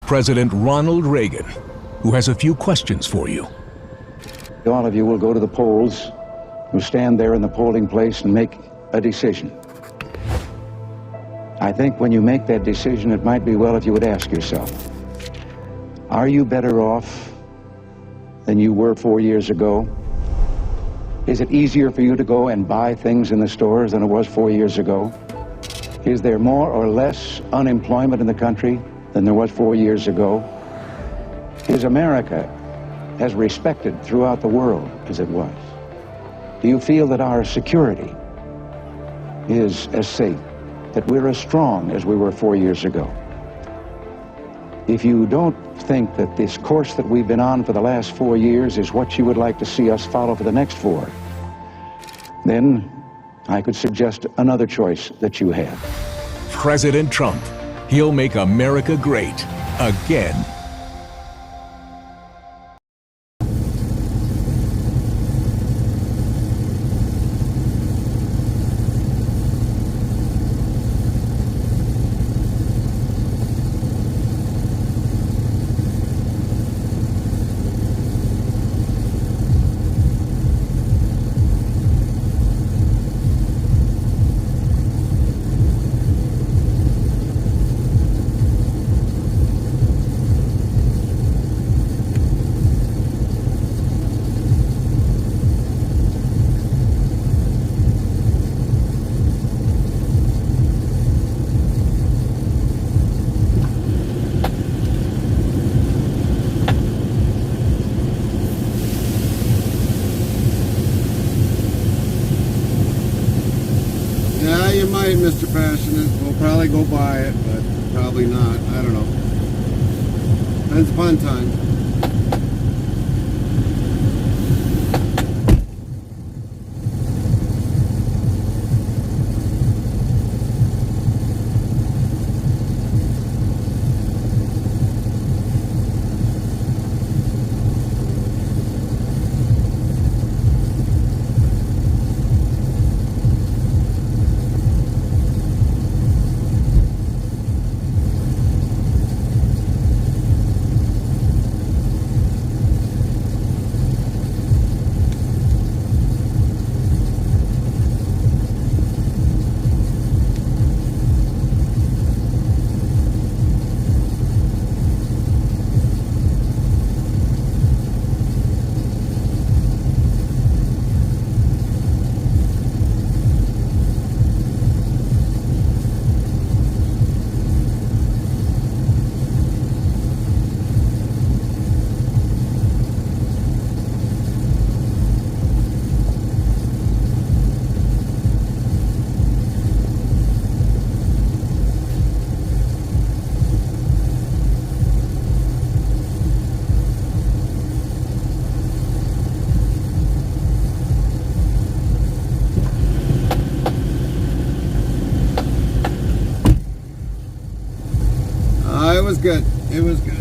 President Ronald Reagan, who has a few questions for you. All of you will go to the polls, who stand there in the polling place and make a decision. I think when you make that decision, it might be well if you would ask yourself, are you better off than you were 4 years ago? Is it easier for you to go and buy things in the stores than it was 4 years ago? Is there more or less unemployment in the country than there was 4 years ago? Is America as respected throughout the world as it was? Do you feel that our security is as safe, that we're as strong as we were 4 years ago? If you don't think that this course that we've been on for the last 4 years is what you would like to see us follow for the next 4, then I could suggest another choice that you have. President Trump. He'll make America great again. Mr. Passionate. We'll probably go buy it, but probably not. I don't know. Depends upon time. It was good. It was good.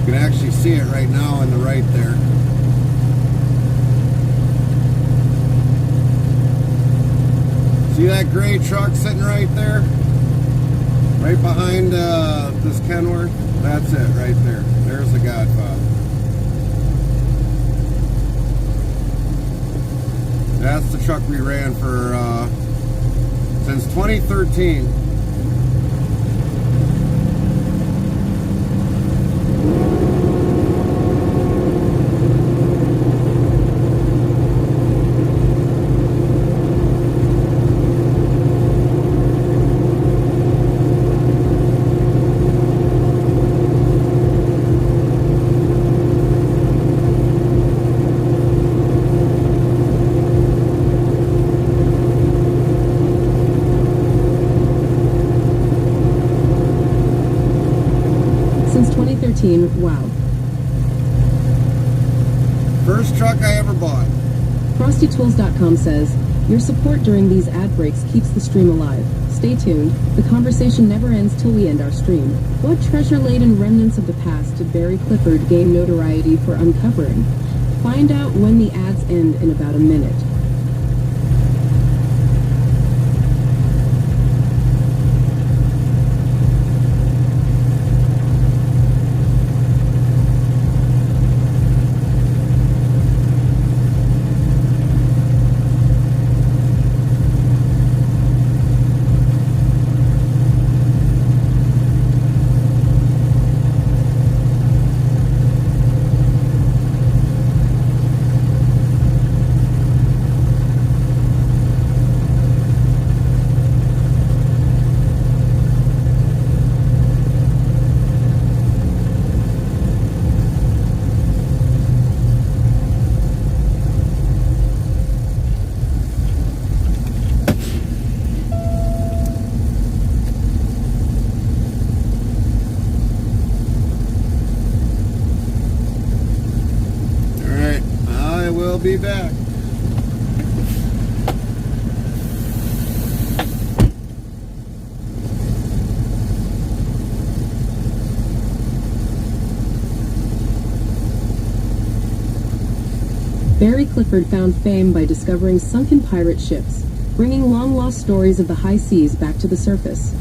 You can actually see it right now on the right there. See that gray truck sitting right there? Right behind this Kenworth? That's it right there. There's the Godfather. That's the truck we ran for since 2013. Wow. First truck I ever bought. FrostyTools.com says, your support during these ad breaks keeps the stream alive. Stay tuned. The conversation never ends till we end our stream. What treasure-laden remnants of the past did Barry Clifford gain notoriety for uncovering? Find out when the ads end in about a minute. Be back. Barry Clifford found fame by discovering sunken pirate ships, bringing long-lost stories of the high seas back to the surface.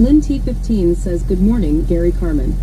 Lynn T15 says, good morning, Gary Carmen.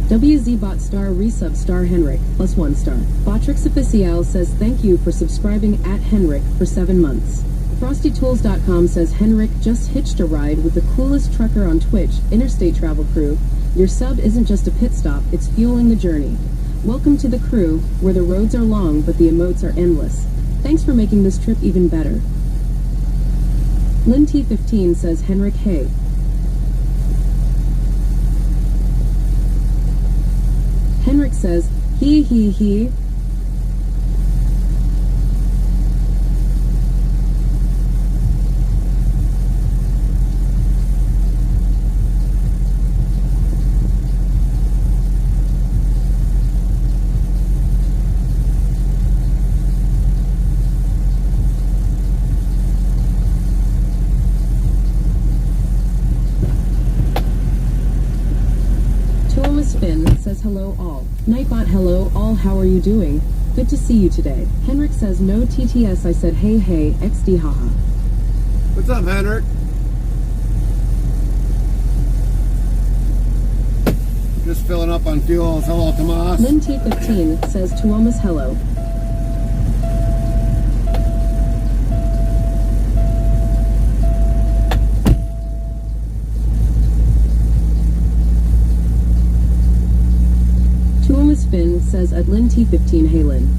WZBot star resub star Henrik, plus 1 star. Botrix Official says thank you for subscribing at Henrik for 7 months. FrostyTools.com says Henrik just hitched a ride with the coolest trucker on Twitch, Interstate Travel Crew. Your sub isn't just a pit stop, it's fueling the journey. Welcome to the crew, where the roads are long but the emotes are endless. Thanks for making this trip even better. Lynn T15 says Henrik, hey. Henrik says, he. Finn says hello all. Nightbot hello all, how are you doing? Good to see you today. Henrik says no TTS, I said hey XD haha. What's up, Henrik? Just filling up on fuels. Hello, Tomas. Lynn T15 says Tuomas hello. Finn says at Lynn T15 hey Lynn.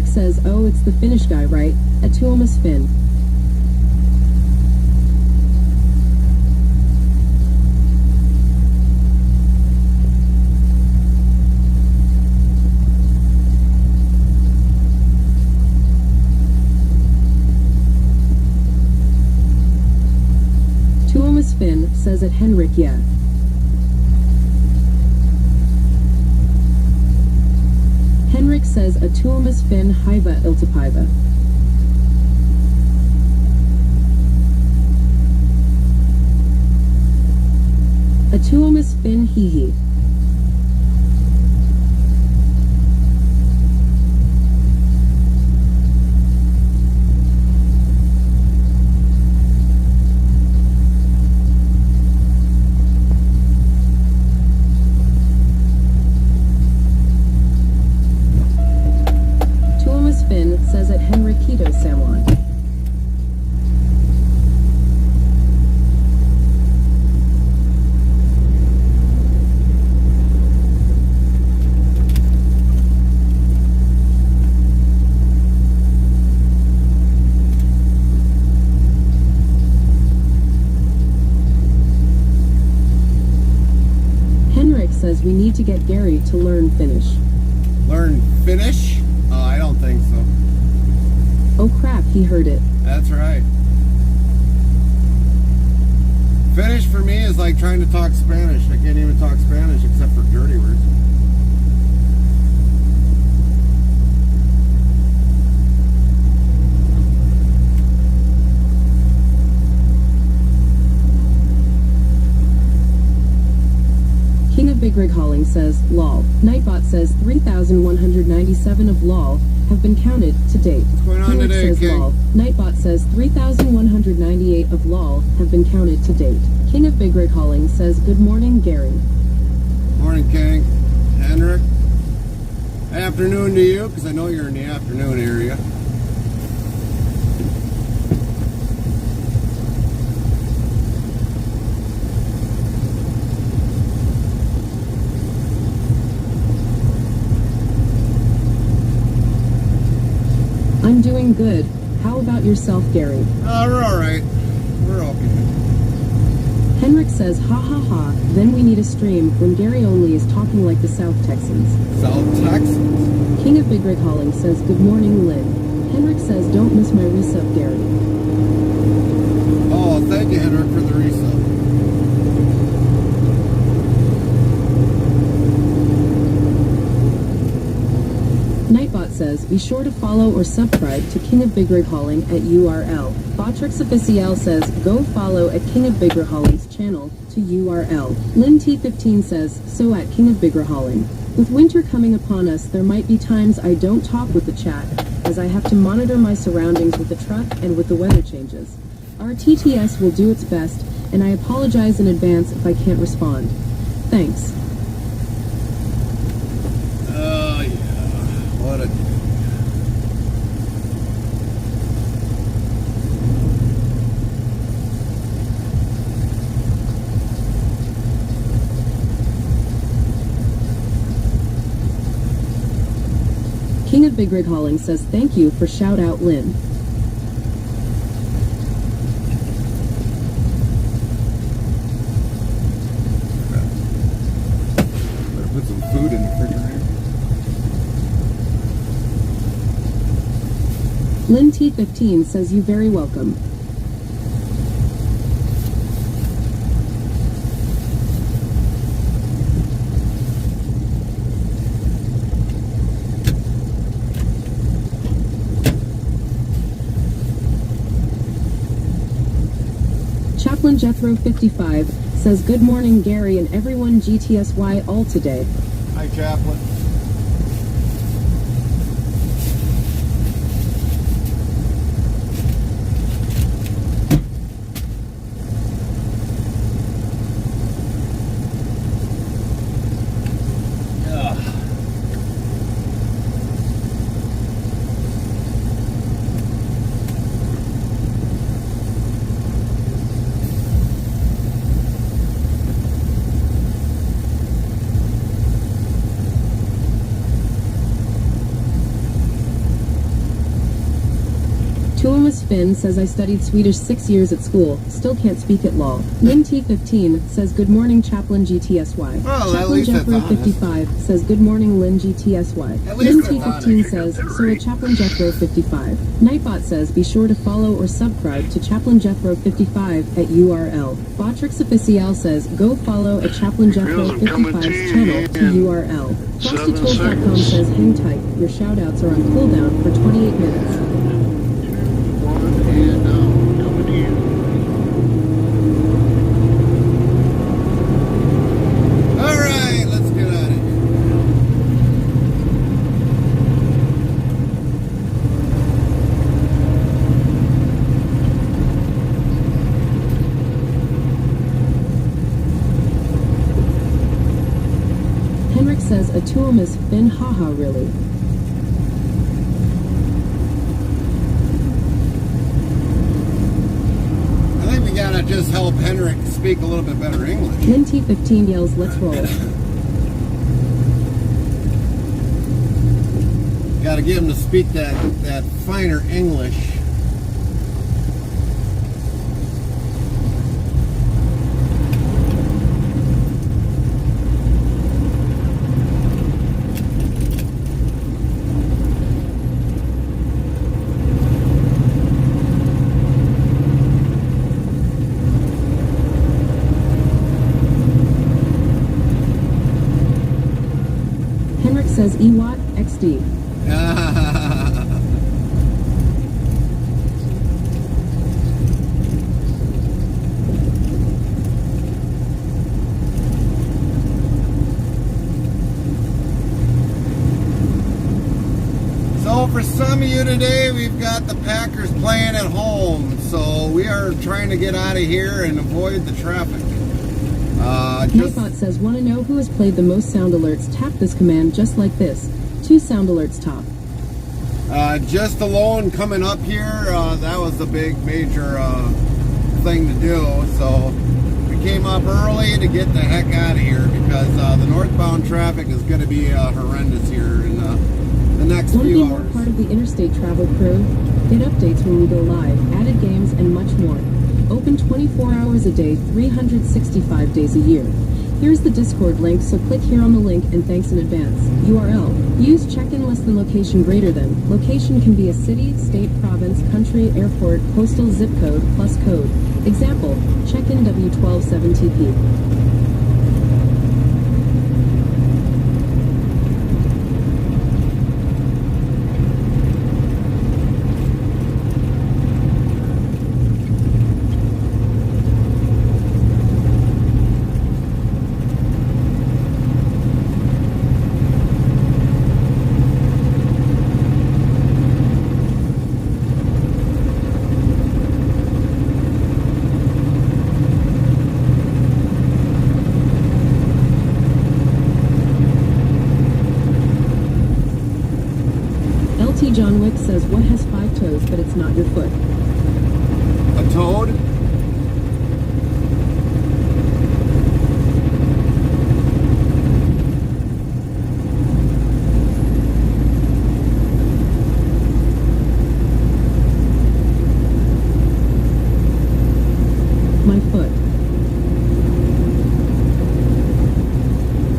Says, oh, it's the Finnish guy, right? At Tuomas Finn. Tuomas Finn says at Henrik, yeah. Henrik says a Tuomas Finn Hiva Iltapiva. A Tuomas Finn Hihi. Says at Henrikito Samwan. to get Gary to learn Finnish. Learn Finnish? Oh, I don't think so. Oh crap, he heard it. That's right. Finnish for me is like trying to talk Spanish. I can't even talk Spanish except for dirty words. King of Big Rig Hauling says, lol. Nightbot says 3,197 of lol have been counted to date. What's going on Henrik today, says King? lol. Nightbot says 3,198 of lol have been counted to date. King of Big Rig Hauling says, good morning, Gary. Morning, King. Henrik. Afternoon to you, because I know you're in the afternoon area. I'm doing good. How about yourself, Gary? We're alright. We're okay. Henrik says, ha ha ha, then we need a stream when Gary only is talking like the South Texans. South Texas. King of Big Rig Hauling says, good morning, Lynn. Henrik says, don't miss my resub, Gary. Oh, thank you, Henrik, for the resub. Nightbot says, be sure to follow or subscribe to King of Big Rig Hauling at URL. Botrix Official says, go follow at King of Big Rig Hauling's channel to URL. Lynn T15 says, so at King of Big Rig Hauling. With winter coming upon us, there might be times I don't talk with the chat, as I have to monitor my surroundings with the truck and with the weather changes. Our TTS will do its best, and I apologize in advance if I can't respond. Thanks. Oh, yeah. What a... King of Big Rig Hauling says, thank you for shout out, Lynn. Better put some food in the refrigerator. Lynn T15 says, you very welcome. Chaplain Jethro 55 says, good morning, Gary and everyone GTSY all today. Hi, Chaplain. Tuomas Finn says, I studied Swedish 6 years at school. Still can't speak it lol. Lynn T15 says, good morning, Chaplain GTSY. Well, at Chaplain least it's Jethro honest. 55 says, good morning, Lynn GTSY. At least Lynn it's T15 honest. says, so at Chaplain Jethro 55. Nightbot says, be sure to follow or subscribe to Chaplain Jethro 55 at URL. Botrix Official says, go follow at Chaplain Jethro 55's channel to URL. FrostyTools.com says, hang tight. Your shoutouts are on cooldown for 28 minutes. Alright, let's get out of here. Henrik says, a Tuomas Finn haha really. I think we gotta just help Henrik speak a little bit better English. Lynn T15 yells, let's roll. Gotta get him to speak that finer English. says EWAT XD. So for some of you today, we've got the Packers playing at home. So we are trying to get out of here and avoid the traffic. Nightbot says, want to know who has played the most sound alerts? Tap this command just like this. 2 sound alerts top. Just alone coming up here, that was the big major thing to do. So we came up early to get the heck out of here because the northbound traffic is going to be horrendous here in the next Want to few be more hours. part of the Interstate travel crew? Get updates when we go live, added games, and much more. Open 24 hours a day, 365 days a year. Here's the Discord link, so click here on the link and thanks in advance. URL. Use check-in less than location greater than. Location can be a city, state, province, country, airport, postal, zip code, plus code. Example, check-in W127TP. John Wick says, what has 5 toes but it's not your foot? A toad? My foot.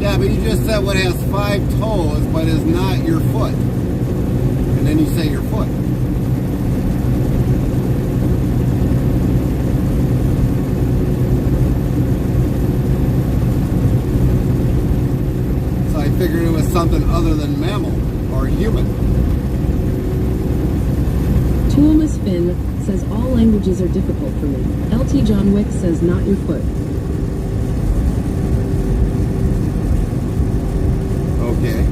Yeah, but you just said what has 5 toes but is not your foot. And then you say your foot. So I figured it was something other than mammal or human. Tuomas Finn says, all languages are difficult for me. LT John Wick says, not your foot. Okay.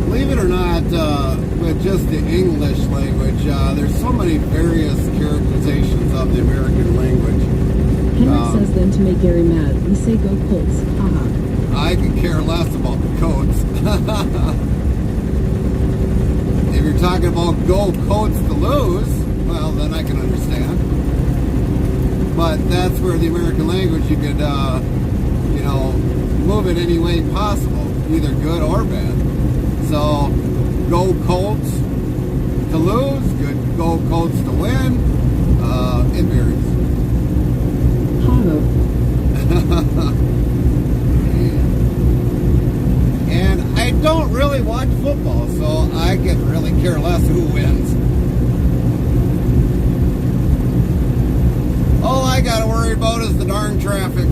Believe it or not, with just the English language, there's so many various characterizations of the American language. Henrik says then to make Gary mad, we say go Colts. Haha. I could care less about the Coats. If you're talking about go Coats to lose, well, then I can understand. But that's where the American language, you could, you know, move it any way possible, either good or bad. So, go Colts to lose, good, go Colts to win, it varies. And I don't really watch football, so I could really care less who wins. All I gotta worry about is the darn traffic.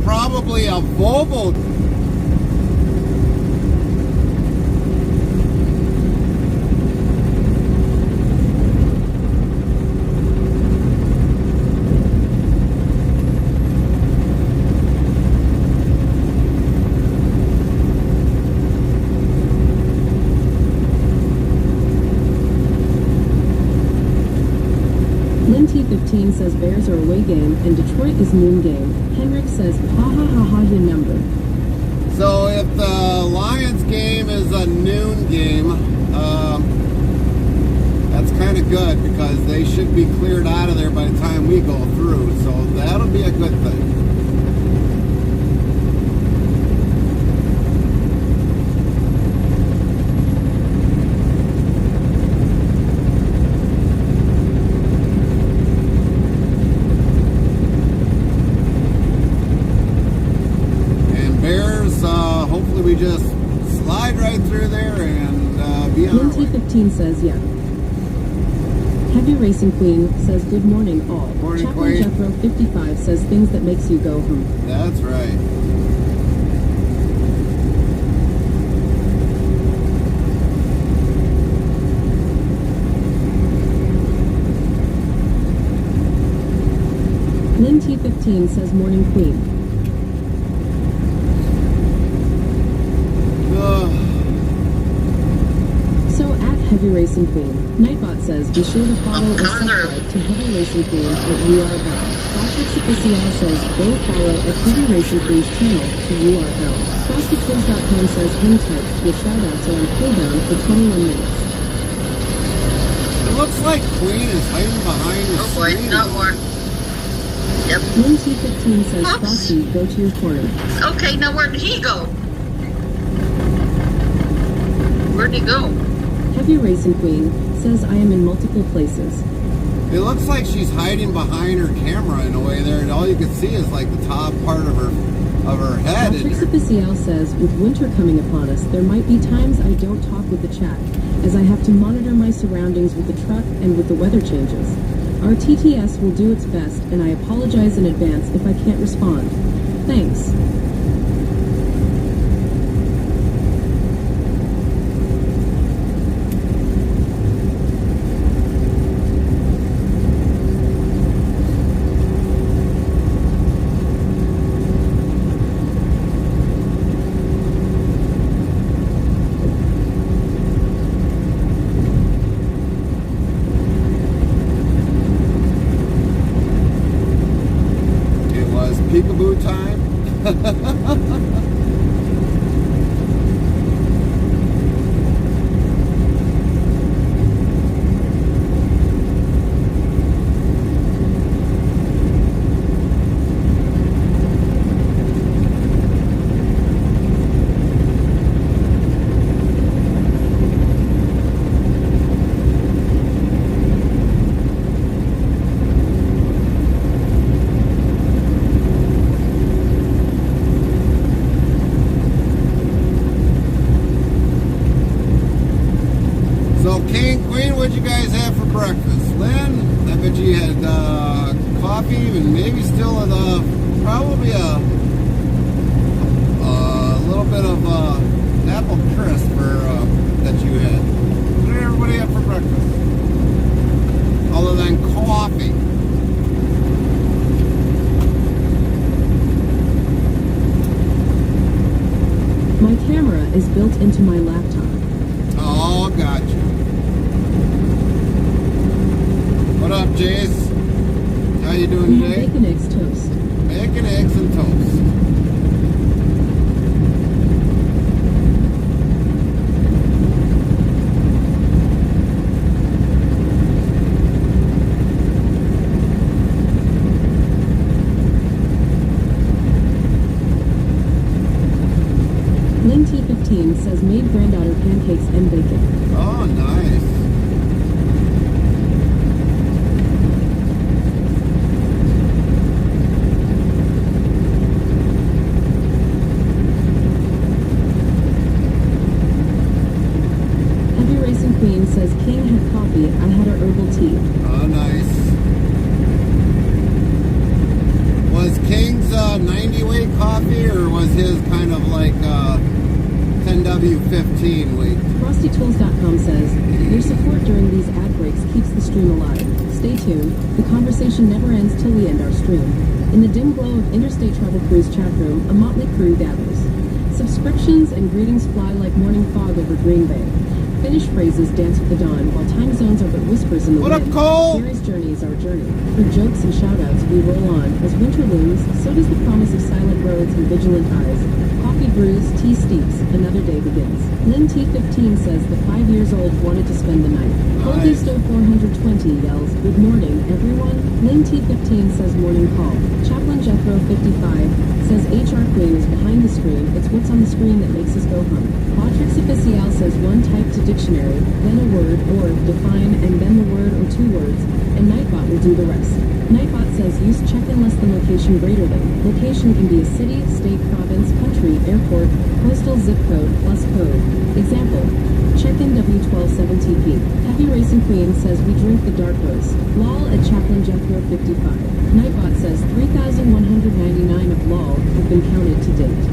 Probably a Volvo. T15 says Bears are away game and Detroit is noon game. Henrik says, ha ha ha ha your number. So if the Lions game is a noon game, that's kind of good because they should be cleared out of there by the time we go through. So that'll be a good thing. right through there and be on our way. Linty15 says, yeah. Heavy Racing Queen says, good morning, all. Morning, Chaplain Queen. Jethro 55 says, things that makes you go, That's right. Linty15 says, morning, Queen. So at Heavy Racing Queen, Nightbot says, be sure to follow or subscribe to Heavy Racing Queen at URL. Patrick Official says, go follow at Heavy Racing Queen's channel to URL. FrostyTwins.com says, hang tight, your shoutouts are on cooldown for 21 minutes. It looks like Queen is hiding behind the Oh boy, screen. not more. Yep. Linty15 says, Oops. Frosty, go to your corner. Okay, now where did he go? Where'd he go? Heavy Racing Queen says, I am in multiple places. It looks like she's hiding behind her camera in a way there, and all you can see is like the top part of her head. Patrick Official says, with winter coming upon us, there might be times I don't talk with the chat, as I have to monitor my surroundings with the truck and with the weather changes. Our TTS will do its best, and I apologize in advance if I can't respond. Thanks. Peekaboo time. So, King, Queen, what'd you guys have for breakfast? Lynn, I bet you had coffee and maybe still probably a little bit of apple crisp that you had. What did everybody have for breakfast? Other than coffee. My camera is built into my laptop. Oh, gotcha. What up, Jace? How you doing We have today? bacon, eggs, toast. Bacon, eggs, and toast. Linty15 says, made granddaughter pancakes and bacon. Oh, nice. Heavy Racing Queen says, King had coffee, I had a herbal tea. Oh, nice. Was King's 90 weight coffee, or was his kind of like 10W15 weight? FrostyTools.com says, your support during these ad breaks keeps the stream alive. Stay tuned. The conversation never ends till we end our stream. In the dim glow of Interstate Travel Crew's chat room, a motley crew gathers. Subscriptions and greetings fly like morning fog over Green Bay. Finnish phrases dance with the dawn, while time zones are but whispers in the What up, wind. Cole? Gary's journey is our journey. Through jokes and shoutouts, we roll on. As winter looms, so does the promise of silent roads and vigilant eyes. Coffee brews, tea steeps, another day begins. Lynn T15 says the 5 years old wanted to spend the night. Nice. Coldisto 420 yells, good morning, everyone. Lynn T15 says morning call. Chaplain Jethro 55 says HR Queen is behind the screen. It's what's on the screen that makes us go home. Quatrix Official says one type to dictionary, then a word or define, and then the word or two words, and Nightbot will do the rest. Nightbot says use check-in less than location greater than. Location can be a city, state, province, country, airport, postal zip code, plus code. Example, check-in W127TP. Heavy Racing Queen says we drink the dark roast. LOL at Chaplain Jethro 55. Nightbot says 3,199 of LOL have been counted to date.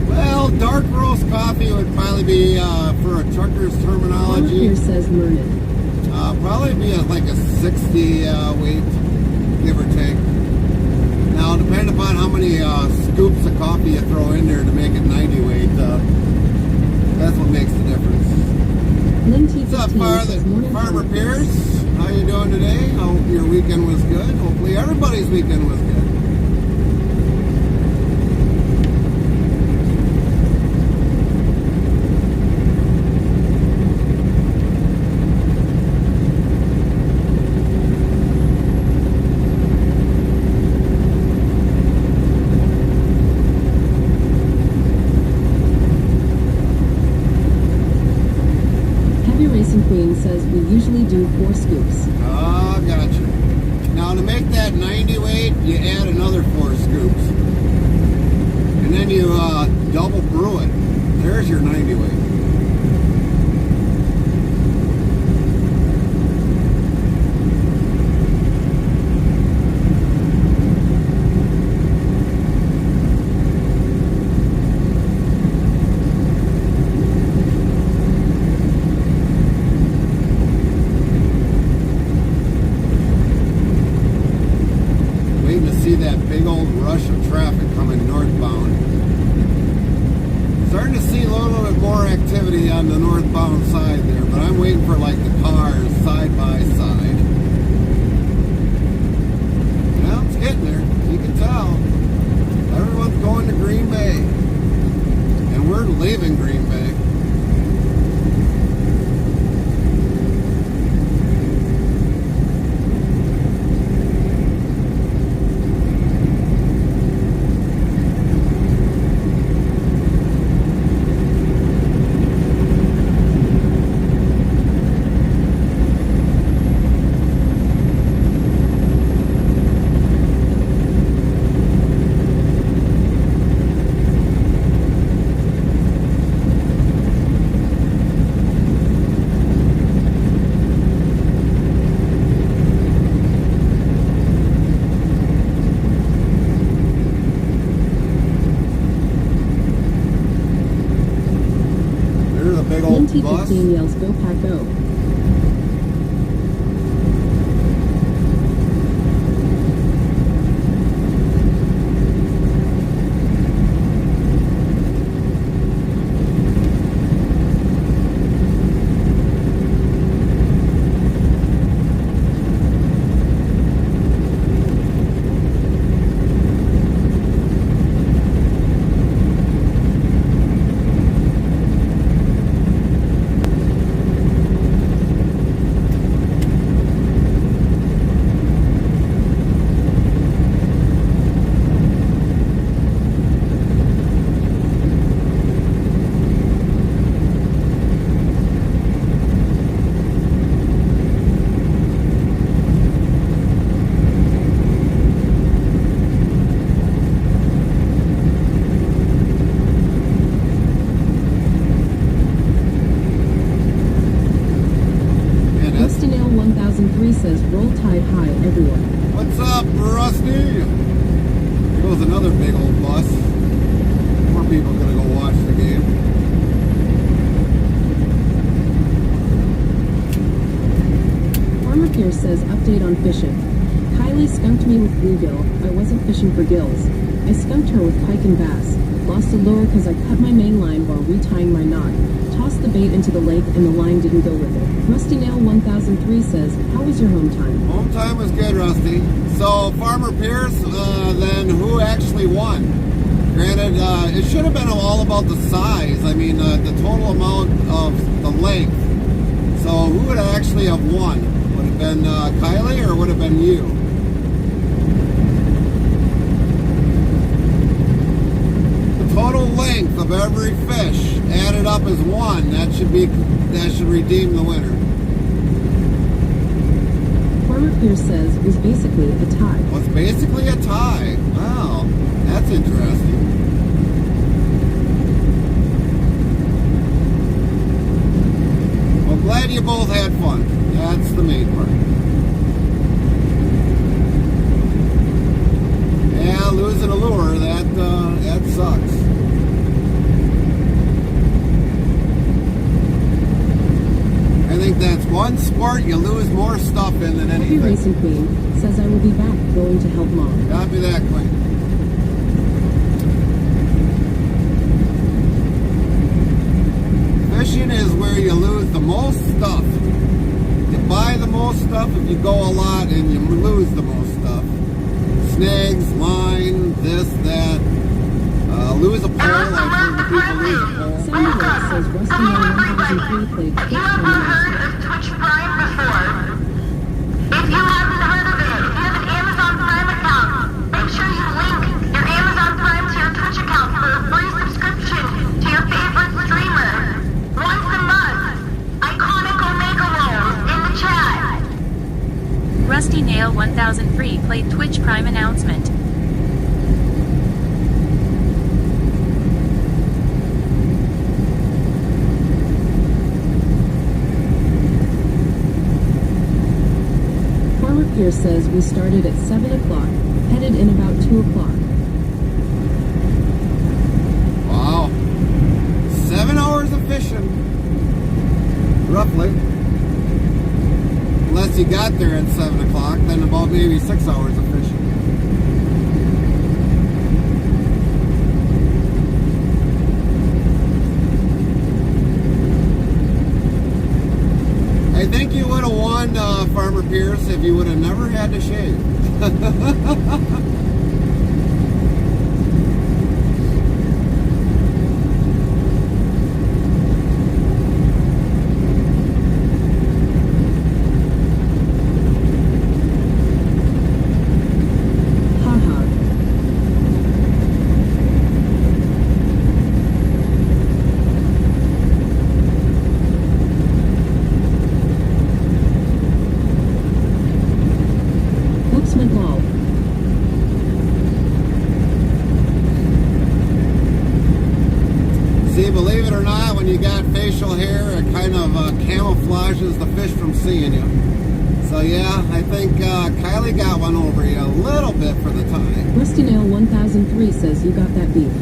Well, dark roast coffee would probably be, for a trucker's terminology. Here says Mernon. Probably be like a 60 weight, give or take. Now, depending upon how many scoops of coffee you throw in there to make it 90 weight, that's what makes the difference. What's up, Farmer Pierce? How you doing today? I hope your weekend was good. Hopefully everybody's weekend was good. Queen says we usually do 4 scoops. Oh, gotcha. Now to make that 90 weight, you add another 4 scoops. And then you double brew it. There's your 90 weight. See that big old rush of traffic coming northbound. Starting to see a little bit more activity on the northbound side there, but I'm waiting for like the cars side by side. Well, it's getting there. You can tell. Everyone's going to Green Bay. And we're leaving Green Bay. T15 yells, go pack go. Says roll tide high, everyone. What's up, Rusty? Here goes another big old bus. More people gonna go watch the game. Farmer Pierce says update on fishing. Kylie skunked me with bluegill. I wasn't fishing for gills. I skunked her with pike and bass. Lost a lure because I cut my main line while retying my knot. Tossed the bait into the lake and the line didn't go with it. Rusty Nail 1003 says, how was your home time? Home time was good, Rusty. So, Farmer Pierce, then who actually won? Granted, it should have been all about the size. I mean, the total amount of the length. So, who would actually have won? Would it have been Kylie or would it have been you? The total length of every fish added up as one. That should redeem the winner. Farmer Pierce says it was basically a tie. Well, it's basically a tie. Wow, that's interesting. Well, glad you both had fun. That's the main part. Yeah, losing a lure, that sucks. I think that's one sport you lose more stuff in than Happy anything. Racing Queen says I will be back going to help Mom. Copy that, Queen. Fishing is where you lose the most stuff. You buy the most stuff if you go a lot, and you lose the most stuff. Snags, line, this, that. Lose a pole. I've heard of people lose a pole. Sandy Rose says Rusty Man 1003 played Have you Twitch ever Prime heard of Twitch Prime before? If you haven't heard of it, if you have an Amazon Prime account, make sure you link your Amazon Prime to your Twitch account for a free subscription to your favorite streamer. Once a month. Iconic Omega rolls in the chat. Rusty Nail 1003 played Twitch Prime announcement. Farmer Pierce says we started at 7 o'clock, headed in about 2 o'clock. Wow. 7 hours of fishing. Roughly. Unless you got there at 7 o'clock, then about maybe 6 hours of fishing. I think you would have won, Farmer Pierce, if you would have never had to shave. Haha. Whoops went lol. See, believe it or not, when you got facial hair, it kind of camouflages the fish from seeing you. So yeah, I think Kylie got one over you a little bit for the time. Rusty Nail 1003 says you got that beef.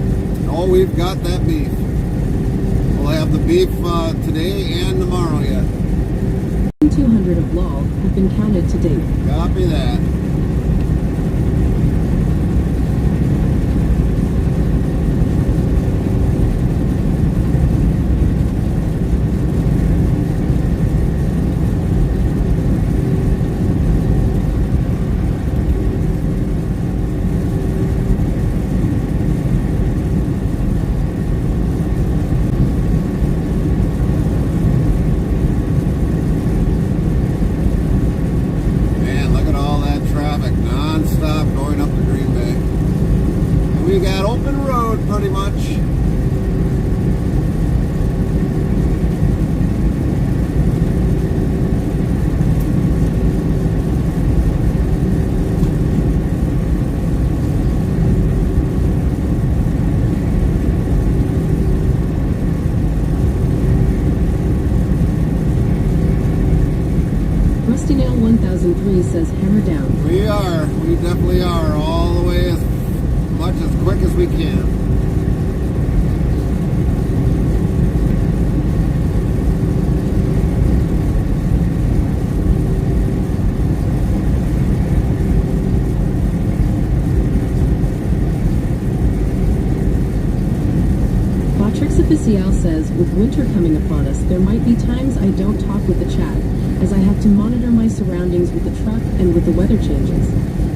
Oh, we've got that beef. We'll have the beef today and tomorrow yet. 200 of lol have been counted to date. Copy that. Man, look at all that traffic non-stop going up to Green Bay. And we got open road pretty much. Rusty Nail 1003 says hammer down. We are. We definitely are. All the way as much as quick as we can. Botrix Official says, with winter coming upon us, there might be times I don't talk with the chat, as I have to monitor my surroundings with the truck and with the weather changes.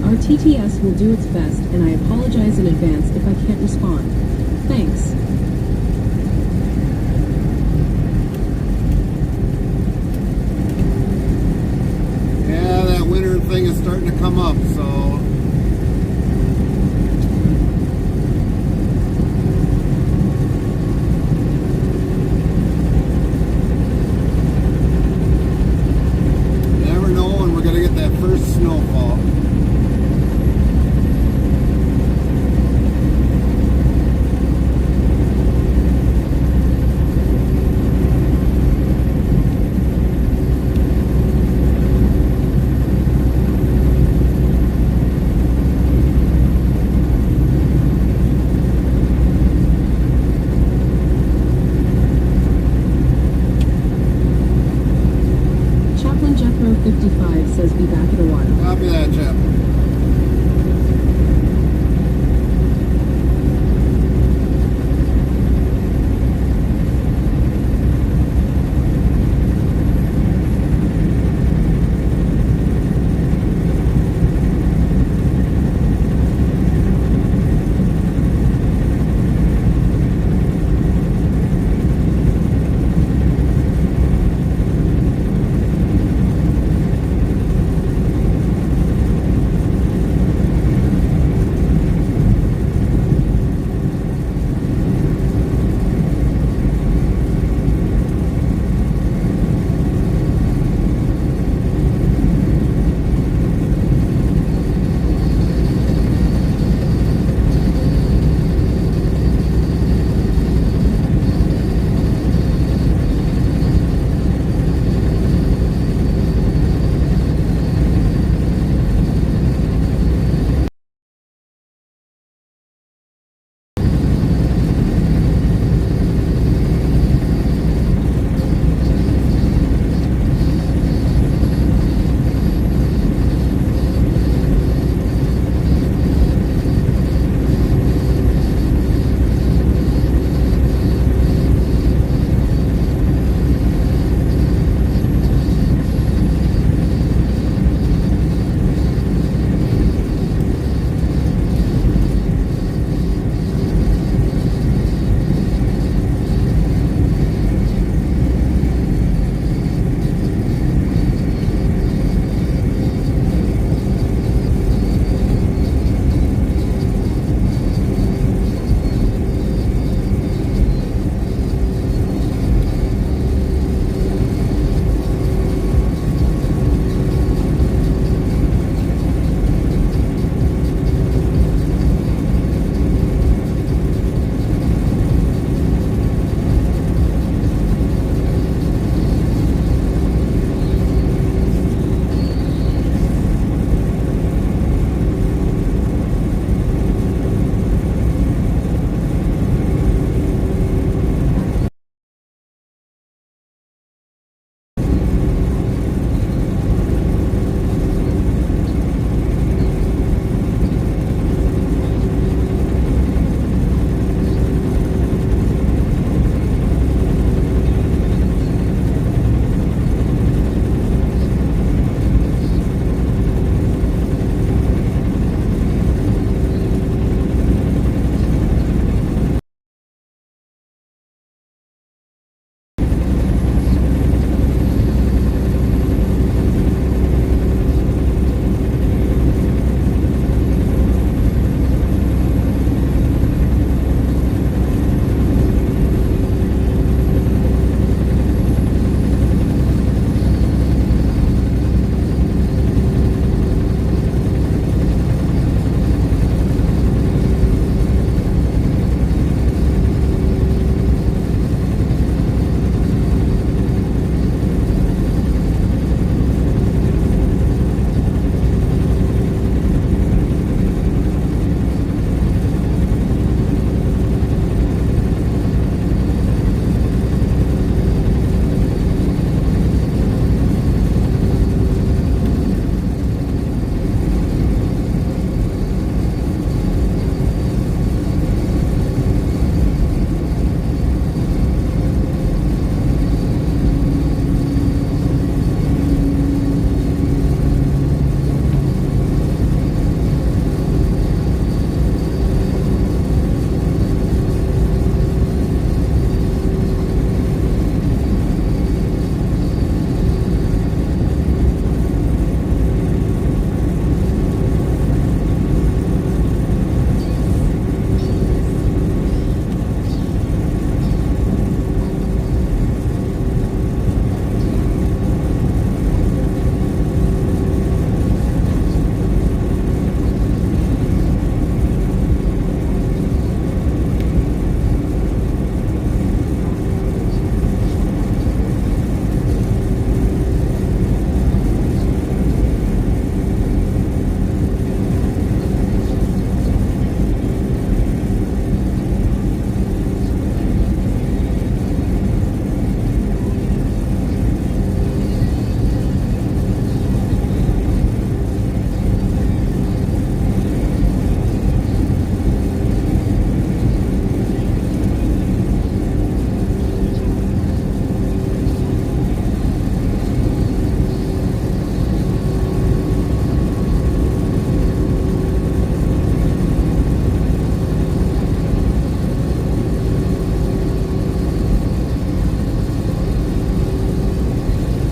Our TTS will do its best, and I apologize in advance if I can't respond. Thanks. Yeah, that winter thing is starting to come up, so never know when we're gonna get that first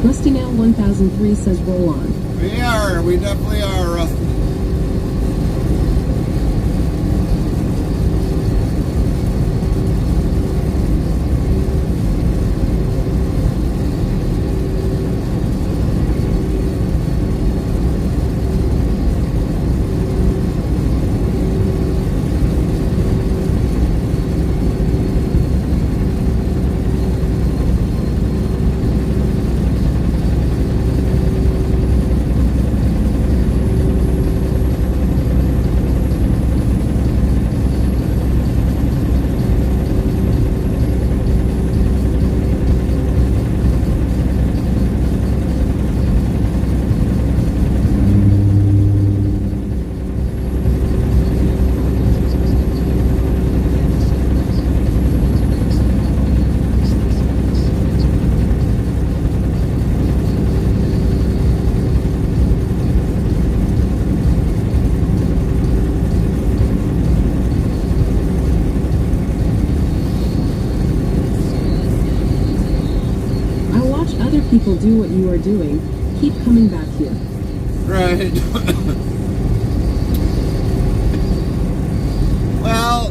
Rusty Nail 1003 says roll on. We definitely are, Rusty. People do what you are doing. Keep coming back here. Right. Well,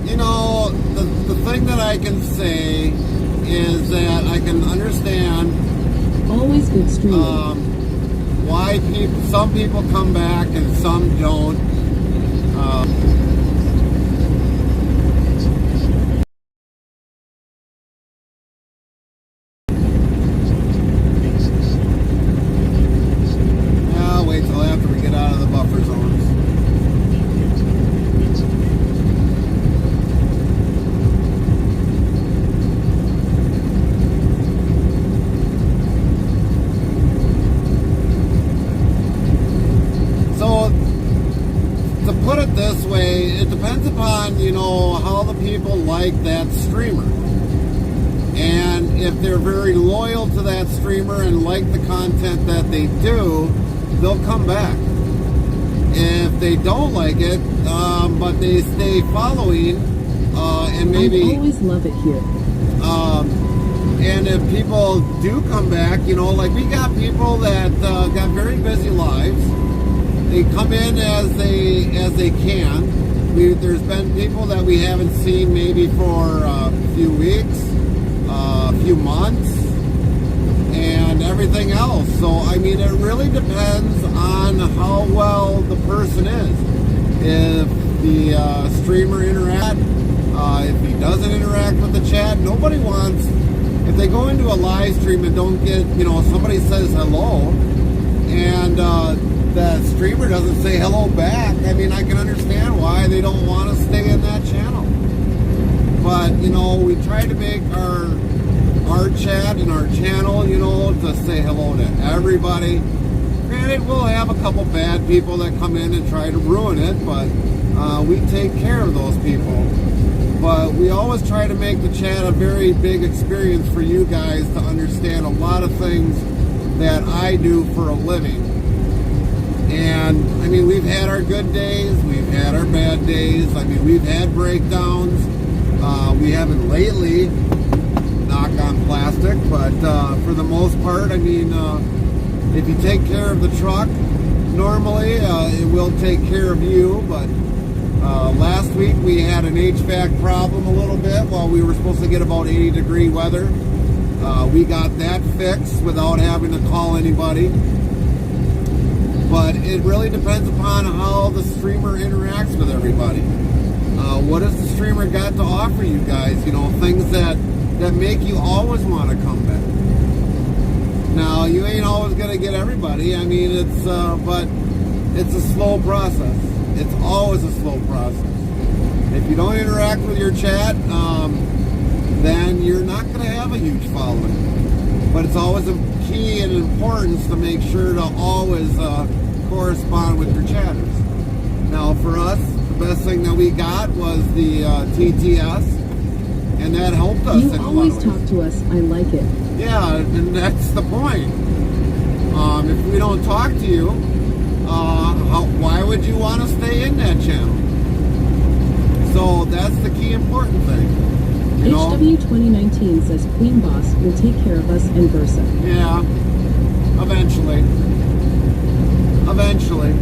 you know, the thing that I can say is that I can understand always good streaming. Why some people come back and some don't. Like that streamer, and if they're very loyal to that streamer and like the content that they do, they'll come back. If they don't like it, but they stay following, and maybe I always love it here. And if people do come back, you know, like we got people that got very busy lives. They come in as they can. There's been people that we haven't seen maybe for a few weeks, a few months, and everything else. So, I mean, it really depends on how well the person is. If the streamer interacts, if he doesn't interact with the chat, nobody wants, if they go into a live stream and don't get, you know, somebody says hello, and the streamer doesn't say hello back, I mean, I can understand why they don't want to stay in that channel. But, you know, we try to make our chat and our channel, you know, to say hello to everybody. Granted, we'll have a couple bad people that come in and try to ruin it, but we take care of those people. But we always try to make the chat a very big experience for you guys to understand a lot of things that I do for a living. And, I mean, we've had our good days, we've had our bad days, I mean, we've had breakdowns. We haven't lately, knock on plastic, but for the most part, I mean, if you take care of the truck, normally it will take care of you, but last week we had an HVAC problem a little bit while we were supposed to get about 80-degree weather. We got that fixed without having to call anybody. But it really depends upon how the streamer interacts with everybody. What has the streamer got to offer you guys? You know, things that make you always want to come back. Now, you ain't always going to get everybody. I mean, but it's a slow process. It's always a slow process. If you don't interact with your chat, then you're not going to have a huge following. But it's always a key and importance to make sure to always correspond with your chatters. Now, for us, the best thing that we got was the TTS, and that helped us. You always talk to us. I like it. Yeah, and that's the point. If we don't talk to you, why would you want to stay in that channel? So that's the key important thing. You know? HW 2019 says Queen Boss will take care of us and versa. Yeah, eventually. Eventually.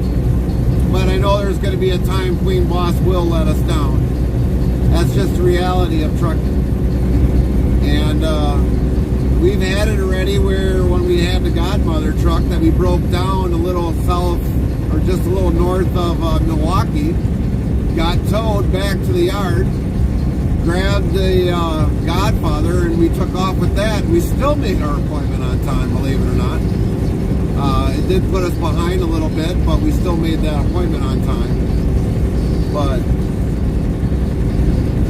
But I know there's going to be a time Queen Boss will let us down. That's just the reality of trucking. And we've had it already where when we had the Godmother truck that we broke down a little south or just a little north of Milwaukee, got towed back to the yard, grabbed the Godfather, and we took off with that. We still made our appointment on time, believe it or not. It did put us behind a little bit, but we still made that appointment on time. But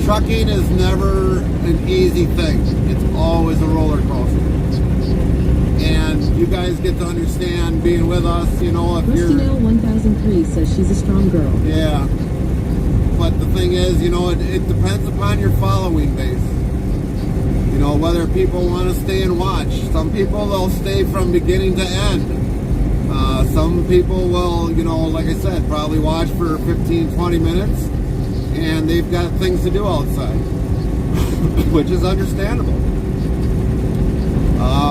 trucking is never an easy thing. It's always a roller coaster. And you guys get to understand being with us, you know, if you're... Christinelle 1003 says she's a strong girl. Yeah. But the thing is, you know, it depends upon your following base. You know, whether people want to stay and watch. Some people, they'll stay from beginning to end. Some people will, you know, like I said, probably watch for 15, 20 minutes, and they've got things to do outside, which is understandable.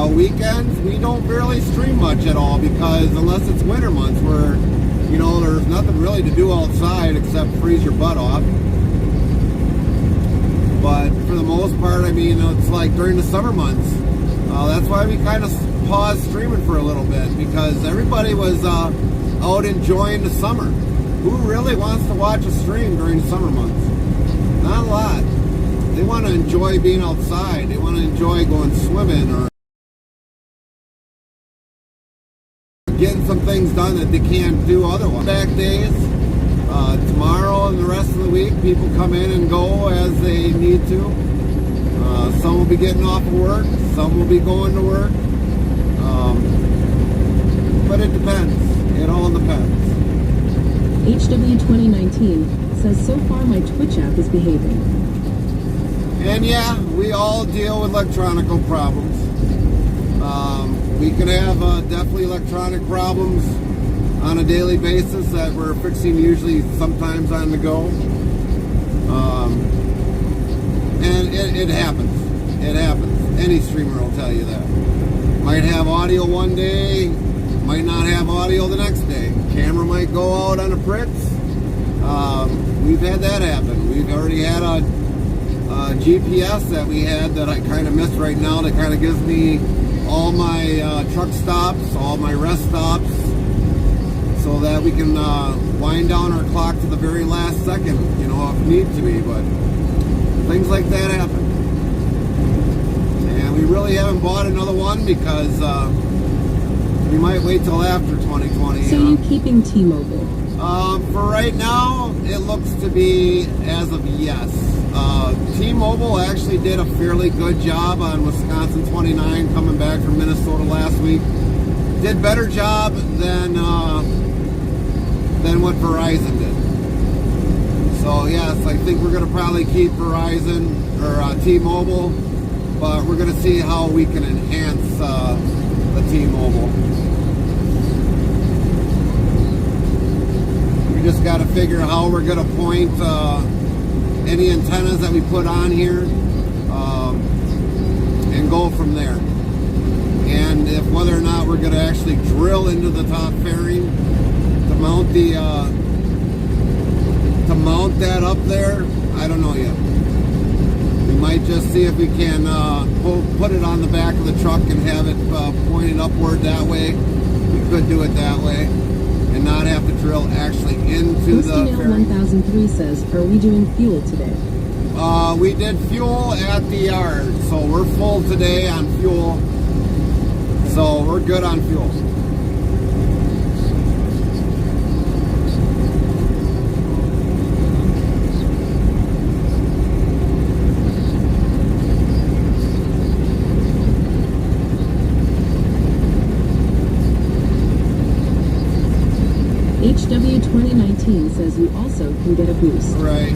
Weekends, we don't barely stream much at all because unless it's winter months where, you know, there's nothing really to do outside except freeze your butt off. But for the most part, I mean, it's like during the summer months. That's why we kind of paused streaming for a little bit because everybody was out enjoying the summer. Who really wants to watch a stream during the summer months? Not a lot. They want to enjoy being outside. They want to enjoy going swimming or getting some things done that they can't do otherwise. Back days, tomorrow and the rest of the week, people come in and go as they need to. Some will be getting off of work, some will be going to work. But it depends. It all depends. HW 2019 says so far my Twitch app is behaving. And yeah, we all deal with electronical problems. We can have definitely electronic problems on a daily basis that we're fixing usually sometimes on the go. And it happens. It happens. Any streamer will tell you that. Might have audio one day, might not have audio the next day. Camera might go out on a Pritz. We've had that happen. We've already had a GPS that we had that I kind of missed right now that kind of gives me all my truck stops, all my rest stops, so that we can wind down our clock to the very last second, you know, if need to be, but things like that happen. And we really haven't bought another one because we might wait till after 2020. So you keeping T-Mobile? For right now, it looks to be as of yes. T-Mobile actually did a fairly good job on Wisconsin 29 coming back from Minnesota last week. Did better job than what Verizon did. So yes, I think we're going to probably keep Verizon or T-Mobile, but we're going to see how we can enhance the T-Mobile. We just got to figure how we're going to point any antennas that we put on here and go from there. And if whether or not we're going to actually drill into the top fairing to mount the that up there, I don't know yet. We might just see if we can put it on the back of the truck and have it pointed upward that way. We could do it that way and not have to drill actually into the fairing. 1003 says, are we doing fuel today? We did fuel at the yard, so we're full today on fuel. So we're good on fuel. HW 2019 says you also can get a boost. Right.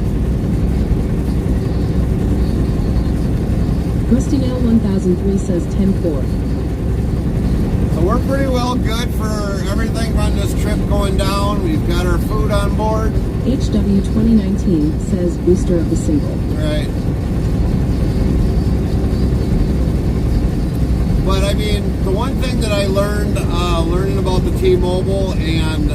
Christinelle 1003 says 10-4. So we're pretty well good for everything on this trip going down. We've got our food on board. HW 2019 says booster of the single. Right. But I mean, the one thing that I learned, learning about the T-Mobile and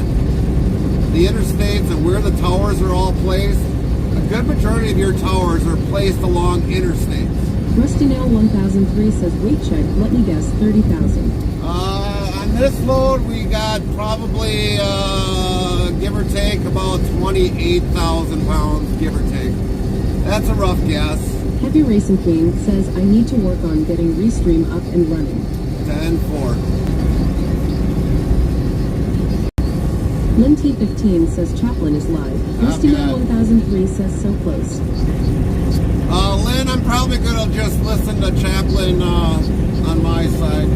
the interstates and where the towers are all placed, a good majority of your towers are placed along interstates. Rusty Nail 1003 says, weight check, let me guess, 30,000. On this load, we got probably, give or take, about 28,000 pounds, give or take. That's a rough guess. Heavy Racing Queen says, I need to work on getting Restream up and running. 10-4. Lynn T15 says, Chaplin is live. Rusty Nail 1003 says, so close. Lynn, I'm probably going to just listen to Chaplin on my side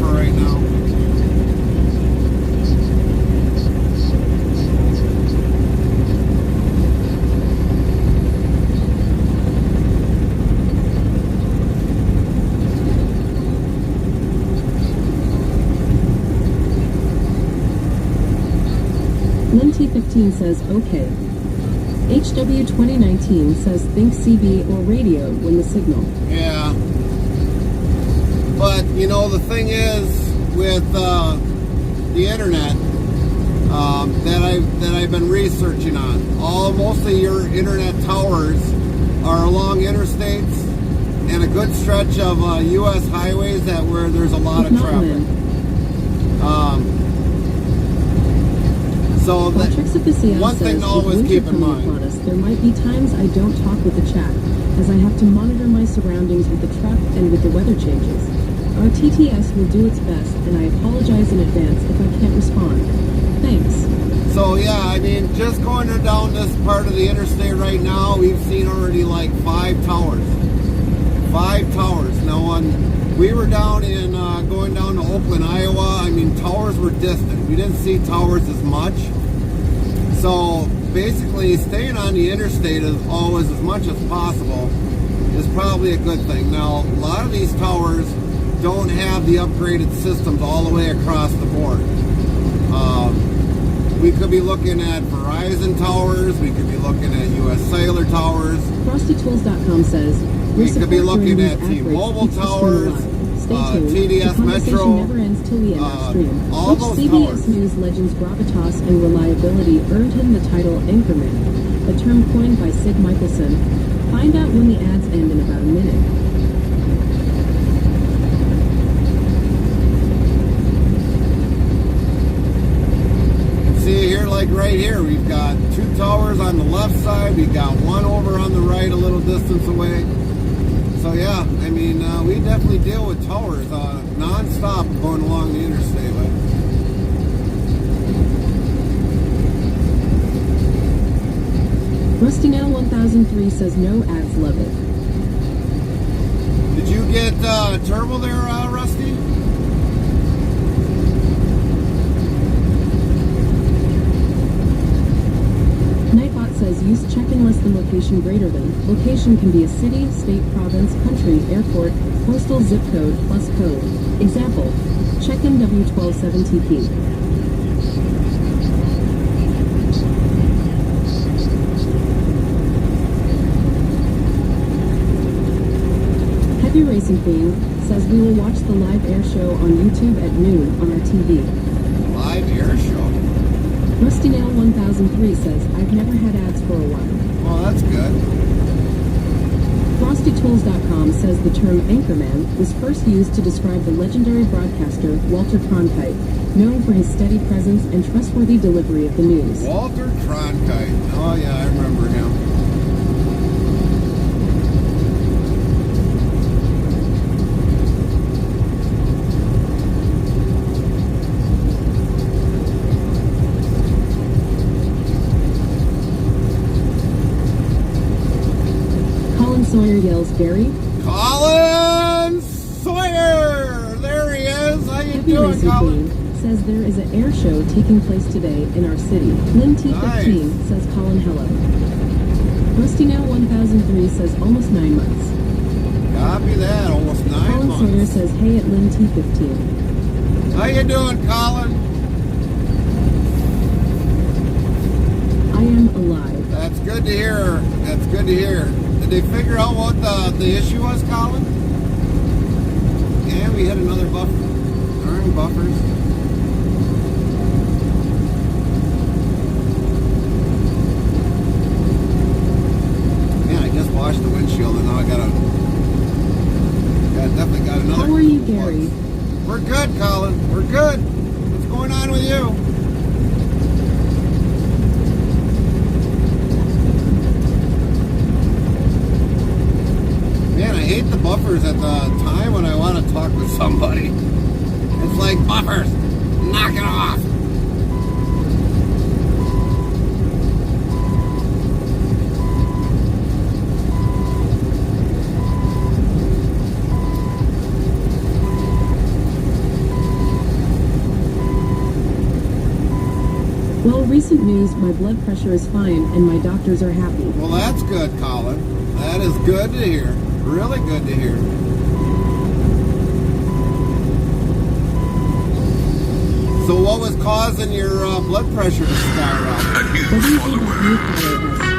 for right now. Lynn T15 says, okay. HW 2019 says, think CB or radio when the signal. Yeah. But, you know, the thing is, with the internet that I've been researching on, most of your internet towers are along interstates and a good stretch of U.S. highways where there's a lot of traffic. So one thing to always keep in mind. There might be times I don't talk with the chat, as I have to monitor my surroundings with the truck and with the weather changes. Our TTS will do its best, and I apologize in advance if I can't respond. Thanks. So yeah, I mean, just going down this part of the interstate right now, we've seen already like 5 towers. 5 towers. Now, when we were down in going down to Oakland, Iowa, I mean, towers were distant. We didn't see towers as much. So basically, staying on the interstate as much as possible is probably a good thing. Now, a lot of these towers don't have the upgraded systems all the way across the board. We could be looking at Verizon towers. We could be looking at U.S. Cellular towers. FrostyTools.com says, we could be looking at T-Mobile towers, TDS Metro, never ends till we end our stream. all Which those CBS towers. News legend's gravitas and reliability earned him the title Anchorman, a term coined by Sid Michelson. Find out when the ads end in about a minute. See here, like right here, we've got 2 towers on the left side. We've got 1 over on the right, a little distance away. So yeah, I mean, we definitely deal with towers non-stop going along the interstate. But Rusty Nail 1003 says no ads, love it. did you get turbo there, Rusty? Nightbot says use check-in less than location greater than. Location can be a city, state, province, country, airport, postal zip code, plus code. Example, check-in W127TP. Heavy Racing Queen says we will watch the live air show on YouTube at noon on our TV. Live air show. Rusty Nail 1003 says, I've never had ads for a while. Well, that's good. FrostyTools.com says the term Anchorman was first used to describe the legendary broadcaster Walter Cronkite, known for his steady presence and trustworthy delivery of the news. Walter Cronkite. Oh yeah, I remember him. Sawyer yells, Gary. Colin Sawyer! There he is! How you Heavy doing, Racing Colin? Queen says there is an air show taking place today in our city. Lynn T15 says Colin hello. Rusty Nail 1003 says almost 9 months. Copy that, almost 9 Colin months. Sawyer says hey at Lynn T15. How you doing, Colin? I am alive. That's good to hear. That's good to hear. Did they figure out what the issue was, Colin? Yeah, we hit another buffer. Darn buffers. Man, I just washed the windshield and now I definitely got another. How are you, Gary? We're good, Colin. We're good. What's going on with you? Man, I hate the buffers at the time when I want to talk with somebody. It's like, buffers, knock it off. Well, recent news, my blood pressure is fine and my doctors are happy. Well, that's good, Colin. That is good to hear. Really good to hear. So what was causing your blood pressure to skyrocket? What do you think of new follow us?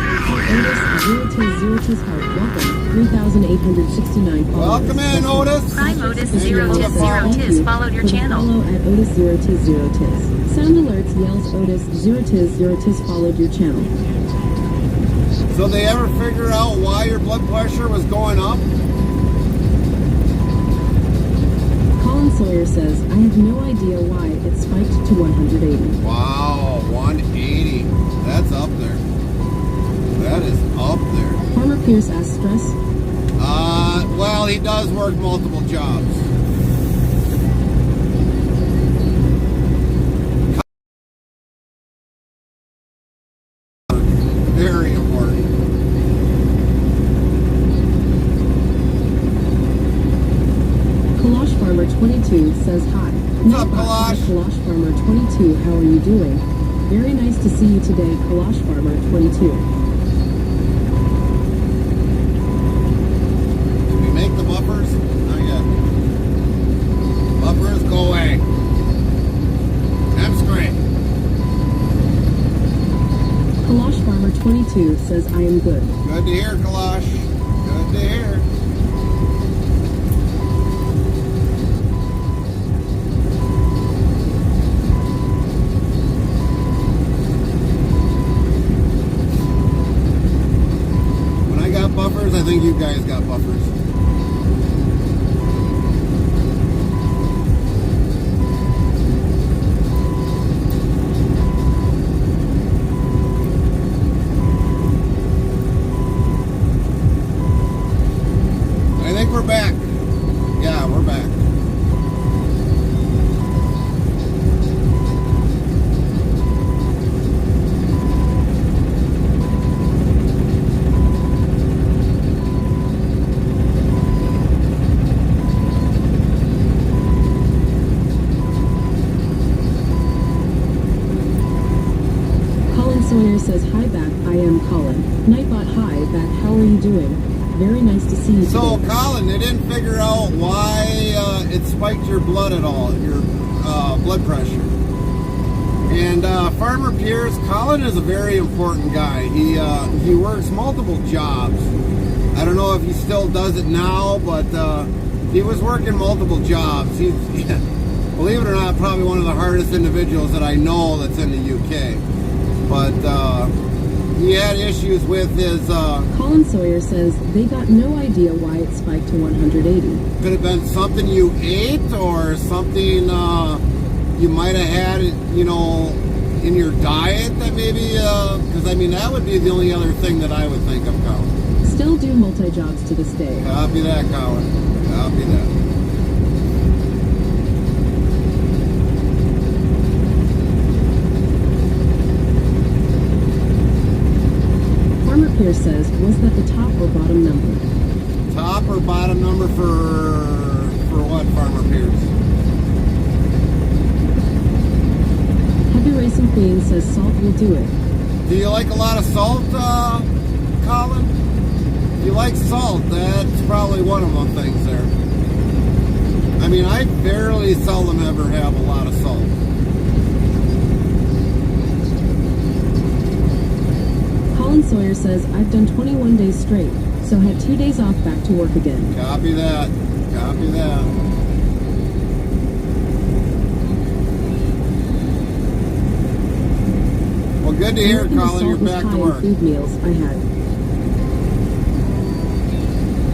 Otis, 0 heart, welcome, 3,869 followers. Welcome in, Otis. Prime Otis 0tis followed your channel. Follow at Otis 0tis. Sound alerts yells Otis 0tis followed your channel. So they ever figure out why your blood pressure was going up? Colin Sawyer says, I have no idea why it spiked to 180. Wow, 180. That's up there. That is up there. Farmer Pierce asks stress. Well, he does work multiple jobs. Very important. Kalash Farmer 22 says hi. What's up, Kalash? Kalash Farmer 22, how are you doing? Very nice to see you today, Kalash Farmer 22. Did we make the buffers? Not yet. Buffers, go away. That's great. Kalash Farmer 22 says I am good. Good to hear, Kalash. Good to hear. When I got buffers, I think you guys got buffers. I think we're back. Yeah, we're back. Colin Sawyer says hi back, I am Colin. Nightbot hi back, how are you doing? Very nice to see you So, today. Colin, they didn't figure out why it spiked your blood at all, your blood pressure. And Farmer Pierce, Colin is a very important guy. He works multiple jobs. I don't know if he still does it now, but he was working multiple jobs. He's, believe it or not, probably one of the hardest individuals that I know that's in the UK. But he had issues with his... Colin Sawyer says they got no idea why it spiked to 180. Could have been something you ate or something you might have had, you know, in your diet that maybe, because I mean, that would be the only other thing that I would think of, Colin. Still do multi-jobs to this day. Copy that, Colin. Copy that. Farmer Pierce says, was that the top or bottom number? Top or bottom number for what, Farmer Pierce? Heavy Racing Queen says salt will do it. Do you like a lot of salt, Colin? If you like salt, that's probably one of them things there. I mean, I fairly seldom ever have a lot of salt. Colin Sawyer says, I've done 21 days straight, so had 2 days off back to work again. Copy that. Copy that. Good to hear, More than the Colin. You're salt was back high to in work. food meals I had.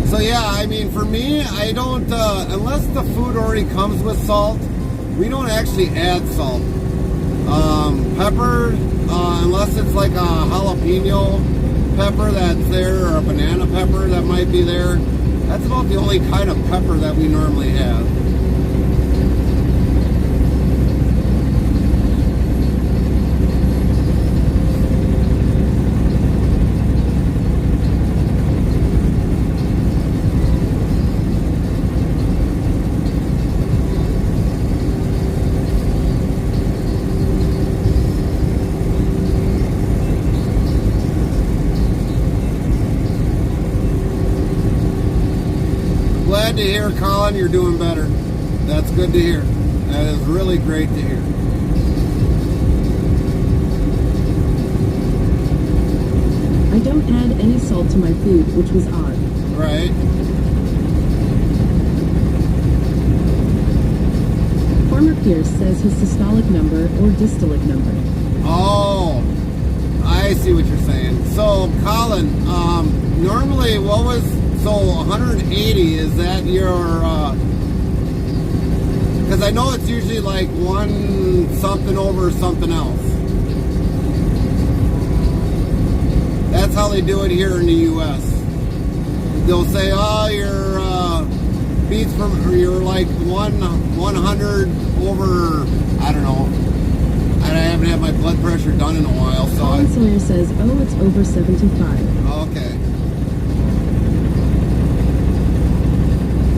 So yeah, I mean, for me, I don't, unless the food already comes with salt, we don't actually add salt. Pepper, unless it's like a jalapeno pepper that's there, or a banana pepper that might be there, that's about the only kind of pepper that we normally have. Glad to hear, Colin, you're doing better. That's good to hear. That is really great to hear. I don't add any salt to my food, which was odd. Right. Farmer Pierce says his systolic number or dystolic number. Oh, I see what you're saying. So, Colin, normally what was, so 180, is that your, because I know it's usually like one something over something else. That's how they do it here in the U.S. They'll say, oh, your beats from, or you're like 100 over, I don't know. I haven't had my blood pressure done in a while, so Colin Sawyer says, oh, it's over 75. okay.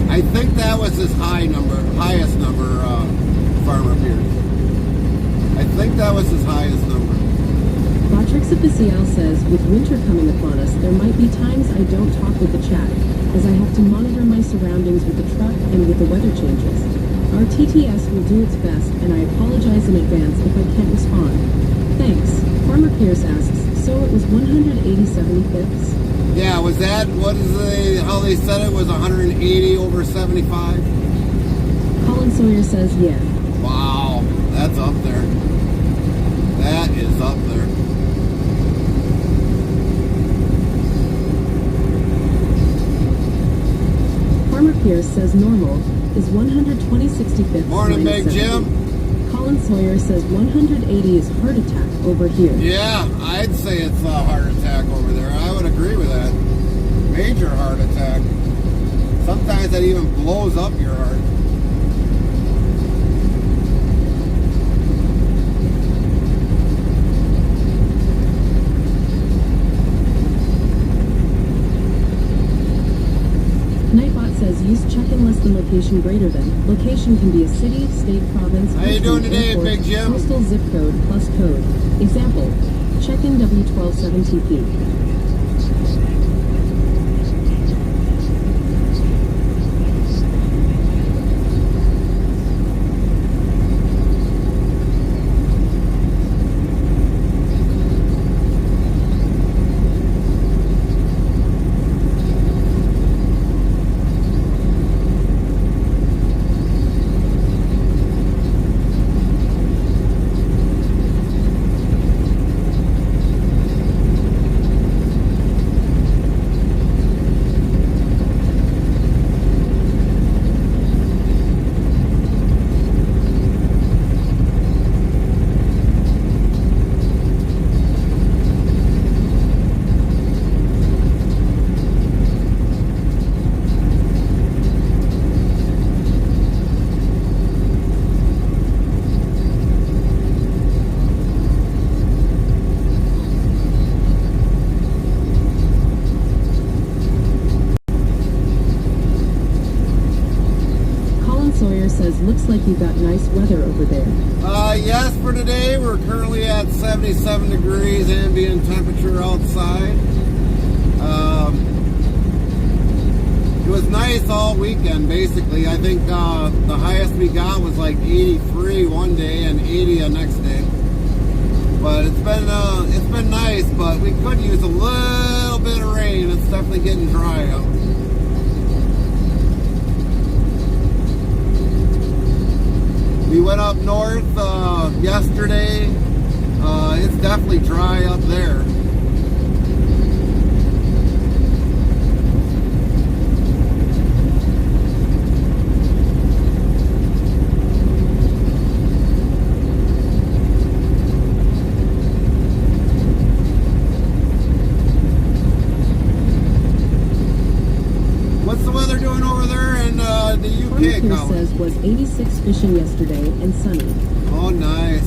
I think that was his highest number, Farmer Pierce. I think that was his highest number. Botrix Official says, with winter coming upon us, there might be times I don't talk with the chat, as I have to monitor my surroundings with the truck and with the weather changes. Our TTS will do its best, and I apologize in advance if I can't respond. Thanks. Farmer Pierce asks, so it was 187 fifths? Yeah, was that, what is how they said it, was 180 over 75? Colin Sawyer says, yeah. Wow, that's up there. That is up there. Farmer Pierce says normal is 120 65ths. Morning, Big 70. Jim. Colin Sawyer says 180 is heart attack over here. Yeah, I'd say it's a heart attack over there. I would agree with that. Major heart attack. Sometimes that even blows up your heart. Nightbot says use check-in less than location greater than. Location can be a city, state, province, How you doing today, airport, Big Jim? postal zip code plus code. Example, check-in W127TP. Says, looks like you got nice weather over there. Yes, for today, we're currently at 77 degrees ambient temperature outside. It was nice all weekend, basically. I think the highest we got was like 83 one day and 80 the next day. But it's been nice, but we could use a little bit of rain. It's definitely getting dry out. We went up north yesterday. It's definitely dry up there. What's the weather doing over there in the UK? Here says was 86 fishing yesterday and sunny. Oh, nice.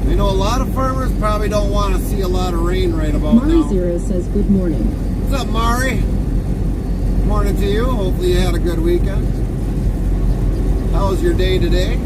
You know, a lot of farmers probably don't want to see a lot of rain right about Mari now. Zero says good morning. What's up, Mari? Morning to you. Hopefully you had a good weekend. How was your day today?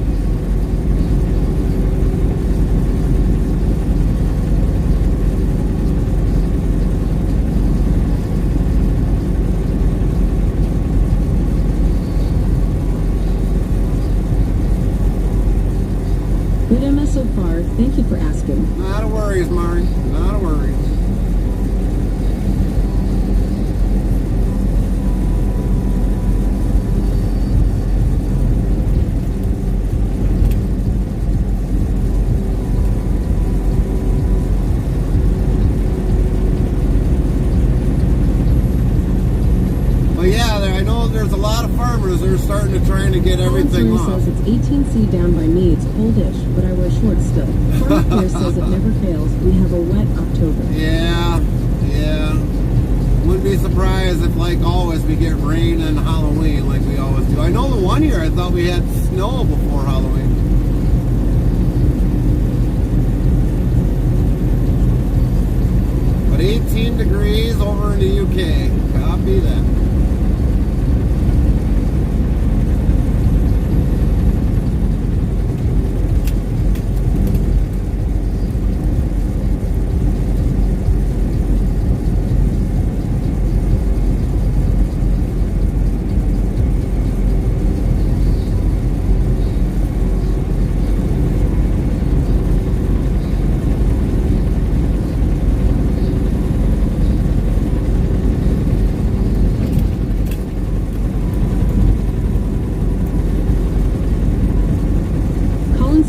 Good MS so far. Thank you for asking. Not a worries, Mari. Not a worries. But yeah, I know there's a lot of farmers that are starting to trying to get everything Colin off. says it's 18C down by me. It's coldish, but I wear shorts still. Corey here says it never fails. We have a wet October. Yeah, yeah. Wouldn't be surprised if, like always, we get rain on Halloween like we always do. I know the one year I thought we had snow before Halloween. But 18 degrees over in the UK. Copy that.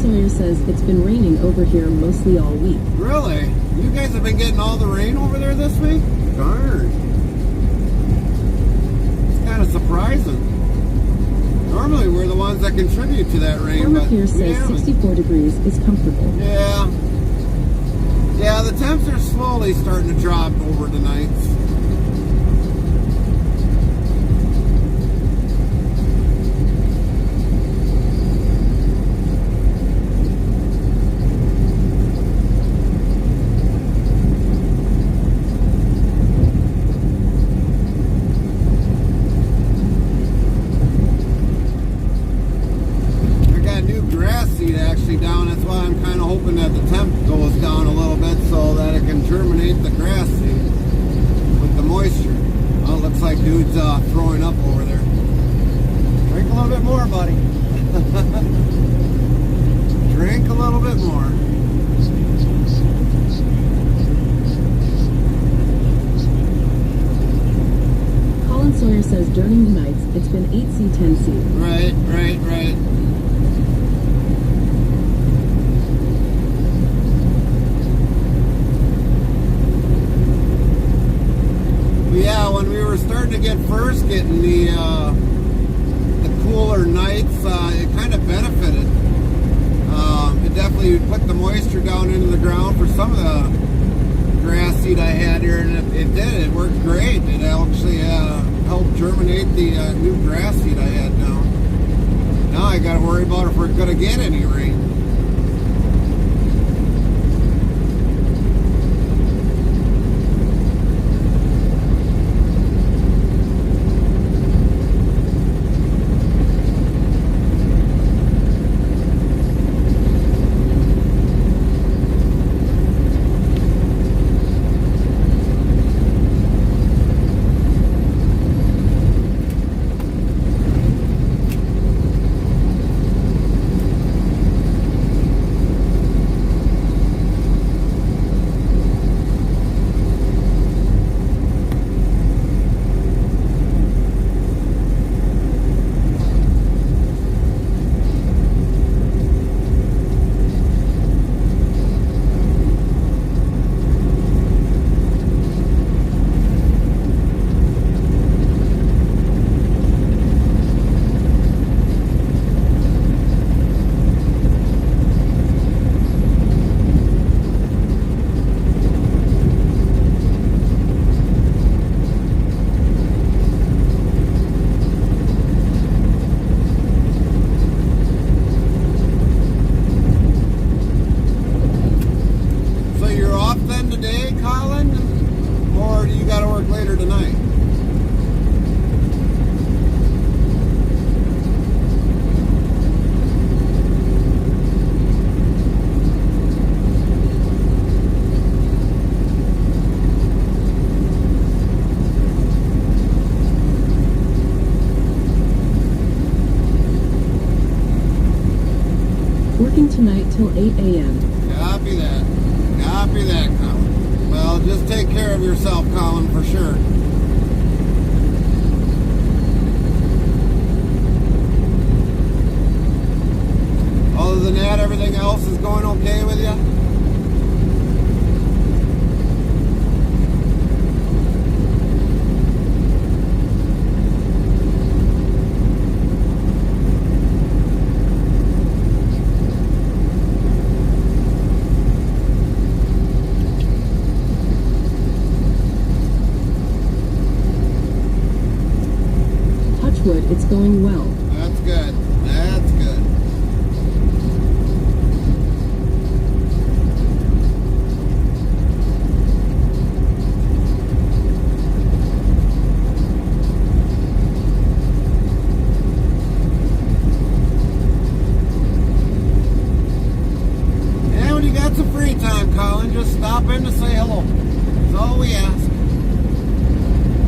Sawyer says it's been raining over here mostly all week. Really? You guys have been getting all the rain over there this week? Darn. It's kind of surprising. Normally we're the ones that contribute to that rain, Farmer but here we says haven't. 64 degrees is comfortable. Yeah. Yeah, the temps are slowly starting to drop over the nights. Actually down, that's why I'm kind of hoping that the temp goes down a little bit so that it can germinate the grass seed with the moisture. Well, it looks like dude's throwing up over there. Drink a little bit more, buddy. Drink a little bit more. Colin Sawyer says during the nights it's been 8C, 10C. Right. Yeah, when we were starting to get getting the cooler nights, it kind of benefited. It definitely put the moisture down into the ground for some of the grass seed I had here, and it did. It worked great. It actually helped germinate the new grass seed I had now. Now I got to worry about if we're going to get any rain. until 8 a.m. Copy that. Copy that, Colin. Well, just take care of yourself, Colin, for sure. Other than that, everything else is going okay with you? Touchwood, it's going well. That's good. That's good. And when you got some free time, Colin, just stop in to say hello. That's all we ask.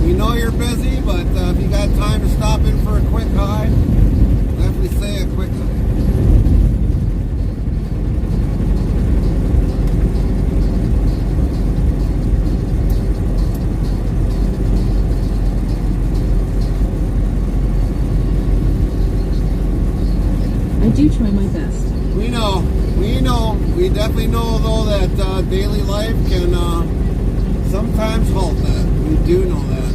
We know you're busy, but if you got time to stop in for a quick hi, definitely say a quick hi. I do try my best. We know. We definitely know, though, that daily life can sometimes halt that. We do know that.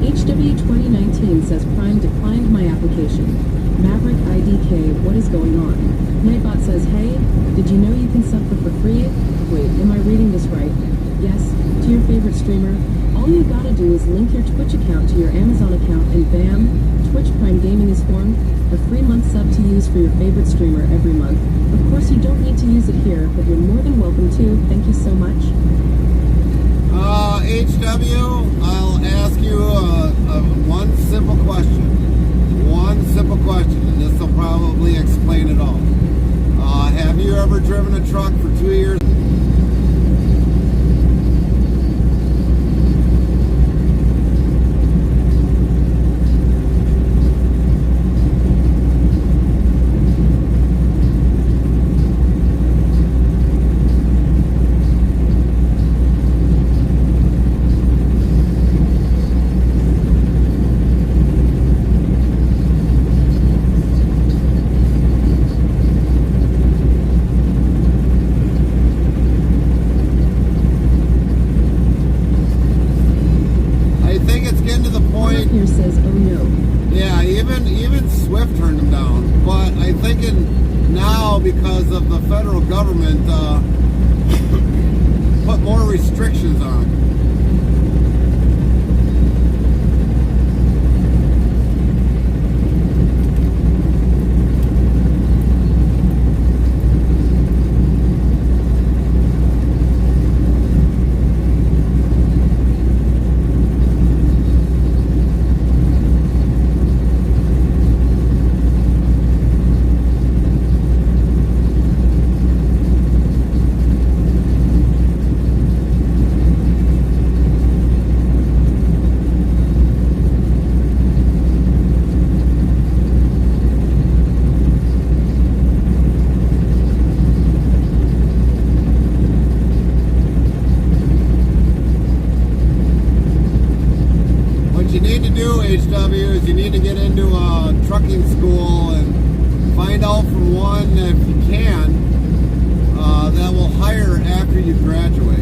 HW 2019 says Prime declined my application. Maverick IDK, what is going on? Nightbot says, hey, did you know you can sub for free? Wait, am I reading this right? Yes, to your favorite streamer. All you gotta do is link your Twitch account to your Amazon account and bam, Twitch Prime Gaming is formed. A free month sub to use for your favorite streamer every month. Of course, you don't need to use it here, but you're more than welcome to. Thank you so much. HW, I'll ask you one simple question. One simple question, and this will probably explain it all. Have you ever driven a truck for 2 years? Here says, oh no. Yeah, even Swift turned them down. But I'm thinking now, because of the federal government, put more restrictions on them. HW is you need to get into a trucking school and find out from one, if you can, that will hire after you graduate.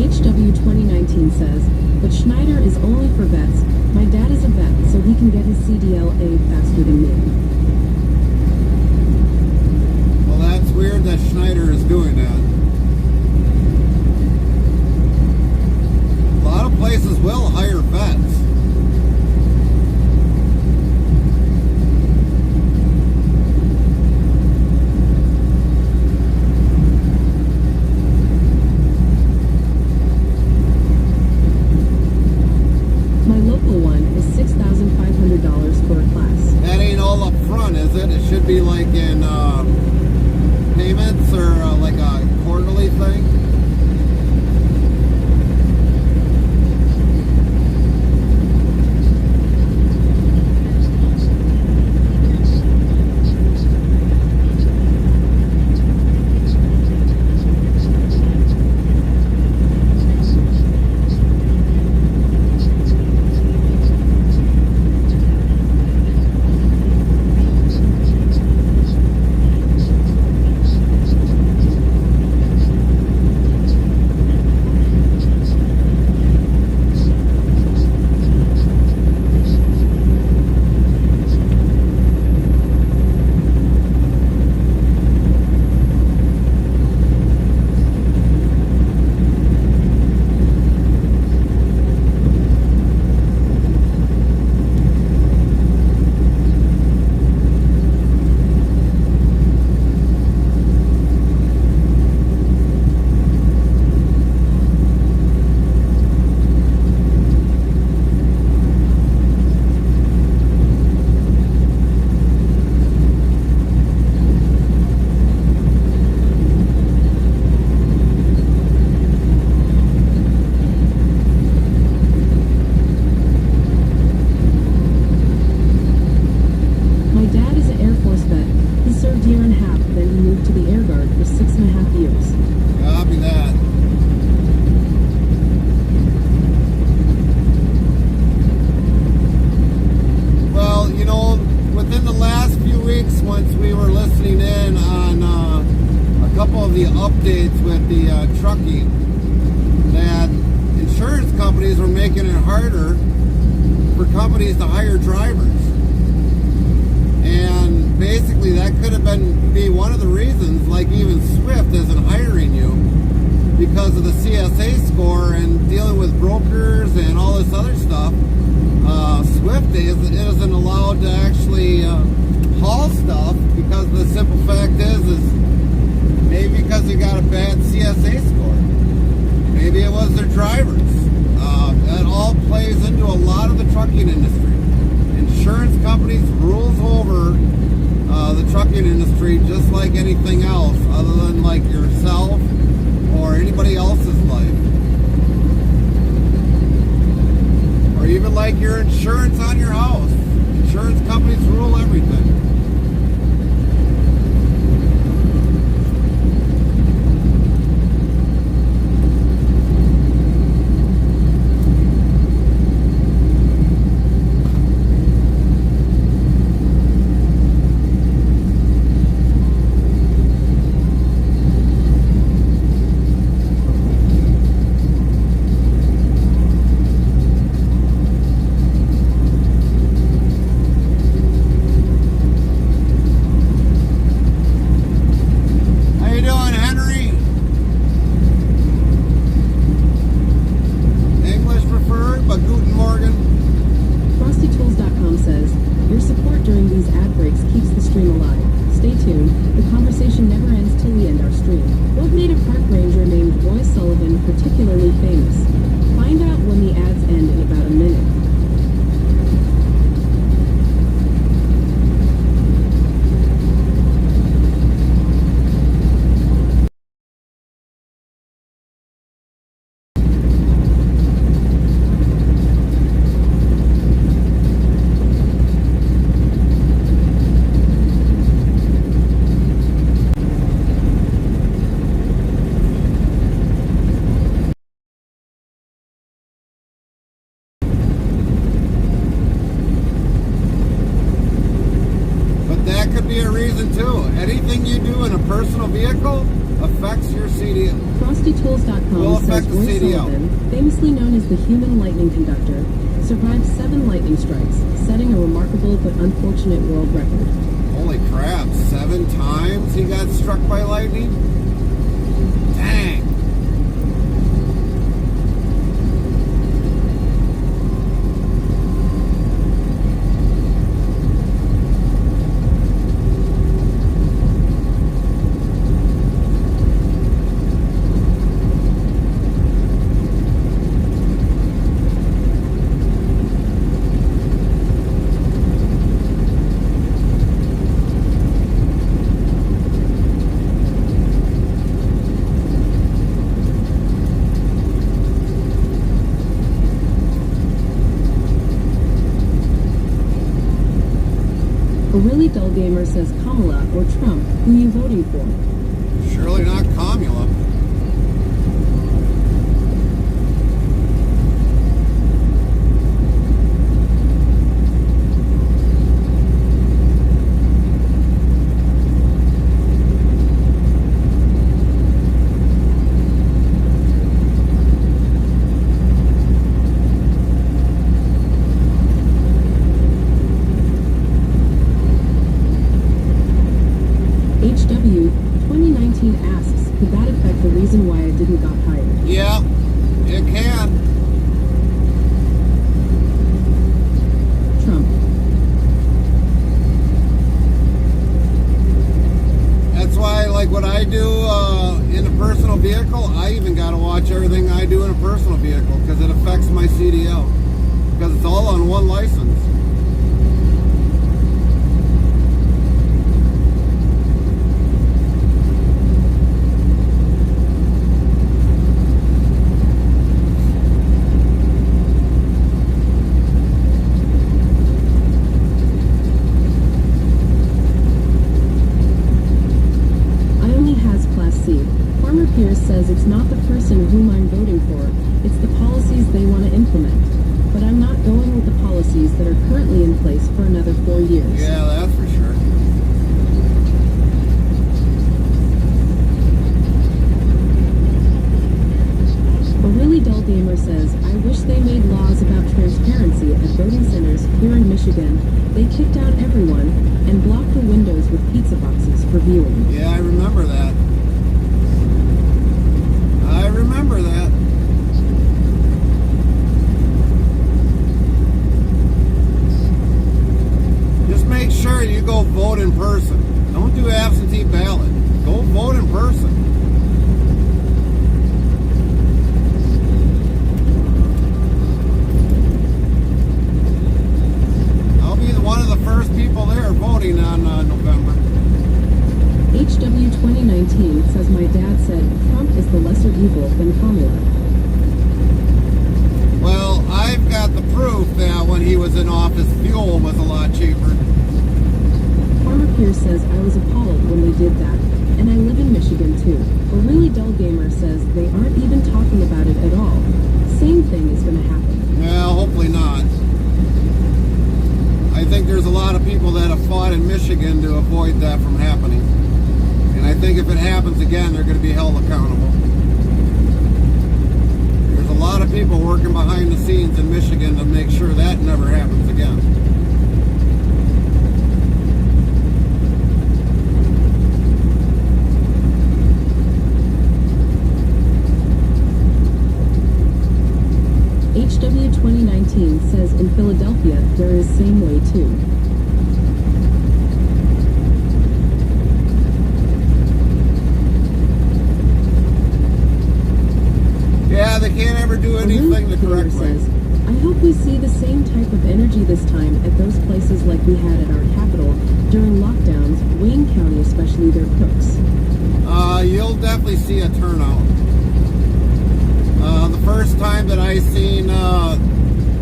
HW 2019 says, but Schneider is only for vets. My dad is a vet, so he can get his CDLA faster than me. Well, that's weird that Schneider is doing that. places will hire vets. My local one is $6,500 for a class. That ain't all up front, is it? It should be like in payments or like a quarterly thing. Updates with the trucking, that insurance companies were making it harder for companies to hire drivers, and basically that could have be one of the reasons, like even Swift isn't hiring you because of the CSA score and dealing with brokers and all this other stuff. Swift isn't allowed to actually haul stuff because the simple fact is maybe because they got a bad CSA score. Maybe it was their drivers. That all plays into a lot of the trucking industry. Insurance companies rules over the trucking industry just like anything else, other than like yourself or anybody else's life. Or even like your insurance on your house. Insurance companies rule everything. Anything you do in a personal vehicle affects your CDL. FrostyTools.com says Roy Sullivan, famously known as the human lightning conductor, survived 7 lightning strikes, setting a remarkable but unfortunate world record. Holy crap, 7 times he got struck by lightning? Dang. A really dull gamer says Kamala or Trump. Who you voting for? Surely not Kamala. HW 2019 asks, could that affect the reason why I didn't got hired? Yeah, it can. Trump. That's why, like what I do in a personal vehicle, I even got to watch everything I do in a personal vehicle because it affects my CDL. Because it's all on one license. Farmer Pierce says it's not the person whom I'm voting for, it's the policies they want to implement. But I'm not going with the policies that are currently in place for another 4 years. Yeah, that's for sure. A really dull gamer says, I wish they made laws about transparency at voting centers here in Michigan. They kicked out everyone and blocked the windows with pizza boxes for viewing. Yeah, I remember that. I remember that. Just make sure you go vote in person. Don't do absentee ballot. Go vote in person. I'll be one of the first people there voting on November. HW 2019 says my dad said Trump is the lesser evil than Kamala. Well, I've got the proof that when he was in office, fuel was a lot cheaper. Farmer Pierce says I was appalled when they did that, and I live in Michigan too. A really dull gamer says they aren't even talking about it at all. Same thing is going to happen. Well, hopefully not. I think there's a lot of people that have fought in Michigan to avoid that from happening. And I think if it happens again, they're going to be held accountable. There's a lot of people working behind the scenes in Michigan to make sure that never happens again. HW 2019 says in Philadelphia there is same way too. Yeah, they can't ever do anything the correct way. Says, I hope we see the same type of energy this time at those places like we had at our capital during lockdowns, Wayne County especially their cooks. You'll definitely see a turnout. The first time that I seen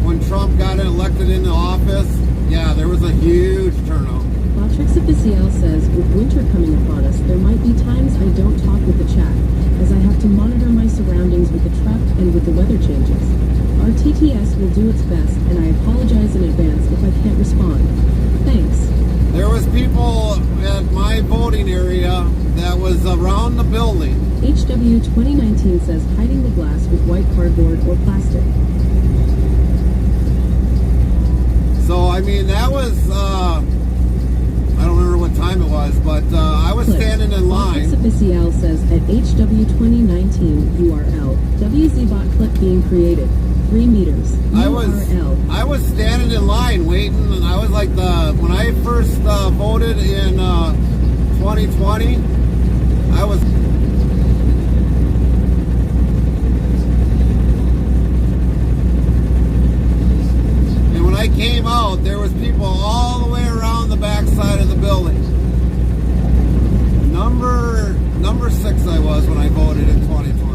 when Trump got elected into office, yeah, there was a huge turnout. Latrix Official says, with winter coming upon us, there might be times I don't talk with the chat, as I have to monitor my surroundings with the truck and with the weather changes. Our TTS will do its best, and I apologize in advance if I can't respond. Thanks. There was people at my voting area that was around the building. HW 2019 says hiding the glass with white cardboard or plastic. So, I mean, that was, I don't remember what time it was, but I was standing in line. Latrix Official says at HW 2019 URL, WZBot clip being created. 3 meters. URL. I was standing in line waiting, and I was like when I first voted in 2020, I was. And when I came out, there was people all the way around the back side of the building. Number 6 I was when I voted in 2020.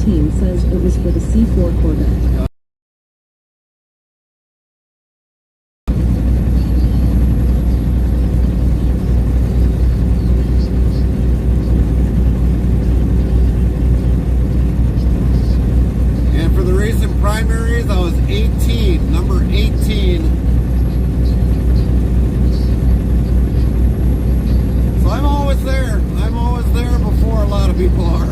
15 says it was for the C4 Corvette. And for the recent primaries, I was 18, number 18. So I'm always there. I'm always there before a lot of people are.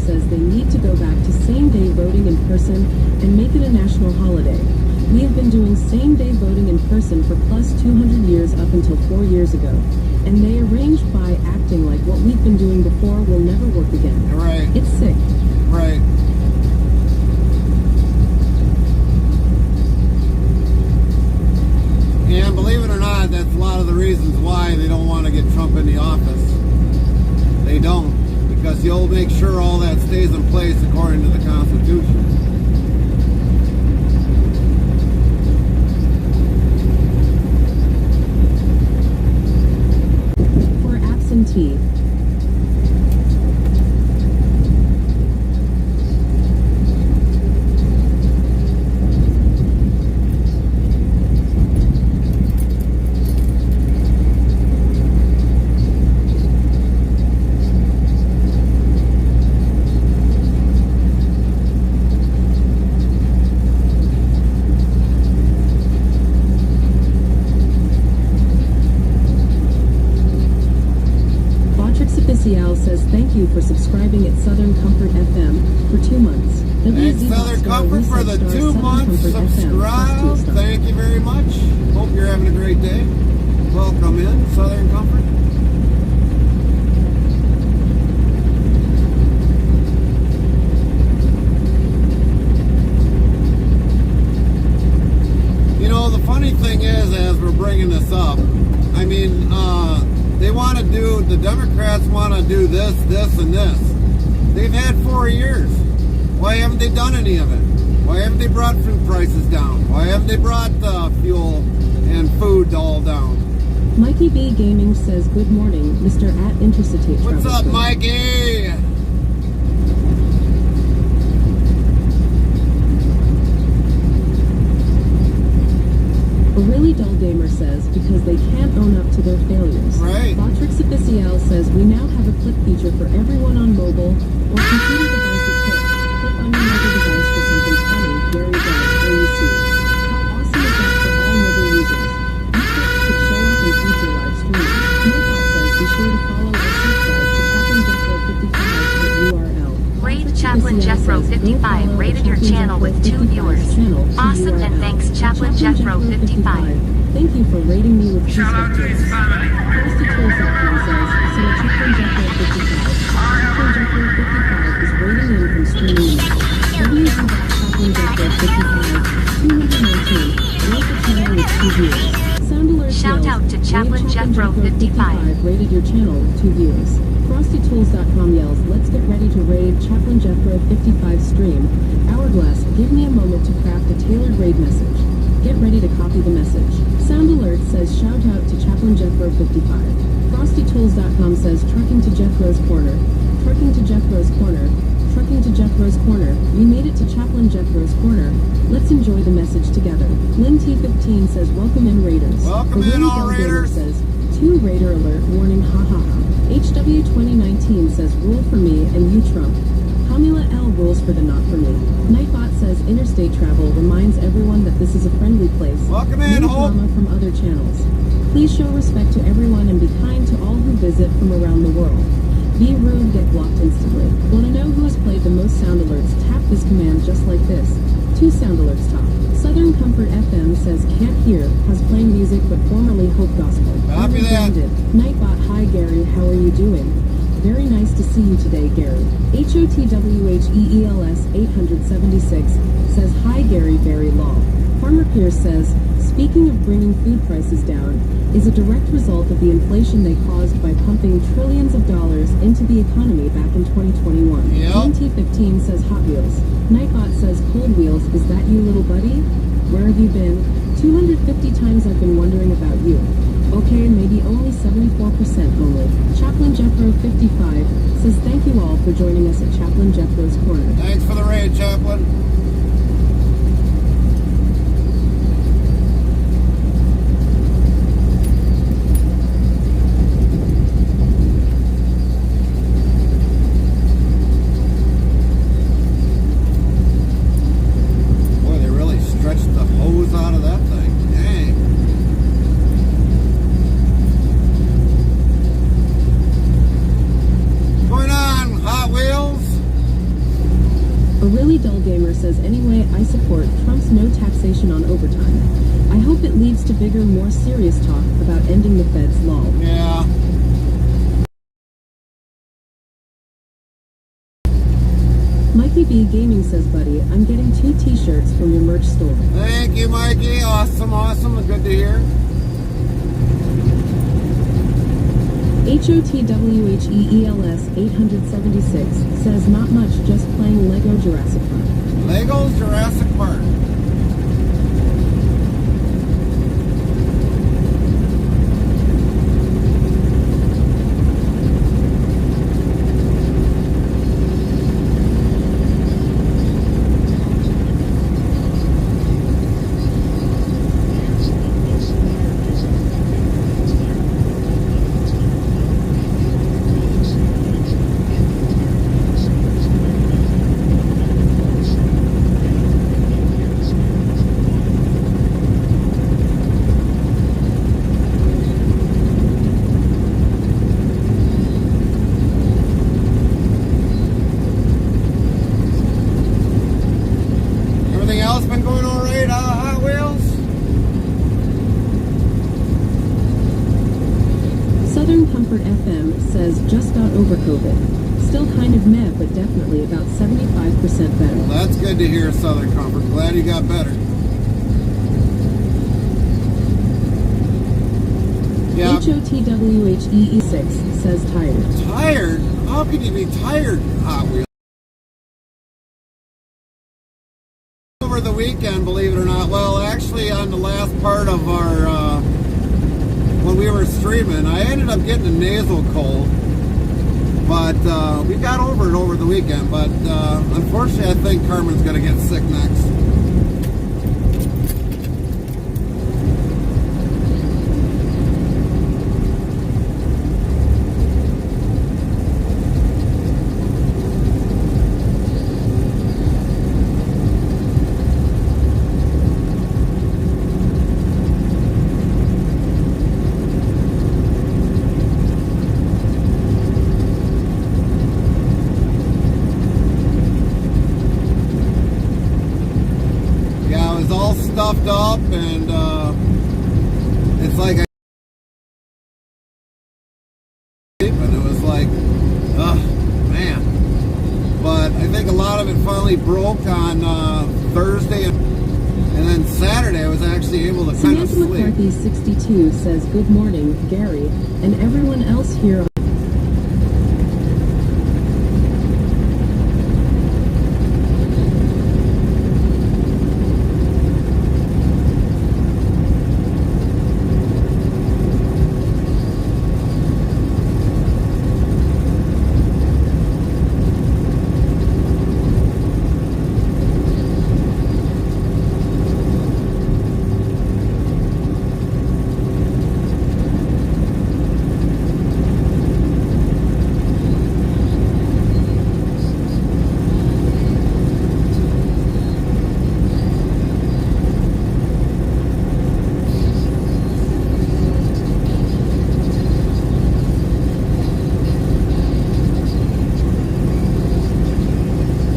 Says they need to go back to same-day voting in person and make it a national holiday. We have been doing same-day voting in person for plus 200 years up until 4 years ago, and they arranged by acting like what we've been doing before will never work again. Right. It's sick. Right. And believe it or not, that's a lot of the reasons why they don't want to get Trump in the office. They don't. Because he'll make sure all that stays in place according to the Constitution. For absentee. Says thank you for subscribing at Southern Comfort FM for 2 months. Thanks, Southern Comfort, for the 2 months subscribe. Thank you very much. Hope you're having a great day. Welcome in, Southern Comfort. You know, the funny thing is, as we're bringing this up, I mean, they want to do, the Democrats want to do this, this, and this. They've had 4 years. Why haven't they done any of it? Why haven't they brought food prices down? Why haven't they brought fuel and food all down? Mikey B Gaming says, good morning, Mr. at Interstate. What's up, Mikey? A really dull gamer says, because they can't own up to their failures. Right. Botrix Official says, we now have a clip feature for everyone on mobile or computer devices clip. Click on your mobile device for something funny. Gary does, OEC. How awesome is that for all mobile users? This clip could show up in future live streams. Nobot says, be sure to follow or subscribe to Chaplain Jeffro 55 at URL. Raid Chaplain Jeffro 55 rated your channel with 2 viewers. Awesome, and thanks Chaplain Jeffro 55. Thank you for rating me with 2 spectators. ProstyTools.com says, so Chaplain Jeffro 55. Chaplain Jeffro 55 is rating in from streaming www.chaplain Jeffro 55 219 rate the channel with 2 viewers. Sound alert Shout out to Chaplain Jeffro 55 rated your channel with 2 viewers. ProstyTools.com yells, let's get ready to raid Chaplain Jeffro 55 stream. Hourglass, give me a moment to craft a tailored raid message. Get ready to copy the message. Sound alert says shout out to Chaplain Jeffro 55. FrostyTools.com says trucking to Jeffro's corner. Trucking to Jeffro's corner. Trucking to Jeffro's corner. We made it to Chaplain Jeffro's corner. Let's enjoy the message together. Lynn T15 says welcome in Raiders. Welcome in all Raiders. Says 2 Raider alert warning ha ha ha. HW 2019 says rule for me and you Trump. Kamila L rules for the not for me. Nightbot says interstate travel reminds everyone that this is a friendly place. Welcome in, no drama from other channels. Please show respect to everyone and be kind to all who visit from around the world. Be rude, get blocked instantly. Want to know who has played the most sound alerts? Tap this command just like this. 2 sound alerts top. Southern Comfort FM says can't hear, has playing music but formerly Hope Gospel. Copy that. Nightbot, hi Gary, how are you doing? Very nice to see you today, Gary. HOTWHEELS 876 says, Hi, Gary, very law. Farmer Pierce says, speaking of bringing food prices down, is a direct result of the inflation they caused by pumping trillions of dollars into the economy back in 2021. Yep. TNT15 says Hot Wheels. Nightbot says Cold Wheels, is that you, little buddy? Where have you been? 250 times I've been wondering about you. Okay, maybe only 74% only. Chaplain Jethro 55 says thank you all for joining us at Chaplain Jethro's Corner. Thanks for the raid, Chaplain. Boy, they really stretched the hose out of that thing. Dang. Going on, Hot Wheels? A really dull gamer says, anyway, I support Trump's no taxation on overtime. I hope it leads to bigger, more serious talk about ending the Fed's law. Yeah. Mikey B Gaming says, buddy, I'm getting 2 t-shirts from your merch store. Thank you, Mikey. Awesome, awesome. Good to hear. HOTWHEELS 876 says, not much, just playing Lego Jurassic Park. Legos Jurassic Park. Everything else been going all right, Hot Wheels? Southern Comfort FM says, just got over COVID. Still kind of meh, but definitely about 75% better. Well, that's good to hear, Southern Comfort. Glad you got better. Yeah. HOTWHEE6 says tired. Tired? How can you be tired, Hot Wheels? Over the weekend, believe it or not, well, actually on the last part of our, when we were streaming, I ended up getting a nasal cold, but we got over it over the weekend, but unfortunately I think Carmen's going to get sick next. Stuffed up, and it's like and it was like, man. But I think a lot of it finally broke on Thursday, and then Saturday I was actually able to kind of Samantha sleep. McCarthy 62 says, good morning, Gary, and everyone else here.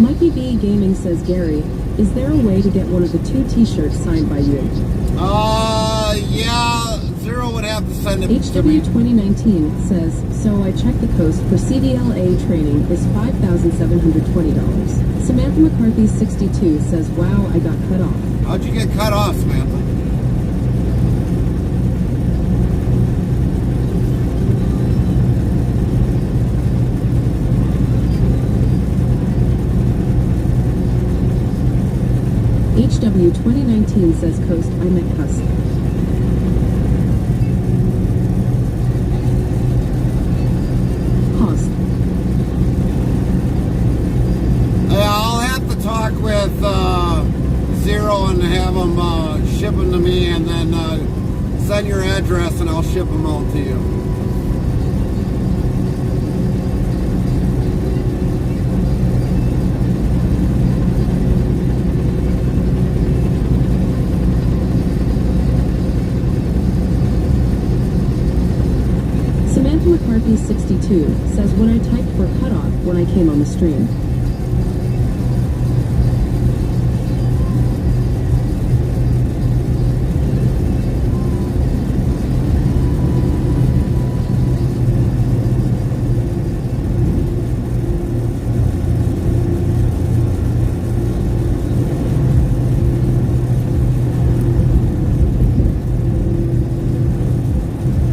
Mikey B Gaming says, Gary, is there a way to get one of the 2 t-shirts signed by you? Yeah, Zero would have have to send it to HW me. 2019 says, so I checked the coast for CDLA training is $5,720. Samantha McCarthy 62 says, wow, I got cut off. How'd you get cut off, Samantha? HW 2019 says, coast, I meant cuss. Cost. I'll have to talk with Zero and have them ship them to me, and then send your address and I'll ship them out to you. Samantha McCarthy 62 says, what I typed for cutoff when I came on the stream.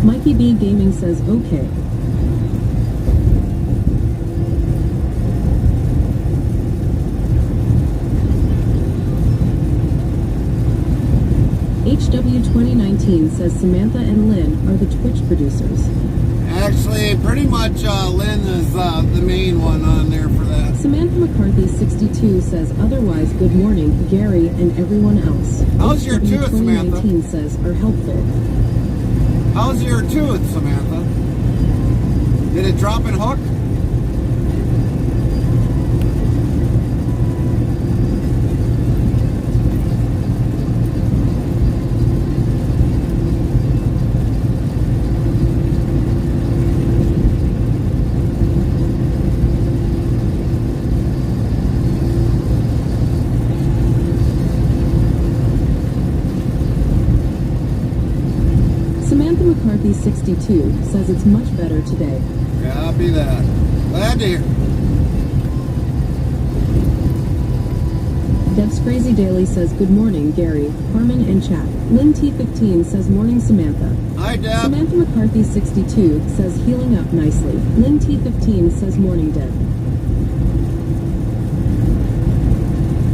Mikey B Gaming says, okay. HW 2019 says Samantha and Lynn are the Twitch producers. Actually, pretty much Lynn is the main one on there for that. Samantha McCarthy 62 says, otherwise, good morning, Gary and everyone else. How's your HW tooth, 2019 says, are helpful. How's your tooth, Samantha? Did it drop and hook? Samantha McCarthy 62 says it's much better today. Copy that. Glad to hear. Dev's Crazy Daily says, good morning, Gary, Carmen, and chat. Lynn T15 says, morning, Samantha. Hi, Deb. Samantha McCarthy 62 says, healing up nicely. Lynn T15 says, morning, Deb.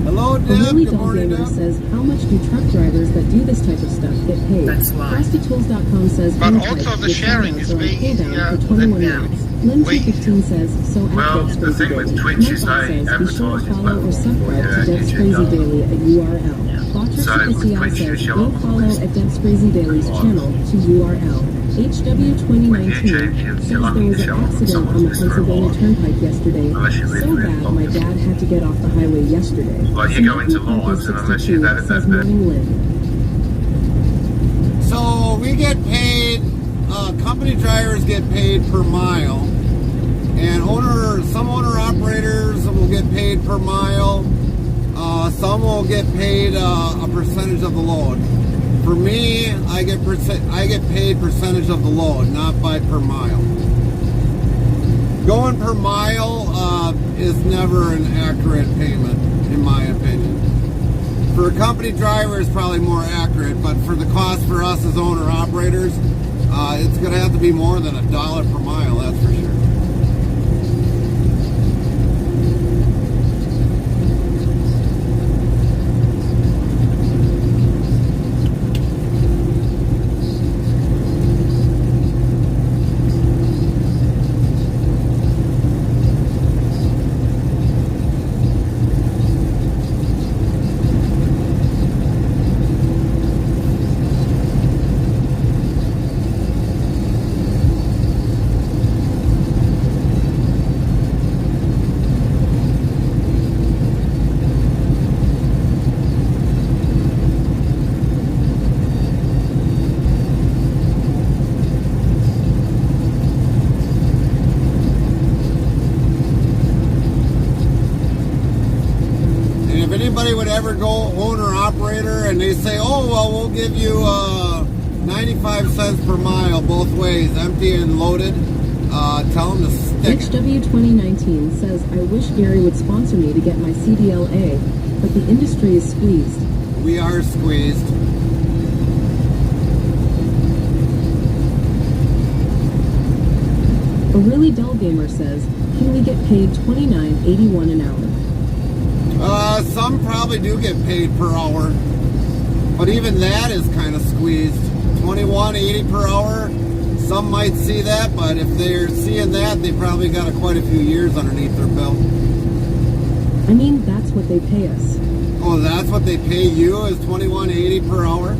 Hello, A Deb. Really Good Dull morning, Gamer Deb. says, how much do truck drivers that do this type of stuff get paid? That's why. FrostyTools.com says, But Untyped, also the your sharing photos is are on way cooldown easier for than 21 them. minutes. Lynn Way T15 says, so at Well, Dev's the Crazy thing Daily. with Twitch is Michael they says, be sure to advertise follow or as well. subscribe to Yeah, Dev's YouTube Crazy does. Daily at URL. Botcher So with CL Twitch, you says, show go up on follow the list. at Dev's Crazy Daily's channel to URL. HW 2019 says there was an accident on the Pennsylvania Turnpike yesterday. Unless you really, So really bad, my focus. dad had to get off the highway yesterday. Well, you go into Samantha lives, and unless 62 you're that says, bit. morning, Lynn. So we get paid, company drivers get paid per mile, and some owner operators will get paid per mile. Some will get paid a percentage of the load. For me, I get paid percentage of the load, not by per mile. Going per mile is never an accurate payment, in my opinion. For a company driver, it's probably more accurate, but for the cost for us as owner operators, it's going to have to be more than $1 per mile, that's for sure. Anybody would ever go owner operator and they say, oh well, we'll give you 95 cents per mile both ways, empty and loaded. Tell them to stick it. HW 2019 says, I wish Gary would sponsor me to get my CDLA, but the industry is squeezed. We are squeezed. A really dull gamer says, can we get paid $29.81 an hour? Some probably do get paid per hour, but even that is kind of squeezed. $21.80 per hour. Some might see that, but if they're seeing that, they probably got quite a few years underneath their belt. I mean, that's what they pay us. Oh, that's what they pay you, is $21.80 per hour?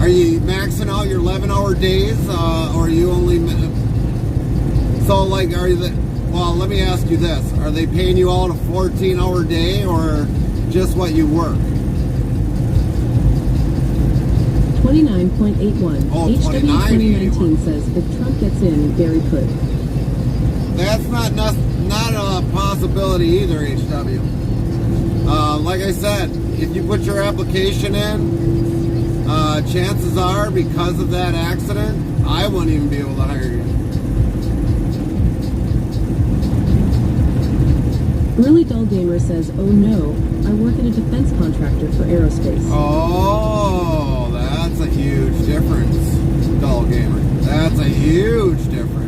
Are you maxing out your 11-hour days, or are you only... So, like, are you... Well, let me ask you this. Are they paying you out a 14-hour day, or just what you work? 29.81. Oh, HW 2019 29.81. says, if Trump gets in, Gary could. That's not a possibility either, HW. Like I said, if you put your application in, chances are, because of that accident, I wouldn't even be able to hire you. Really Dull Gamer says, oh no, I work at a defense contractor for aerospace. Oh, that's a huge difference, Dull Gamer. That's a huge difference.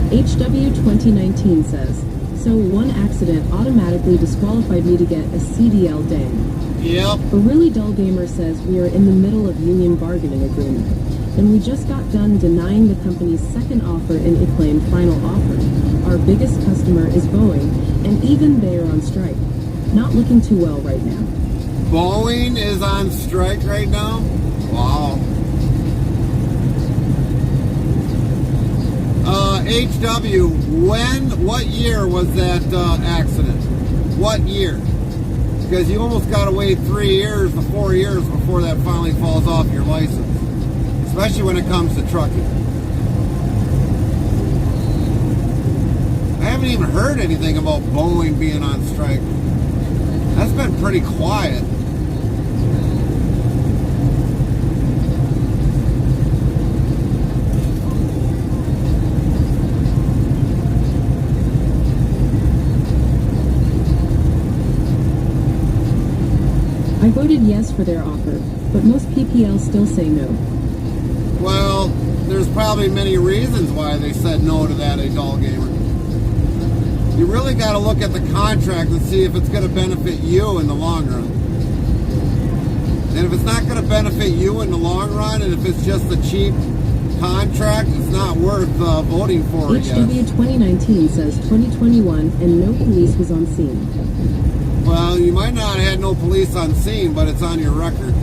HW 2019 says, so one accident automatically disqualified me to get a CDL day. Yep. A really dull gamer says we are in the middle of union bargaining agreement, and we just got done denying the company's second offer and it claimed final offer. Our biggest customer is Boeing, and even they are on strike. Not looking too well right now. Boeing is on strike right now? Wow. HW, what year was that accident? What year? Because you almost got to wait 3 years to 4 years before that finally falls off your license. Especially when it comes to trucking. I haven't even heard anything about Boeing being on strike. That's been pretty quiet. I voted yes for their offer, but most PPL still say no. Well, there's probably many reasons why they said no to that, a dull gamer. You really got to look at the contract and see if it's going to benefit you in the long run. And if it's not going to benefit you in the long run, and if it's just a cheap contract, it's not worth voting for it. HW 2019 says 2021 and no police was on scene. Well, you might not have had no police on scene, but it's on your record.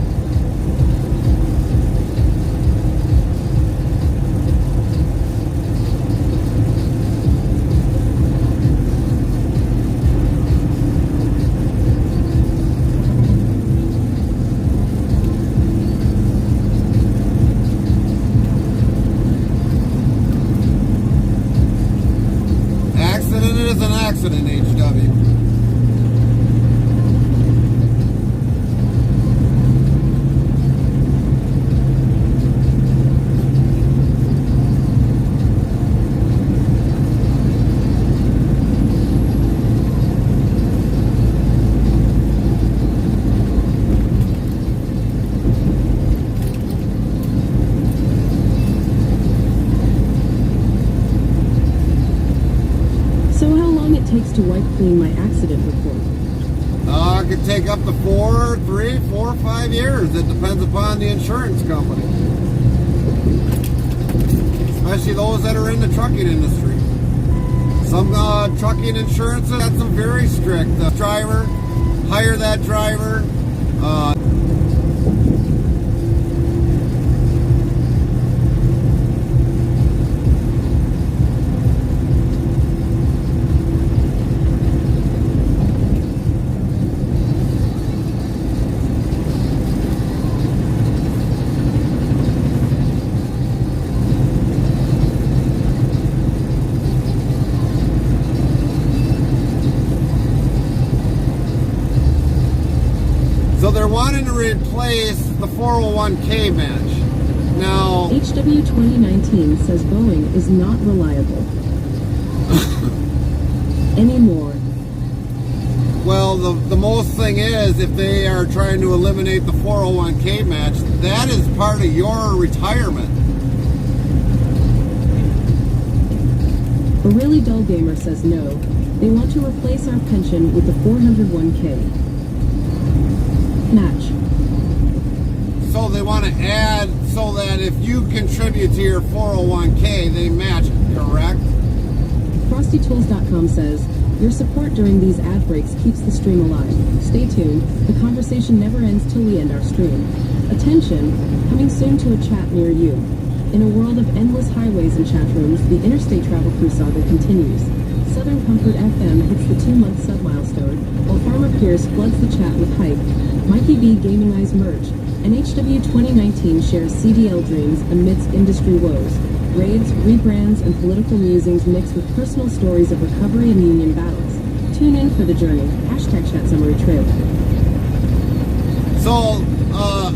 Accident is an accident, HW. to wipe clean my accident report? It could take up to 4, 3, 4, 5 years. It depends upon the insurance company. Especially those that are in the trucking industry. Some trucking insurances have some very strict. Driver, hire that driver. So they're wanting to replace the 401k match. Now, HW 2019 says Boeing is not reliable anymore. well, the most thing is, if they are trying to eliminate the 401k match, that is part of your retirement. A really dull gamer says no. They want to replace our pension with the 401k match. So they want to add so that if you contribute to your 401k, they match it, correct? FrostyTools.com says, your support during these ad breaks keeps the stream alive. Stay tuned. The conversation never ends till we end our stream. Attention, coming soon to a chat near you. In a world of endless highways and chat rooms, the Interstate Travel Crew saga continues. Southern Comfort FM hits the 2-month sub-milestone, while Farmer Pierce floods the chat with hype. Mikey B gamingized merch, and HW 2019 shares CDL dreams amidst industry woes. Raids, rebrands, and political musings mixed with personal stories of recovery and union battles. Tune in for the journey. Hashtag Chat Summary Trib. So,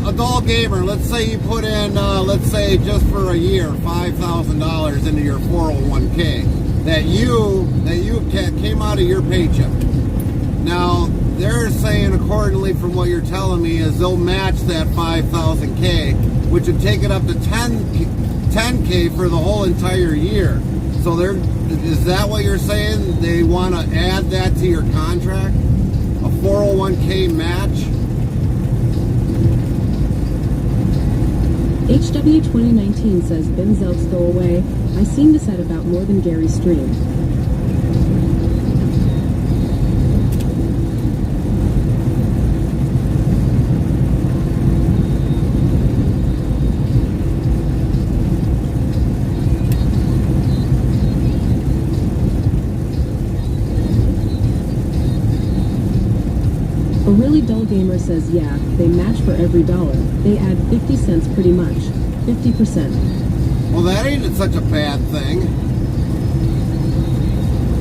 adult gamer, let's say you put in, let's say just for a year, $5,000 into your 401k that you came out of your paycheck. Now, they're saying, accordingly from what you're telling me, is they'll match that 5,000k, which would take it up to 10k for the whole entire year. So is that what you're saying? They want to add that to your contract? A 401k match? HW 2019 says Benzelks go away. I seen this at about more than Gary's stream. A really dull gamer says, yeah, they match for every dollar. They add 50 cents pretty much. 50%. Well, that ain't such a bad thing.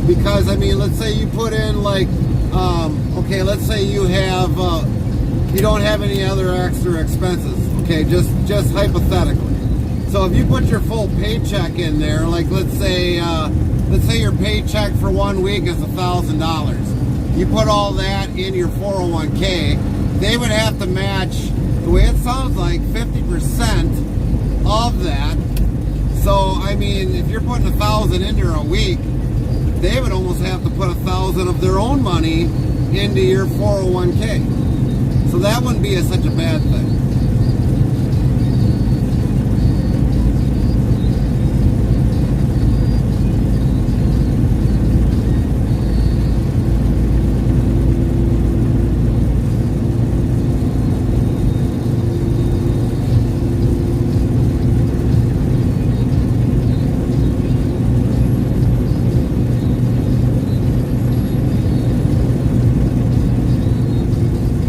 Because, I mean, let's say you put in like, okay, let's say you have, you don't have any other extra expenses. Okay, just hypothetically. So if you put your full paycheck in there, like let's say your paycheck for 1 week is $1,000. You put all that in your 401k, they would have to match, the way it sounds like, 50% of that. So, I mean, if you're putting $1,000 in there a week, they would almost have to put $1,000 of their own money into your 401k. So that wouldn't be such a bad thing.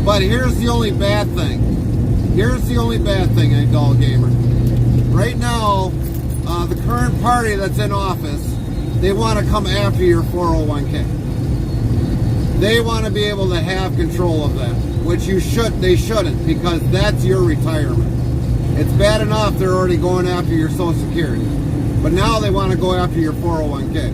But here's the only bad thing. Here's the only bad thing, adult gamer. Right now, the current party that's in office, they want to come after your 401k. They want to be able to have control of that, which they shouldn't, because that's your retirement. It's bad enough they're already going after your Social Security, but now they want to go after your 401k.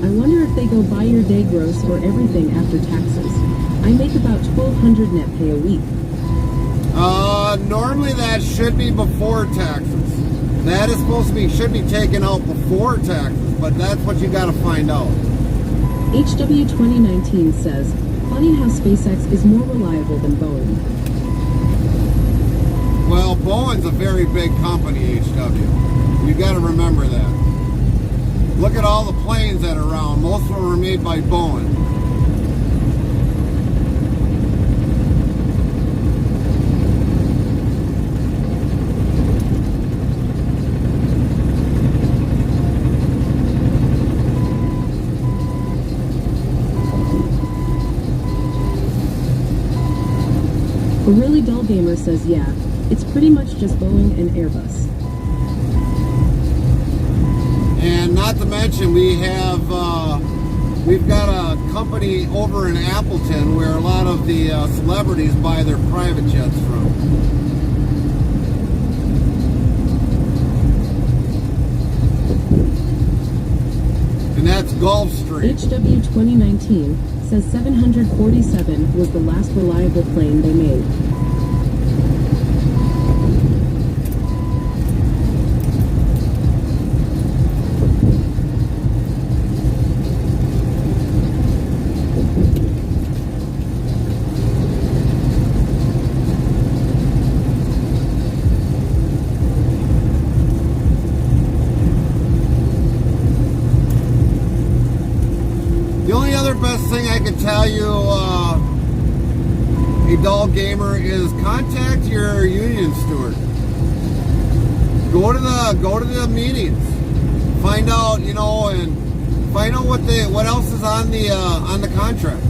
I wonder if they go buy your day gross or everything after taxes. I make about $1,200 net pay a week. Normally that should be before taxes. That is supposed to be, should be taken out before taxes, but that's what you gotta find out. HW 2019 says, funny how SpaceX is more reliable than Boeing. Well, Boeing's a very big company, HW. You gotta remember that. Look at all the planes that are around. Most of them are made by Boeing. A really dull gamer says, yeah, it's pretty much just Boeing and Airbus. And not to mention, we've got a company over in Appleton where a lot of the celebrities buy their private jets from. And that's Gulfstream. HW 2019 says 747 was the last reliable plane they made. Best thing I can tell you, a dull gamer, is contact your union steward. Go to the meetings, find out, and find out what else is on the contract,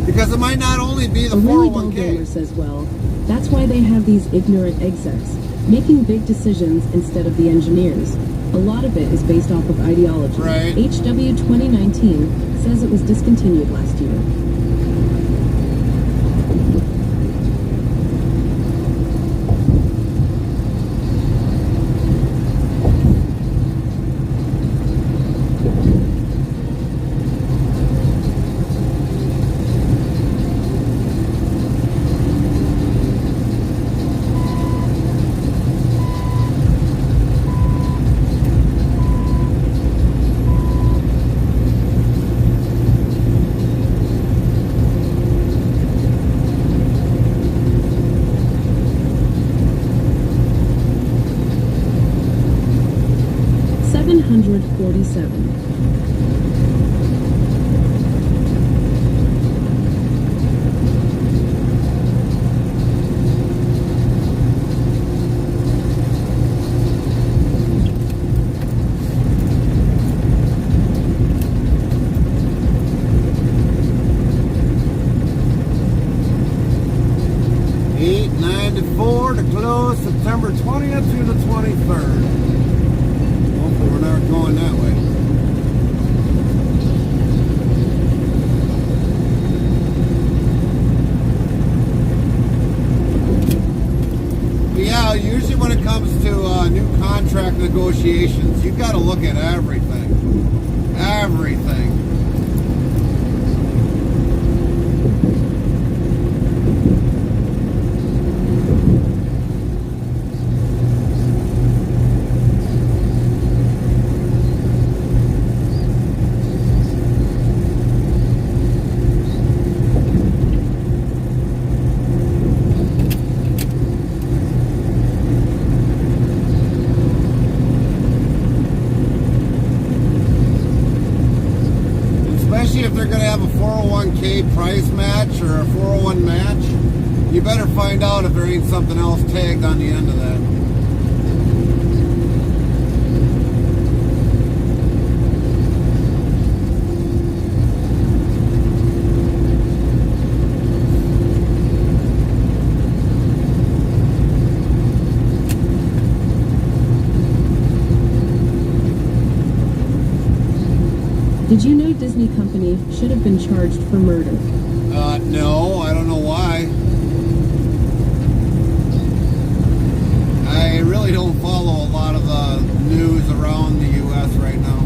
because it might not only be the 401k. A really dull gamer says, well, that's why they have these ignorant execs making big decisions instead of the engineers. A lot of it is based off of ideology. Right. HW 2019 says it was discontinued last year. September 20th through the 23rd. Hopefully we're not going that way. But yeah, usually when it comes to new contract negotiations, you've got to look at everything. Everything. If they're going to have a 401k price match or a 401 match, you better find out if there ain't something else tagged on the end of that. Did you know Disney Company should have been charged for murder? No, I don't know why. I really don't follow a lot of the news around the U.S. right now.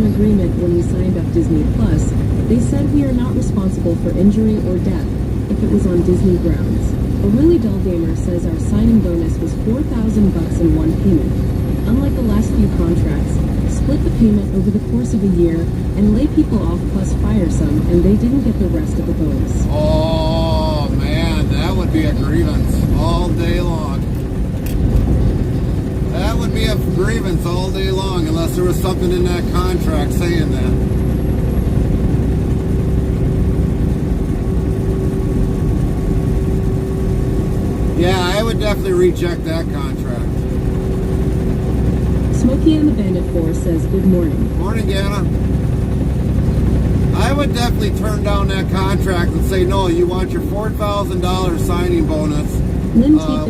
an agreement when we signed up Disney Plus. They said we are not responsible for injury or death if it was on Disney grounds. A really dull gamer says our signing bonus was $4,000 in one payment. Unlike the last few contracts, split the payment over the course of a year and lay people off plus fire some, and they didn't get the rest of the bonus. Oh man, that would be a grievance all day long. That would be a grievance all day long unless there was something in that contract saying that. Yeah, I would definitely reject that contract. Smokey and the Bandit Force says good morning. Morning, Ganna. I would definitely turn down that contract and say, no, you want your $4,000 signing bonus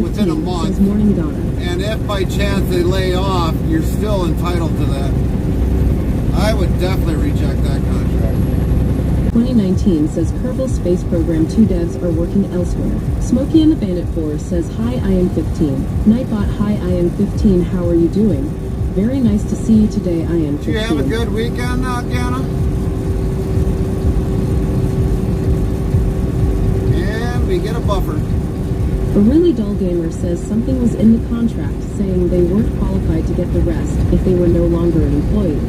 within a month. Says morning, Donna. And if by chance they lay off, you're still entitled to that. I would definitely reject that contract. 2019 says Kerbal Space Program 2 devs are working elsewhere. Smokey and the Bandit Force says hi, I am 15. Nightbot, hi, I am 15. How are you doing? Very nice to see you today. I am 15. Did you have a good weekend, Ganna? And we get a buffer. A really dull gamer says something was in the contract saying they weren't qualified to get the rest if they were no longer an employee.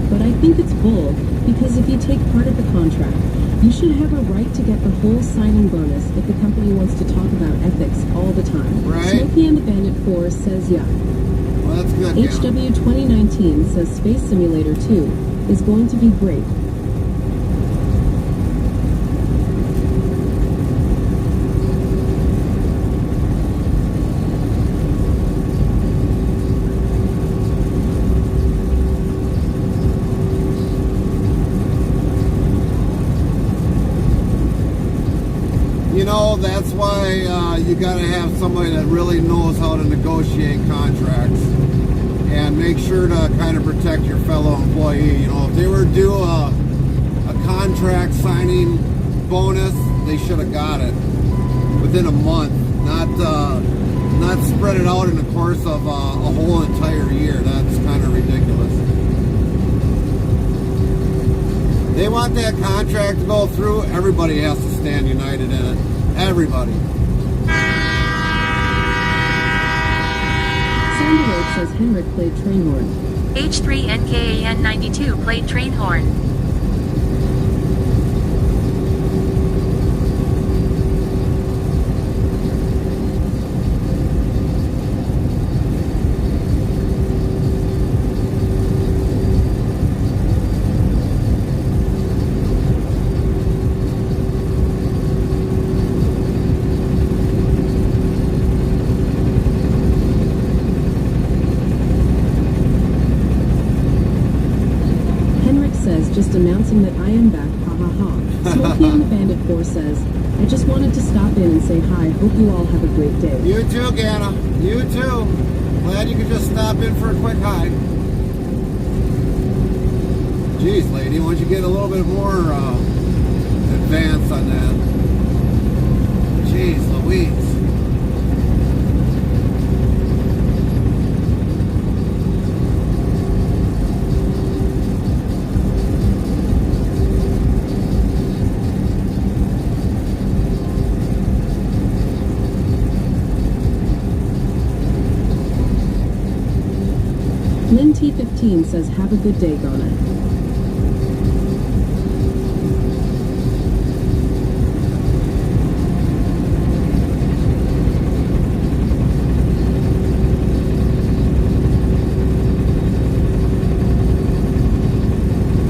But I think it's bull, because if you take part of the contract, you should have a right to get the whole signing bonus if the company wants to talk about ethics all the time. Right. Smokey and the Bandit Force says yeah. Well, that's good. HW 2019 says Space Simulator 2 is going to be great. You know, that's why you got to have somebody that really knows how to negotiate contracts and make sure to kind of protect your fellow employee. You know, if they were due a contract signing bonus, they should have got it within a month, not spread it out in the course of a whole entire year. That's kind of ridiculous. They want that contract to go through. Everybody has to stand united in it. Everybody. Sandy says Henrik played train horn. H3NKAN92 played train horn. Just announcing that I am back, ha ha ha. Smokey and the Bandit Force says, I just wanted to stop in and say hi. Hope you all have a great day. You too, Ganna. You too. Glad you could just stop in for a quick hi. Jeez, lady, why don't you get a little bit more advance on that? Jeez, Louise. Lynn T15 says, have a good day, Ghana.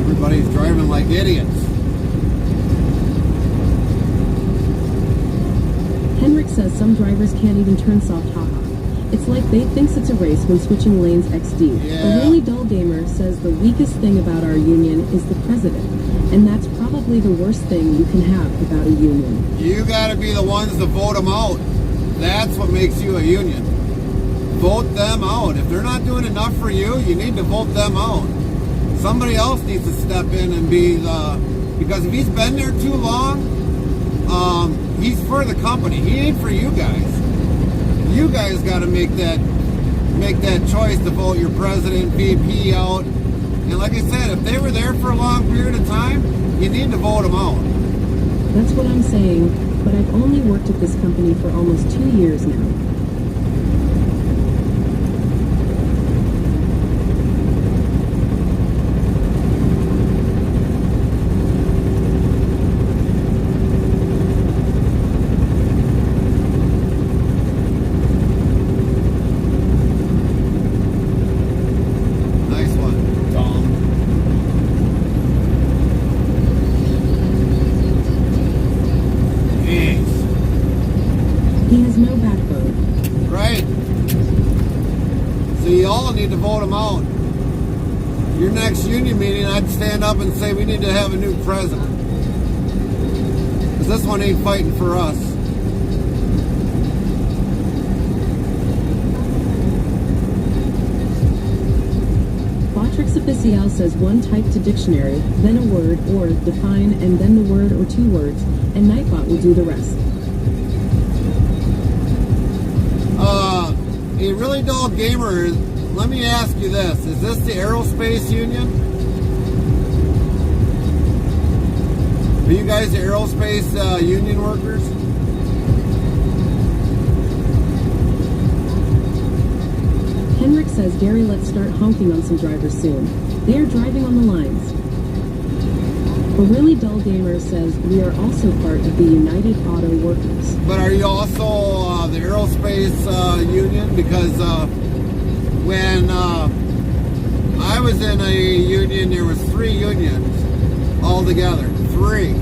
Everybody's driving like idiots. Henrik says some drivers can't even turn soft, haha. It's like they thinks it's a race when switching lanes XD. Yeah. A really dull gamer says the weakest thing about our union is the president, and that's probably the worst thing you can have about a union. You gotta be the ones to vote them out. That's what makes you a union. Vote them out. If they're not doing enough for you, you need to vote them out. Somebody else needs to step in and be the... Because if he's been there too long, he's for the company. He ain't for you guys. You guys got to make that choice to vote your president, VP out, And like I said, if they were there for a long period of time, you need to vote them out. That's what I'm saying, but I've only worked at this company for almost 2 years now. Nice one, Tom. Jeez. He has no backbone. Right. So you all need to vote him out. Your next union meeting, I'd stand up and say we need to have a new president. Because this one ain't fighting for us. Quatrix Official says one type to dictionary, then a word, or define, and then the word or 2 words, and Nightbot will do the rest. A really dull gamer, let me ask you this. Is this the aerospace union? Are you guys the aerospace union workers? Henrik says, Gary, let's start honking on some drivers soon. They are driving on the lines. A really dull gamer says, we are also part of the United Auto Workers. But are you also the aerospace union? Because when I was in a union, there was 3 unions altogether. 3.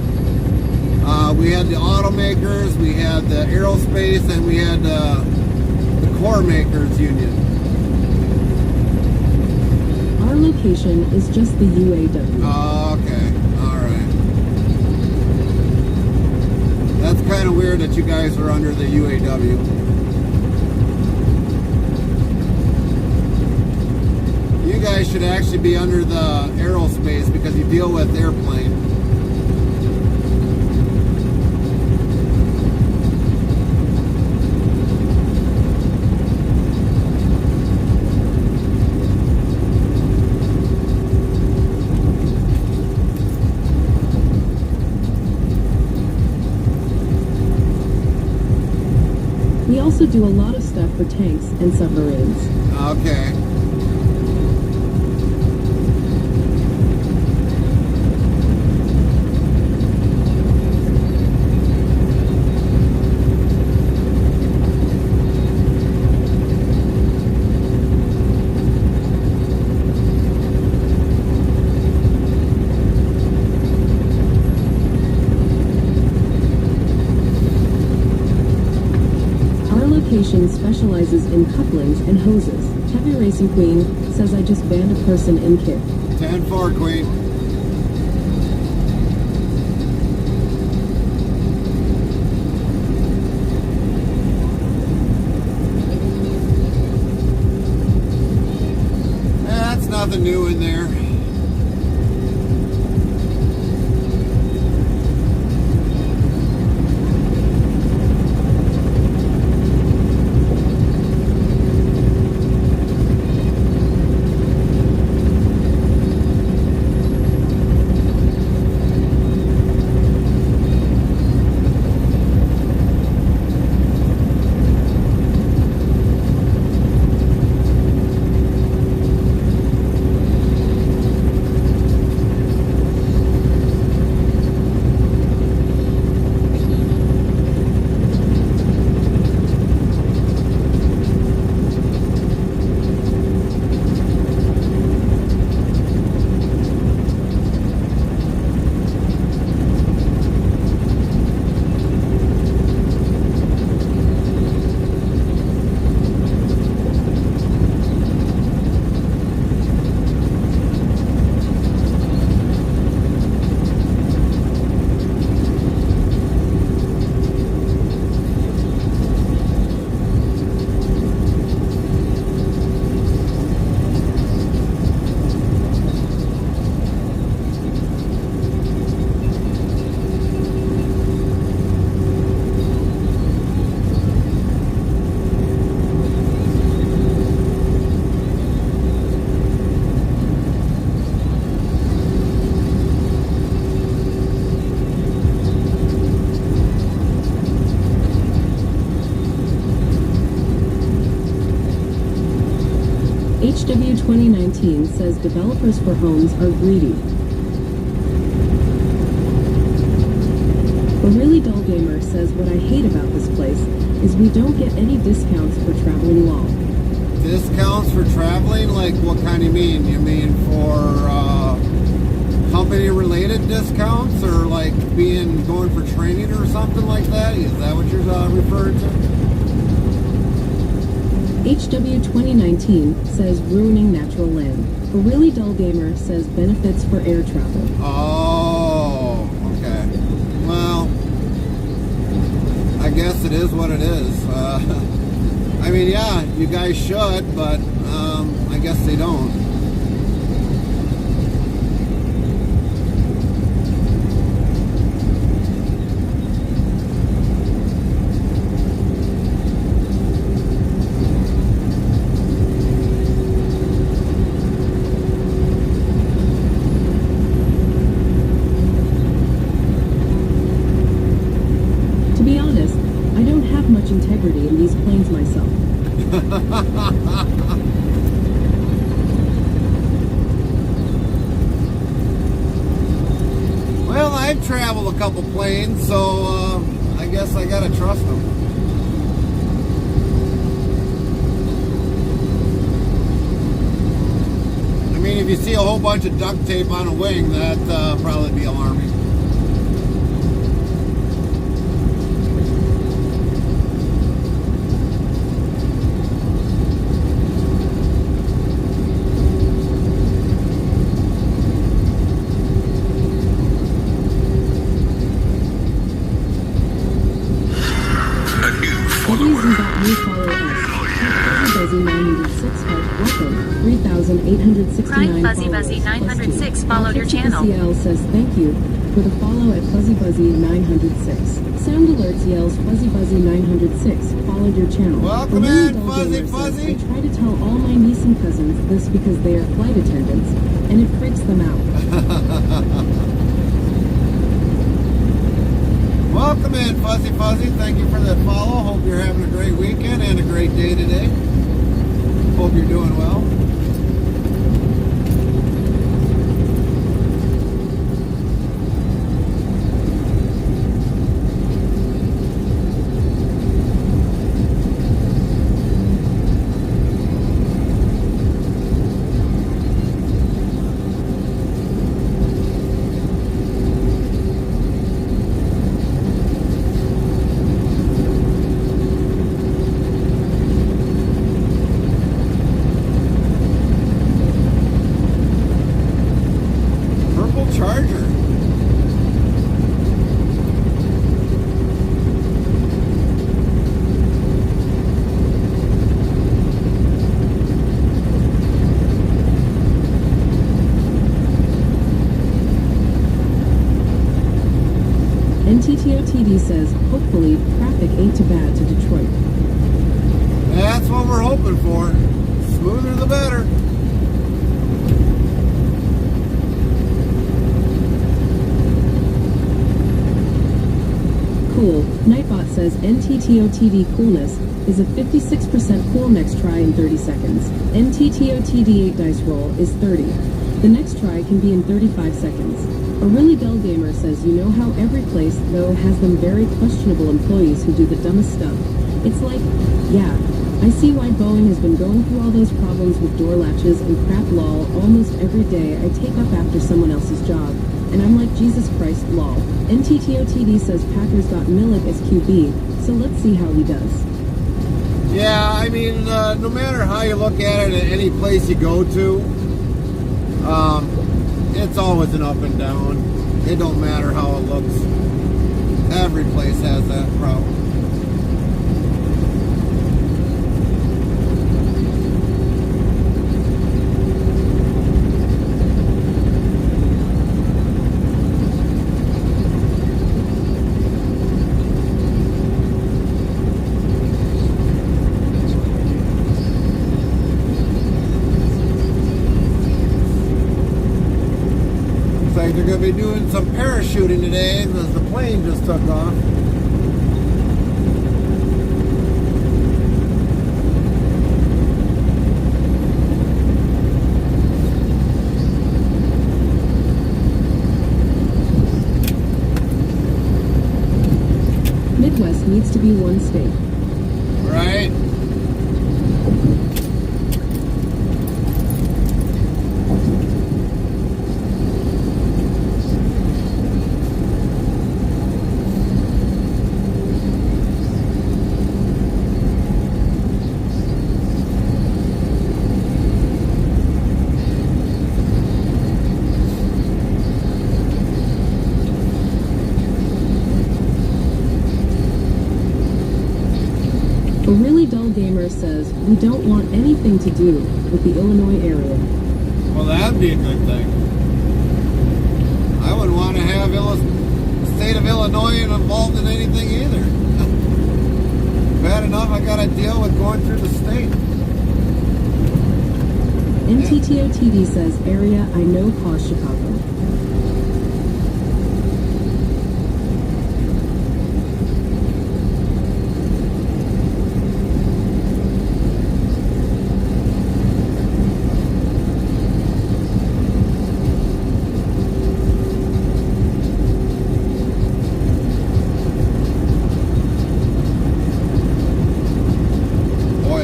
We had the automakers, we had the aerospace, and we had the core makers union. Our location is just the UAW. Okay, alright. That's kind of weird that you guys are under the UAW. You guys should actually be under the aerospace because you deal with airplane. We also do a lot of stuff for tanks and submarines. Okay. Location specializes in couplings and hoses. Heavy Racing Queen says I just banned a person in kit. 10-4, Queen. That's nothing new in there. HW 2019 says developers for homes are greedy. A really dull gamer says what I hate about this place is we don't get any discounts for traveling law. Discounts for traveling? Like what kind you mean? You mean for company-related discounts, or like going for training or something like that? Is that what you're referring to? HW 2019 says ruining natural land. A really dull gamer says benefits for air travel. Oh, okay. Well, I guess it is what it is. I mean, yeah, you guys should, but I guess they don't. To be honest, I don't have much integrity in these planes myself. Well, I've traveled a couple planes, so I guess I gotta trust them. I mean, if you see a whole bunch of duct tape on a wing, that'd probably be alarming. Prime Fuzzy Buzzy 906 followed your channel. CL says thank you for the follow at Fuzzy Buzzy 906. Sound Alerts yells Fuzzy Buzzy 906 followed your channel. Welcome Really in, dull Fuzzy gamer Fuzzy. says, I try to tell all my niece and cousins this because they are flight attendants, and it freaks them out. Welcome in, Fuzzy Fuzzy. Thank you for that follow. Hope you're having a great weekend and a great day today. Hope you're doing well. Charger. NTTOTD says, hopefully, traffic ain't too bad to Detroit. That's what we're hoping for. Smoother the better. Cool. Nightbot says NTTOTD coolness is a 56% cool next try in 30 seconds. NTTOTD 8 dice roll is 30. The next try can be in 35 seconds. A really dull gamer says you know how every place, though, has them very questionable employees who do the dumbest stuff. It's like, yeah, I see why Boeing has been going through all those problems with door latches and crap lol almost every day I take up after someone else's job. And I'm like, Jesus Christ, lol. NTTOTD says Packers got Millet as QB, so let's see how he does. Yeah, I mean, no matter how you look at it, at any place you go to, it's always an up and down. It don't matter how it looks. Every place has that problem. They're going to be doing some parachuting today as the plane just took off. Midwest needs to be one state. Right? A really dull gamer says, we don't want anything to do with the Illinois area. Well, that'd be a good thing. I wouldn't want to have the state of Illinois involved in anything either. Bad enough I gotta deal with going through the state. NTTO TV says, area I know cause Chicago.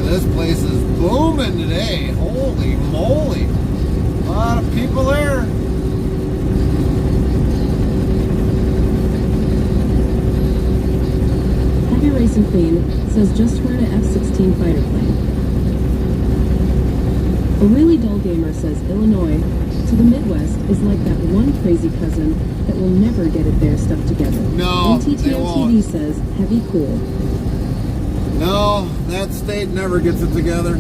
This place is booming today. Holy moly. A lot of people there. Heavy Racing Queen says, just heard a F-16 fighter plane. A really dull gamer says, Illinois to the Midwest is like that one crazy cousin that will never get it their stuff together. No, they NTTO won't. TV says, heavy cool. No, that state never gets it together.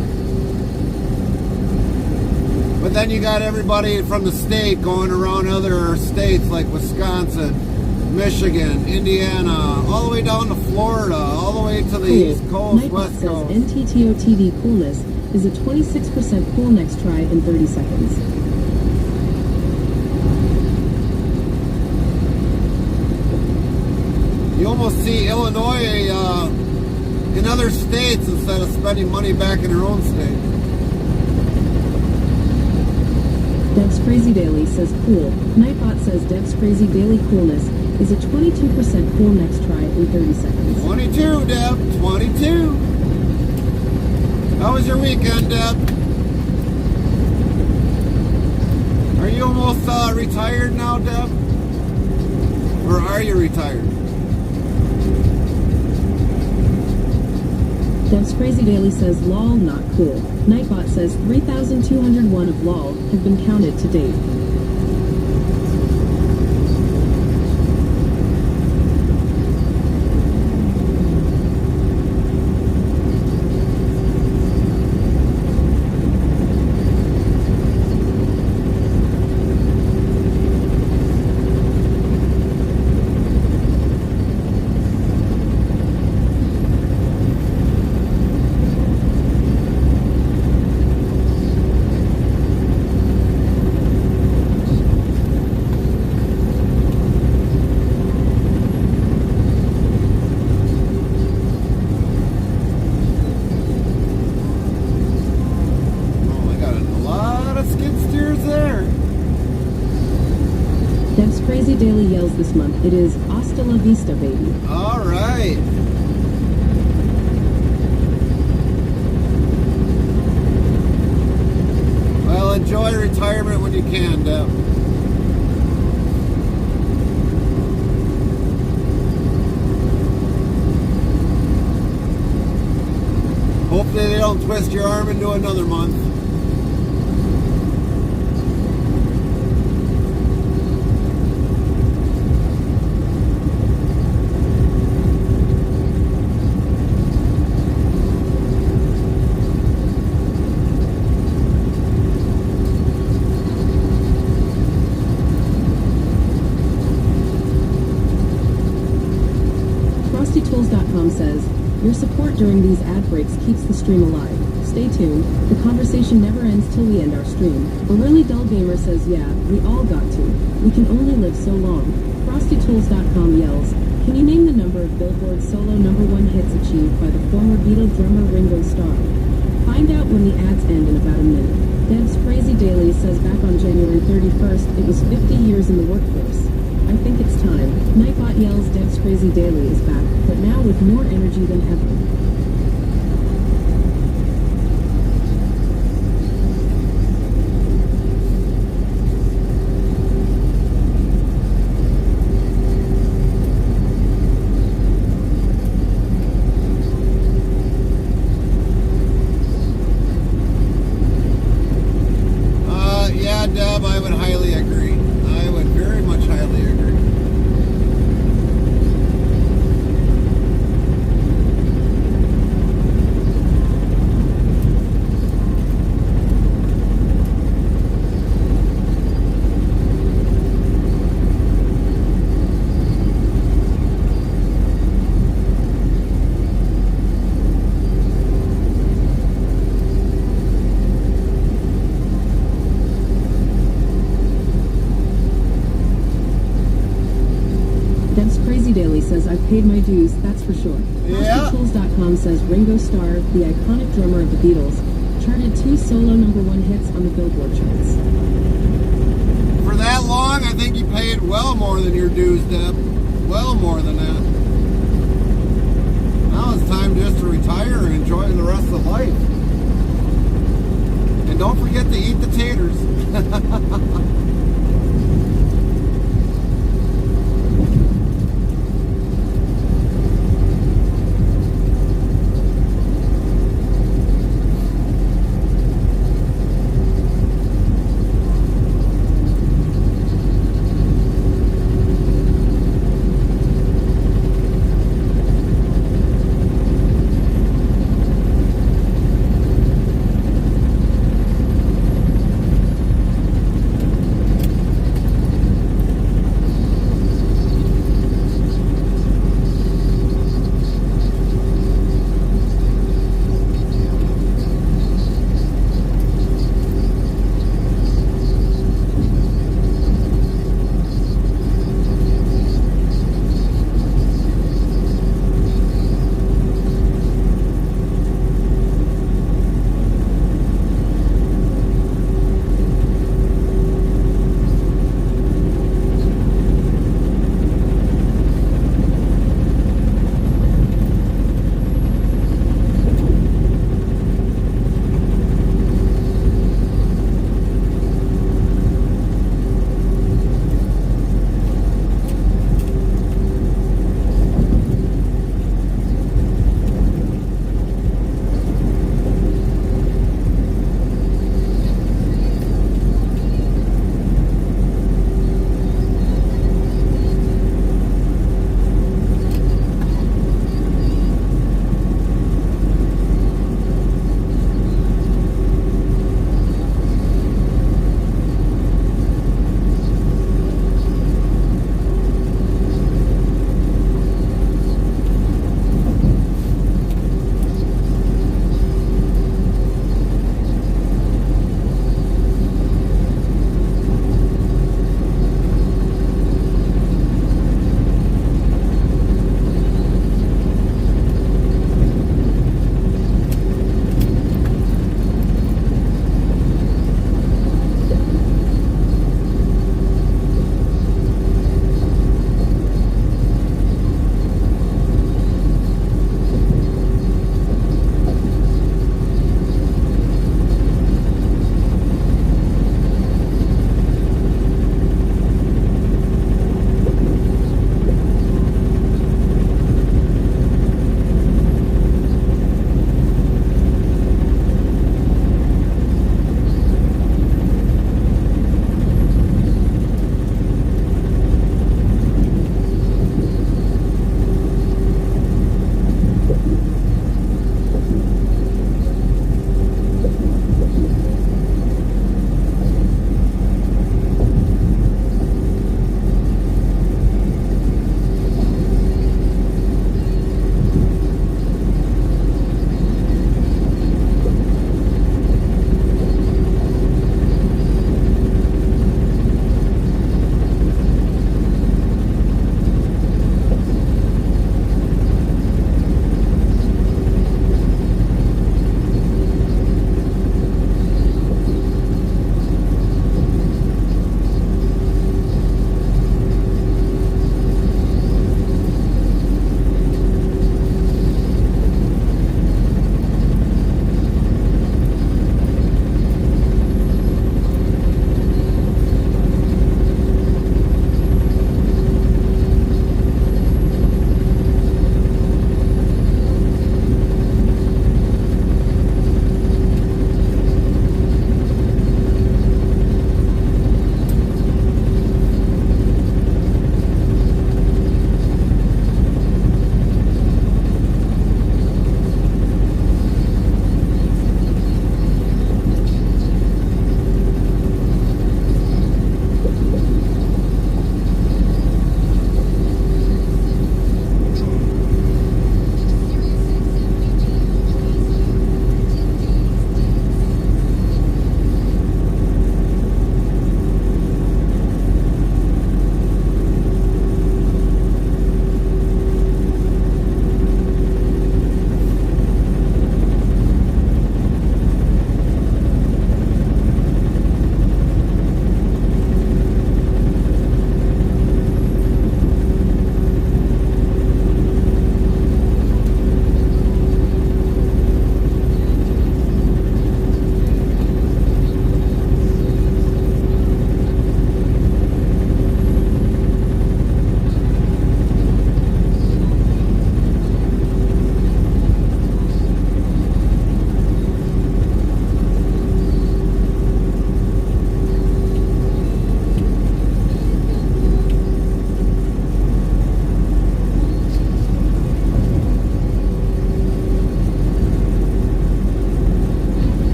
But then you got everybody from the state going around other states like Wisconsin, Michigan, Indiana, all the way down to Florida, all the way to the East Coast, Nightbot West says Coast. NTTO TV coolness is a 26% cool next try in 30 seconds. You almost see Illinois in other states instead of spending money back in their own state. Dev's Crazy Daily says cool. Nightbot says Dev's Crazy Daily coolness is a 22% cool next try in 30 seconds. 22, Deb. 22. How was your weekend, Deb? Are you almost retired now, Deb? Or are you retired? Dev's Crazy Daily says lol, not cool. Nightbot says 3,201 of lol have been counted to date. Dev's Crazy Daily yells this month. It is hasta la vista, baby. All right. Well, enjoy retirement when you can, Deb. Hopefully they don't twist your arm into another month. FrostyTools.com says, your support during these ad breaks keeps the stream alive. Stay tuned. The conversation never ends till we end our stream. A really dull gamer says, yeah, we all got to. We can only live so long. FrostyTools.com yells, can you name the number of Billboard's solo #1 hits achieved by the former Beatle drummer Ringo Starr? Find out when the ads end in about a minute. Dev's Crazy Daily says back on January 31st, it was 50 years in the workforce. I think it's time. Nightbot yells Dev's Crazy Daily is back, but now with more energy than ever. Yeah, Deb, I would highly agree. I would very much highly agree. Dev's Crazy Daily says I've paid my dues, that's for sure. Yeah. HospitalTools.com says Ringo Starr, the iconic drummer of the Beatles, charted 2 solo #1 hits on the Billboard charts. For that long, I think you paid well more than your dues, Deb. Well more than that. Now it's time just to retire and enjoy the rest of life. And don't forget to eat the taters.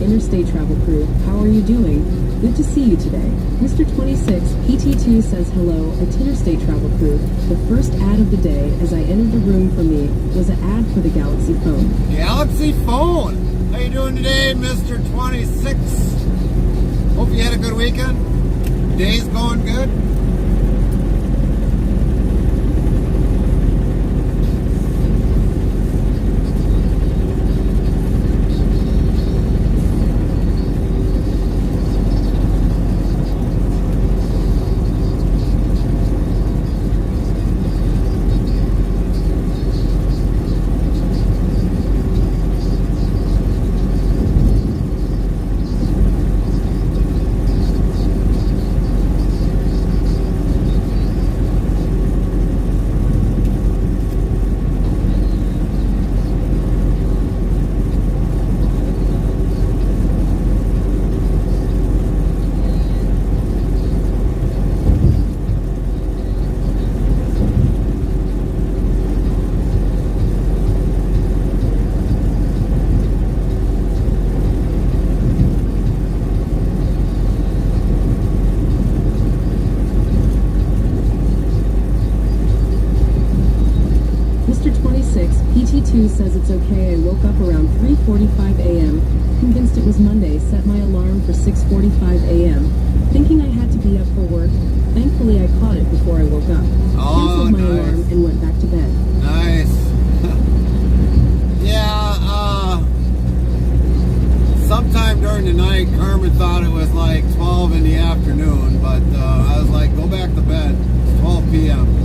Interstate Travel Crew. How are you doing? Good to see you today. Mr. 26, PT2 says hello at Interstate Travel Crew. The first ad of the day as I entered the room for me was an ad for the Galaxy phone. Galaxy phone. How you doing today, Mr. 26? Hope you had a good weekend. Day's going good. PT2 says it's okay. I woke up around 3:45 a.m. Convinced it was Monday, set my alarm for 6:45 a.m. Thinking I had to be up for work. Thankfully, I caught it before I woke up. Canceled my alarm and went back to bed. Nice. Yeah, sometime during the night, Carmen thought it was like 12 in the afternoon, but I was like, go back to bed. It's 12 p.m.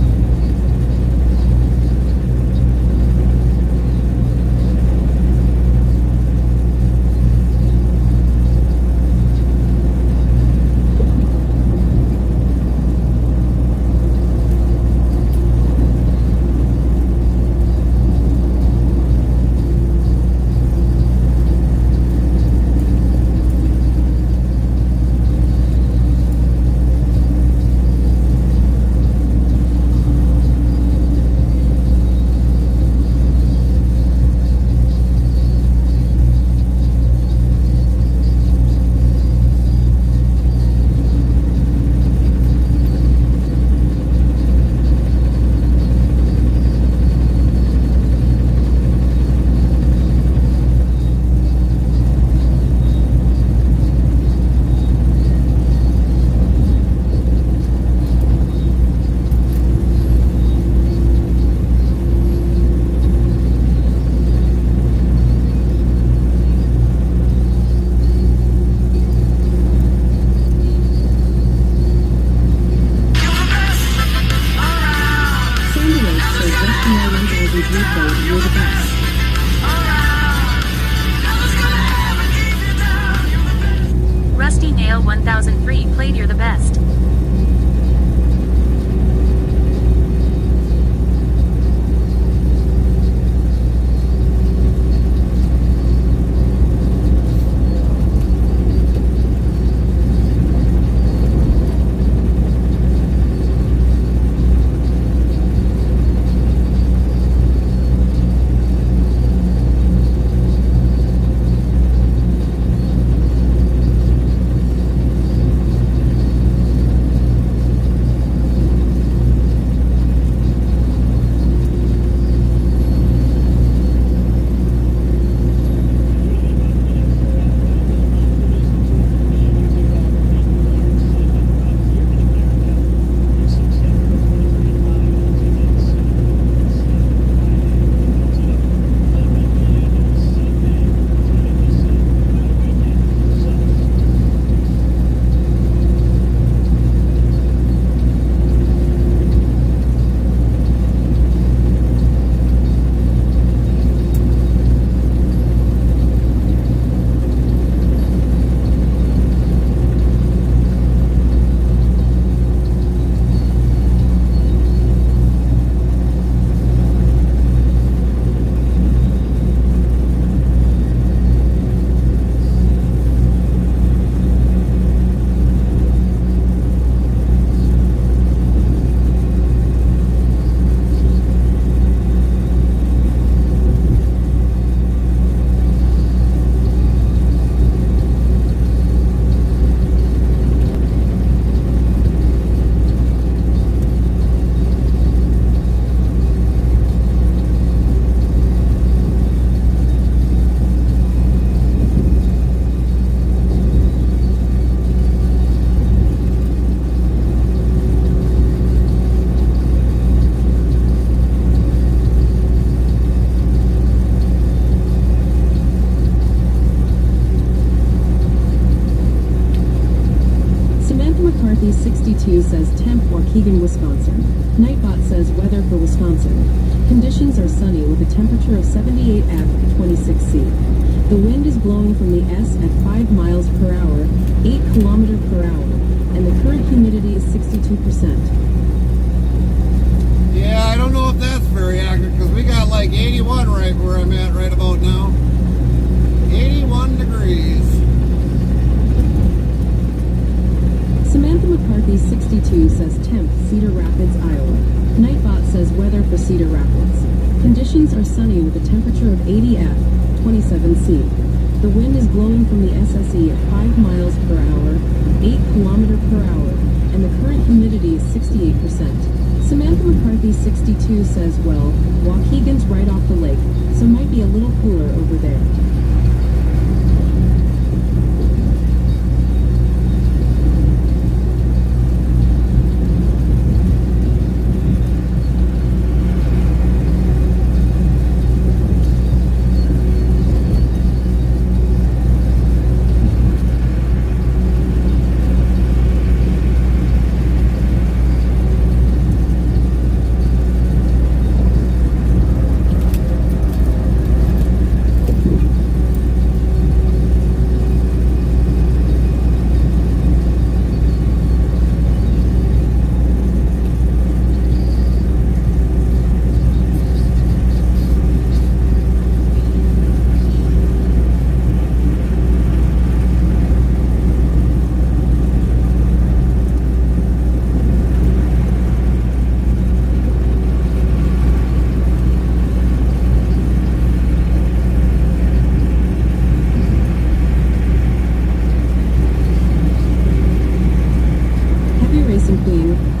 McCarthy 62 says temp Waukegan, Wisconsin. Nightbot says weather for Wisconsin. Conditions are sunny with a temperature of 78 F, 26C. The wind is blowing from the S at 5 miles per hour, 8 kilometers per hour, and the current humidity is 62%. Yeah, I don't know if that's very accurate because we got like 81 right where I'm at right about now. 81 degrees. Samantha McCarthy 62 says temp Cedar Rapids, Iowa. Nightbot says weather for Cedar Rapids. Conditions are sunny with a temperature of 80 F, 27C. The wind is blowing from the SSE at 5 miles per hour, 8 kilometers per hour, and the current humidity is 68%. Samantha McCarthy 62 says, well, Waukegan's right off the lake, so might be a little cooler over there.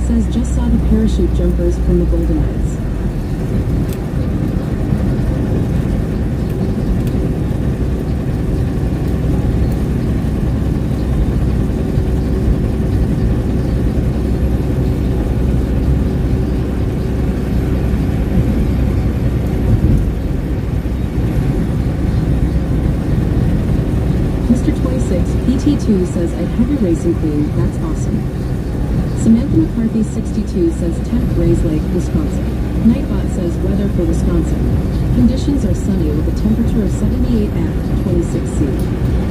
Says just saw the parachute jumpers from the Golden Knights. Mr. 26, PT2 says at Heavy Racing Queen, that's awesome. Samantha McCarthy 62 says temp Rays Lake, Wisconsin. Nightbot says weather for Wisconsin. Conditions are sunny with a temperature of 78 F, 26C.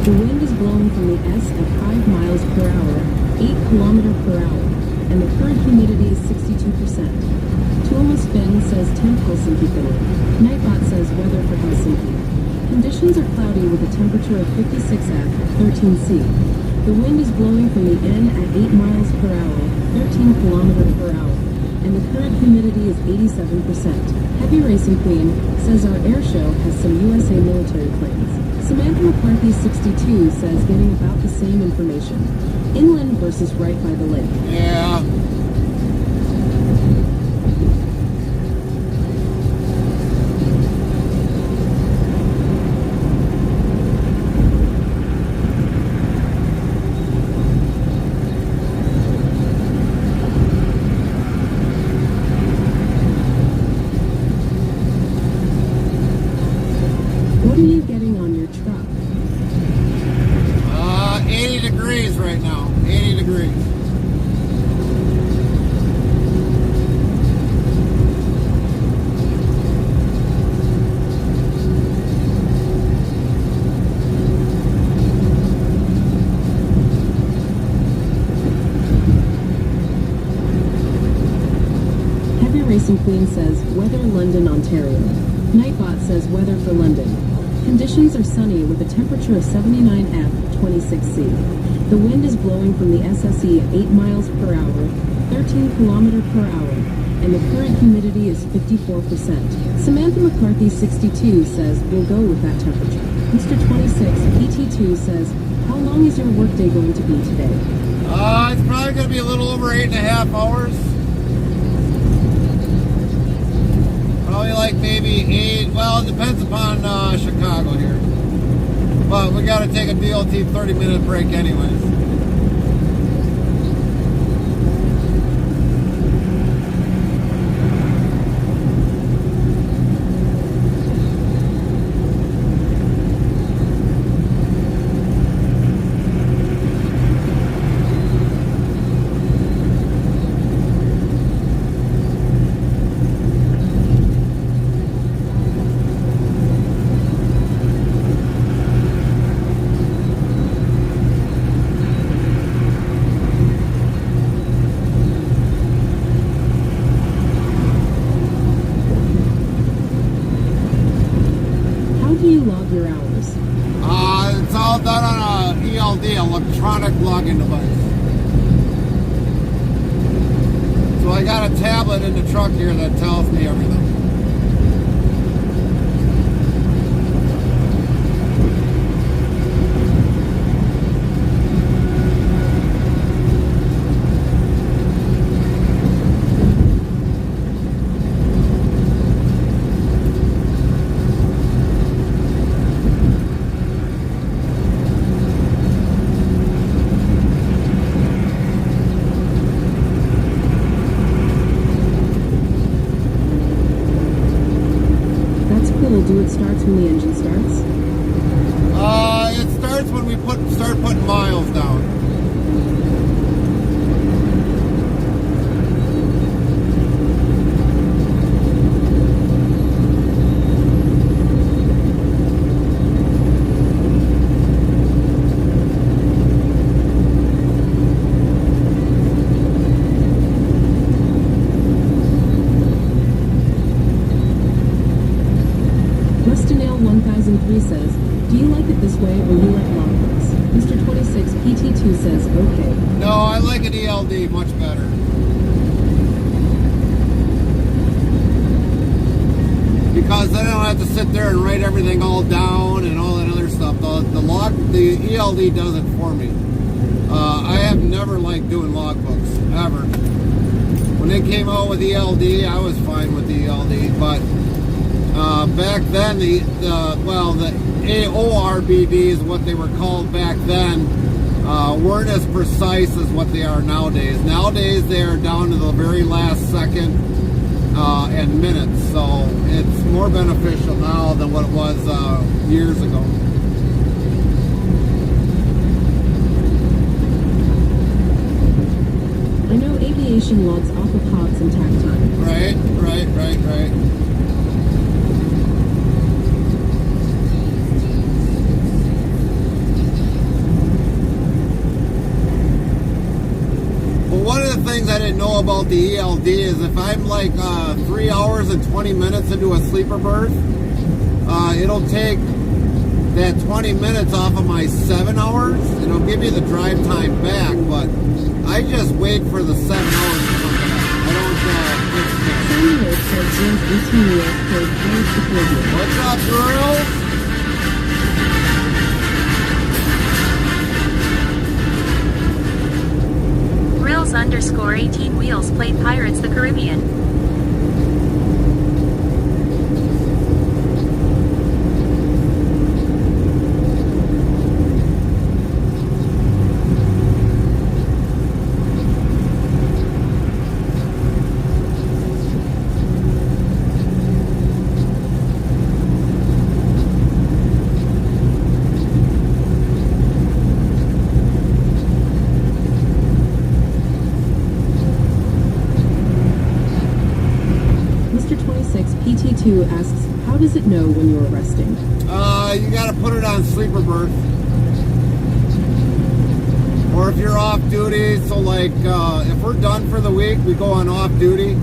The wind is blowing from the S at 5 miles per hour, 8 kilometers per hour, and the current humidity is 62%. Tuomo Spin says temp Helsinki, Finland. Nightbot says weather for Helsinki. Conditions are cloudy with a temperature of 56 F, 13C. The wind is blowing from the N at 8 miles per hour, 13 kilometers per hour, and the current humidity is 87%. Heavy Racing Queen says our air show has some USA military planes. Samantha McCarthy 62 says getting about the same information. Inland versus right by the lake. Yeah. What are you getting on your truck? 80 degrees right now. 80 degrees. Heavy Racing Queen says weather London, Ontario. Nightbot says weather for London. Conditions are sunny with a temperature of 79 F, 26C. The wind is blowing from the SSE at 8 miles per hour, 13 kilometers per hour, and the current humidity is 54%. Samantha McCarthy 62 says we'll go with that temperature. Mr. 26 PT2 says how long is your workday going to be today? It's probably going to be a little over 8.5 hours. Probably like maybe 8, well, it depends upon Chicago here. But we got to take a DOT 30-minute break anyways. in the truck here that tells me everything. Do it starts when the engine starts? It starts when we start putting miles down. Rustinale1003 says, do you like it this way or you like logbooks? Mr. 26 PT2 says, okay. No, I like an ELD much better. Because then I don't have to sit there and write everything all down and all that other stuff. The ELD does it for me. I have never liked doing logbooks, ever. When they came out with ELD, I was fine with the ELD, but back then, the AORBD is what they were called back then, weren't as precise as what they are nowadays. Nowadays, they are down to the very last second and minutes, so it's more beneficial now than what it was years ago. I know aviation logs off of hops and tack time. Right. One of the things I didn't know about the ELD is if I'm like 3 hours and 20 minutes into a sleeper berth, it'll take that 20 minutes off of my 7 hours. It'll give you the drive time back, but I just wait for the 7 hours to come back. I don't What's up, girls? Grills_18 Wheels played Pirates the Caribbean. PT2 asks, how does it know when you're resting? You gotta put it on sleeper berth. Or if you're off duty, so like if we're done for the week, we go on off duty.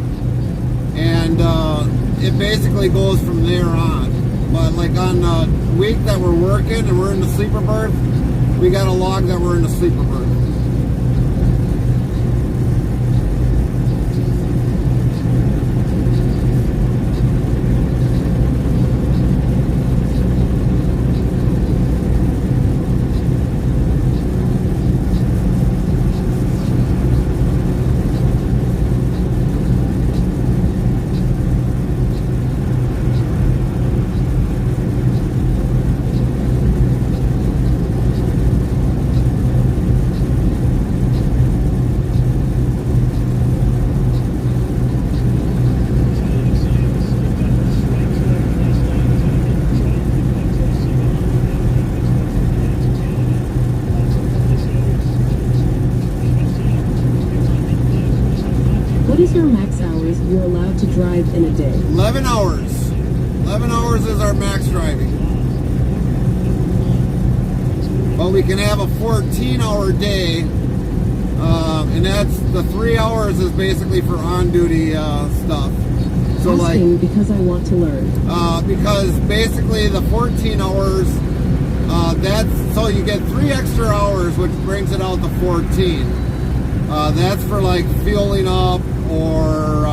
And it basically goes from there on. But like on the week that we're working and we're in the sleeper berth, we got a log that we're in the sleeper berth. What is your max hours you're allowed to drive in a day? 11 hours. 11 hours is our max driving. But we can have a 14-hour day, and that's the 3 hours is basically for on-duty stuff. So asking like because I want to learn. Because basically the 14 hours, that's so you get 3 extra hours, which brings it out to 14. That's for like fueling up or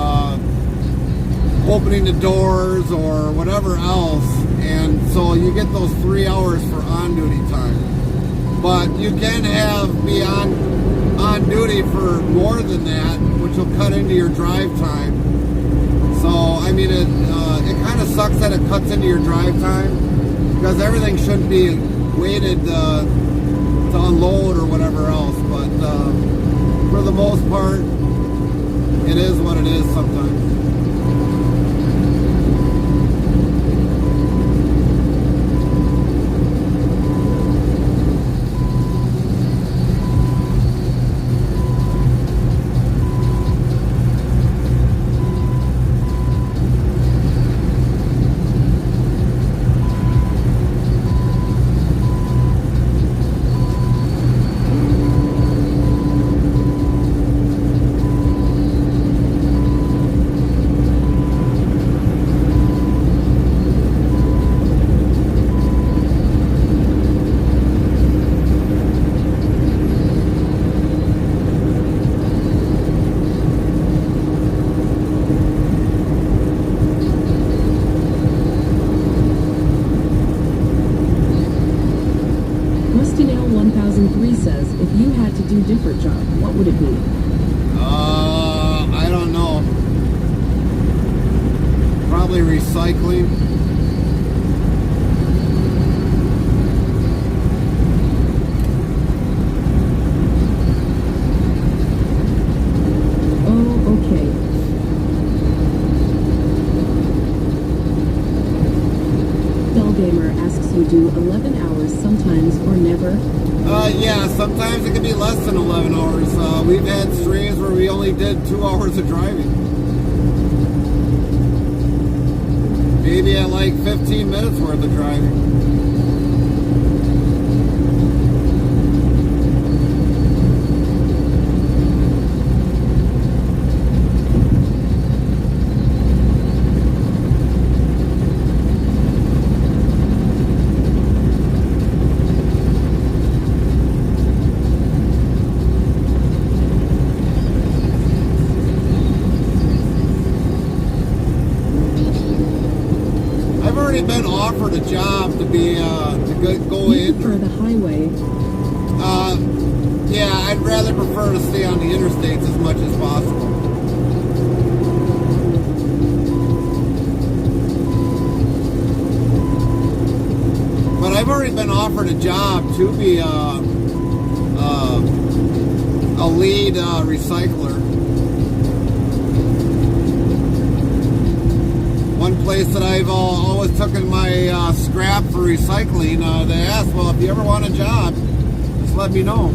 opening the doors or whatever else, and so you get those 3 hours for on-duty time. But you can be on duty for more than that, which will cut into your drive time. So I mean, it kind of sucks that it cuts into your drive time, because everything shouldn't be weighted to unload or whatever else. But for the most part, it is what it is sometimes. Says, if you had to do a different job, what would it be? I don't know. Probably recycling. Oh, okay. Dull Gamer asks you do 11 hours sometimes or never? Yeah, sometimes it can be less than 11 hours. We've had streams where we only did 2 hours of driving. Maybe at like 15 minutes worth of driving. Been offered a job to be to go in. For the highway. Yeah, I'd rather prefer to stay on the interstates as much as possible. But I've already been offered a job to be a lead recycler. One place that I've always taken my scrap for recycling, they asked, well, if you ever want a job, just let me know.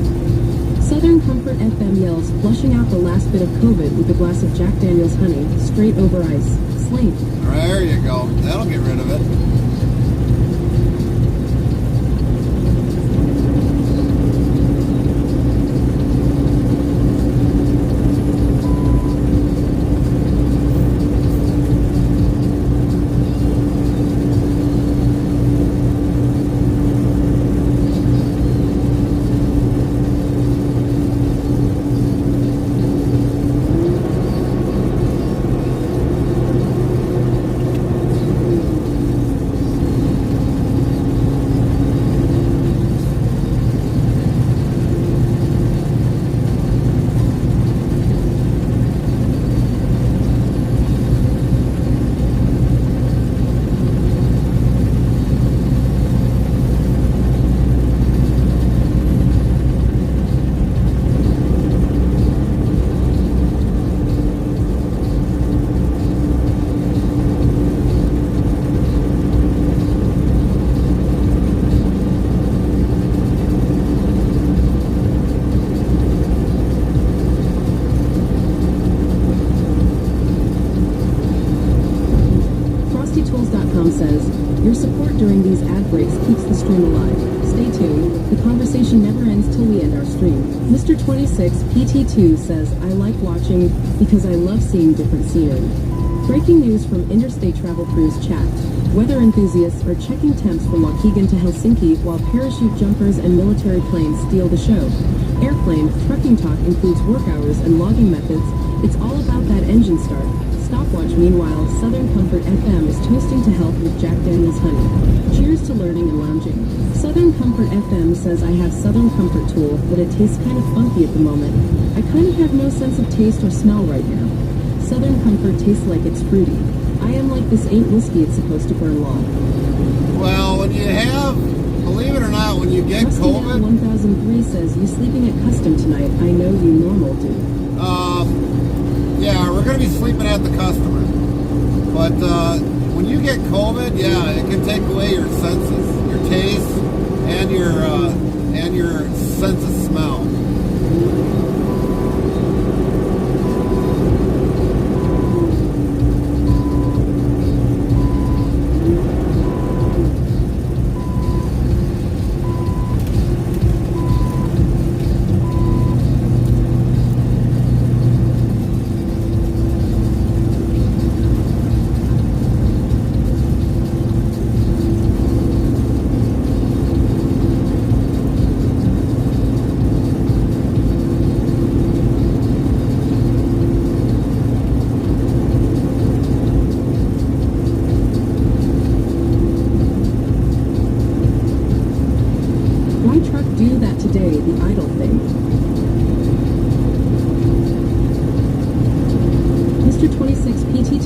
Southern Comfort FM yells, flushing out the last bit of COVID with a glass of Jack Daniel's honey, straight over ice. Slink. There you go. That'll get rid of it. Says, your support during these ad breaks keeps the stream alive. Stay tuned. The conversation never ends till we end our stream. Mr. 26 PT2 says, I like watching because I love seeing different scenery. Breaking news from Interstate Travel Cruise chat. Weather enthusiasts are checking temps from Waukegan to Helsinki while parachute jumpers and military planes steal the show. Airplane, trucking talk includes work hours and logging methods. It's all about that engine start. stopwatch, meanwhile, Southern Comfort FM is toasting to health with Jack Daniels honey. Cheers to learning and lounging. Southern Comfort FM says I have Southern Comfort Tool, but it tastes kind of funky at the moment. I kind of have no sense of taste or smell right now. Southern Comfort tastes like it's fruity. I am like this ain't whiskey it's supposed to burn long. Well, when you have, believe it or not, when you get Rusty COVID... 1003 says, you sleeping at Custom tonight? I know you normal do. Yeah, we're going to be sleeping at the customer. But when you get COVID, yeah, it can take away your senses, your taste, and your sense of smell.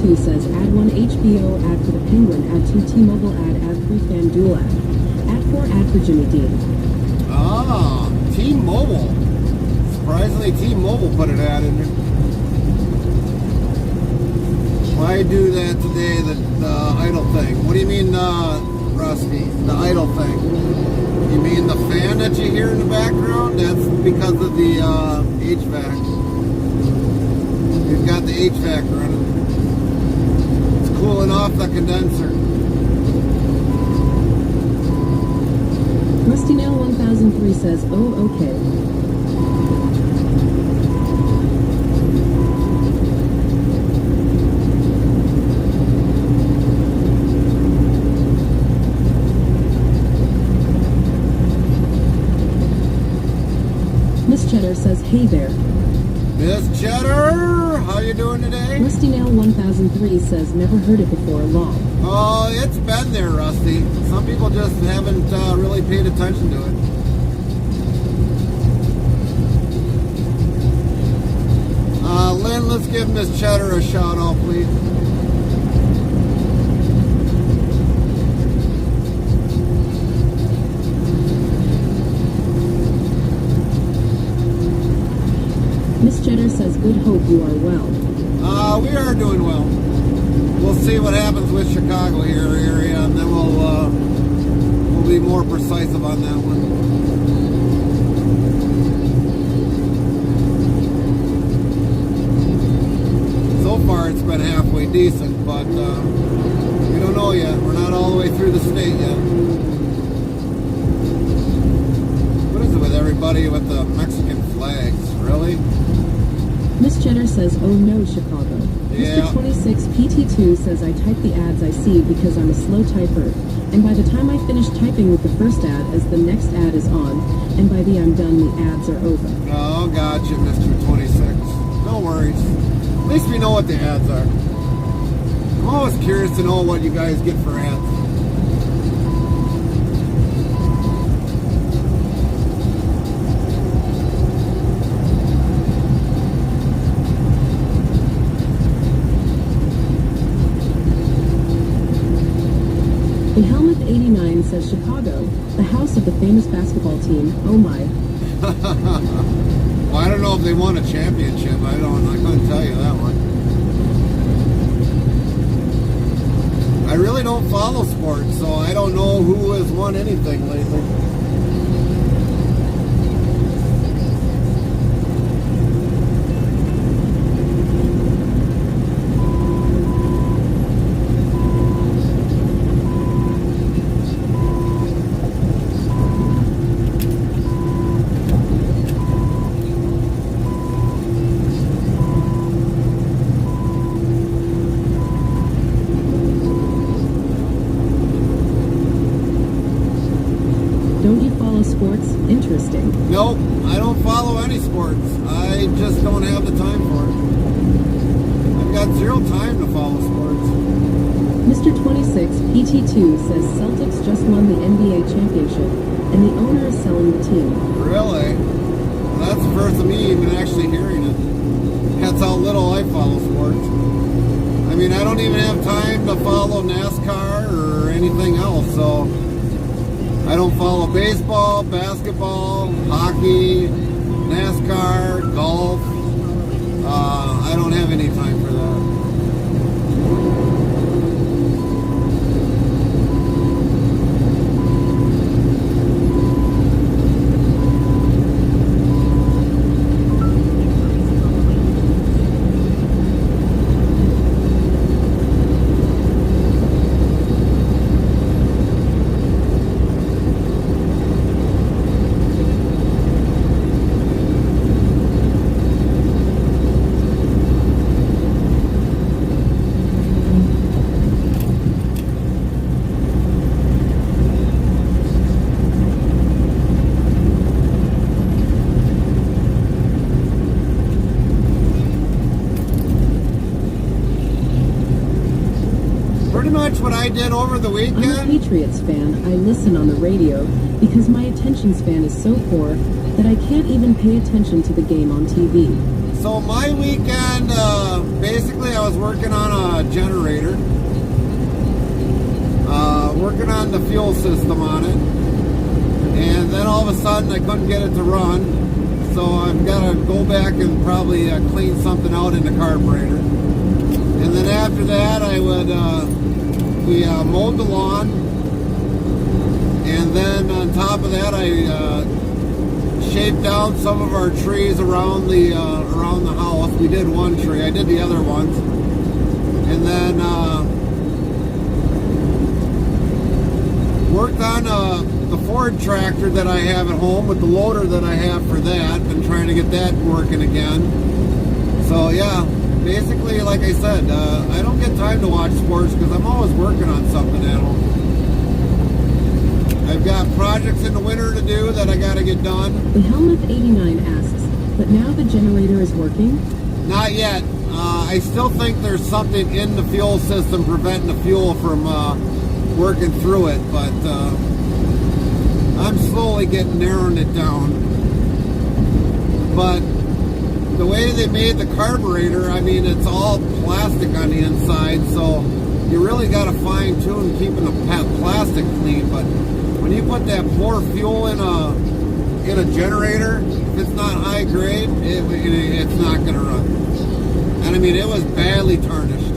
Says add 1 HBO ad for the Penguin, add 2 T-Mobile add 3 FanDuel add 4 ad for Jimmy Dean. Ah, T-Mobile. Surprisingly, T-Mobile put an ad in there. Why do that today, the idle thing? What do you mean, Rusty, the idle thing? You mean the fan that you hear in the background? That's because of the HVAC. We've got the HVAC running. Cooling off the condenser. Rusty Nail 1003 says, oh, okay. Miss Cheddar says, hey there. Miss Cheddar, how you doing today? Rusty Nail 1003 says, never heard it before, long. Oh, it's been there, Rusty. Some people just haven't really paid attention to it. Lynn, let's give Miss Cheddar a shout out, please. Miss Cheddar says, good hope you are well. We are doing well. We'll see what happens with Chicago here area, and then we'll be more precise on that one. So far, it's been halfway decent, but we don't know yet. We're not all the way through the state yet. What is it with everybody with the Mexican flags? Really? Miss Cheddar says, oh no, Chicago. Yeah. Mr. 26 PT2 says, I type the ads I see because I'm a slow typer. And by the time I finish typing with the first ad, as the next ad is on, and by the I'm done, the ads are over. Oh, gotcha, Mr. 26. No worries. At least we know what the ads are. I'm always curious to know what you guys get for ads. The Helmet 89 says Chicago, the house of the famous basketball team. Oh my. Well, I don't know if they won a championship. I couldn't tell you that one. I really don't follow sports, so I don't know who has won anything lately. Sports? Interesting. Nope, I don't follow any sports. I just don't have the time for it. I've got zero time to follow sports. Mr. 26 PT2 says Celtics just won the NBA championship, and the owner is selling the team. Really? Well, that's the first of me even actually hearing it. That's how little I follow sports. I mean, I don't even have time to follow NASCAR or anything else, so I don't follow baseball, basketball, hockey, NASCAR, golf. I don't have any time for that. What I did over the weekend. I'm a Patriots fan. I listen on the radio because my attention span is so poor that I can't even pay attention to the game on TV. So my weekend, basically I was working on a generator, working on the fuel system on it, and then all of a sudden I couldn't get it to run, so I've got to go back and probably clean something out in the carburetor. And then after that I would we mowed the lawn, and then on top of that I shaved down some of our trees around the house. We did one tree, I did the other ones, and then worked on the Ford tractor that I have at home with the loader that I have for that. Been trying to get that working again. So yeah, basically, like I said, I don't get time to watch sports because I'm always working on something at home. I've got projects in the winter to do that I got to get done. The Helmuth89 asks, but now the generator is working? Not yet. I still think there's something in the fuel system preventing the fuel from working through it, but I'm slowly narrowing it down. But the way they made the carburetor, I mean, it's all plastic on the inside, so you really got to fine tune keeping the plastic clean. But when you put that poor fuel in a generator, if it's not high grade, it's not going to run. And I mean, it was badly tarnished,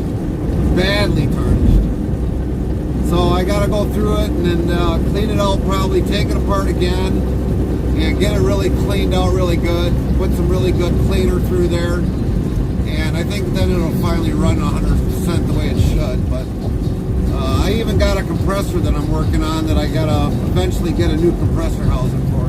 So I got to go through it and then clean it out, probably take it apart again and get it really cleaned out really good. Put some really good cleaner through there, and I think then it'll finally run 100% the way it should. But I even got a compressor that I'm working on that I gotta eventually get a new compressor housing for.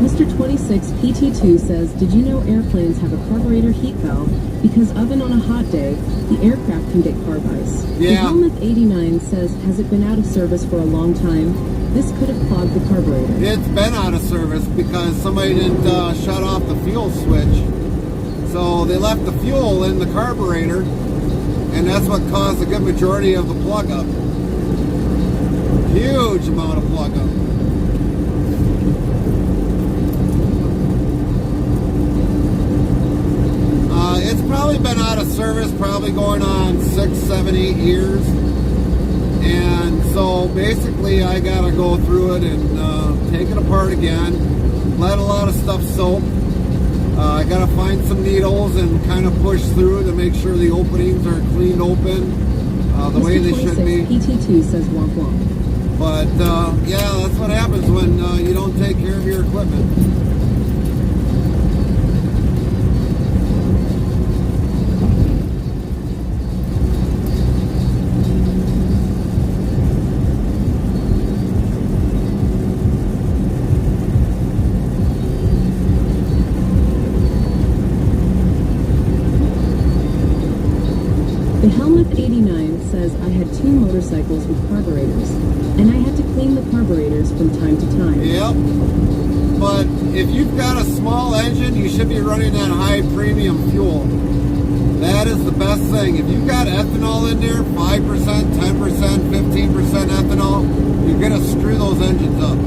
Mr. 26 PT2 says, did you know airplanes have a carburetor heat valve because even on a hot day, the aircraft can get carb ice? Yeah. The Helmuth89 says, has it been out of service for a long time? This could have clogged the carburetor. It's been out of service because somebody didn't shut off the fuel switch. So they left the fuel in the carburetor, and that's what caused a good majority of the plug up. Huge amount of plug up. It's probably been out of service, probably going on 6, 7, 8 years. And so basically I gotta go through it and take it apart again, let a lot of stuff soak. I gotta find some needles and kind of push through to make sure the openings are cleaned open the way they should be. PT2 says womp womp. But yeah, that's what happens when you don't take care of your equipment. The Helmuth89 says I had 2 motorcycles with carburetors, and I had to clean the carburetors from time to time. Yep. But if you've got a small engine, you should be running that high premium fuel. That is the best thing. If you've got ethanol in there, 5%, 10%, 15% ethanol, you're going to screw those engines up.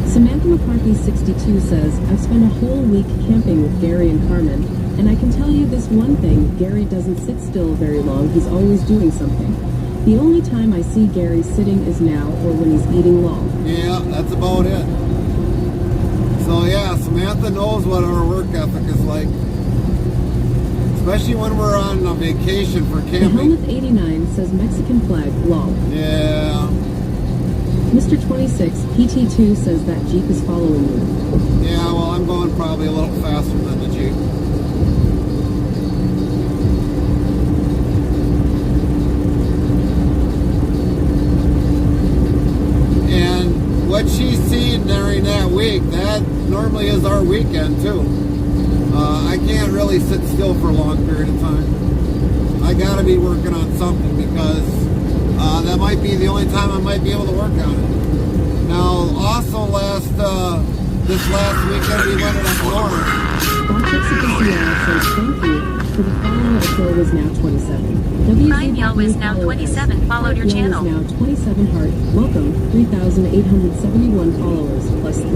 Samantha McCarthy 62 says, I've spent a whole week camping with Gary and Carmen, and I can tell you this one thing, Gary doesn't sit still very long, he's always doing something. The only time I see Gary sitting is now or when he's eating long. Yeah, that's about it. So yeah, Samantha knows what our work ethic is like. Especially when we're on a vacation for The camping. Helmuth 89 says Mexican flag, long. Yeah. Mr. 26, PT2 says that Jeep is following you. Yeah, well, I'm going probably a little faster than the Jeep. And what she's seen during that week, that normally is our weekend too. I can't really sit still for a long period of time. I gotta be working on something because that might be the only time I might be able to work on it. Now, also this last weekend we went up north. Banter says thank you for the follow. Phil was now 27. Prime Yell is now 27. Followed your channel. Is now 27 heart. Welcome. 3,871 followers plus 3.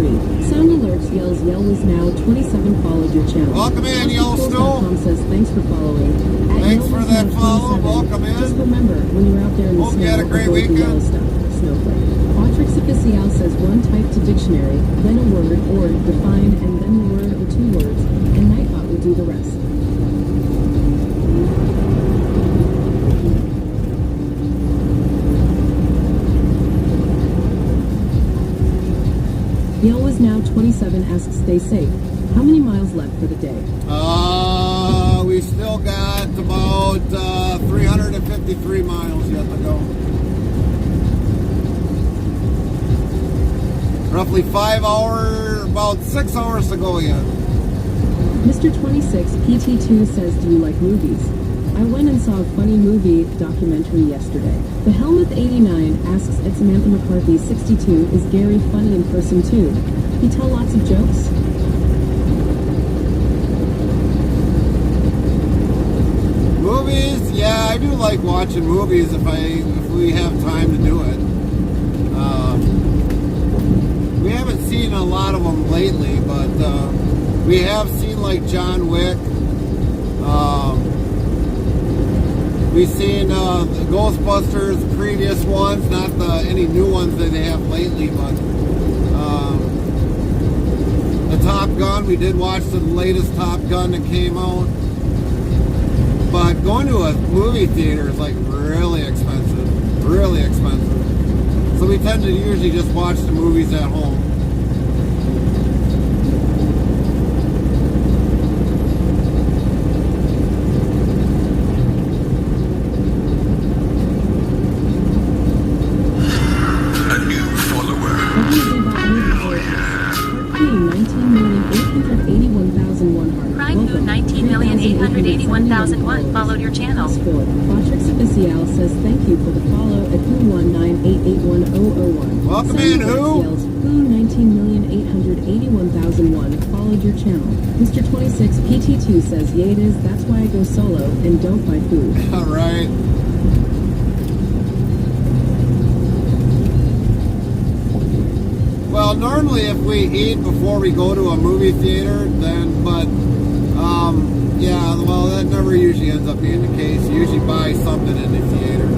Sound alerts yells Yell was now 27 followed your channel. Welcome in, Yellowstone. says thanks for following. Thanks for that follow. Welcome in. Just remember when you're out there in the Hope snow, you had a great avoid the yellow weekend. stuff. Snowflake. Quatrix Official says one type to dictionary, then a word or define, and then a word or two words, and Nightbot will do the rest. Yell was now 27 asks stay safe. How many miles left for the day? We still got about 353 miles yet to go. Roughly 5 hours, about 6 hours to go yet. Mr. 26 PT2 says, do you like movies? I went and saw a funny movie documentary yesterday. The Helmuth 89 asks at Samantha McCarthy 62, is Gary funny in person too? He tell lots of jokes? Movies, yeah, I do like watching movies if we have time to do it. We haven't seen a lot of them lately, but we have seen like John Wick. We've seen the Ghostbusters, previous ones, not any new ones that they have lately, but the Top Gun, we did watch the latest Top Gun that came out. But going to a movie theater is like really expensive, really expensive. So we tend to usually just watch the movies at home. Prime Food 19,881,001 followed your channel. Quatrix Official says thank you for the follow at Who198810001. Welcome in, Who? Yells Who 19,881,001 followed your channel. Mr. 26 PT2 says yeah it is, that's why I go solo and don't buy food. All right. Well, normally if we eat before we go to a movie theater, then, but, yeah, well, that never usually ends up being the case. You usually buy something in the theater.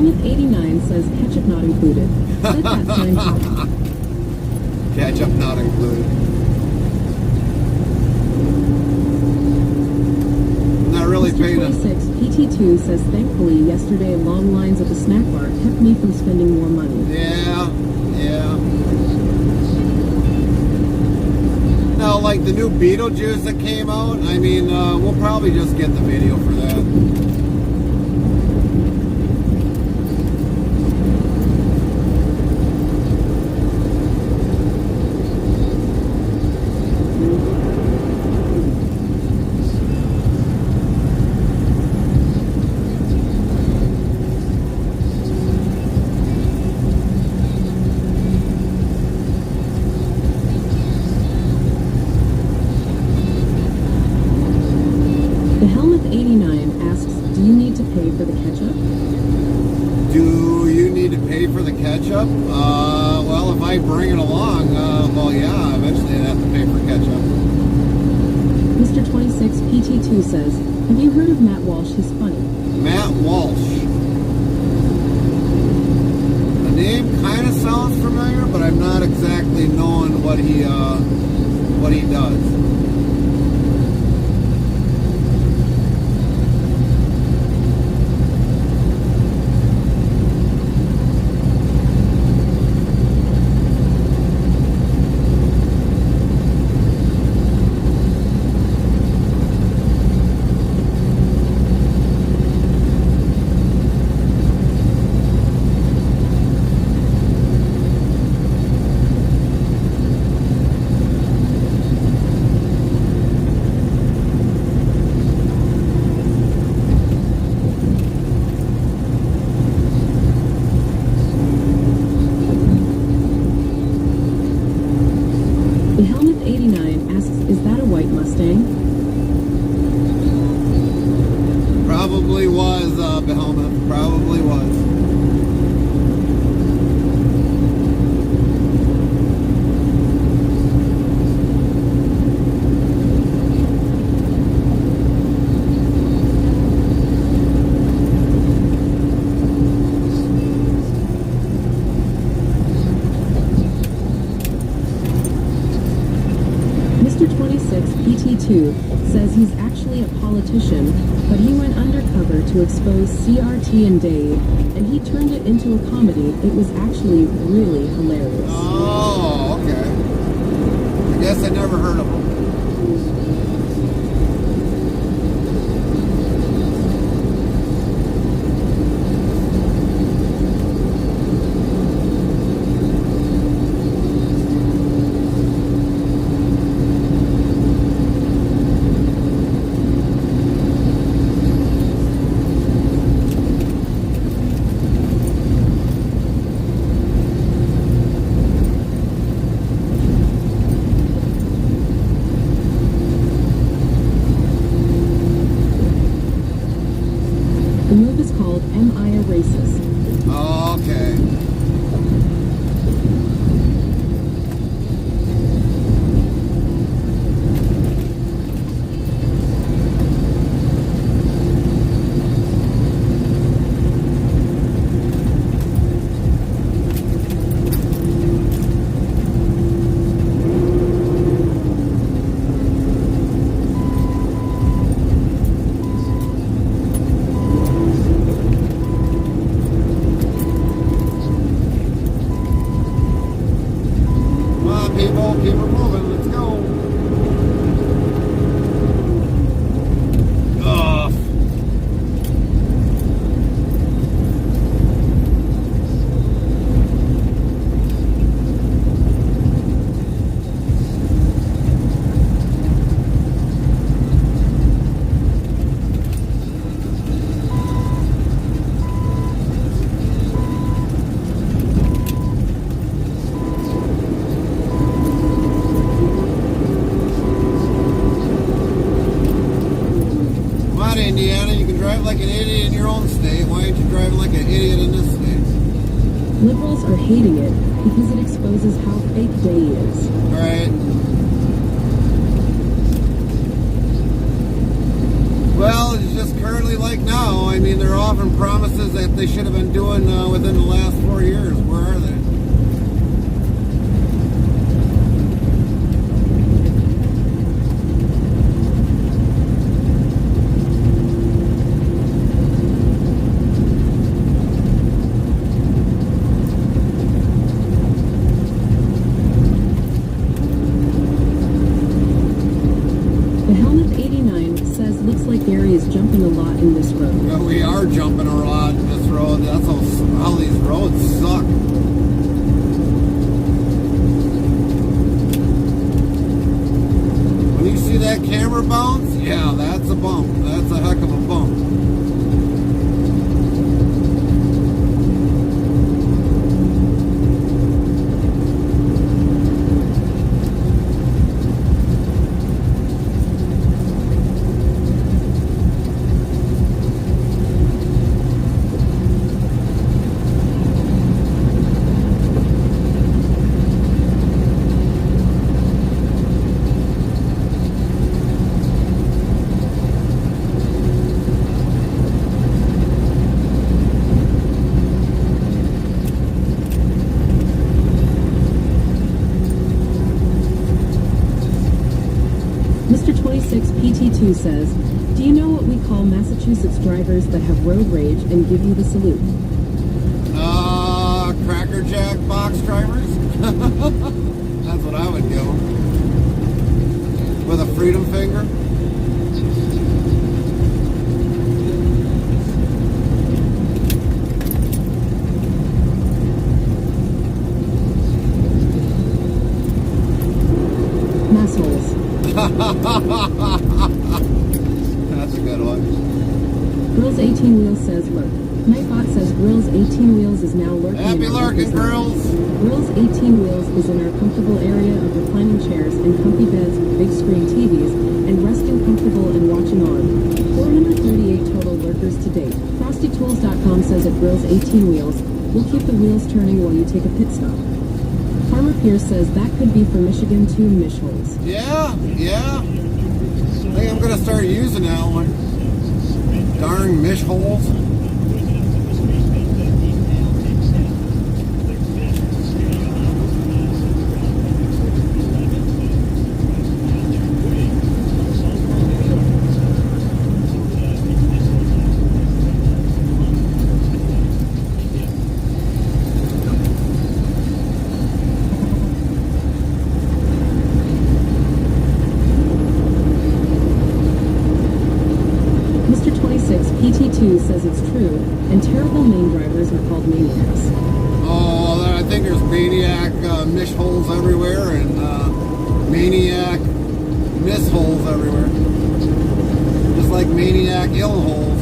Helmet89 says ketchup not included. Set that time clock. Ketchup not included. Not really paying Mr. 26 PT2 says thankfully yesterday long lines at the snack bar kept me from spending more money. Yeah. Now, like the new Beetlejuice that came out, I mean, we'll probably just get the video for that. The Helmet89 asks, do you need to pay for the ketchup? Do you need to pay for the ketchup? Well, if I bring it along, well, yeah, eventually I'd have to pay for ketchup. Mr. 26 PT2 says, have you heard of Matt Walsh? He's funny. Matt Walsh. The name kind of sounds familiar, but I'm not exactly knowing what he does. The Helmet89 asks, is that a white Mustang? Probably was, Behelma. Probably was. Mr. 26 PT2 says he's actually a politician, but he went undercover to expose CRT and Dave, and he turned it into a comedy. It was actually really hilarious. Oh, okay. I guess I never heard of him. The move is called Am I a Racist? Okay. People, keep it moving. Let's go. Ugh. Indiana, you can drive like an idiot in your own state. Why aren't you driving like an idiot in this state? Liberals are hating it because it exposes how fake Day is. Right. Well, it's just currently like now. I mean, they're offering different promises that they should have been doing within the last 4 years. Where are they? The Helmet 89 says, looks like Gary is jumping a lot in this road. Well, we are jumping a lot in this road. That's how these roads suck. When you see that camera bounce, yeah, that's a bump. That's a heck of a bump. Mr. 26 PT2 says, do you know what we call Massachusetts drivers that have road rage and give you the salute? Cracker Jack box drivers? That's what I would do. With a freedom finger. Massholes. That's a good one. Grills 18 Wheels says, look. Nightbot says Grills 18 Wheels is now lurking. Happy lurking, Grills. Grills 18 Wheels is in our comfortable area of reclining chairs and comfy beds with big screen TVs and resting comfortable and watching on. 438 total lurkers to date. FrostyTools.com says at Grills 18 Wheels, we'll keep the wheels turning while you take a pit stop. Farmer Pierce says that could be for Michigan to Mishholes. Yeah. I think I'm going to start using that one. Darn Mishholes. PT2 says it's true, and terrible Maine drivers are called maniacs. Oh, I think there's maniac mishholes everywhere and maniac missholes everywhere. Just like maniac ill holes.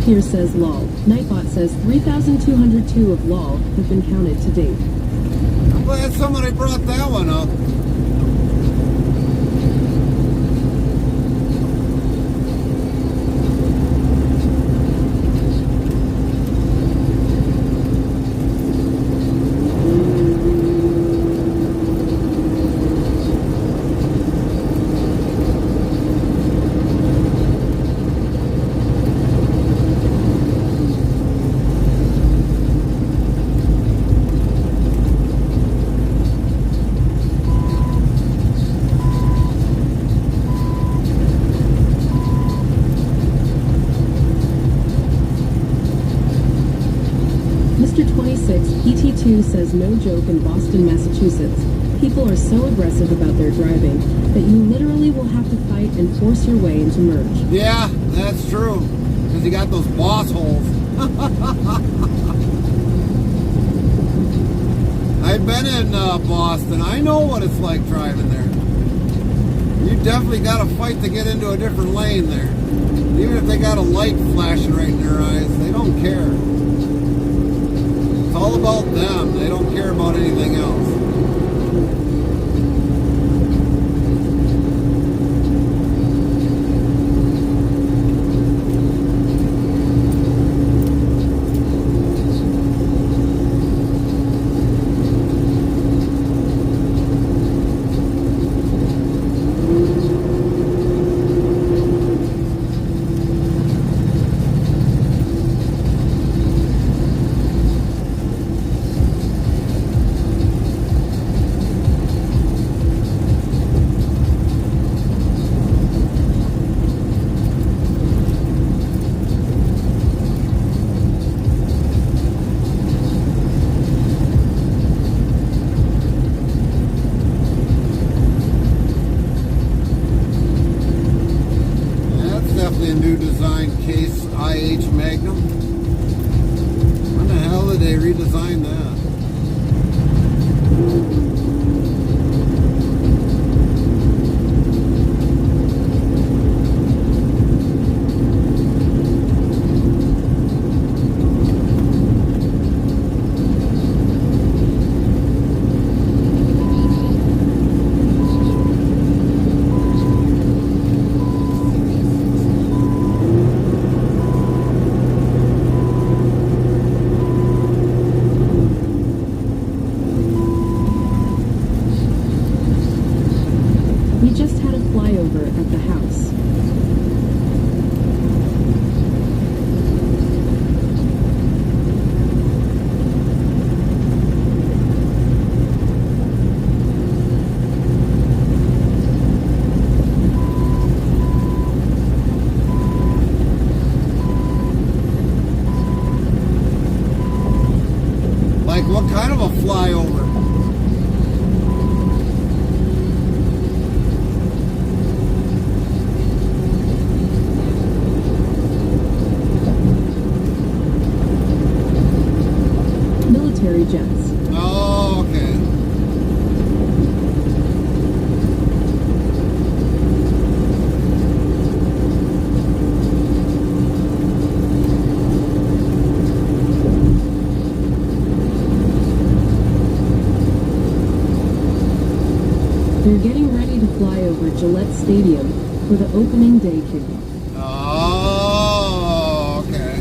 Pierce says lol. Nightbot says 3,202 of lol have been counted to date. I'm glad somebody brought that one up. PT2 says no joke in Boston, Massachusetts. People are so aggressive about their driving that you literally will have to fight and force your way into merge. Yeah, that's true. Because you got those boss holes. I've been in Boston. I know what it's like driving there. You definitely got to fight to get into a different lane there. Even if they got a light flashing right in their eyes, they don't care. It's all about them. They don't care about anything else. Probably a new design case IH Magnum. When the hell did they redesign that? We just had a flyover at the house. Like, what kind of a flyover? Military jets. Oh, okay. They're getting ready to fly over Gillette Stadium for the opening day kickoff. Oh, okay.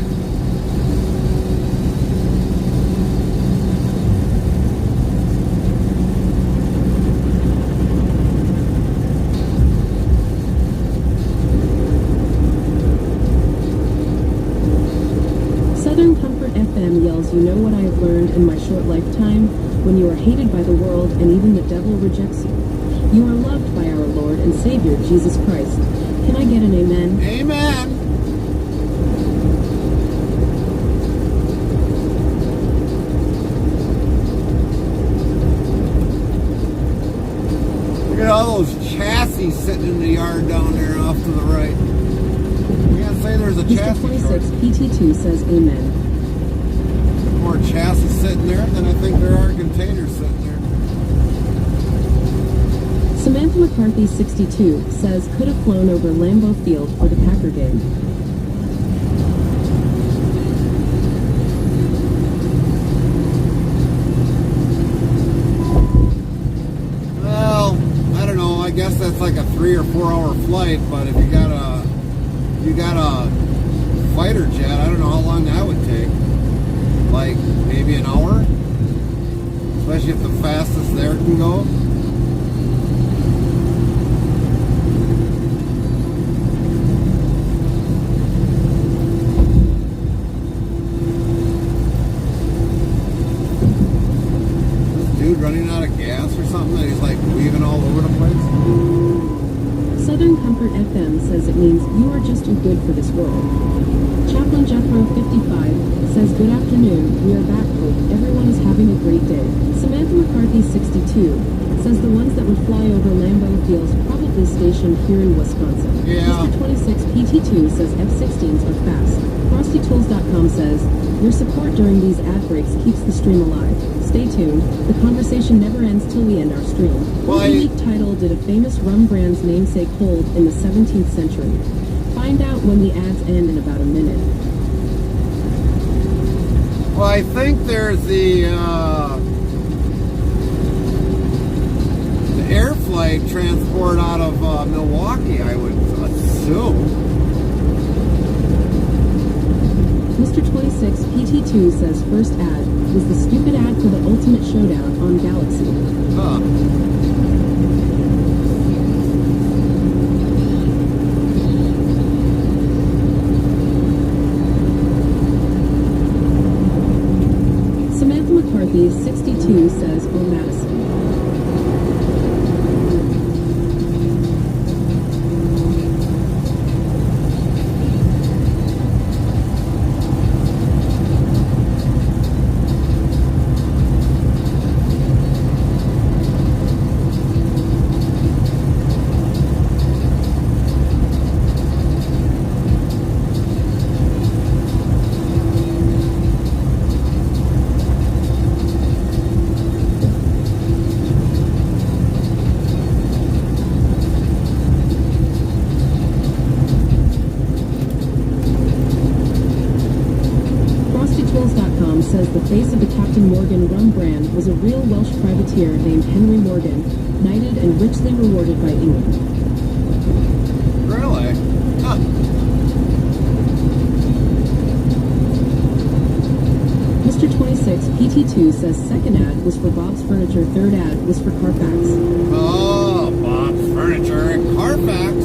Southern Comfort FM yells, "You know what I have learned in my short lifetime? When you are hated by the world and even the devil rejects you, you are loved by our Lord and Savior, Jesus Christ." Can I get an amen? Amen. Look at all those chassis sitting in the yard down there off to the right. You can't say there's a Mr. chassis 26 shortage. PT2 says amen. More chassis sitting there than I think there are containers sitting there. Samantha McCarthy 62 says could have flown over Lambeau Field for the Packer game. Well, I don't know. I guess that's like a 3 or 4 hour flight, but if you got a fighter jet, I don't know how long that would take. Like maybe an hour, especially if the fastest there can go. This dude running out of gas or something, and he's like weaving all over the place. Southern Comfort FM says it means you are just too good for this world. Chaplain Jethro 55 says good afternoon, we are back, hope everyone is having a great day. Samantha McCarthy 62 says the ones that would fly over Lambeau Fields probably stationed here in Wisconsin. Yeah. Mr. 26 PT2 says F-16s are fast. FrostyTools.com says your support during these ad breaks keeps the stream alive. Stay tuned. The conversation never ends till we end our stream. What unique title did a famous rum brand's namesake hold in the 17th century? Find out when the ads end in about a minute. Well, I think there's the air flight transport out of Milwaukee, I would assume. Mr. 26 PT2 says first ad was the stupid ad for the Ultimate Showdown on Galaxy. Huh. Samantha McCarthy 62 says O Madison. of the Captain Morgan rum brand was a real Welsh privateer named Henry Morgan, knighted and richly rewarded by England. Really? Huh. Mr. 26 PT2 says second ad was for Bob's Furniture, third ad was for Carfax. Oh, Bob's Furniture and Carfax.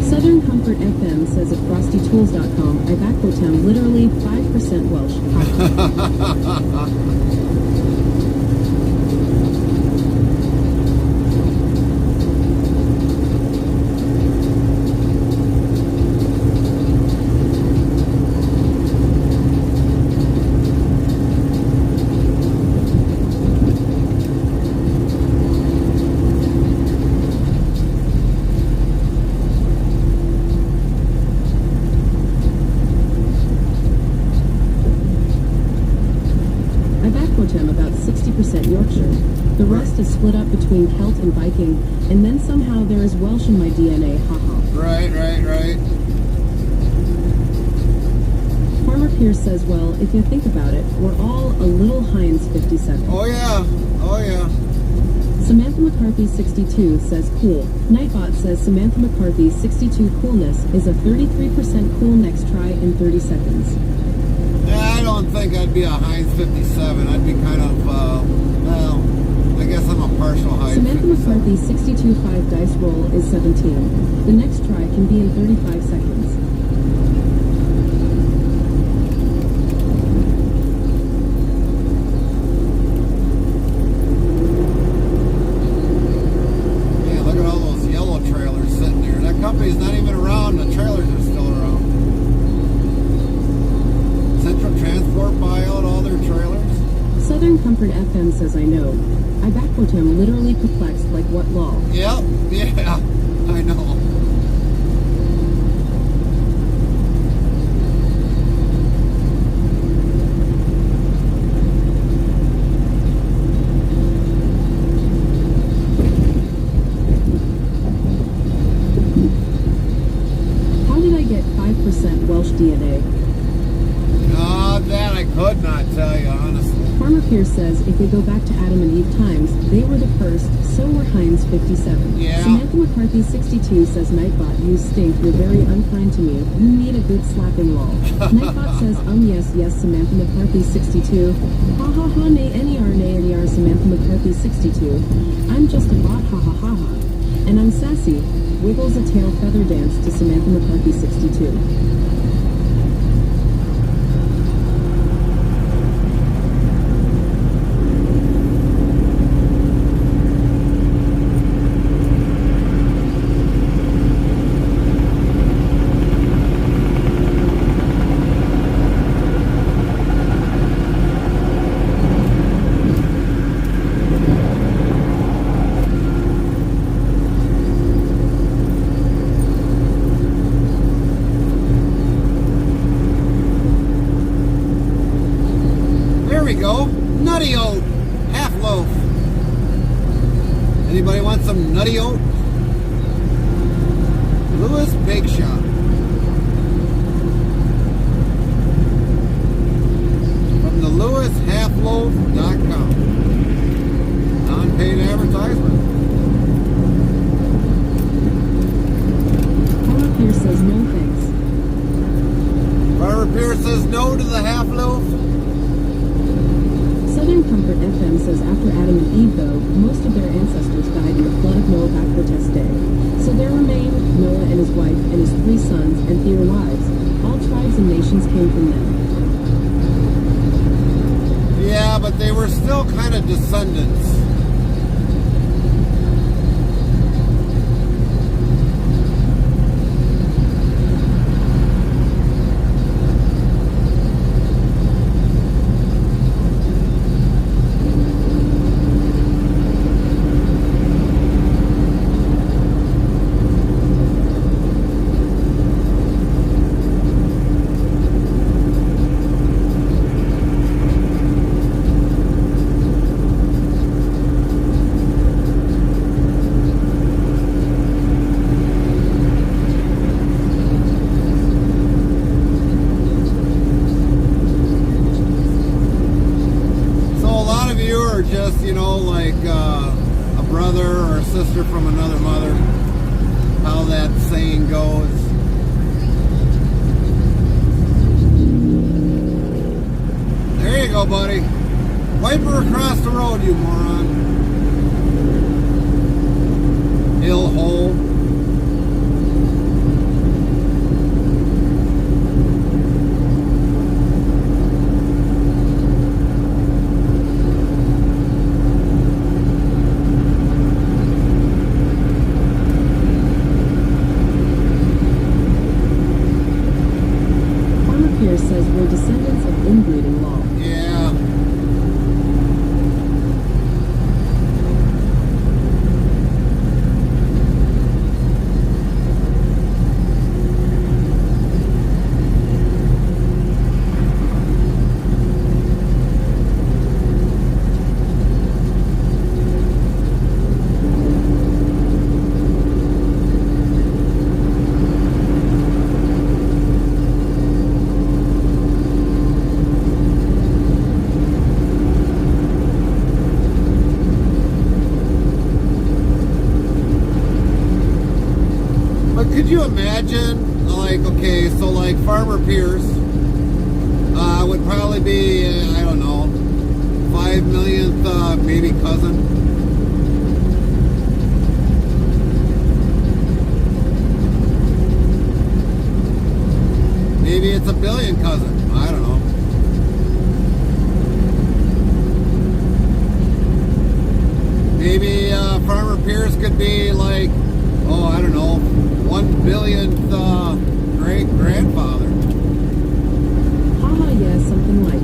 Southern Comfort FM says at FrostyTools.com, I backquote him literally 5% Welsh. I backquote him about 60% Yorkshire. The rest is split up between Celt and Viking, and then somehow there is Welsh in my DNA, haha. Right. Farmer Pierce says, well, if you think about it, we're all a little Heinz 57. Oh yeah. Samantha McCarthy 62 says cool. Nightbot says Samantha McCarthy 62 coolness is a 33% cool next try in 30 seconds. I don't think I'd be a Heinz 57. I'd be kind of, well, I guess I'm a partial Heinz Samantha 57. McCarthy 62.5 dice roll is 17. The next try can be in 35 seconds. Man, look at all those yellow trailers sitting there. That company's not even around. The trailers are still around. Central Transport buy out all their trailers. Southern Comfort FM says I know. I backquote him literally perplexed like what law? Yep, yeah, I know. How did I get 5% Welsh DNA? That I could not tell you, honestly. Farmer Pierce says if we go back to Adam and Eve times, they were the first, so were Heinz 57. Yeah. Samantha McCarthy 62 says Nightbot, you stink, you're very unkind to me. You need a good slapping lol. Nightbot says yes, Samantha McCarthy 62. Ha ha ha, nay, NER, Samantha McCarthy 62. I'm just a bot, ha ha ha ha. And I'm sassy. Wiggles a tail feather dance to Samantha McCarthy 62. There we go. Nutty oat. Half loaf. Anybody want some nutty oat? Lewis Bake Shop. From the lewishalfloaf.com. Non-paid advertisement. Farmer Pierce says no thanks. Farmer Pierce says no to the half loaf. Southern Comfort FM says after Adam and Eve, though, most of their ancestors died in the flood of Noah back protest day. So there remain Noah and his wife and his 3 sons and their wives. All tribes and nations came from them. Yeah, but they were still kind of descendants. or just, you know, like a brother or a sister from another mother? How that saying goes. There you go, buddy. Wipe her across the road, you moron. Ill hole. Says we're descendants of inbreeding law. Yeah. Could you imagine, like, okay, so like Farmer Pierce would probably be, I don't know, 5 millionth maybe cousin. Maybe it's a billion cousin. I don't know. Maybe Farmer Pierce could be like, oh, I don't know, 1 billionth great-grandfather. Haha, yeah, something like.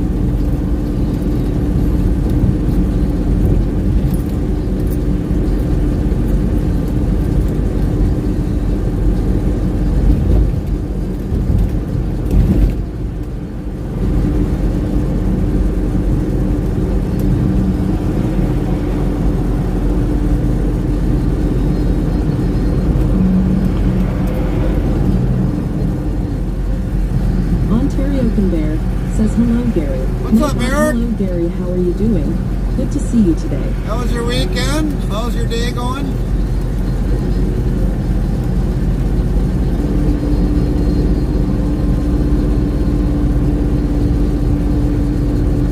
Bear says hello, Gary. What's up, Eric? Hello, Gary. How are you doing? Good to see you today. How was your weekend? How's your day going?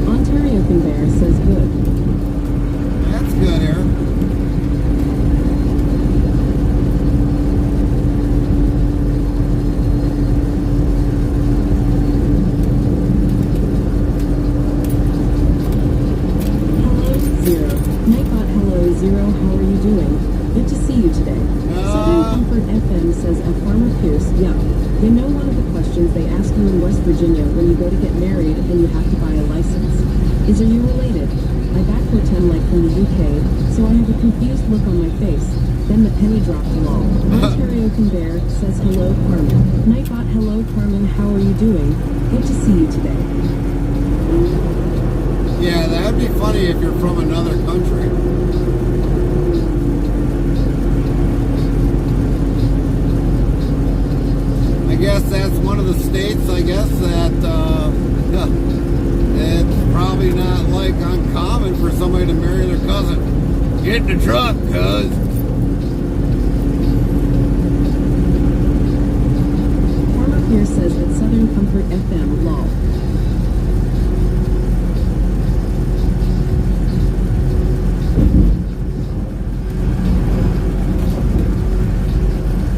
Ontario Bear says good. That's good, Eric. Zero, how are you doing? Good to see you today. Southern Comfort FM says at Farmer Pierce, yeah. You know one of the questions they ask you in West Virginia when you go to get married and you have to buy a license is, are you related? I back pretend like from the UK, so I have a confused look on my face. Then the penny dropped along. Ontario Bear says hello, Carmen. Nightbot, hello, Carmen. How are you doing? Good to see you today. Yeah, that'd be funny if you're from another country. I guess that's one of the states, I guess, that it's probably not like uncommon for somebody to marry their cousin. Get in the truck, cuz. Farmer Pierce says at Southern Comfort FM, lol.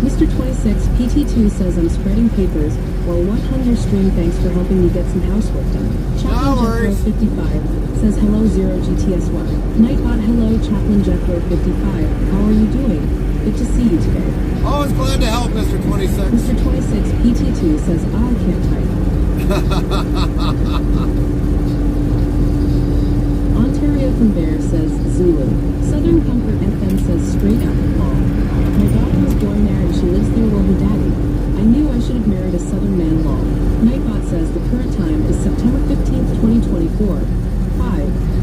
Mr. 26 PT2 says I'm spreading papers while 100 stream. Thanks for helping me get some housework done. Chaplain Jethro 55 says hello 0GTS1. Nightbot, hello Chaplain Jethro 55. How are you doing? Good to see you today. Always glad to help, Mr. 26. Mr. 26 PT2 says I can't type. Ontario Bear says Zulu. Southern Comfort FM says straight up Paul. My daughter was born there and she lives there with her daddy. I knew I should have married a Southern man law. Nightbot says the current time is September 15th, 2024.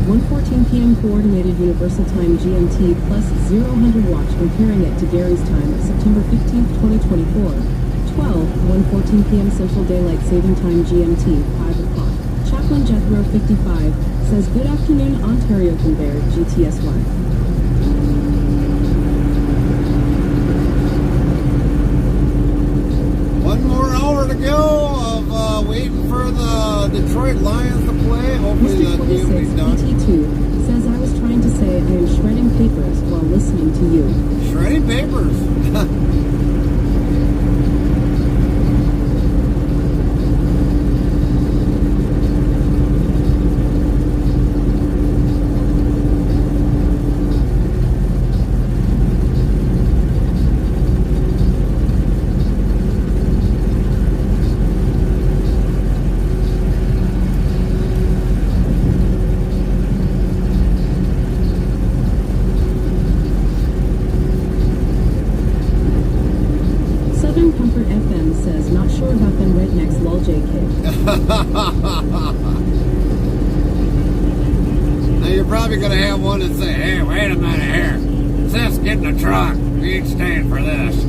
1:14 p.m. Coordinated Universal Time GMT plus 0 watch comparing it to Gary's time of September 15th, 2024. 1:14 p.m. Central Daylight Saving Time GMT, 5 o'clock. Chaplain Jethro55 says, "Good afternoon, Ontario Conveyor, GTSY." One more hour to go of waiting for the Detroit Lions to play. Hopefully Mr. that game will be 26 done. BT2 says, "I was trying to say I am shredding papers while listening to you." Shredding papers. Southern Comfort FM says, "Not sure about them rednecks, lol JK." Now you're probably going to have one that say, "Hey, wait a minute here. Sis, get in the truck. We ain't staying for this."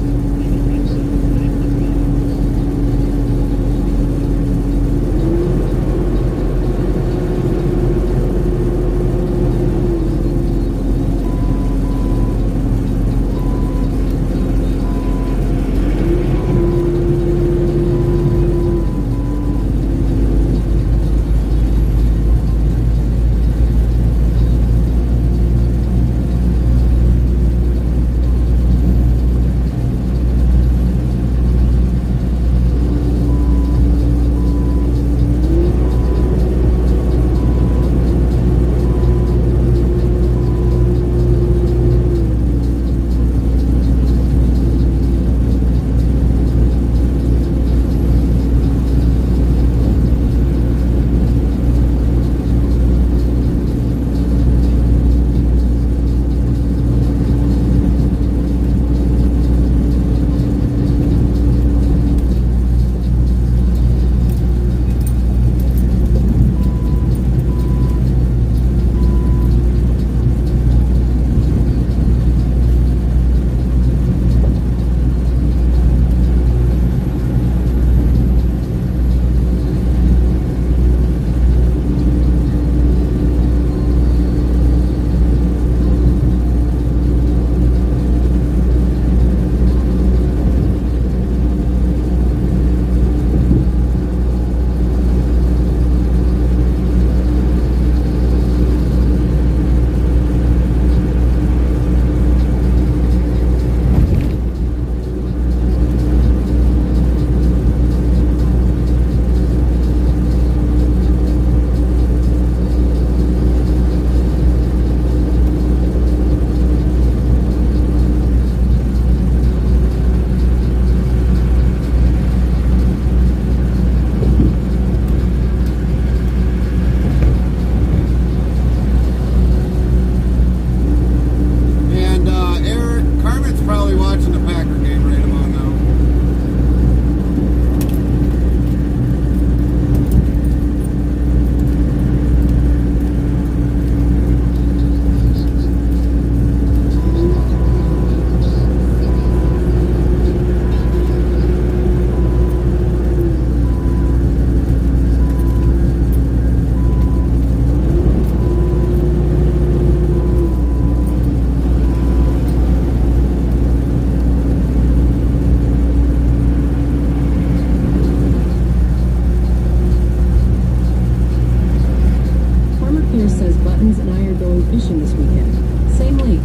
fishing this weekend. Same lake.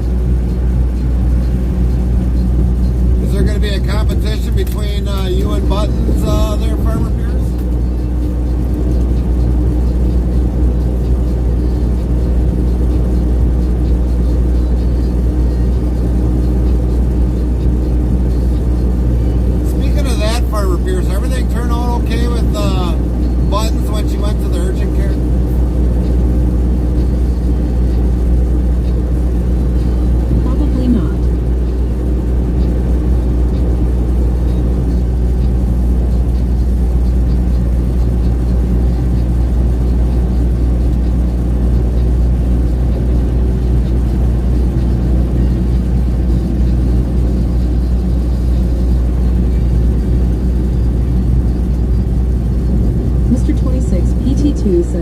Is there going to be a competition between you and Buttons there, Farmer Pierce? Speaking of that, Farmer Pierce, everything turned out okay with Buttons when she went to the urgent care?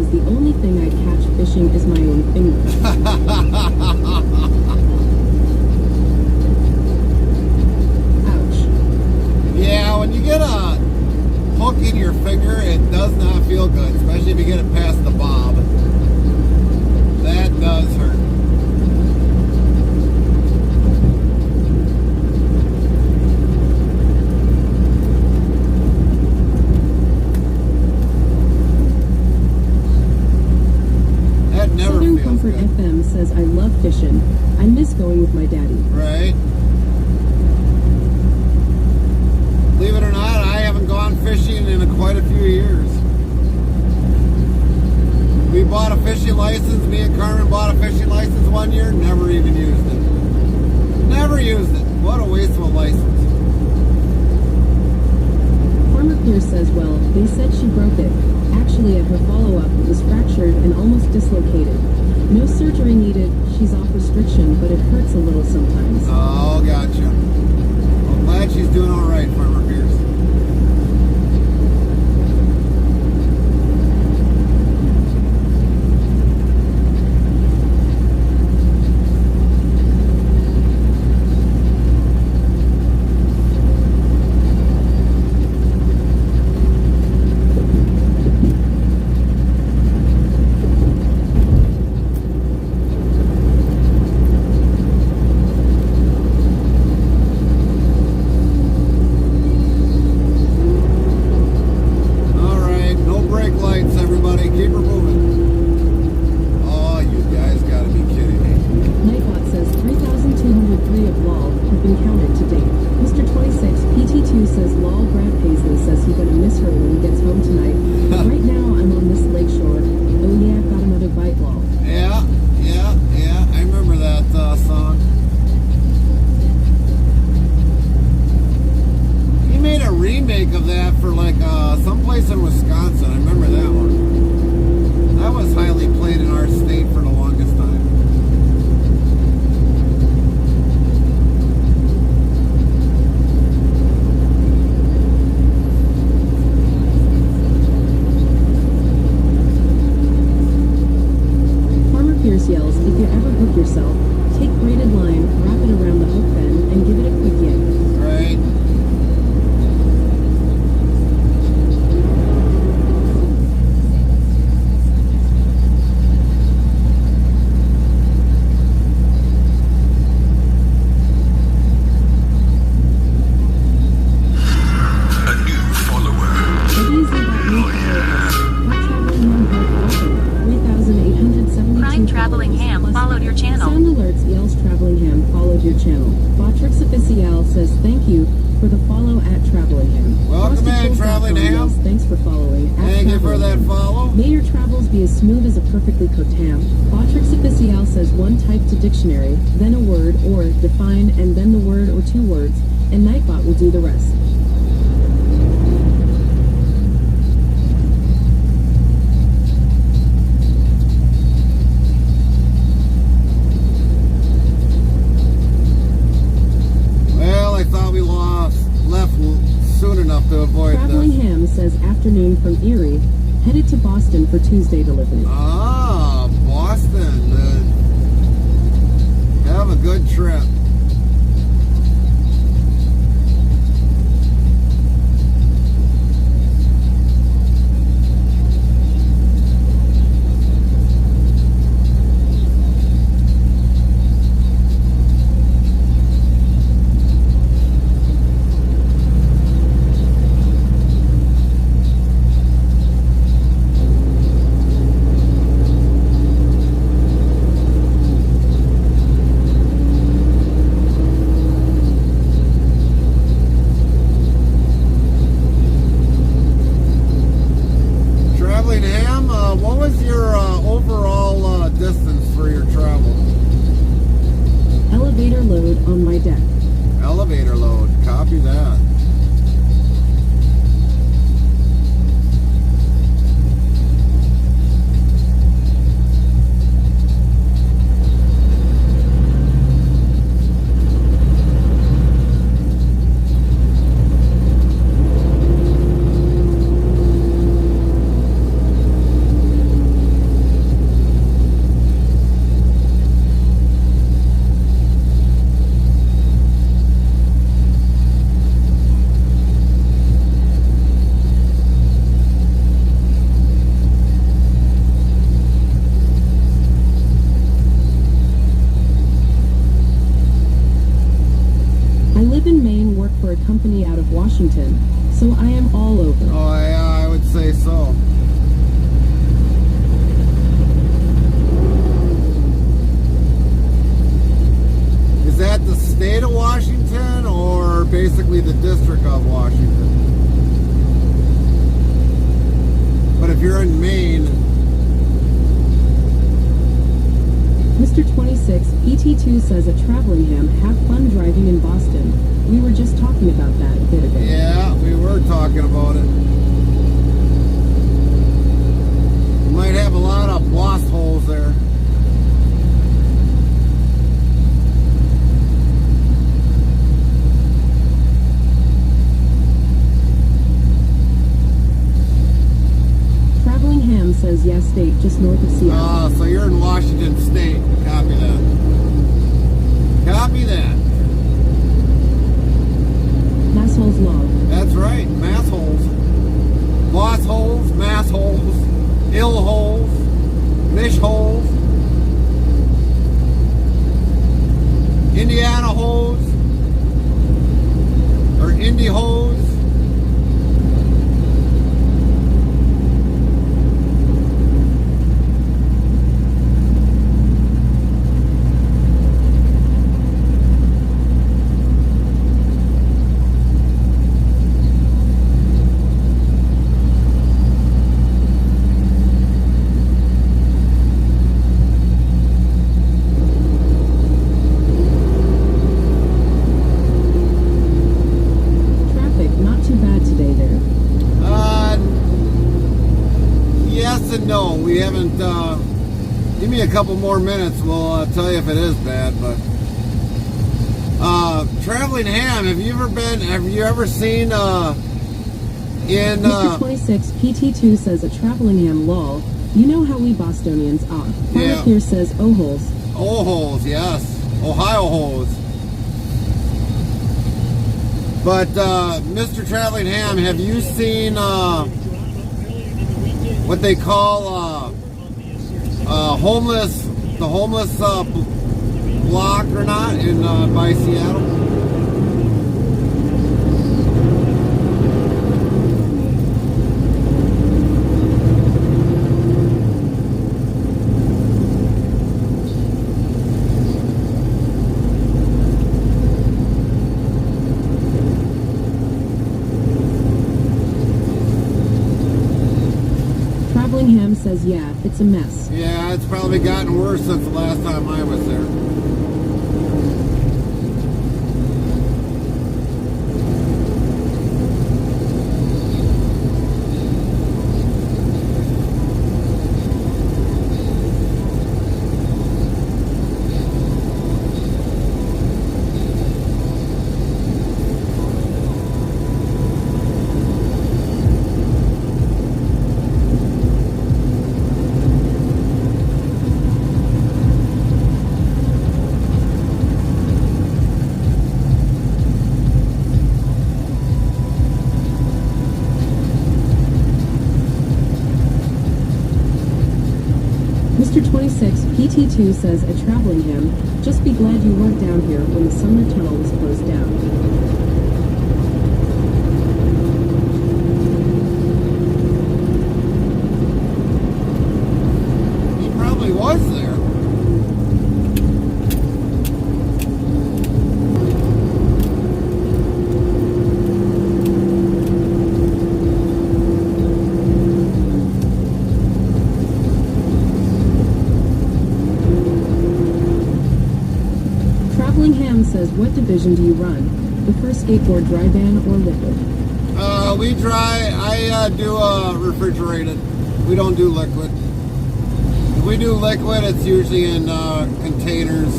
says the only thing I'd catch fishing is my own finger. Ouch. Yeah, when you get a hook in your finger, it does not feel good, especially if you get it past the bob. That does hurt. That never Southern feels Comfort good. FM says I love fishing. I miss going with my daddy. Right? Believe it or not, I haven't gone fishing in quite a few years. We bought a fishing license. Me and Carmen bought a fishing license one year. Never even used it. Never used it. What a waste of a license. Farmer Pierce says, well, they said she broke it. Actually, at her follow-up, it was fractured and almost dislocated. No surgery needed. She's off restriction, but it hurts a little sometimes. Oh, gotcha. Well, glad she's doing all right, Farmer Pierce. Dictionary, then a word, or define, and then the word or two words, and Nightbot will do the rest. Well, I thought we left soon enough to avoid Traveling this. Ham says afternoon from Erie, headed to Boston for Tuesday delivery. Ah, Boston. Have a good trip. live in Maine, work for a company out of Washington, so I am all over. Oh, yeah, I would say so. Is that the state of Washington or basically the district of Washington? But if you're in Maine... Mr. 26, ET2 says at Travelingham, have fun driving in Boston. We were just talking about that a bit ago. Yeah, we were talking about it. Might have a lot of lost holes there. Travelingham says yes, state, just north of Seattle. So you're in Washington State. Copy that. Copy that. Massholes law. That's right, mass holes. Lost holes, mass holes, ill holes, mish holes, Indiana holes, or Indy holes. No, we haven't. Give me a couple more minutes. We'll tell you if it is bad. But Travelingham, have you ever been? Have you ever seen? Mr. 26 PT2 says at Travelingham, lol. You know how we Bostonians are. Yeah. Here says oh holes. Oh holes, yes, Ohio holes. But Mr. Travelingham, have you seen? What they call homeless, the homeless block or not in by Seattle? Travelingham says, yeah, it's a mess. Yeah, it's probably gotten worse since the last time I was there. Mr. 26 PT2 says at Travelingham, just be glad you weren't down here when the summer tunnel was closed down. He probably was there. Travelingham says, what division do you run? The first skateboard dry van or liquid? We dry. I do refrigerated. We don't do liquid. If we do liquid, it's usually in containers.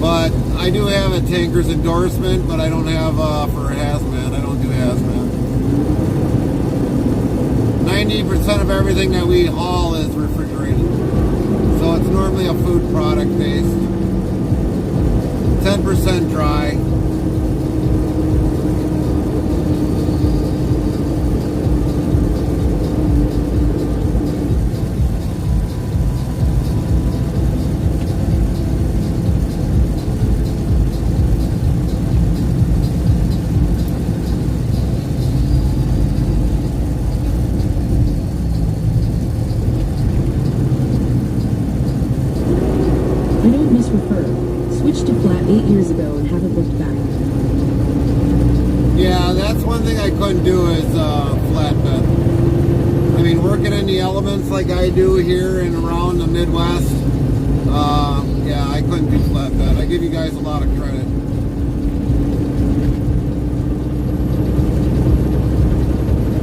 But I do have a tanker's endorsement, but I don't have for hazmat. I don't do hazmat. 90% of everything that we haul is refrigerated. So it's normally a food product based. 10% dry. switched to flat 8 years ago and haven't looked back. Yeah, that's one thing I couldn't do is flatbed. I mean, working in the elements like I do here and around the Midwest, yeah, I couldn't do flatbed. I give you guys a lot of credit.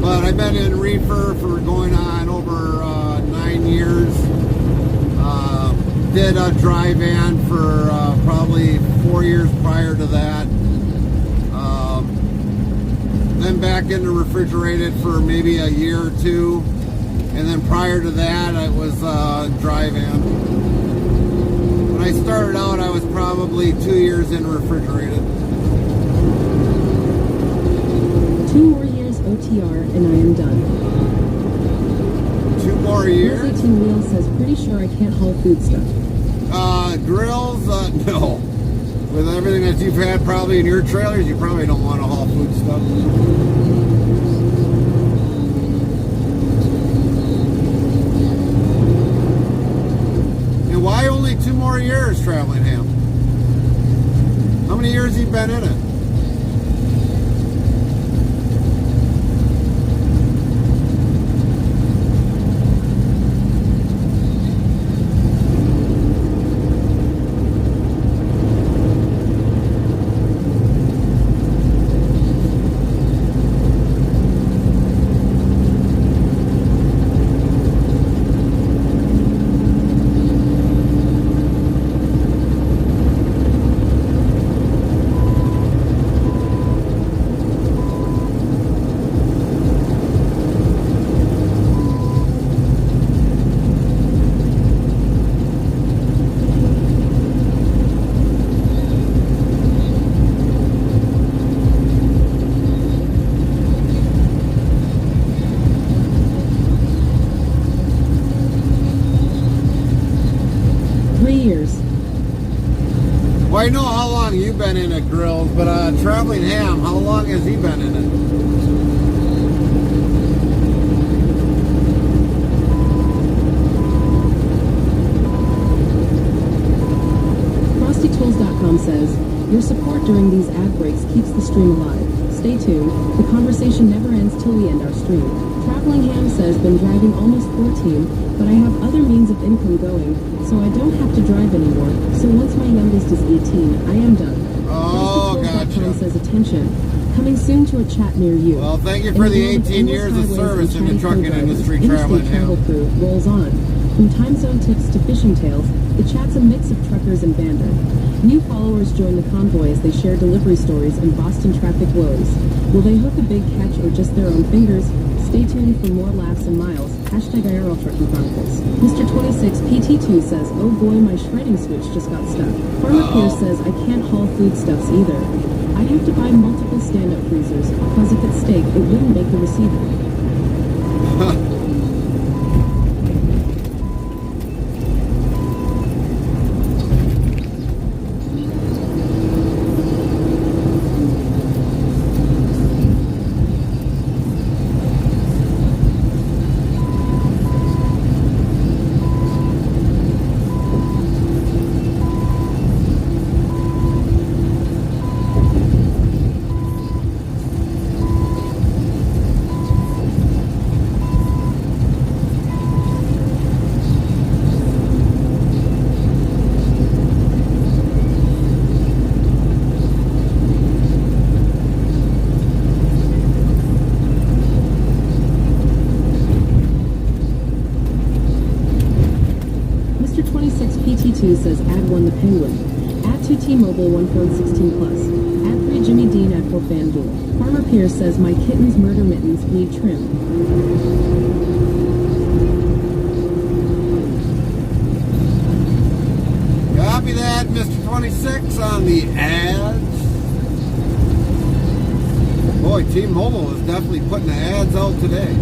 But I've been in reefer for going on over 9 years. Did a dry van for probably 4 years prior to that. Then back into refrigerated for maybe a year or two. And then prior to that, it was dry van. When I started out, I was probably 2 years in refrigerated. 2 more years OTR and I am done. 2 more years? 18 Wheel says, pretty sure I can't haul food stuff. Grills, no. With everything that you've had probably in your trailers, you probably don't want to haul food stuff. And why only 2 more years traveling ham? How many years have you been in it? Well, I know how long you've been in it, Grills, but Traveling Ham, how long has he been in it? FrostyTools.com says, your support during these ad breaks keeps the stream alive. Stay tuned. The conversation never ends till we end our stream. Traveling Ham says, been driving almost 14, but I have other means of income going, so I don't have to drive anymore. So once my youngest is 18, I am done. Oh, gotcha. Says, attention. Coming soon to a chat near you. Well, thank you for the 18 years of service in the trucking industry, Traveling Ham. Travel crew rolls on. From time zone tips to fishing tales, the chat's a mix of truckers and Banter. New followers join the convoy as they share delivery stories and Boston traffic woes. Will they hook a big catch or just their own fingers? Stay tuned for more laughs and miles. Hashtag IRL Trucking Chronicles. Mr. 26 PT2 says, oh boy, my shredding switch just got stuck. Farmer Pierce says, I can't haul foodstuffs either. I have to buy multiple stand-up freezers, because if it's steak, it wouldn't make the receiver. Says add 1 the Penguin. Add 2 T-Mobile 1 phone 16 plus. Add 3 Jimmy Dean at 4 FanDuel. Farmer Pierce says my kitten's murder mittens need trim. Copy that, Mr. 26 on the ads. Boy, T-Mobile is definitely putting the ads out today.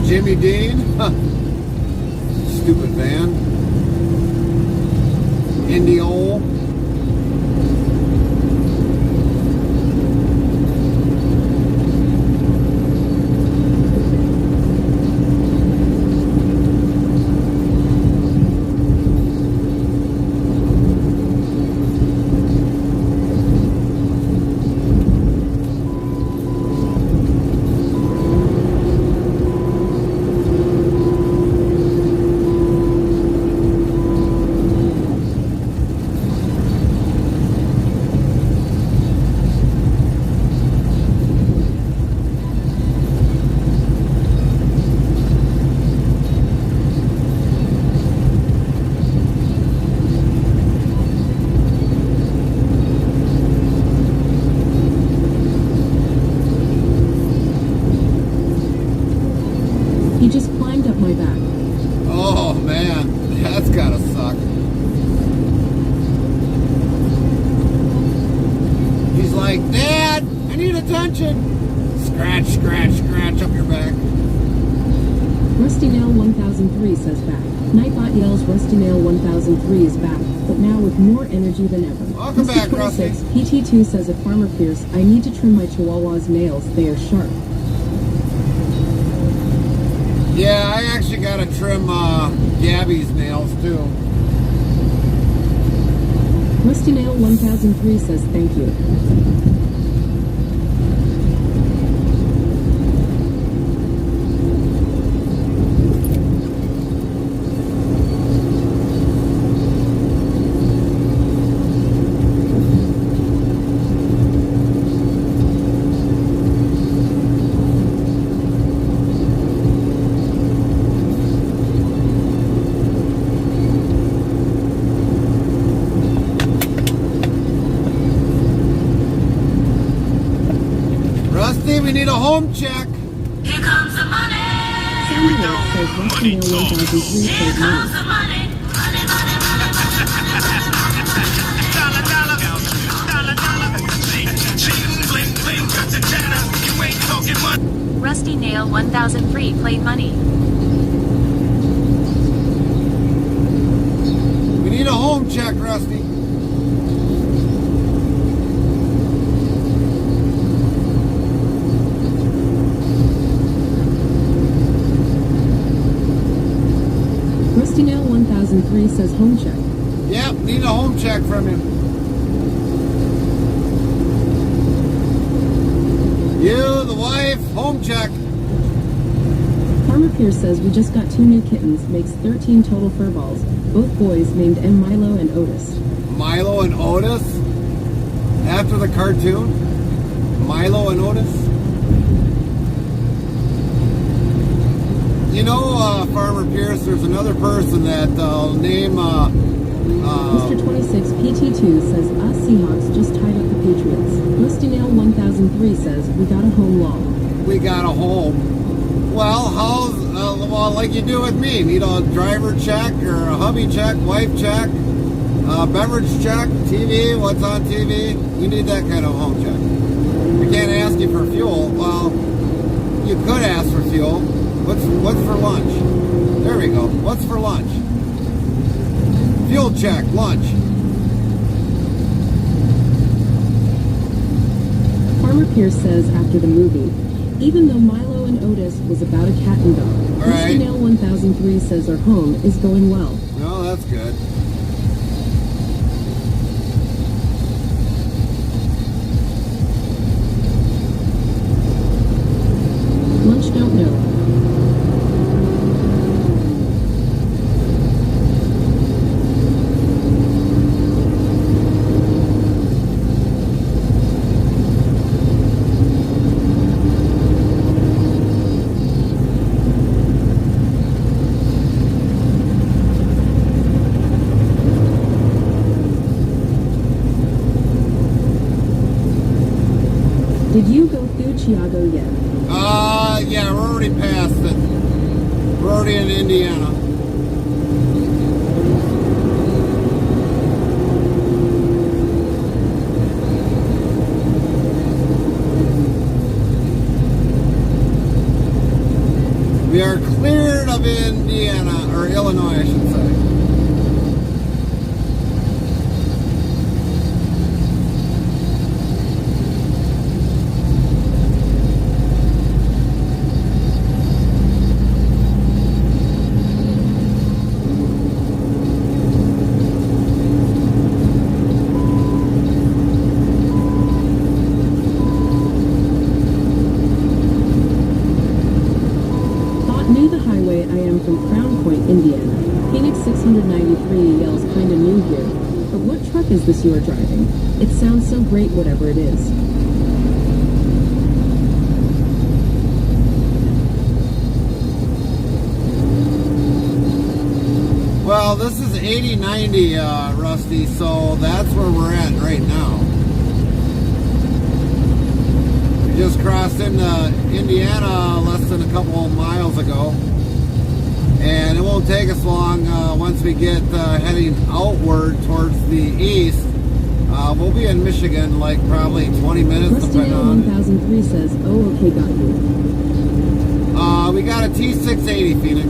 Jimmy Dean, stupid van, Indiol. Rusty Nail 1003 says back. Nightbot yells Rusty Nail 1003 is back, but now with more energy than ever. Welcome back, Rusty. PT2 says at Farmer Pierce, I need to trim my Chihuahua's nails. They are sharp. Yeah, I actually got to trim Gabby's nails too. Rusty Nail 1003 says thank you. We need a home check. Here comes the money. Sandy Lake says Rusty Nail 1003 says money. The money. Money, money, money, Dollar, dollar, dollar, dollar. Bling, bling, bling, got the chatter. You ain't talking money. Rusty Nail 1003 played money. We need a home check, Rusty. Rusty Nail 1003 says home check. Yep, need a home check from him. You, the wife, home check. Farmer Pierce says we just got 2 new kittens, makes 13 total fur balls. Both boys named M. Milo and Otis. Milo and Otis? After the cartoon? Milo and Otis? You know, Farmer Pierce, there's another person that name... Mr. 26 PT2 says us Seahawks just tied up the Patriots. Rusty Nail 1003 says we got a home law. We got a home. Well, how's... well, like you do with me. Need a driver check or a hubby check, wife check, beverage check, TV, what's on TV. We need that kind of home check. We can't ask you for fuel. Well, you could ask for fuel. What's for lunch? There we go. What's for lunch? Fuel check, lunch. Farmer Pierce says after the movie, even though Milo and Otis was about a cat and dog, All right. Rusty Nail 1003 says our home is going well. No, that's good. Lunch don't know. Did you go through Chiago yet? Yeah, we're already past it. We're already in Indiana. We are cleared of Indiana, or Illinois, I should say. Indiana. Phoenix 693 yells kinda new here. But what truck is this you are driving? It sounds so great whatever it is. Well, this is 8090, Rusty, so that's where we're at right now. We just crossed into Indiana less than a couple of miles ago. And it won't take us long once we get heading outward towards the east. We'll be in Michigan like probably 20 minutes. Rusty Nail 1003 says, oh, okay, got you. We got T680 Phoenix.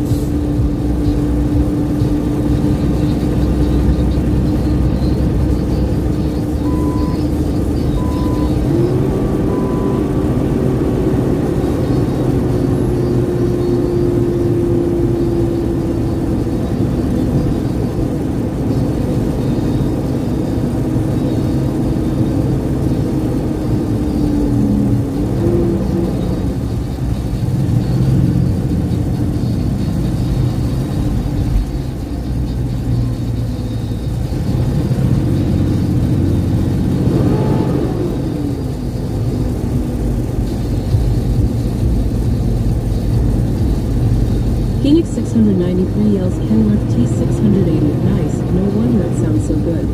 Phoenix 693 yells Kenworth T680. Nice. No wonder it sounds so good.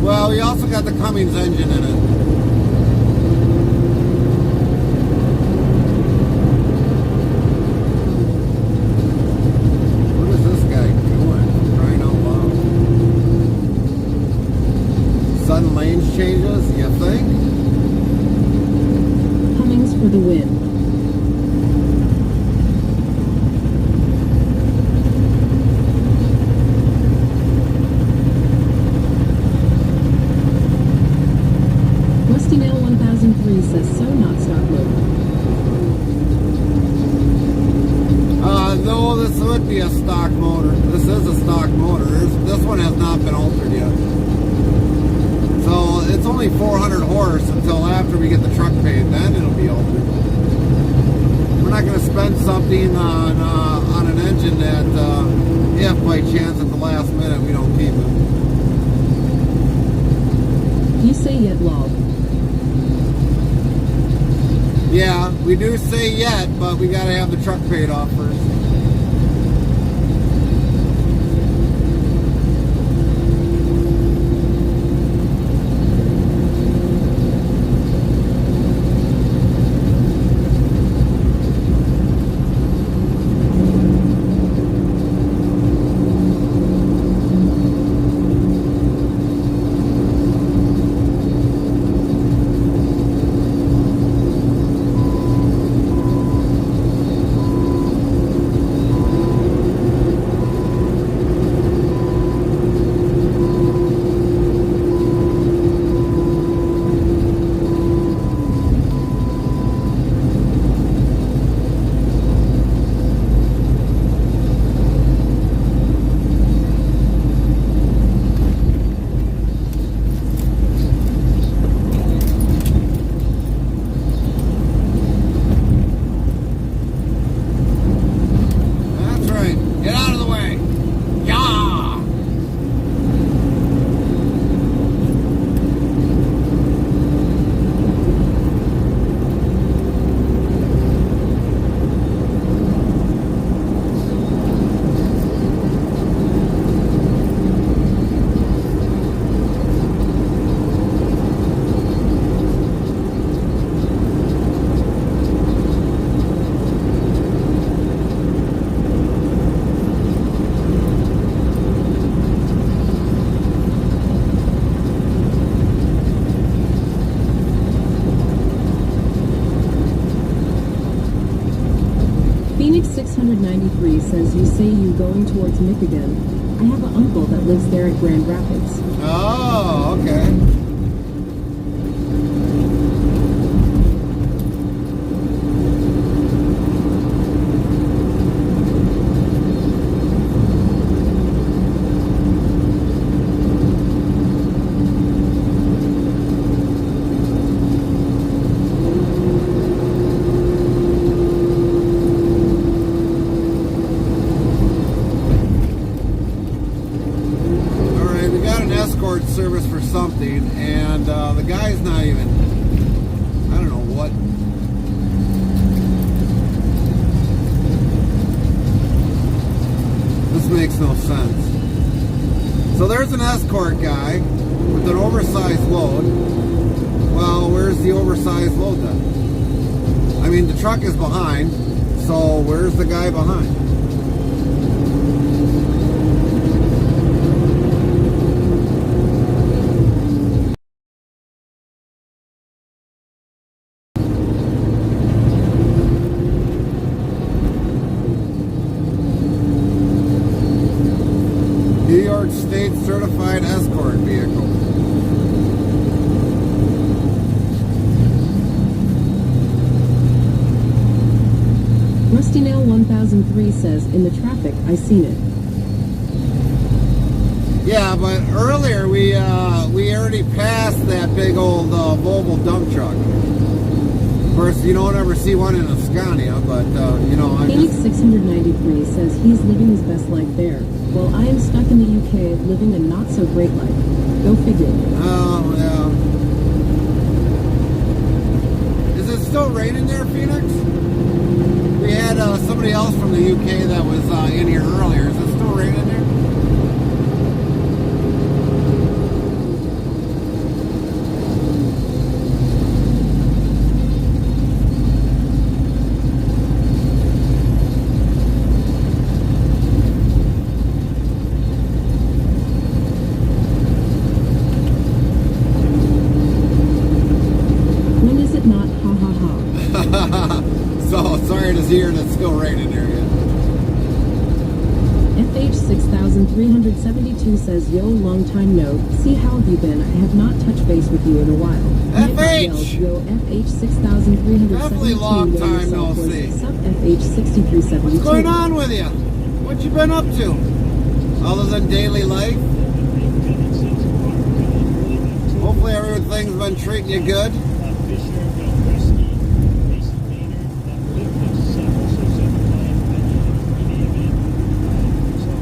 Well, we also got the Cummins engine in it. What is this guy doing? Crying out loud. Sudden lanes changes, you think? Cummings for the win. Nail 1003 says so, not stock mode. No, this would be a stock motor. This is a stock motor. This one has not been altered yet. So it's only 400 horse until after we get the truck paid. Then it'll be altered. We're not going to spend something on an engine that, if by chance at the last minute we don't keep it. You say yet log. Yeah, we do say yet, but we gotta have the truck paid off first. Phoenix 693 says you say you going towards Michigan. I have an uncle that lives there at Grand Rapids. Oh, okay. Service for something, and the guy's not even, I don't know what. This makes no sense. So there's an escort guy with an oversized load. Well, where's the oversized load then? I mean, the truck is behind, so where's the guy behind? Interstate certified escort vehicle. Rusty Nail 1003 says, in the traffic, I seen it. Yeah, but earlier we already passed that big old Volvo dump truck. Of course, you don't ever see one in a Scania, but you know, I Phoenix just... 693 says he's living his best life there, while I am stuck in the UK living a not so great life. Go figure. Oh, yeah. Is it still raining there, Phoenix? We had somebody else from the UK that was in here earlier. Is it still raining there? When is it not? Ha ha ha. So sorry to hear that it's still raining there yet. FH 6372 says, yo, long time no. See, how have you been? I have not touched base with you in a while. FH! Yells, yo, FH 6372. Definitely long time no see. Sub FH 6372. What's going on with you? What you been up to? Other than daily life? Hopefully everything's been treating you good.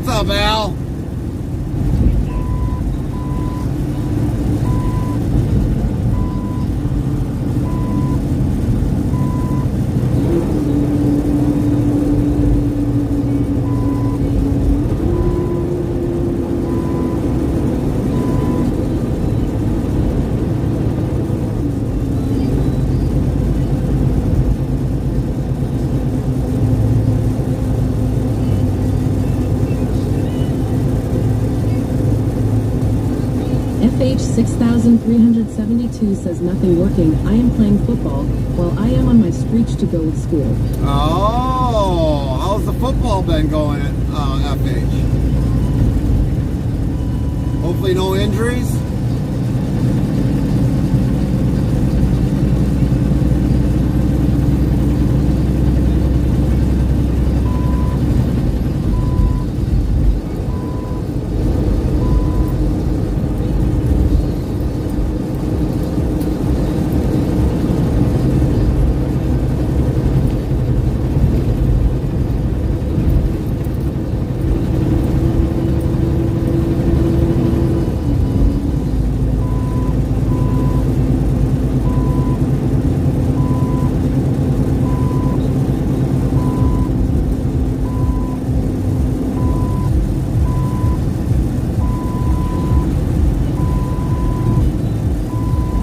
What's up, Al? FH 6372 says nothing working. I am playing football while I am on my screech to go with school. Oh, how's the football been going at FH? Hopefully no injuries.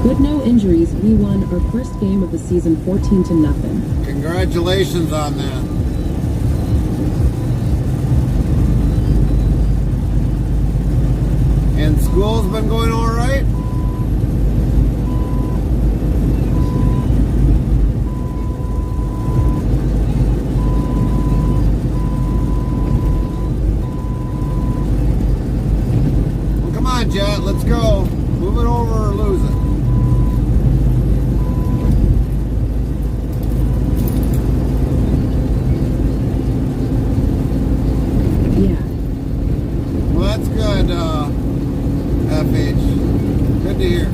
With no injuries, we won our first game of the season 14-0. Congratulations on that. And school's been going all right? Well, come on, Jet, let's go. Move it over or lose it. Well, that's good, FH. Good to hear.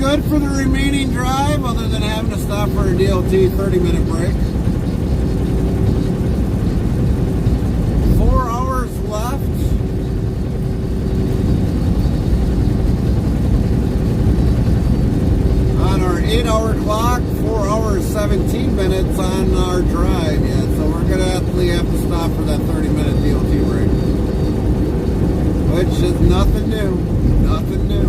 good for the remaining drive, other than having to stop for a DLT 30-minute break. 4 hours left. On our 8-hour clock, 4 hours, 17 minutes on our drive yet. So we're going to have to stop for that 30-minute DLT break. Which is nothing new. Nothing new.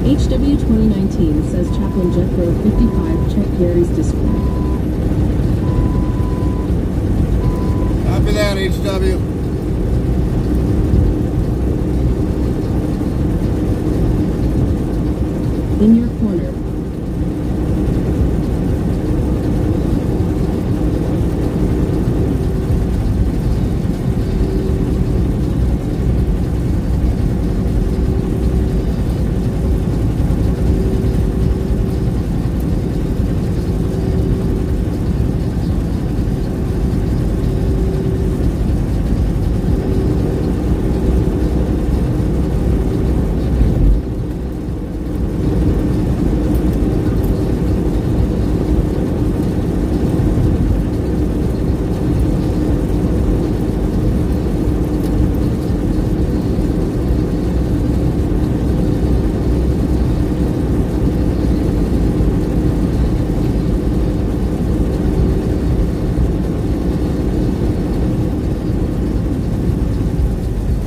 HW 2019 says Chaplain Jethro 55, check Gary's Discord. Copy that, HW. In your corner.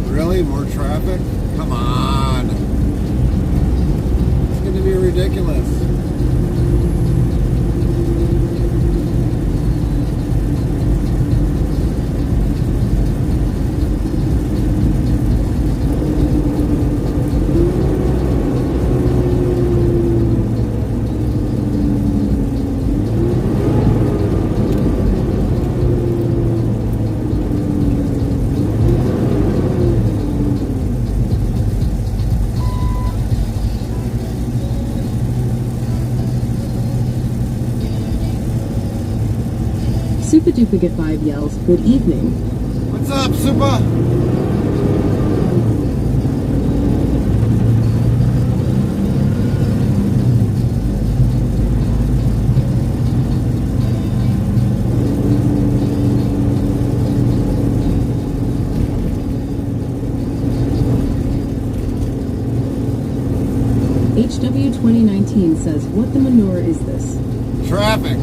Really? More traffic? Come on. It's going to be ridiculous. Super Duplicate 5 yells, good evening. What's up, Super? HW 2019 says, what the manure is this? Traffic.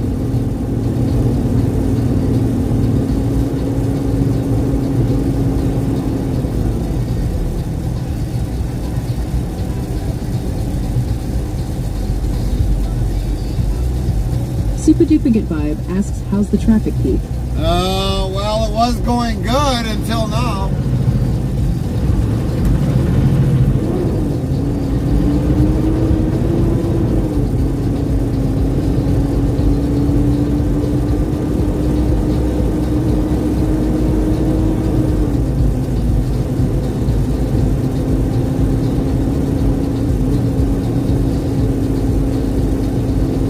Super Duplicate Vibe asks, how's the traffic peak? Well, it was going good until now.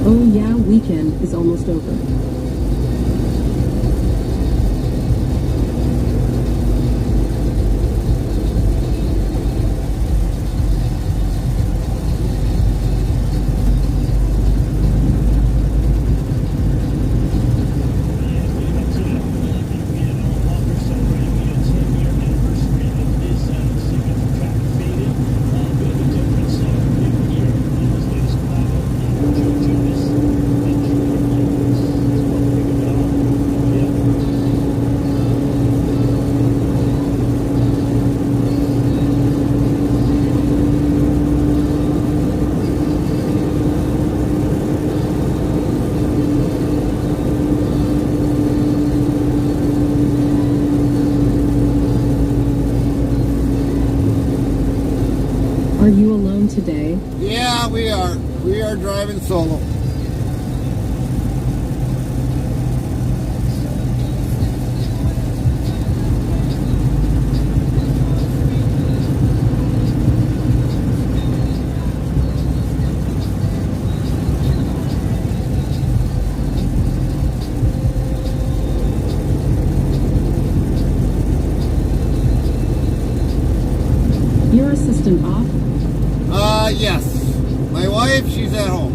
Oh yeah, weekend is almost over. today? Yeah, we are. We are driving solo. Your assistant off? Yes. My wife, she's at home.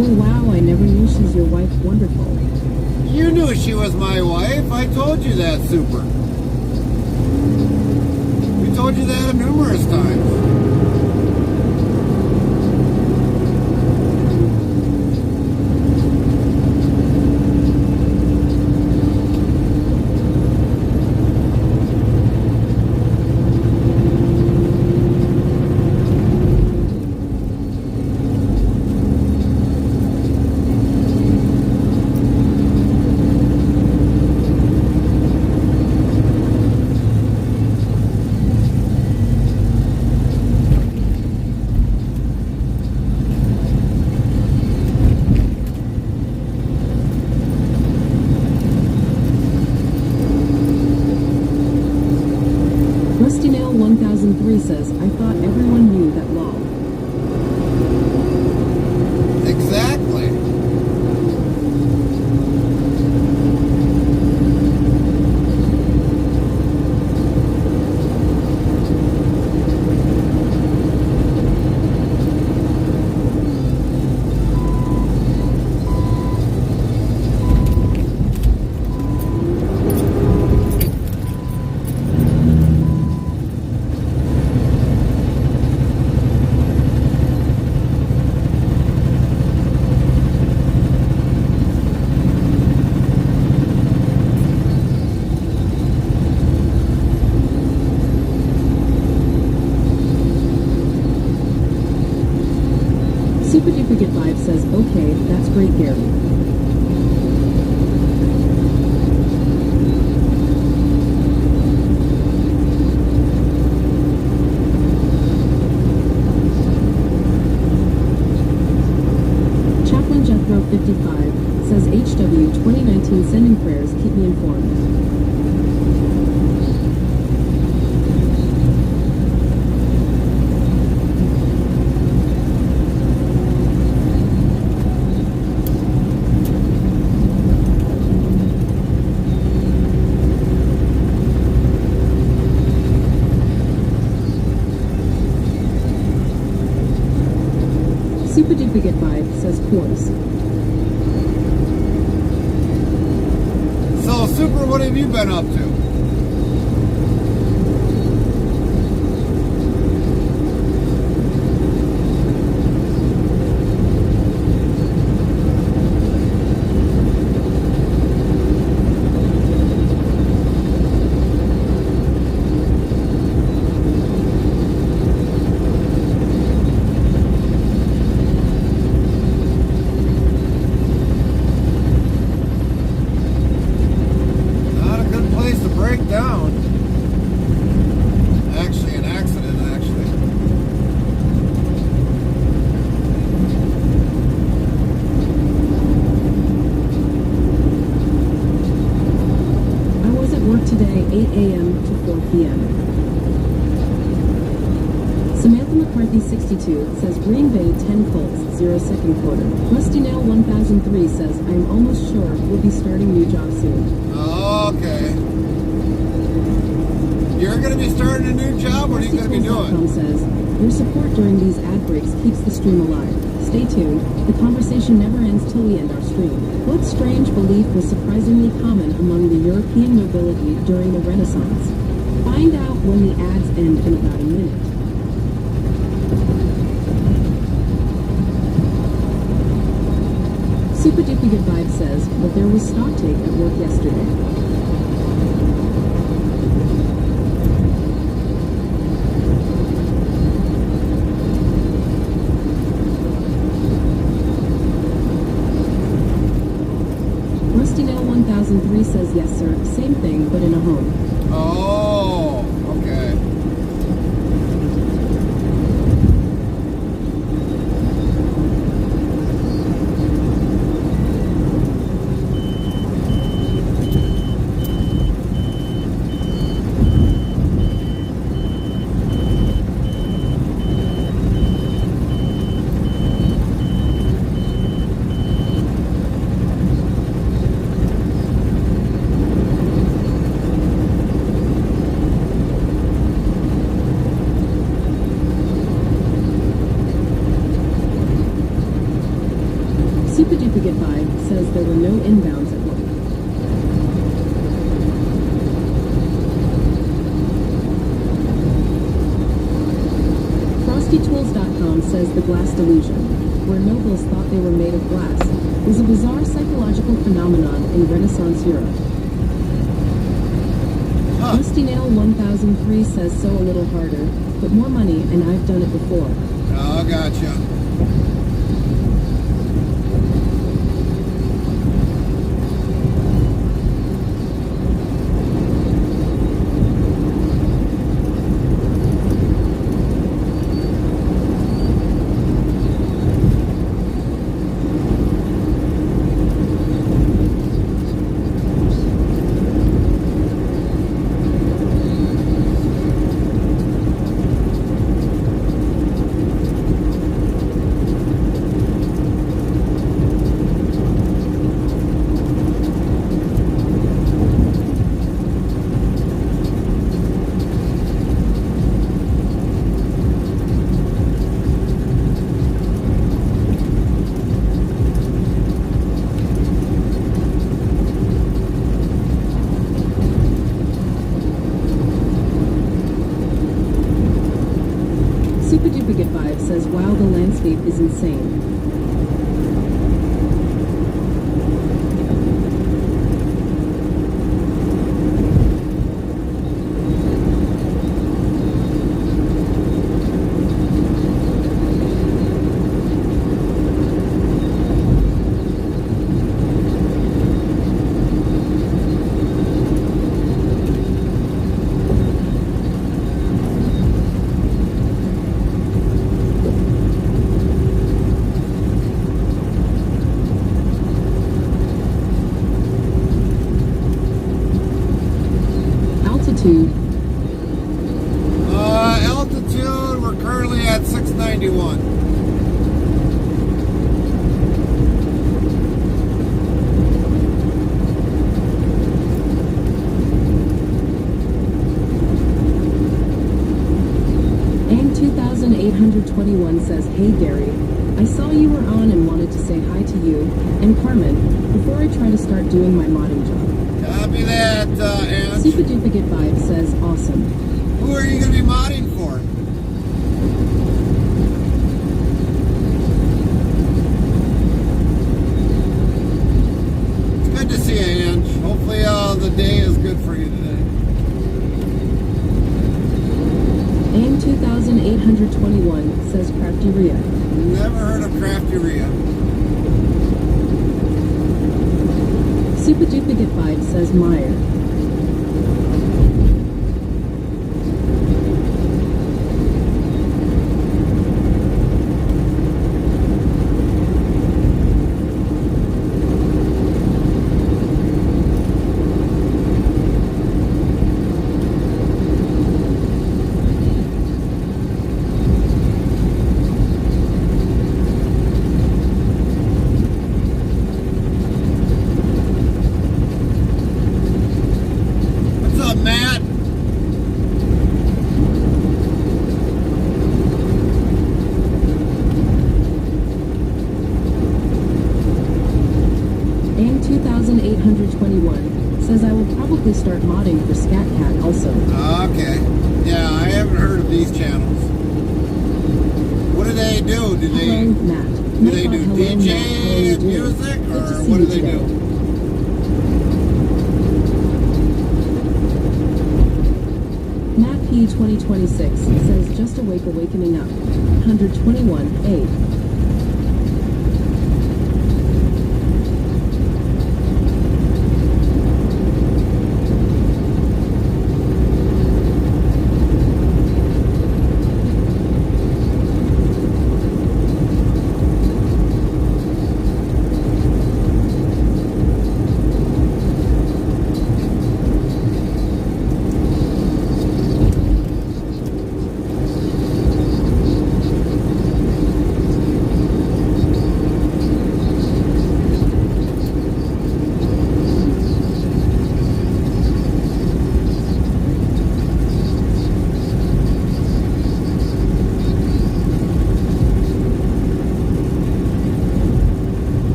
Oh wow, I never knew she's your wife. Wonderful. You knew she was my wife. I told you that, Super. We told you that numerous times. Rusty Nail 1003 says, I thought everyone knew that law. Exactly. Super Duplicate Vibe says, okay, that's great, Gary. Chaplain Jethro 55 says, HW 2019 sending prayers, keep me informed. Super Duplicate Vibe says, course. So, Super, what have you been up to? Breakdown. Actually, an accident, actually. I was at work today, 8 a.m. to 4 p.m. Samantha McCarthy 62 says, Green Bay 10 Colts, 0 second quarter. Rusty Nail 1003 says, I'm almost sure we'll be starting new job soon. Okay. You're going to be starting a new job? What are you going to be doing? Says, Your support during these ad breaks keeps the stream alive. Stay tuned. The conversation never ends till we end our stream. What strange belief was surprisingly common among the European nobility during the Renaissance? Find out when the ads end in about a minute. Super Duper Good Vibe says, but there was stock take at work yesterday. Rusty Nail 1003 says, yes sir, same thing, but in a home. Oh, okay. Super Duper Good Vibe says there were no inbounds at work. FrostyTools.com says the glass delusion, where nobles thought they were made of glass, was a bizarre psychological phenomenon in Renaissance Europe. Rusty Nail 1003 says so a little harder, but more money, and I've done it before. Oh, gotcha. Super Duper Good Vibe says, wow, the landscape is insane. Altitude. Altitude, we're currently at 691. And 2821 says, hey Gary, I saw you were on and wanted to say hi to you and Carmen before I try to start doing my modding job. Copy that, Ange. Super Duper Good Vibe says, awesome. Who are you going to be modding for? It's good to see you, Ange. Hopefully the day is good for you today. And 2821 says, Crafteria. Never heard of Crafteria. Super Duper Good Vibe says, Meyer. Matt-P2021 says I will probably start modding for Scat Cat also. Okay. Yeah, I haven't heard of these channels. What do they do? Do they Hello, Matt. do they do Hello, Matt. How are you DJ doing? music, Good to or see what do you they today. do? Matt P2026 says just awake awakening up. 121A.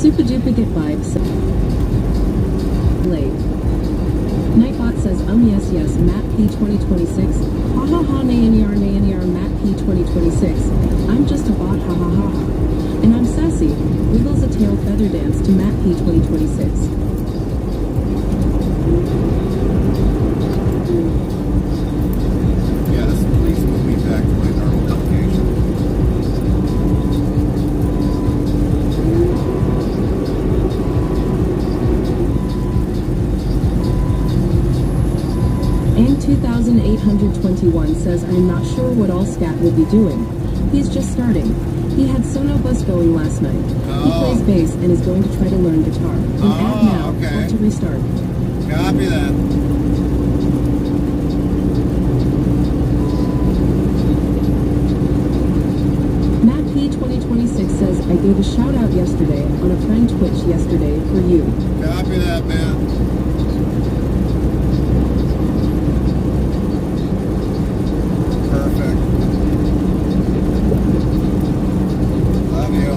Super duplicate vibes. Late. Nightbot says, yes, Matt P2026. Ha ha ha, nay-any-ar, Matt P2026. I'm just a bot, ha ha ha ha. And I'm sassy. Wiggles a tail feather dance to Matt P2026. Yes, please move me back to my normal location. And 2821 says, I'm not sure what all Scat will be doing. He's just starting. He had Sonobus going last night. He plays bass and is going to try to learn guitar. And add now, okay. want to restart. Copy that. Matt P2026 says, I gave a shout out yesterday on a friend Twitch yesterday for you. Copy that, man. Perfect. Love you.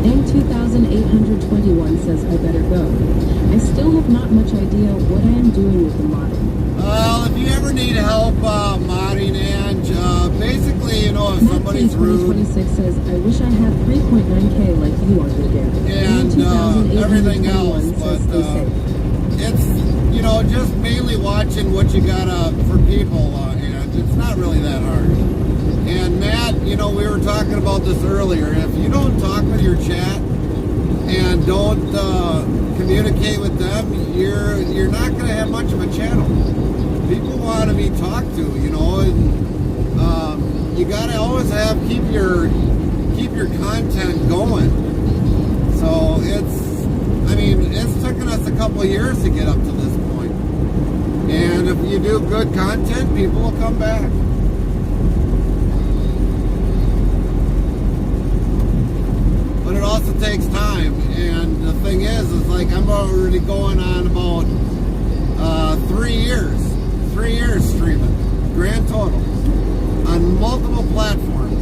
And 2821 says, I better go. I still have not much idea what I am doing with the modding. Well, if you ever need help modding, Ange, basically, you know, if Matt somebody's rude P2026 says, I wish I had 3.9K like you on your game. and everything else, but says, stay safe. it's, you know, just mainly watching what you got for people, and it's not really that hard. And Matt, you know, we were talking about this earlier. If you don't talk with your chat and don't communicate with them, you're not going to have much of a channel. People want to be talked to, you know, and you got to always keep your content going. So it's taken us a couple of years to get up to this point. And if you do good content, people will come back. But it also takes time, and the thing is like I'm already going on about 3 years streaming, grand total, on multiple platforms.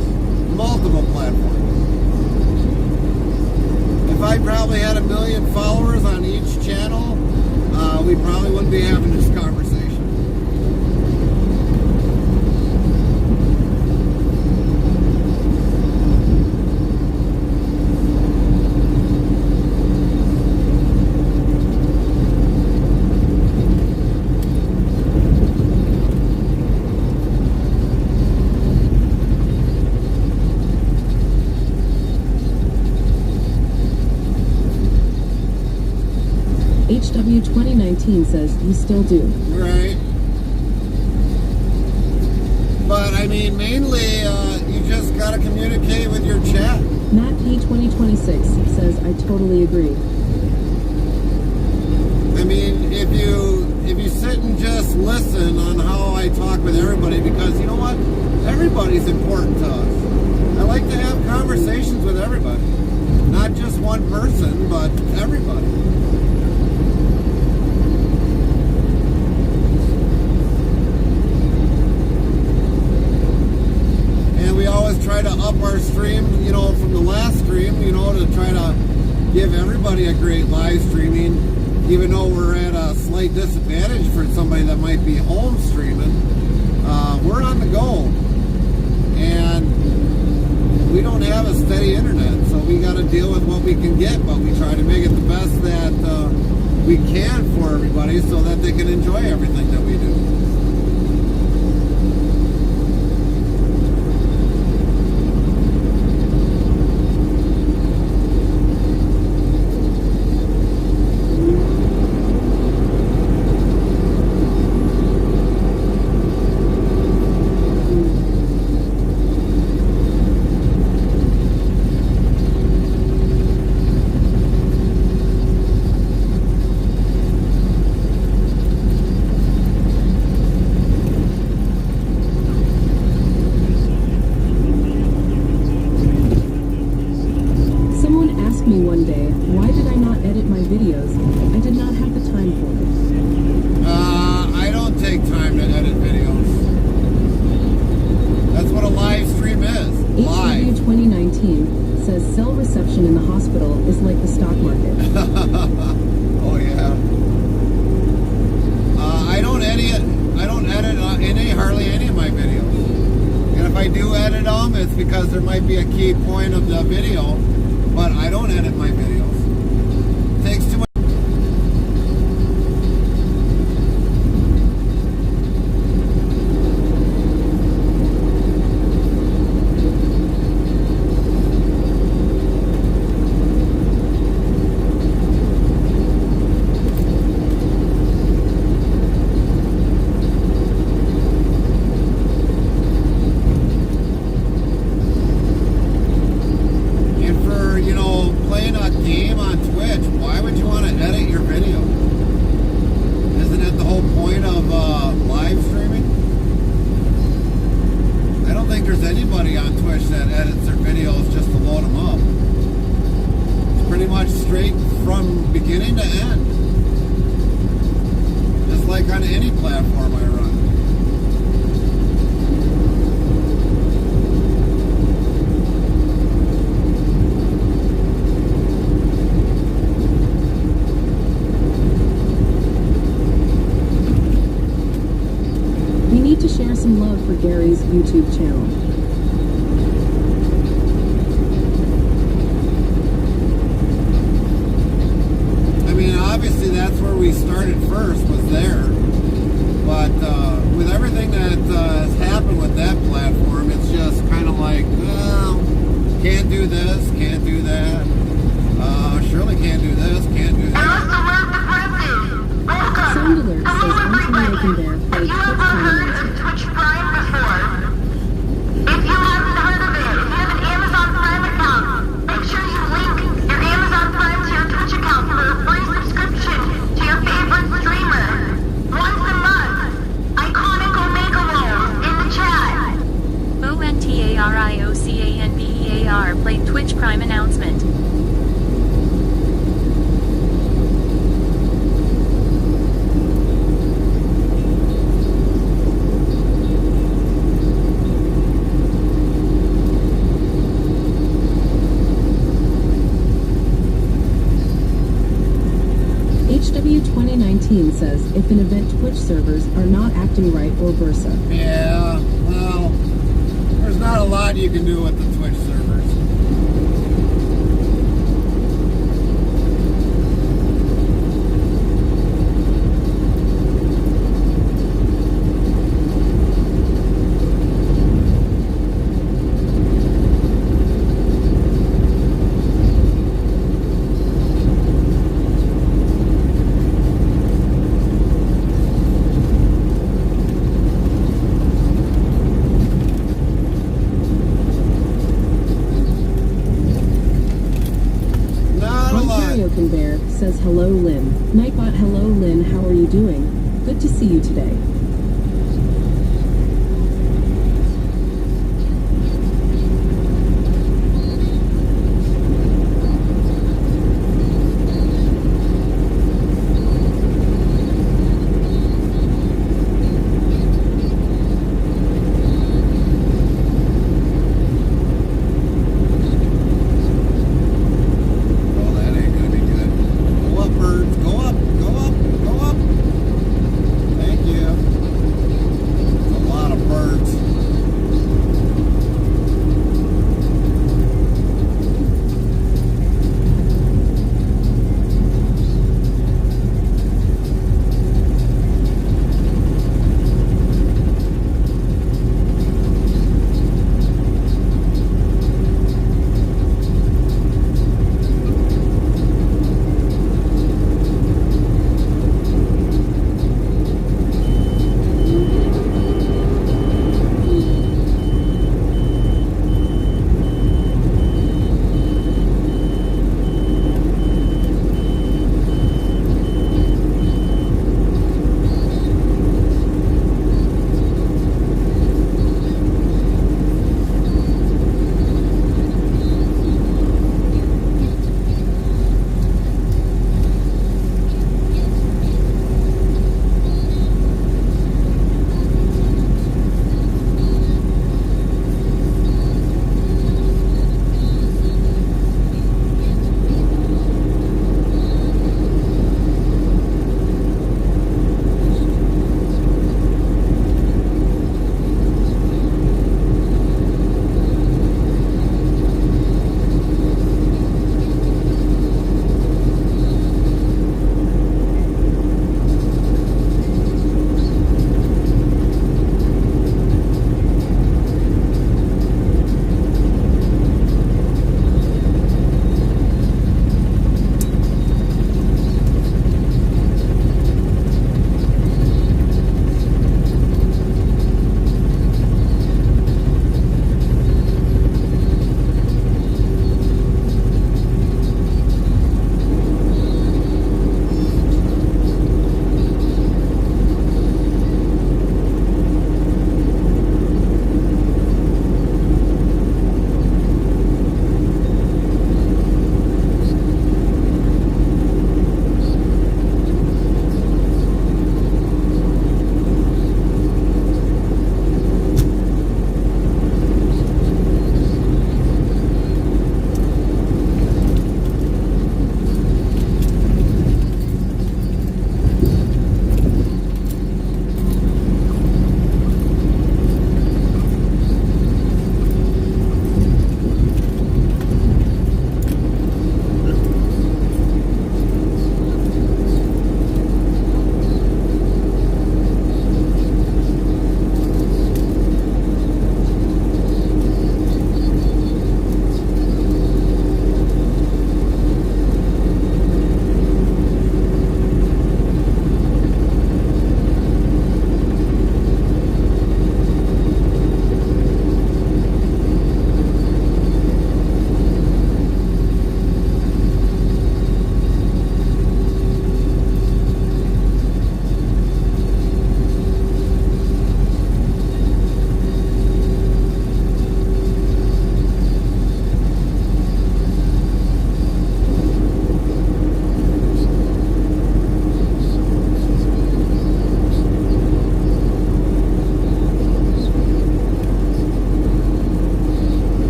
If I probably had 1 million followers on each channel, we probably wouldn't be having this conversation. HW 2019 says you still do. Right. But I mean, mainly, you just gotta communicate with your chat. Matt P 2026 says I totally agree. I mean, if you sit and just listen on how I talk with everybody, because you know what? Everybody's important to us. I like to have conversations with everybody. Not just one person, but everybody. And we always try to up our stream, you know, from the last stream, you know, to try to give everybody a great live streaming, even though we're at a slight disadvantage for somebody that might be home streaming. We're on the go. And we don't have a steady internet, so we got to deal with what we can get, but we try to make it the best that we can for everybody so that they can enjoy everything that we do. I don't take time to edit videos. That's what a live stream is. Live. HW 2019 says cell reception in the hospital is like the stock market. Oh yeah. I don't edit hardly any of my videos. And if I do edit them, it's because there might be a key point of the video, but I don't edit my videos. It takes too much. Gary's YouTube channel. I mean, obviously that's where we started first, was there. But with everything that has happened with that platform, it's just kind of like, well, can't do this, can't do that. Surely can't do this, can't do that. Sound alert says Unedited there played Twitch Prime before. If you haven't heard of it, if you have an Amazon Prime account, make sure you link your Amazon Prime to your Twitch account for a free subscription to your favorite streamer. Once a month. Iconic Omega Rolls in the chat. ONTARIOCANBEAR played Twitch Prime announcement. HW 2019 says if an event Twitch servers are not acting right or versa. Yeah, well, there's not a lot you can do with the Twitch servers. Broken Bear says hello Lynn. Nightbot hello Lynn, how are you doing? Good to see you today. Oh, that ain't gonna be good. Go up, birds. Go up. Go up. Go up. Thank you.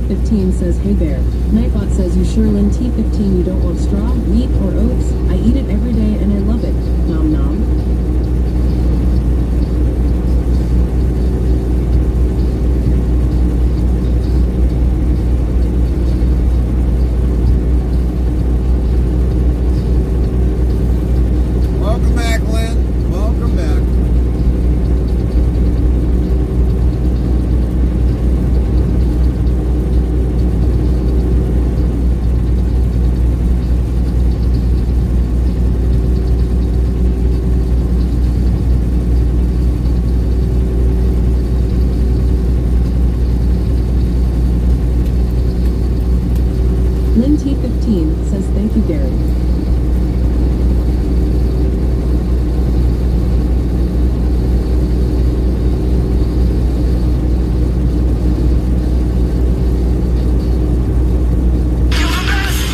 T15 says, hey bear. Nightbot says, you sure Lynn T15 you don't want straw, wheat, or oats? I eat it every day and I love it. Nom nom. Welcome back, Lynn. Welcome back. Lynn T15 says, thank you, Gary.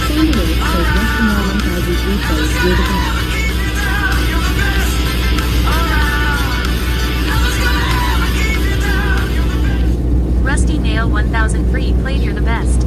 Sandy says, Western 1000 replays, you're the best. Rusty Nail 1000 free played, you're the best.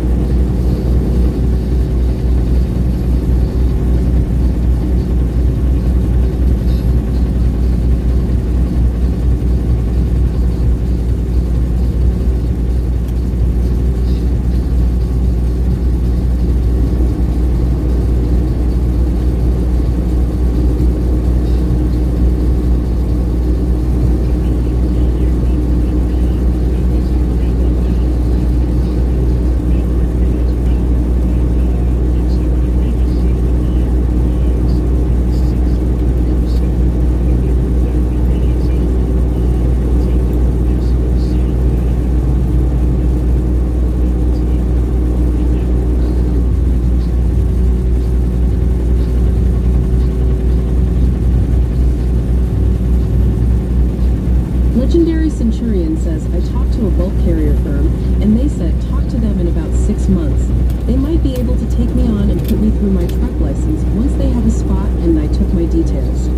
Legendary Centurion says, I talked to a bulk carrier firm, and they said talk to them in about 6 months. They might be able to take me on and put me through my truck license once they have a spot and I took my details.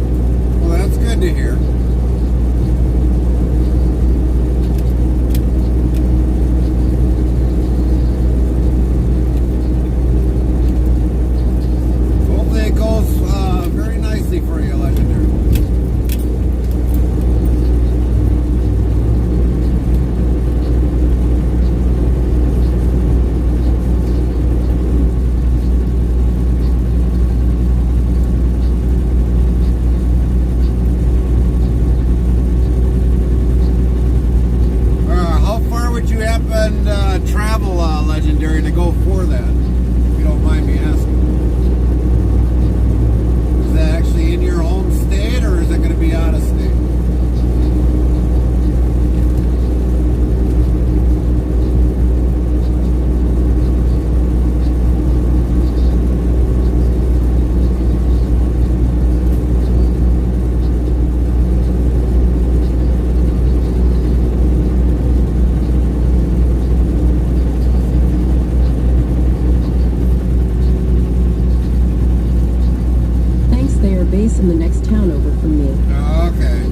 Well, that's good to hear. Hopefully it goes very nicely for you, Legendary. How far would you happen to travel, Legendary, to go for that? If you don't mind me asking. Is that actually in your home state, or is it going to be out of state? Thanks, they are based in the next town over from me. Okay.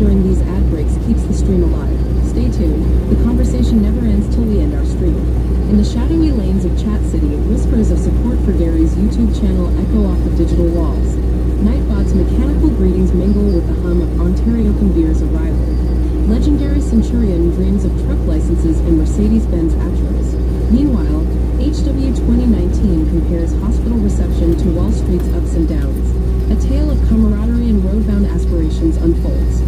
during these ad breaks keeps the stream alive. Stay tuned. The conversation never ends till we end our stream. In the shadowy lanes of Chat City, whispers of support for Gary's YouTube channel echo off of digital walls. Nightbot's mechanical greetings mingle with the hum of Ontario Convere's arrival. Legendary Centurion dreams of truck licenses and Mercedes-Benz Atros. Meanwhile, HW 2019 compares hospital reception to Wall Street's ups and downs. A tale of camaraderie and roadbound aspirations unfolds.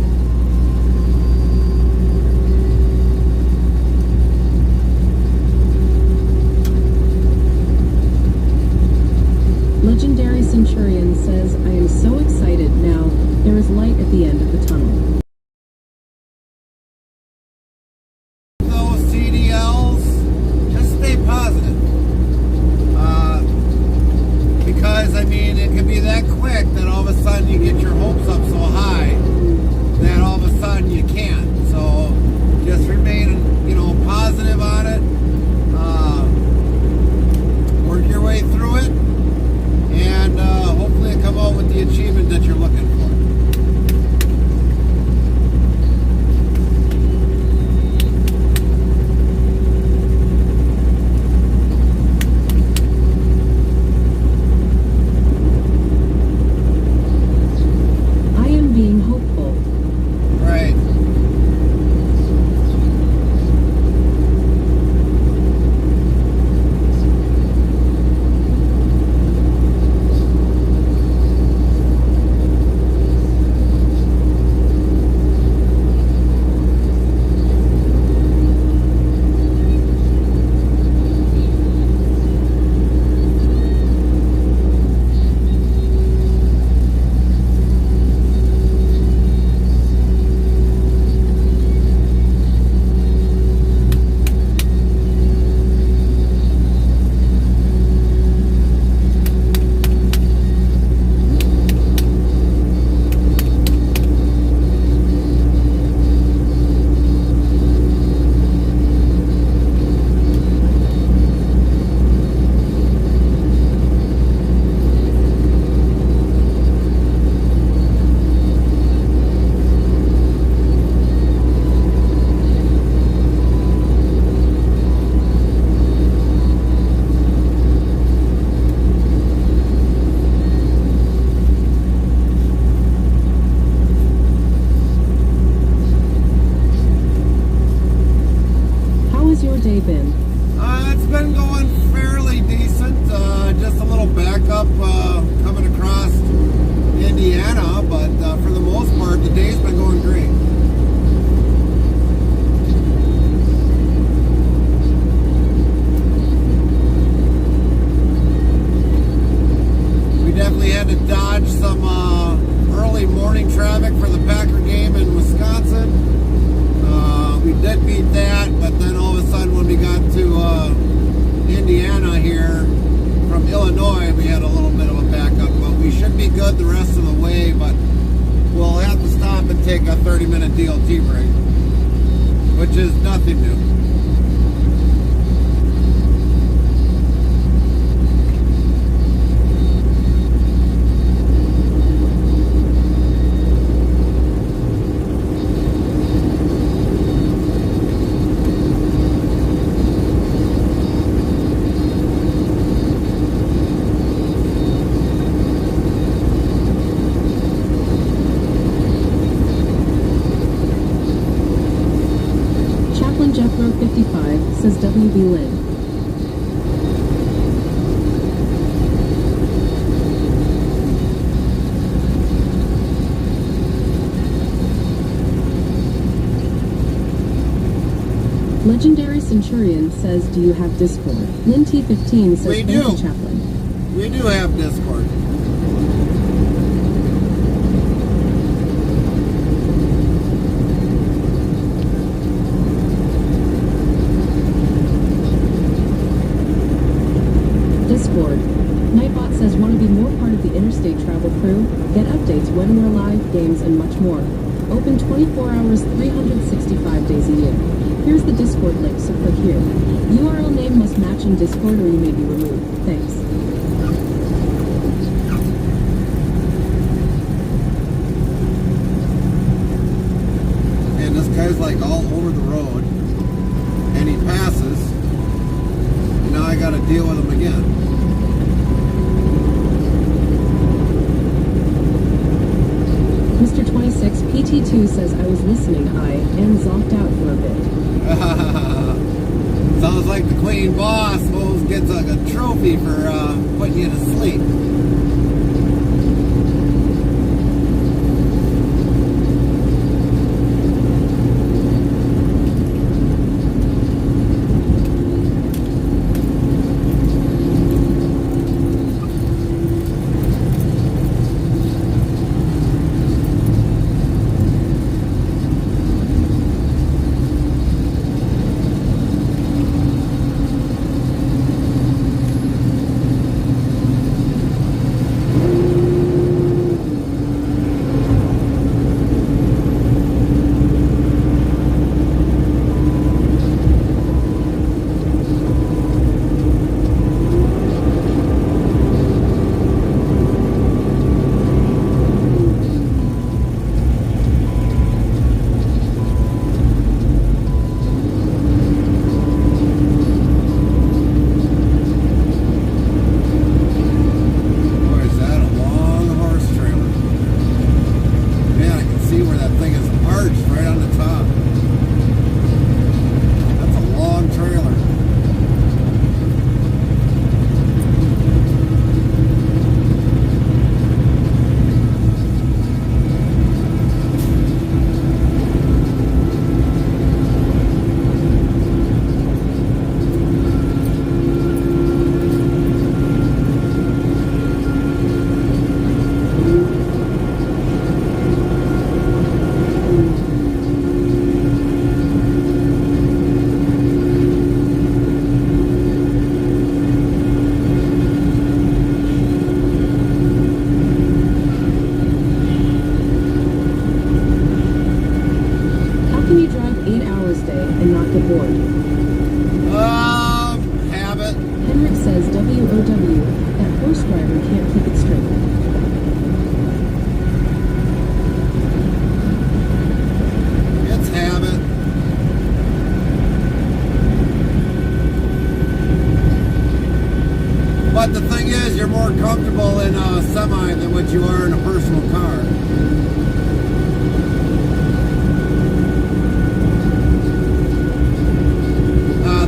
Legendary Centurion says, I am so excited now, there is light at the end of the tunnel. Those CDLs, just stay positive. Because, I mean, it can be that quick that all of a sudden you get your hopes up so high that all of a sudden you can't. So just remain, you know, positive on it. Work your way through it. And hopefully come out with the achievement that you're looking for. I am being hopeful. Right. Day been? It's been going fairly decent. Just a little backup coming across Indiana, but for the most part, the day's been going great. We definitely had to dodge some early morning traffic for the Packer game in Wisconsin. We did beat that, but then all of a sudden when we got to Indiana here from Illinois, we had a little bit of a backup, but we should be good the rest of the way, but we'll have to stop and take a 30-minute DLT break, which is nothing new. Jethro 55 says WB Lynn. Legendary Centurion says, do you have Discord? Lynn T15 says, we thank do. you, Chaplain. We do have Discord. Discord. Nightbot says, want to be more part of the Interstate travel crew? Get updates when we're live, games, and much more. Open 24 hours, 365 days a year. Here's the Discord link, so click here. URL name must match in Discord or you may be removed. Thanks. like all over the road, and he passes, and now I got to deal with him again. Mr. 26 PT2 says I was listening. I am zonked out for a bit. Sounds like the Queen Boss gets a trophy for putting you to sleep. Habit. Henrik says WOW. That horse driver can't keep it straight. It's habit. But the thing is, you're more comfortable in a semi than what you are in a personal car.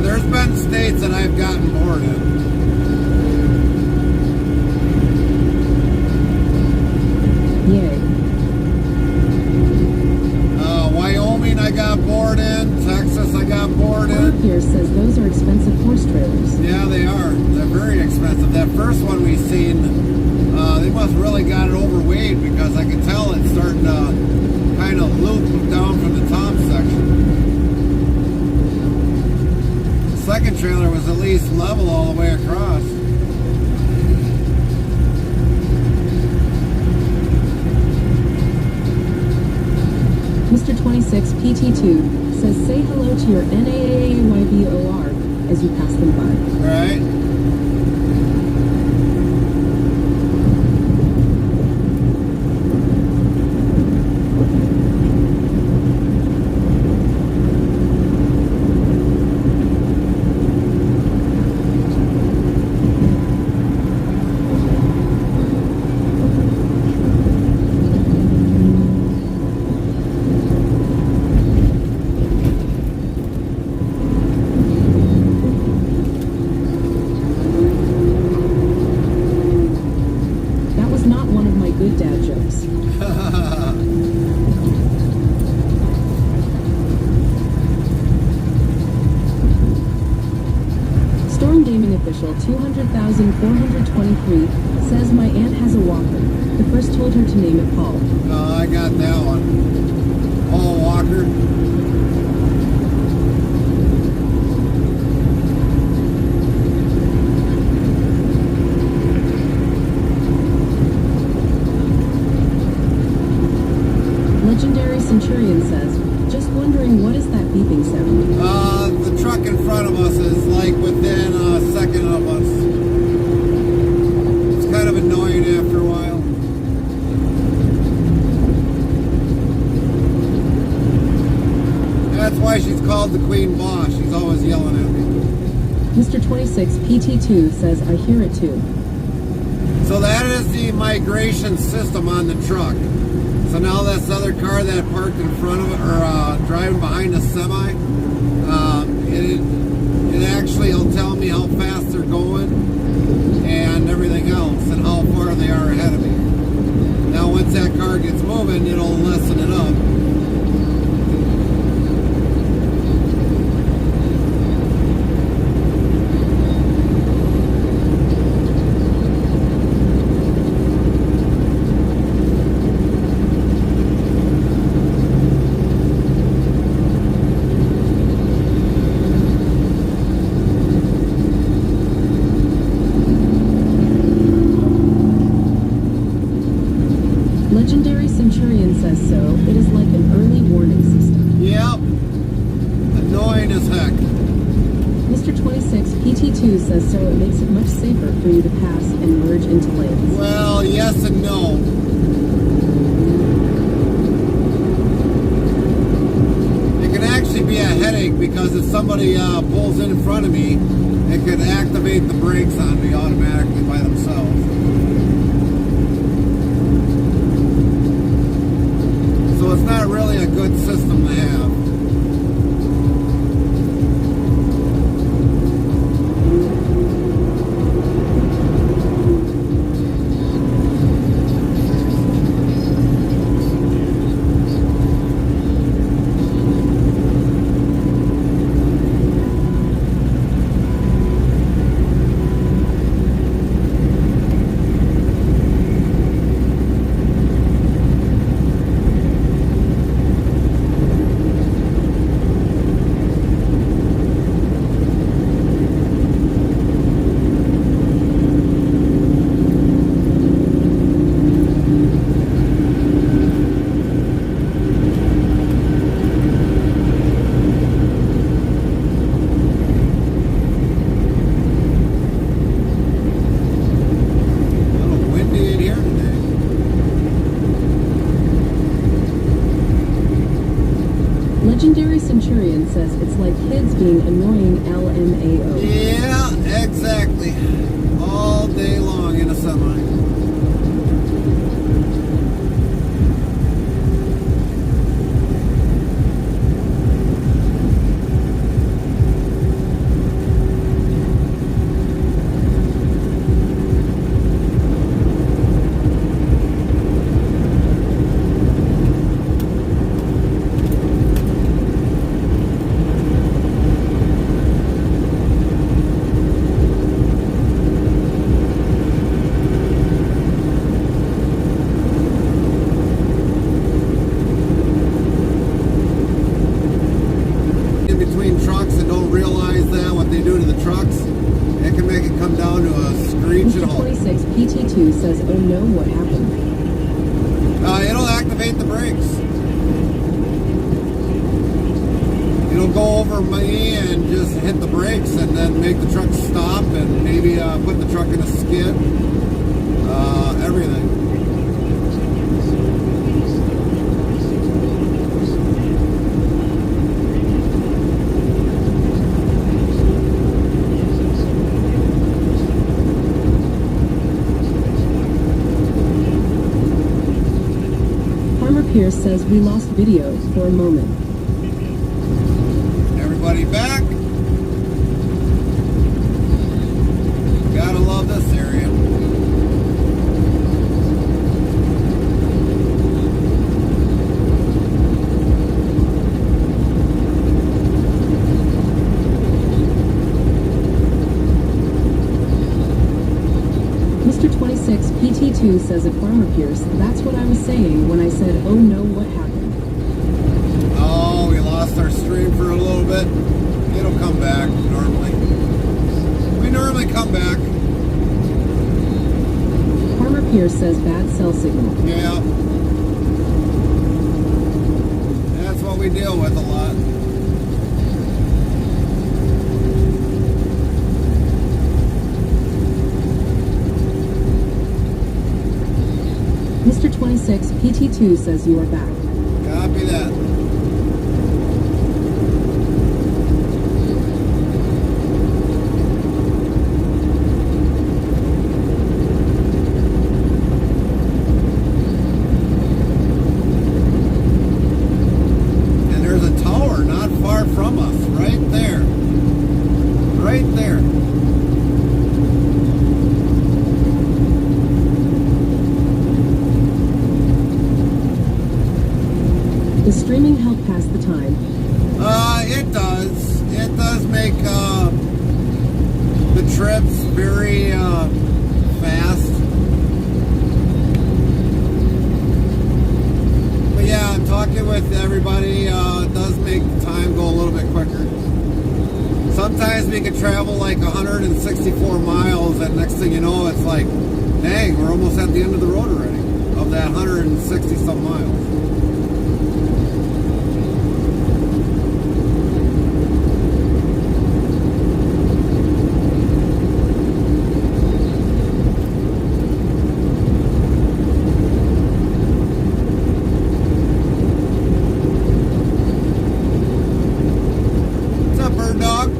There's been states that I've gotten bored in. Yay. Wyoming I got bored in. Texas I got bored in. Pierce says those are expensive horse trailers. Yeah, they are. They're very expensive. That first one we seen, they must really got it overweight because I could tell it's starting to kind of loop down from the top section. Second trailer was at least level all the way across. Mr. 26 PT2 says say hello to your NAAYBOR as you pass them by. Right. Storm Gaming Official 200,423 says my aunt has a walker. The first told her to name it Paul. I got that one. Paul Walker. Legendary Centurion says, just wondering what is that beeping sound? The truck in front of us is like within a second of us. It's kind of annoying after a while. why she's called the Queen Boss. She's always yelling at me. Mr. 26 PT2 says, I hear it too. So that is the migration system on the truck. So now this other car that parked in front of it, or driving behind a semi, it actually will tell me how fast they're going and everything else and how far they are ahead of me. Now once that car gets moving, it'll lessen it up. Legendary Centurion says so. It is like an early warning system. Yep. Annoying as heck. Mr. 26 PT2 says so. It makes it much safer for you to pass and merge into lanes. Well, yes and no. It can actually be a headache because if somebody pulls in front of me, it could activate the brakes on me automatically by themselves. So it's not really a good system to have. Legendary Centurion says it's like kids being annoying LMAO. Yeah, exactly. All day long in a semi. Mr. 26 PT2 says, oh no, what happened? It'll activate the brakes. It'll go over me and just hit the brakes and then make the truck stop and maybe put the truck in a skid. Everything. Pierce says we lost video for a moment. Everybody back. Gotta love this area. Mr. 26 PT2 says at Farmer Pierce, that's what I was saying when I said, oh no, what happened? Oh, we lost our stream for a little bit. It'll come back normally. We normally come back. Farmer Pierce says bad cell signal. Yeah. That's what we deal with a lot. Mr. 26 PT2 says you are back. Copy that. Does streaming help pass the time? It does. It does make the trips very fast. But yeah, talking with everybody does make the time go a little bit quicker. Sometimes we can travel like 164 miles, and next thing you know, it's like, dang, we're almost at the end of the road already, of that 160 some miles. What's up, bird dog?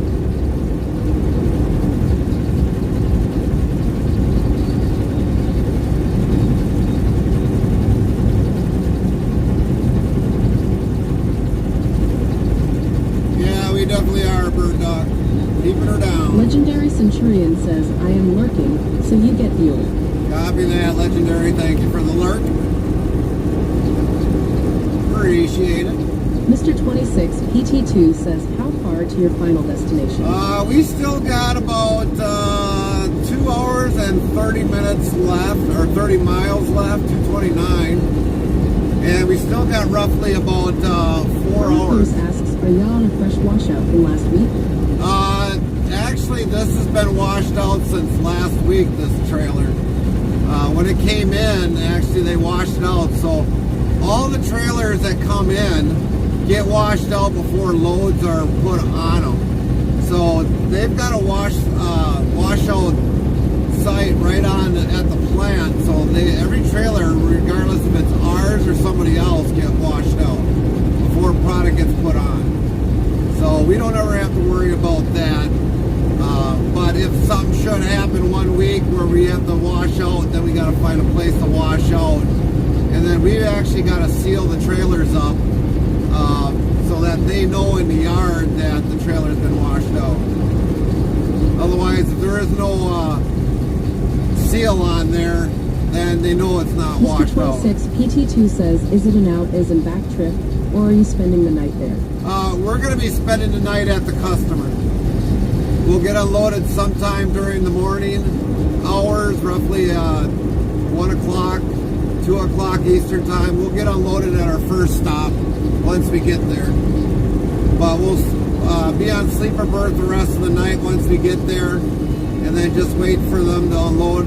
Yeah, we definitely are, bird dog. Keeping her down. Legendary Centurion says, I am lurking, so you get fuel. Copy that, Legendary. Thank you for the lurk. Appreciate it. Mr. 26 PT2 says, how far to your final destination? We still got about 2 hours and 30 minutes left, or 30 miles left, 229. And we still got roughly about 4 hours. Bruce asks, are y'all on a fresh washout from last week? Actually, this has been washed out since last week, this trailer. When it came in, actually, they washed it out. So all the trailers that come in get washed out before loads are put on them. So they've got a washout site right on at the plant. So every trailer, regardless if it's ours or somebody else, get washed out before product gets put on. So we don't ever have to worry about that. But if something should happen one week where we have to wash out, then we got to find a place to wash out. And then we actually got to seal the trailers up so that they know in the yard that the trailer's been washed out. Otherwise, if there is no seal on there, then they know it's not washed out. Mr. 26 PT2 says, is it an out as in back trip, or are you spending the night there? We're going to be spending the night at the customer. We'll get unloaded sometime during the morning hours, roughly 1 o'clock, 2 o'clock Eastern time. We'll get unloaded at our first stop once we get there. But we'll be on sleeper berth the rest of the night once we get there, and then just wait for them to unload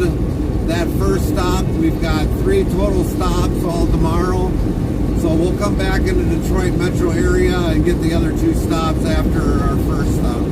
that first stop. We've got 3 total stops all tomorrow. So we'll come back into the Detroit metro area and get the other 2 stops after our first stop.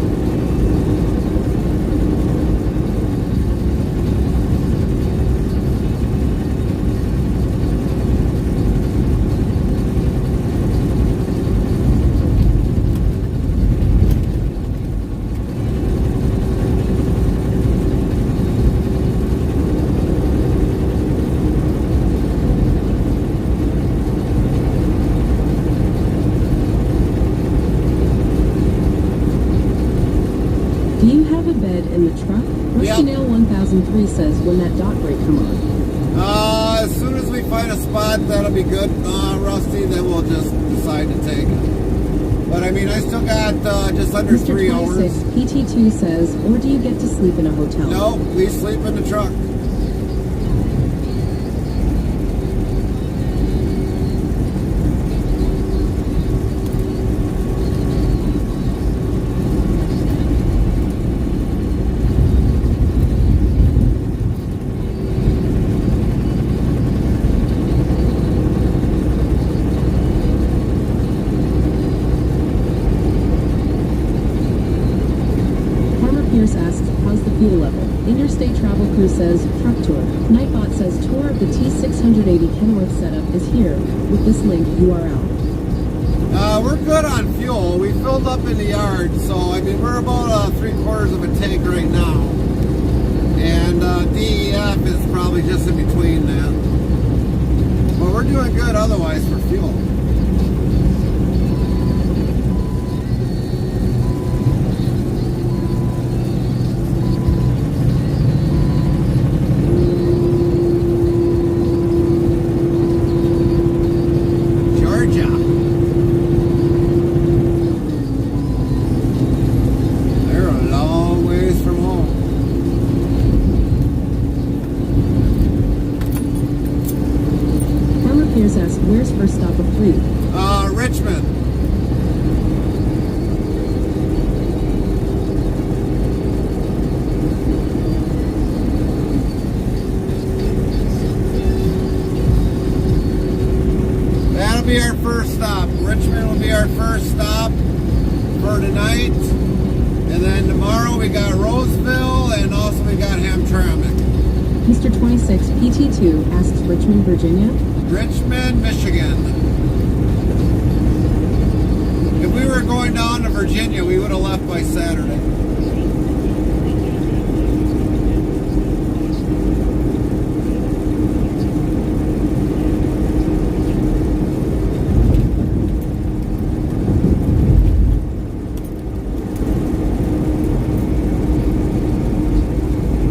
Do you have a bed in the truck? Rusty Nail 1003 says, when that dot break come on? As soon as we find a spot that'll be good, Rusty, then we'll just decide to take it. But I mean, I still got just under Mr. 3 hours. 26 PT2 says, or do you get to sleep in a hotel? No, we sleep in the truck. Pierce asks, how's the fuel level? Interstate Travel Crew says, truck tour. Nightbot says, tour of the T680 Kenworth setup is here with this link URL. We're good on fuel. We filled up in the yard, so I mean we're about 3/4 of a tank right now. And DEF is probably just in between that. But we're doing good otherwise for fuel. Georgia. stop of 3. Richmond. That'll be our first stop. Richmond will be our first stop for tonight. And then tomorrow we got Roseville, and also we got Hamtramck. Mr. 26 PT2 asks Richmond, Virginia. Richmond, Michigan. If we were going down to Virginia, we would have left by Saturday.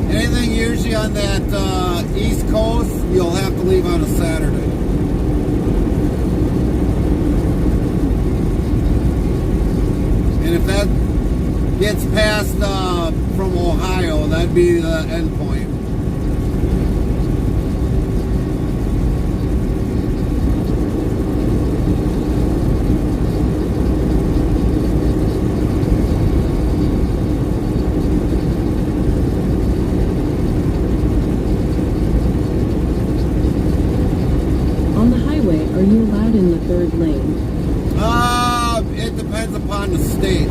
Anything usually on that East Coast, you'll have to leave on a Saturday. And if that gets past from Ohio, that'd be the end point. On the highway, are you allowed in the 3rd lane? It depends upon the state.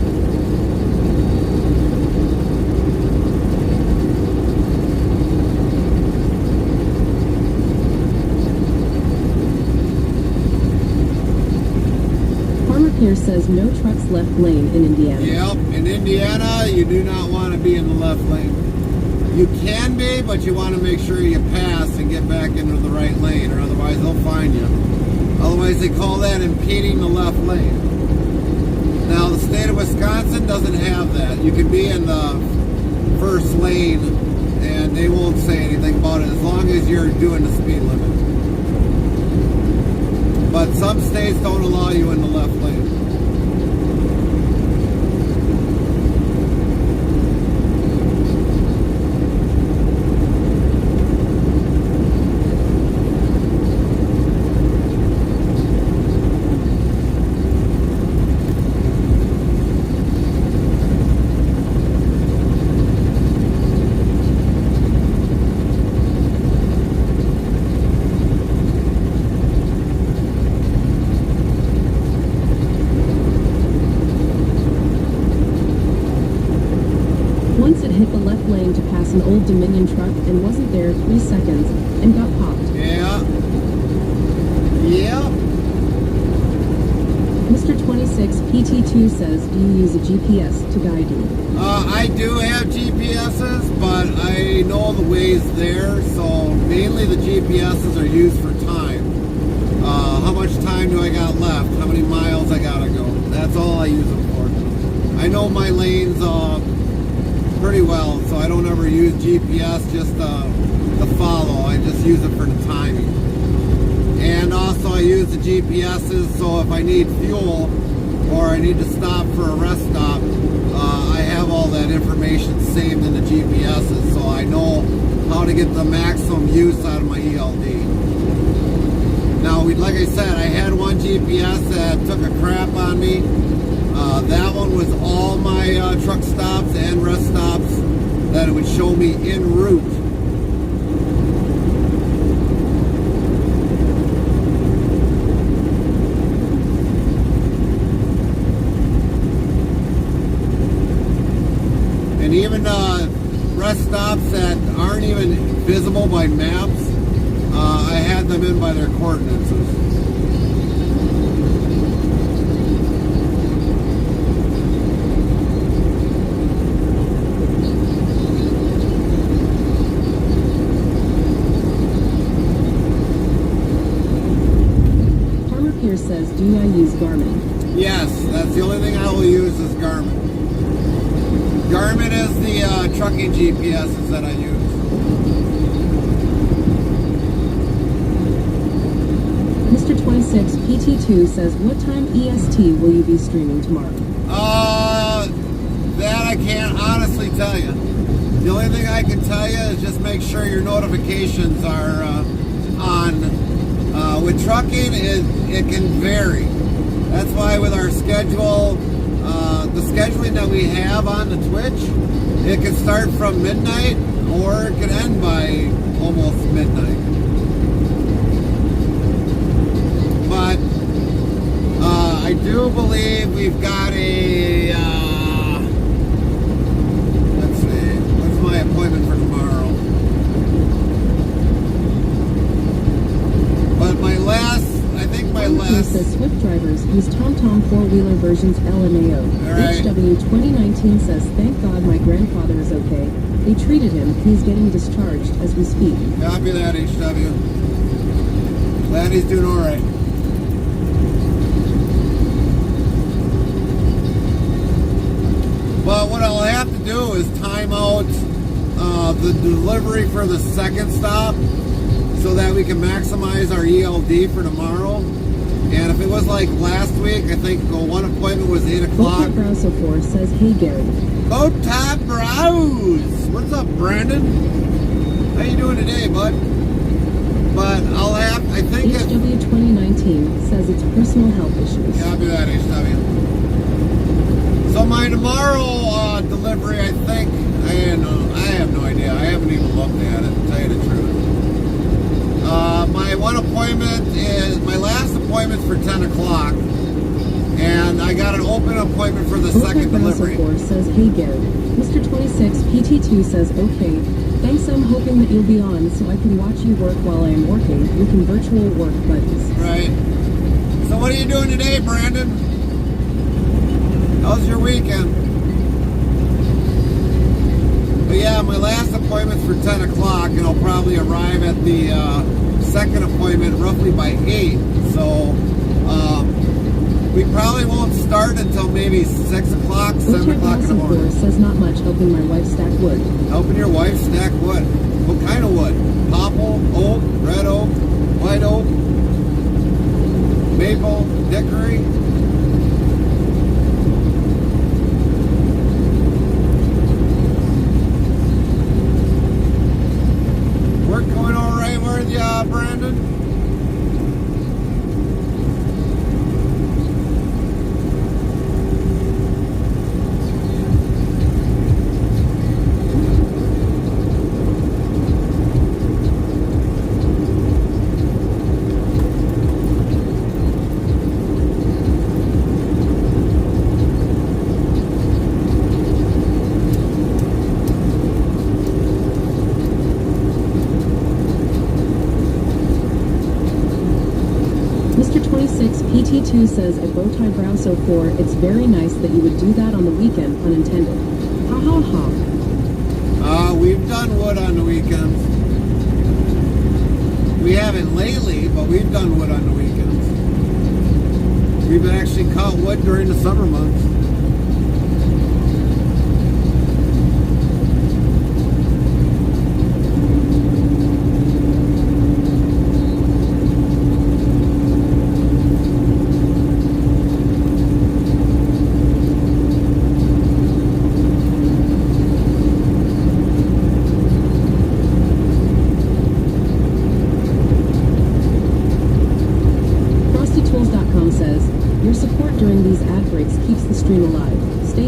Farmer Pierce says no trucks left lane in Indiana. Yep, in Indiana, you do not want to be in the left lane. You can be, but you want to make sure you pass and get back into the right lane, or otherwise they'll fine you. Otherwise, they call that impeding the left lane. Now, the state of Wisconsin doesn't have that. You can be in the first lane, and they won't say anything about it as long as you're doing the speed limit. But some states don't allow you in the left lane. Once it hit the left lane to pass an old Dominion truck and wasn't there 3 seconds and got popped. Yeah. Yeah. Mr. 26 PT2 says, do you use a GPS to guide you? I do have GPSs, but I know the ways there, so mainly the GPSs are used for time. How much time do I got left? How many miles I gotta go? That's all I use them for. I know my lanes pretty well, so I don't ever use GPS just to follow. I just use it for the timing. And also I use the GPSs so if I need fuel or I need to stop for a rest stop, I have all that information saved in the GPSs, so I know how to get the maximum use out of my ELD. Now, like I said, I had one GPS that took a crap on me. That one was all my truck stops and rest stops that it would show me en route. And even rest stops that aren't even visible by maps, I had them in by their coordinates. Says, do I use Garmin? Yes, that's the only thing I will use is Garmin. Garmin is the trucking GPSs that I use. Mr. 26 PT2 says, what time EST will you be streaming tomorrow? That I can't honestly tell you. The only thing I can tell you is just make sure your notifications are on With trucking, it can vary. That's why with our schedule, the scheduling that we have on the Twitch, it can start from midnight or it can end by almost midnight. But I do believe we've got a, let's see, what's my appointment for tomorrow? But my last... says Swift drivers use TomTom four-wheeler versions LMAO. Right. HW 2019 says, thank God my grandfather is okay. They treated him. He's getting discharged as we speak. Copy that, HW. Glad he's doing all right. But what I'll have to do is time out the delivery for the second stop so that we can maximize our ELD for tomorrow. And if it was like last week, I think one appointment was 8 o'clock. Browser4 says, hey Gary. Go Top Browse! What's up, Brandon? How you doing today, bud? But I'll have, I think HW 2019 says it's personal health issues. Copy that, HW. So my tomorrow delivery, I think, I have no idea. I haven't even looked at it, to tell you the truth. My one appointment is, my last appointment's for 10 o'clock. And I got an open appointment for the second delivery. Says, hey Gary. Mr. 26 PT2 says, okay. Thanks, I'm hoping that you'll be on so I can watch you work while I am working. We can virtual work buddies. Right. So what are you doing today, Brandon? How's your weekend? But yeah, my last appointment's for 10 o'clock, and I'll probably arrive at the second appointment roughly by 8. So we probably won't start until maybe 6 o'clock, 7 o'clock in the morning. Says not much, helping my wife stack wood. Helping your wife stack wood? What kind of wood? Popple, oak, red oak, white oak, maple, hickory? Work going all right with you, Brandon? PT2 says at Bowtie Brown 04, it's very nice that you would do that on the weekend, unintended. Ha ha ha. We've done wood on the weekends. We haven't lately, but we've done wood on the weekends. We've actually cut wood during the summer months.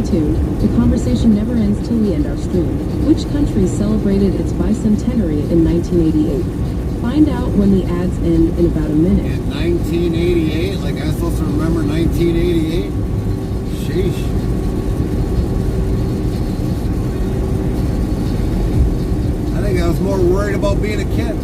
The conversation never ends till we end our stream. Which country celebrated its bicentenary in 1988? Find out when the ads end in about a minute. In 1988? Like I'm supposed to remember 1988? Sheesh. I think I was more worried about being a kid.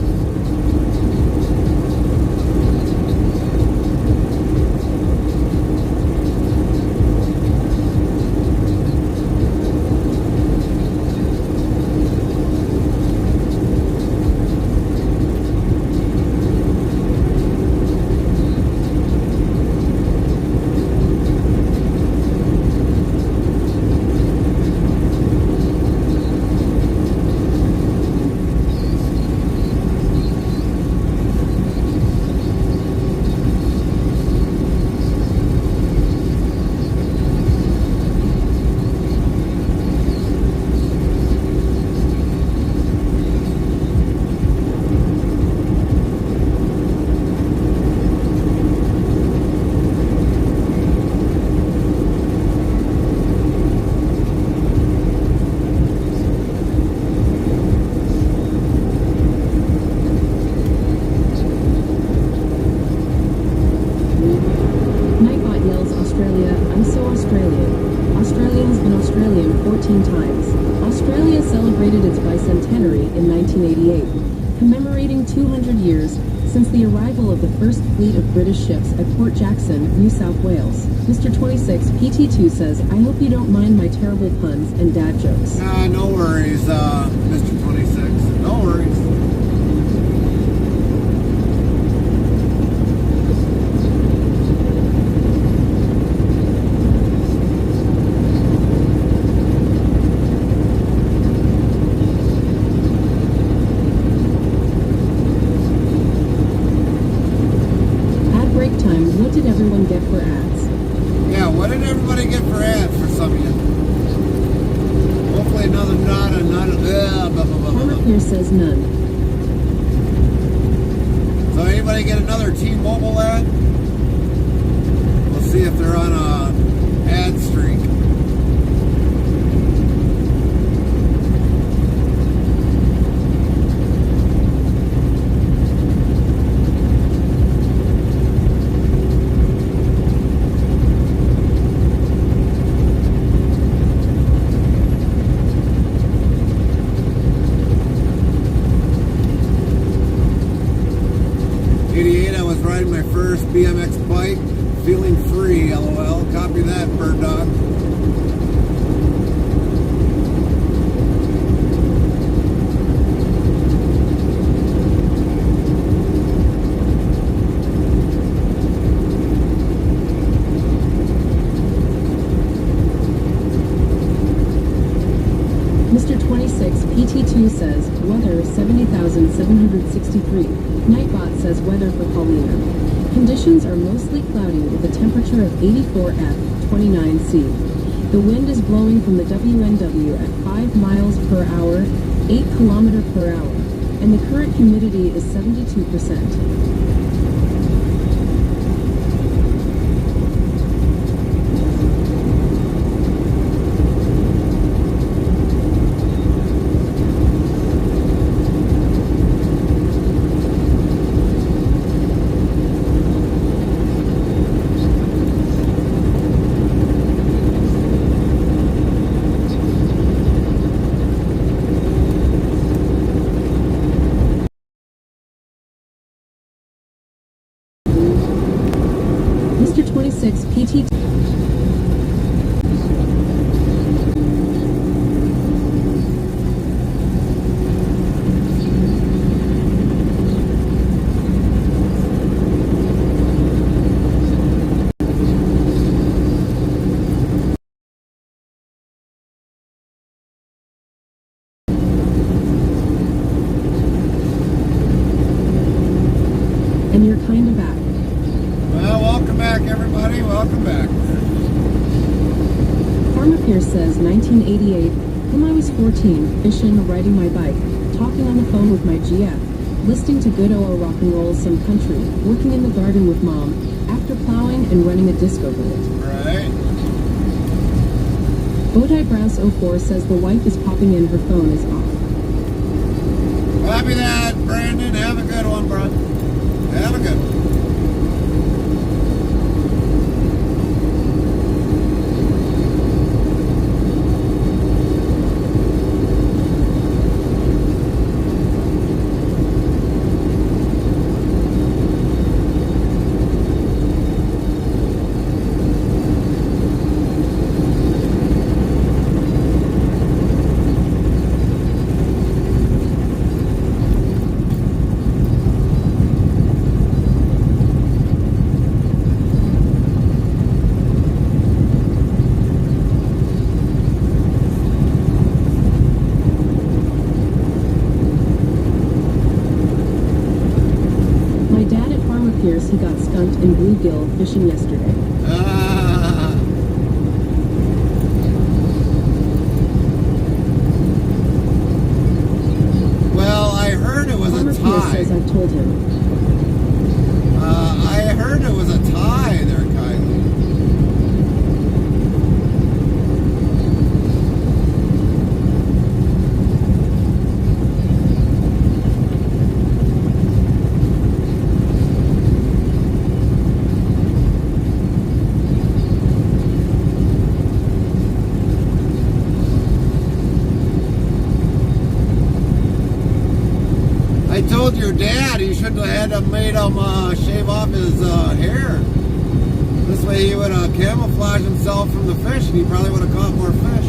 since the arrival of the first fleet of British ships at Port Jackson, New South Wales. Mr. 26 PT2 says, I hope you don't mind my terrible puns and dad jokes. No worries, Mr. 26. No worries. Breaktime, what did everyone get for ads? Yeah, what did everybody get for ads for some of you? Hopefully another not a blah, blah, blah, blah, Farmer blah. Pierce says none. So anybody get another T-Mobile ad? We'll see if they're on a ad streak. Riding my first BMX bike, feeling free, LOL. Copy that, bird dog. Mr. 26 PT2 says, weather 70,763. Nightbot says weather for Paulina. Conditions are mostly cloudy with a temperature of 84F, 29C. The wind is blowing from the WNW at 5 miles per hour, 8 kilometers per hour, and the current humidity is 72%. Mr. 26 PT. And you're kind of back. Well, welcome back, everybody. Welcome back. Farmer Pierce says 1988, when I was 14, fishing, riding my bike, talking on the phone with my GF, listening to good old rock and roll, some country, working in the garden with mom, after plowing and running a disco band. Right. Bodai Browse 04 says the wife is popping in, her phone is off. Copy that, Brandon. Have a good one, bro. Have a good one. Pierce, he got skunked in bluegill fishing yesterday. Well, I heard it was Farmer a Pierce tie. says I've told him. I heard it was a tie there, Kylie. told your dad you shouldn't have had him made him shave off his hair. This way he would camouflage himself from the fish and he probably would have caught more fish.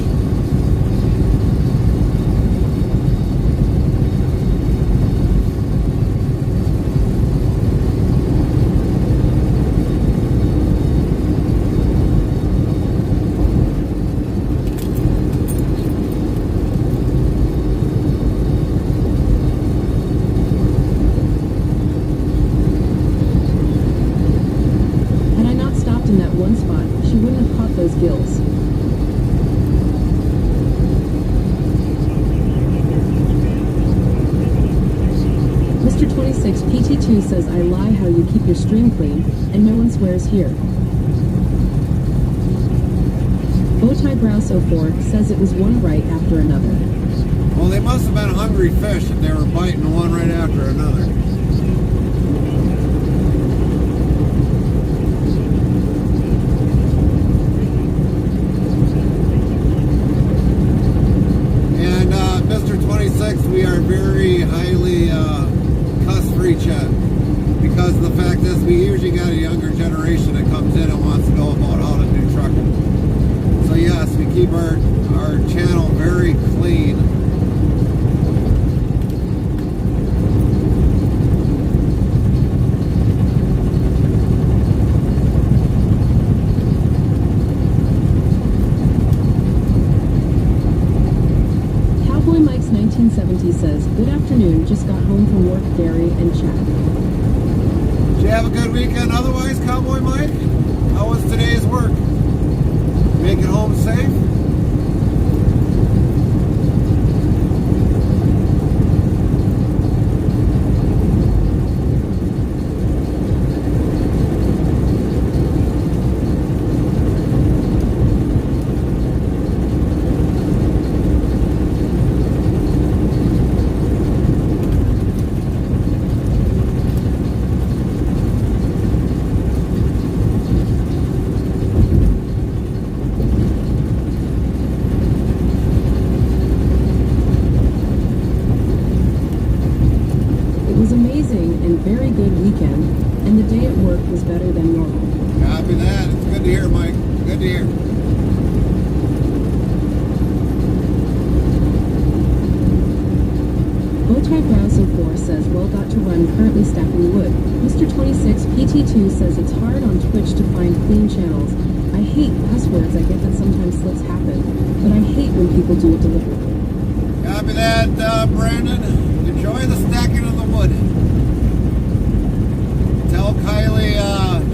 Those gills. Mr. 26 PT2 says I lie how you keep your stream clean, and no one swears here. Bowtie Browse 04 says it was one right after another. Well, they must have been hungry fish if they were biting one right after another. We are very highly cuss-free chat because the fact is we usually got a younger generation that comes in and wants to know about how to do trucking. So yes, we keep our channel very clean. He says, good afternoon, just got home from work, Gary and Chad. Did you have a good weekend otherwise, Cowboy Mike? How was today's work? Make it home safe? Very good weekend, and the day at work was better than normal. Copy that. It's good to hear, Mike. Good to hear. Bowtie Browse 04 says, well got to run, currently stacking wood. Mr. 26 PT2 says it's hard on Twitch to find clean channels. I hate passwords. I get that sometimes slips happen, but I hate when people do it deliberately. Copy that, Brandon. Enjoy the stacking of the wood. Tell Kylie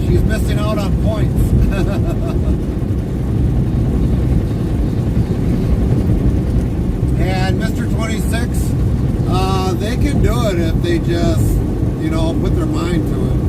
she's missing out on points. And Mr. 26, they can do it if they just, put their mind to it.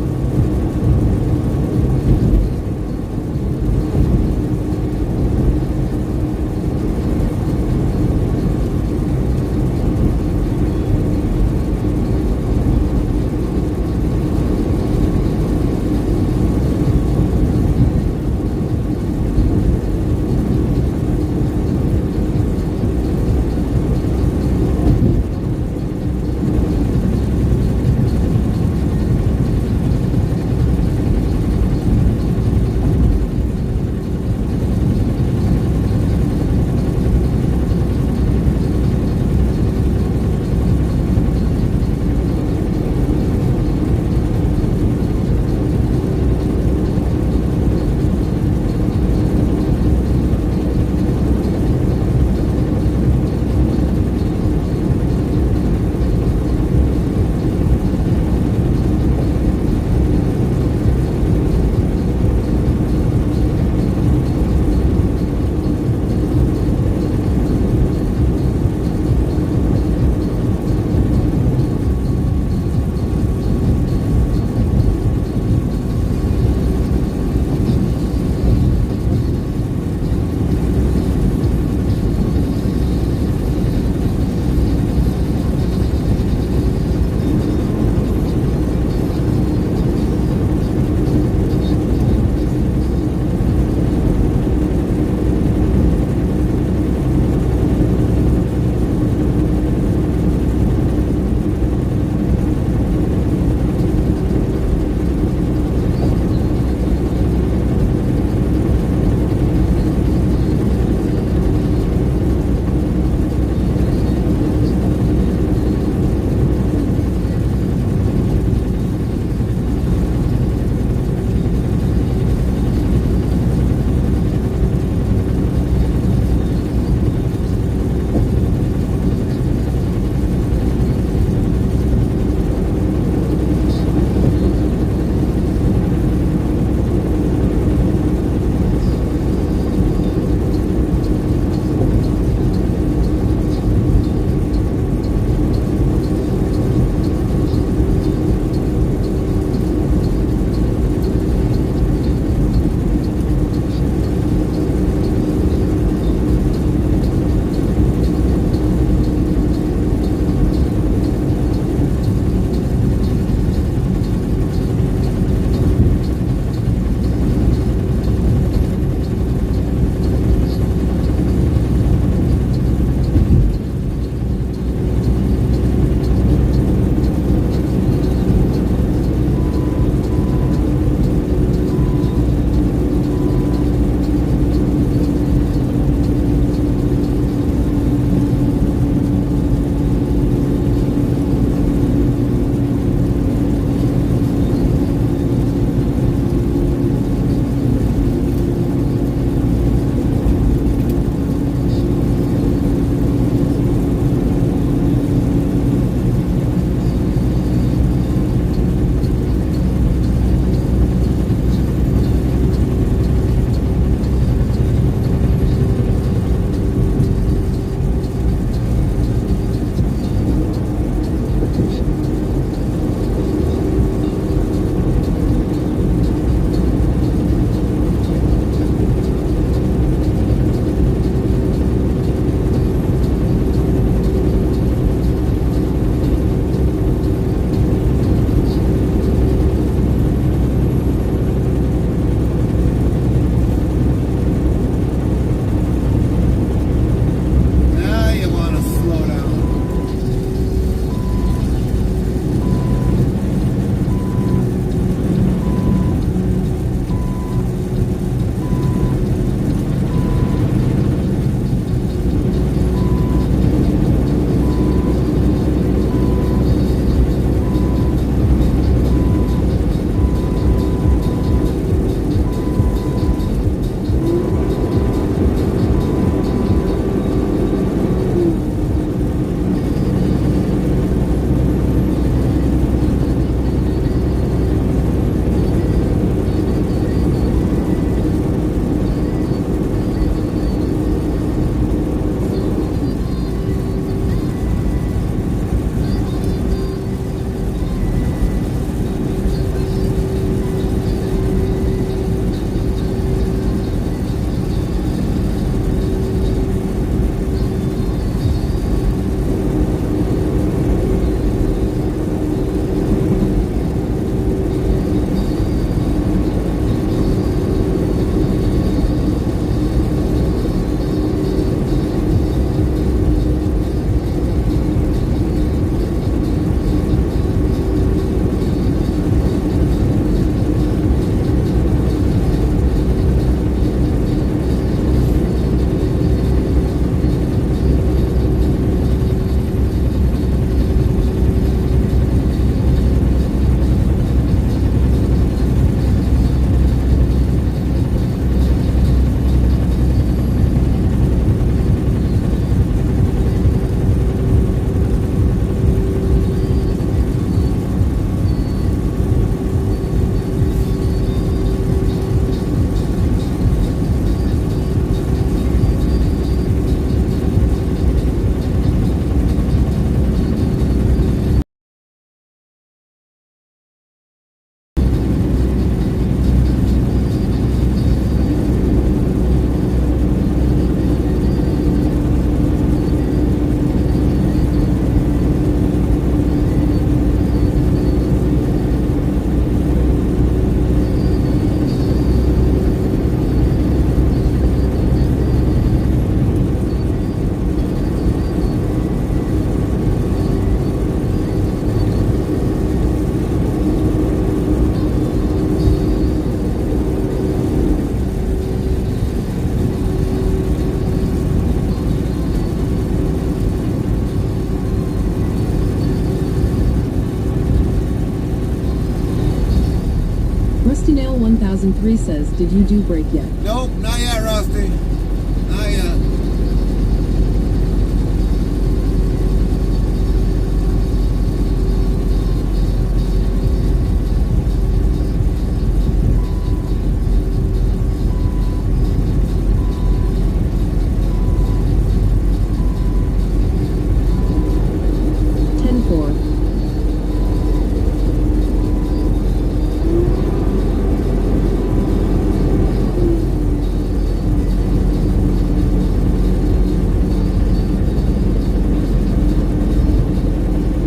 10-3 says, did you do brake yet? Nope, not yet, Rusty. Not yet.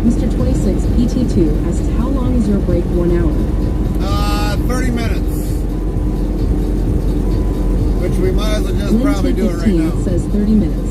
Mr. 26 PT2 asks, how long is your break? 1 hour. 30 minutes. Which we might as well just probably do it right now. Lynn says 30 minutes.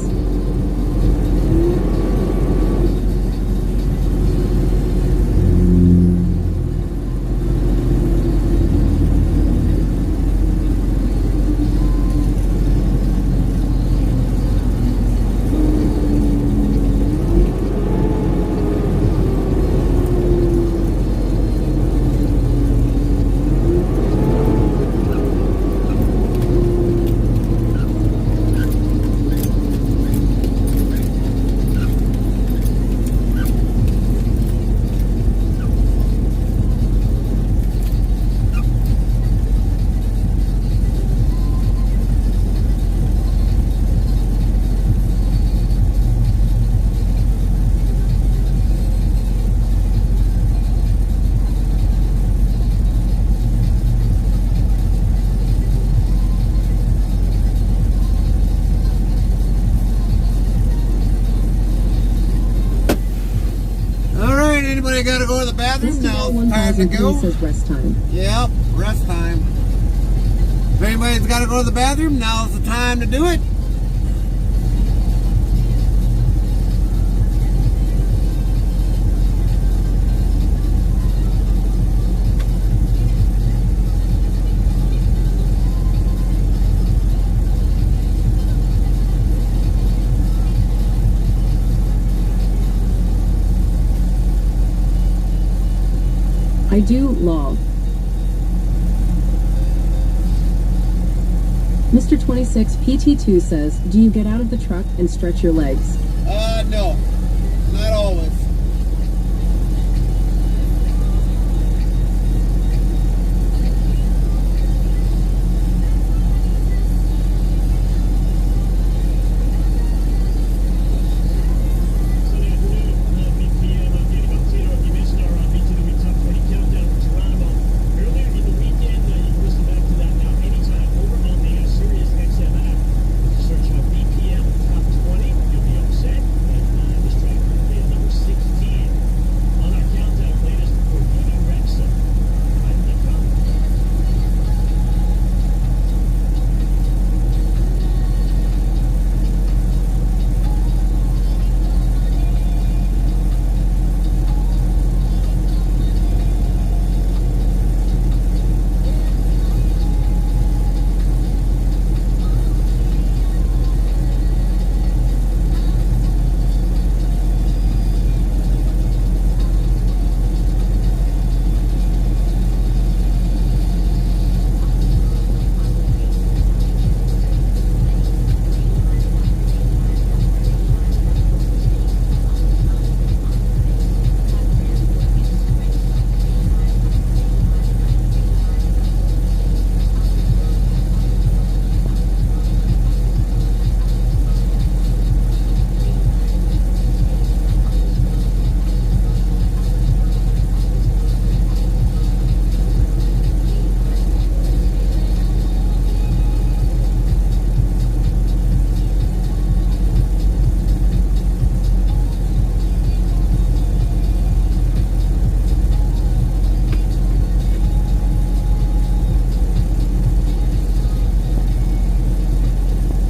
Anybody got to go to the bathroom? Now Festival it's time to 1003 go. says rest time. Yep, rest time. If anybody's got to go to the bathroom, now's the time to do it. I do lol. Mr. 26 PT2 says, do you get out of the truck and stretch your legs? No. Not always.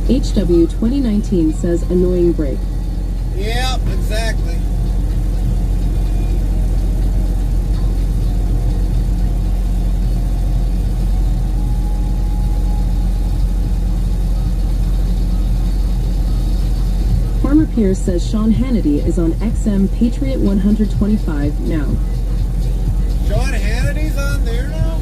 HW 2019 says annoying brake. Yep, exactly. Farmer Pierce says Sean Hannity is on XM Patriot 125 now. Sean Hannity's on there now?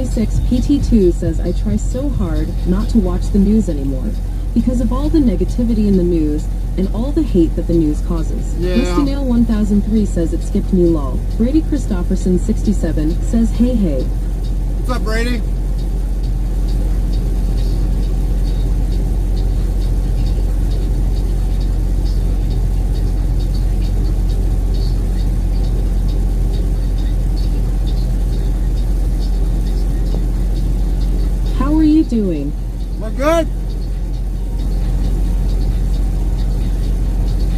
26 PT2 says, I try so hard not to watch the news anymore because of all the negativity in the news and all the hate that the news causes. Yeah. Misty Nail 1003 says it skipped me lol. Brady Christopherson 67 says, hey hey. What's up, Brady? How are you doing? We're good.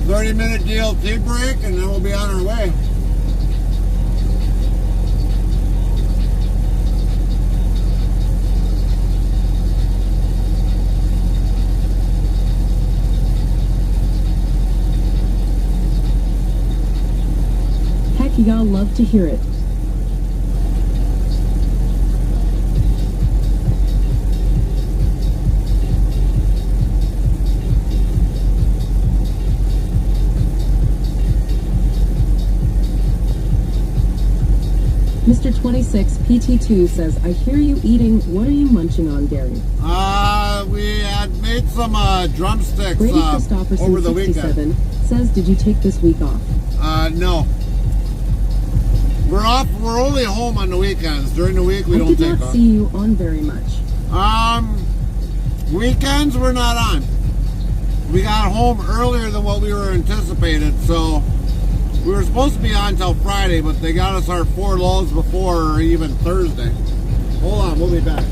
30-minute DLT break, and then we'll be on our way. Heck, y'all love to hear it. Mr. 26 PT2 says, I hear you eating. What are you munching on, Gary? We had made some drumsticks Brady Christopherson over the 67 weekend. says, did you take this week off? No. We're off. We're only home on the weekends. During the week, we I don't did take not off. see you on very much. Weekends we're not on. We got home earlier than what we were anticipated, so we were supposed to be on till Friday, but they got us our 4 lulls before even Thursday. Hold on, we'll be back.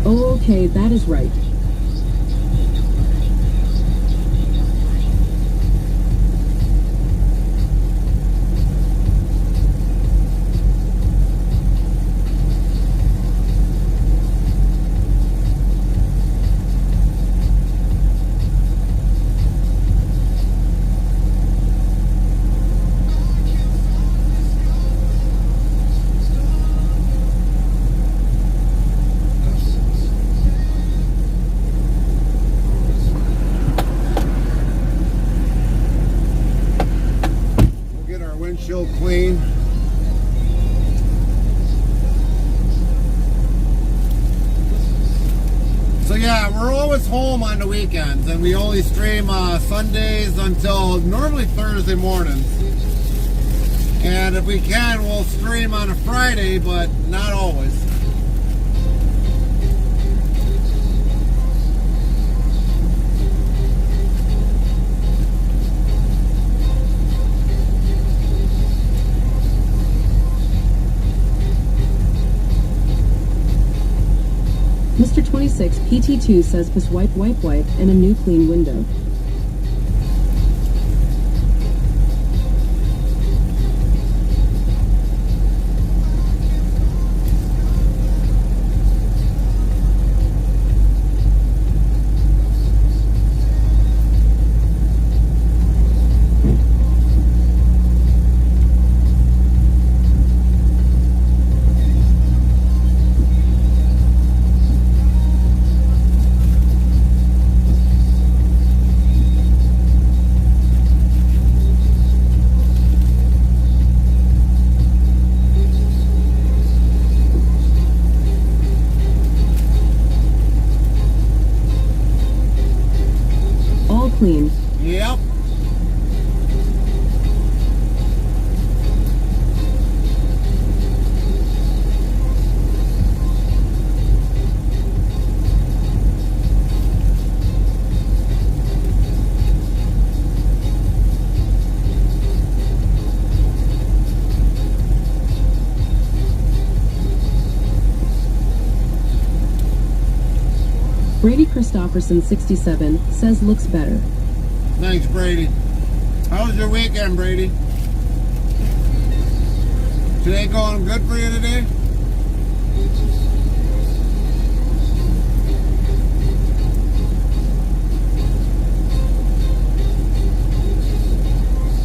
Okay, that is right. We'll get our windshield clean. So yeah, we're always home on the weekends, and we only stream Sundays until normally Thursday mornings. And if we can, we'll stream on a Friday, but not always. Mr. 26 PT2 says, piss wipe, wipe, wipe, and a new clean window. All clean. Yep. Brady Christopherson 67 says, looks better. Thanks, Brady. How was your weekend, Brady? Today going good for you today?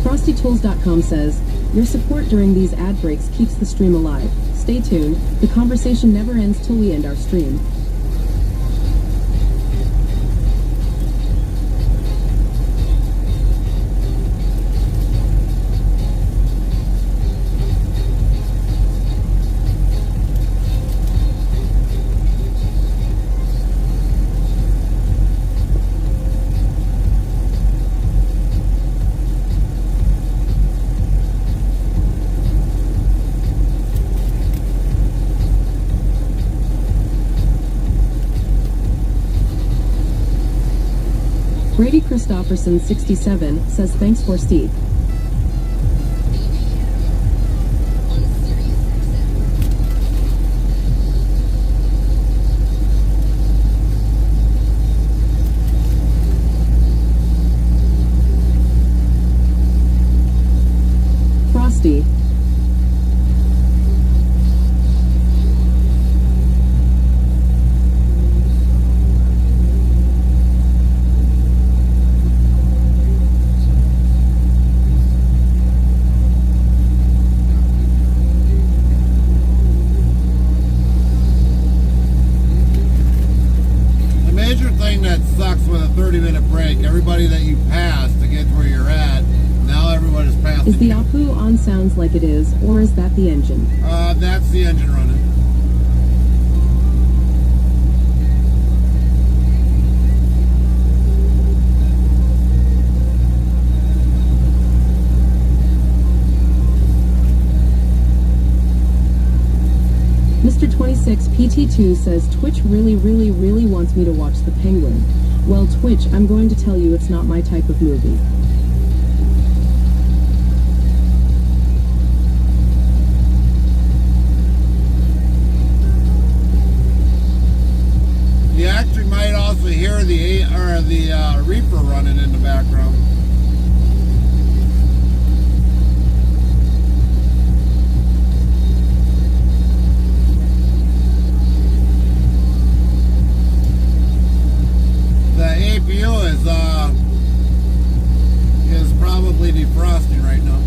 FrostyTools.com says, your support during these ad breaks keeps the stream alive. Stay tuned. The conversation never ends till we end our stream. Brady Christopherson 67 says thanks for Steve. Frosty. The major thing that sucks with a 30-minute break, everybody that you pass to get to where you're at, now everyone is passing. Is the Apu on sounds like it is, or is that the engine? That's the engine running. Mr. 26 PT2 says Twitch really wants me to watch The Penguin. Well, Twitch, I'm going to tell you it's not my type of movie. You actually might also hear the reefer running in the background. The APU is probably defrosting right now.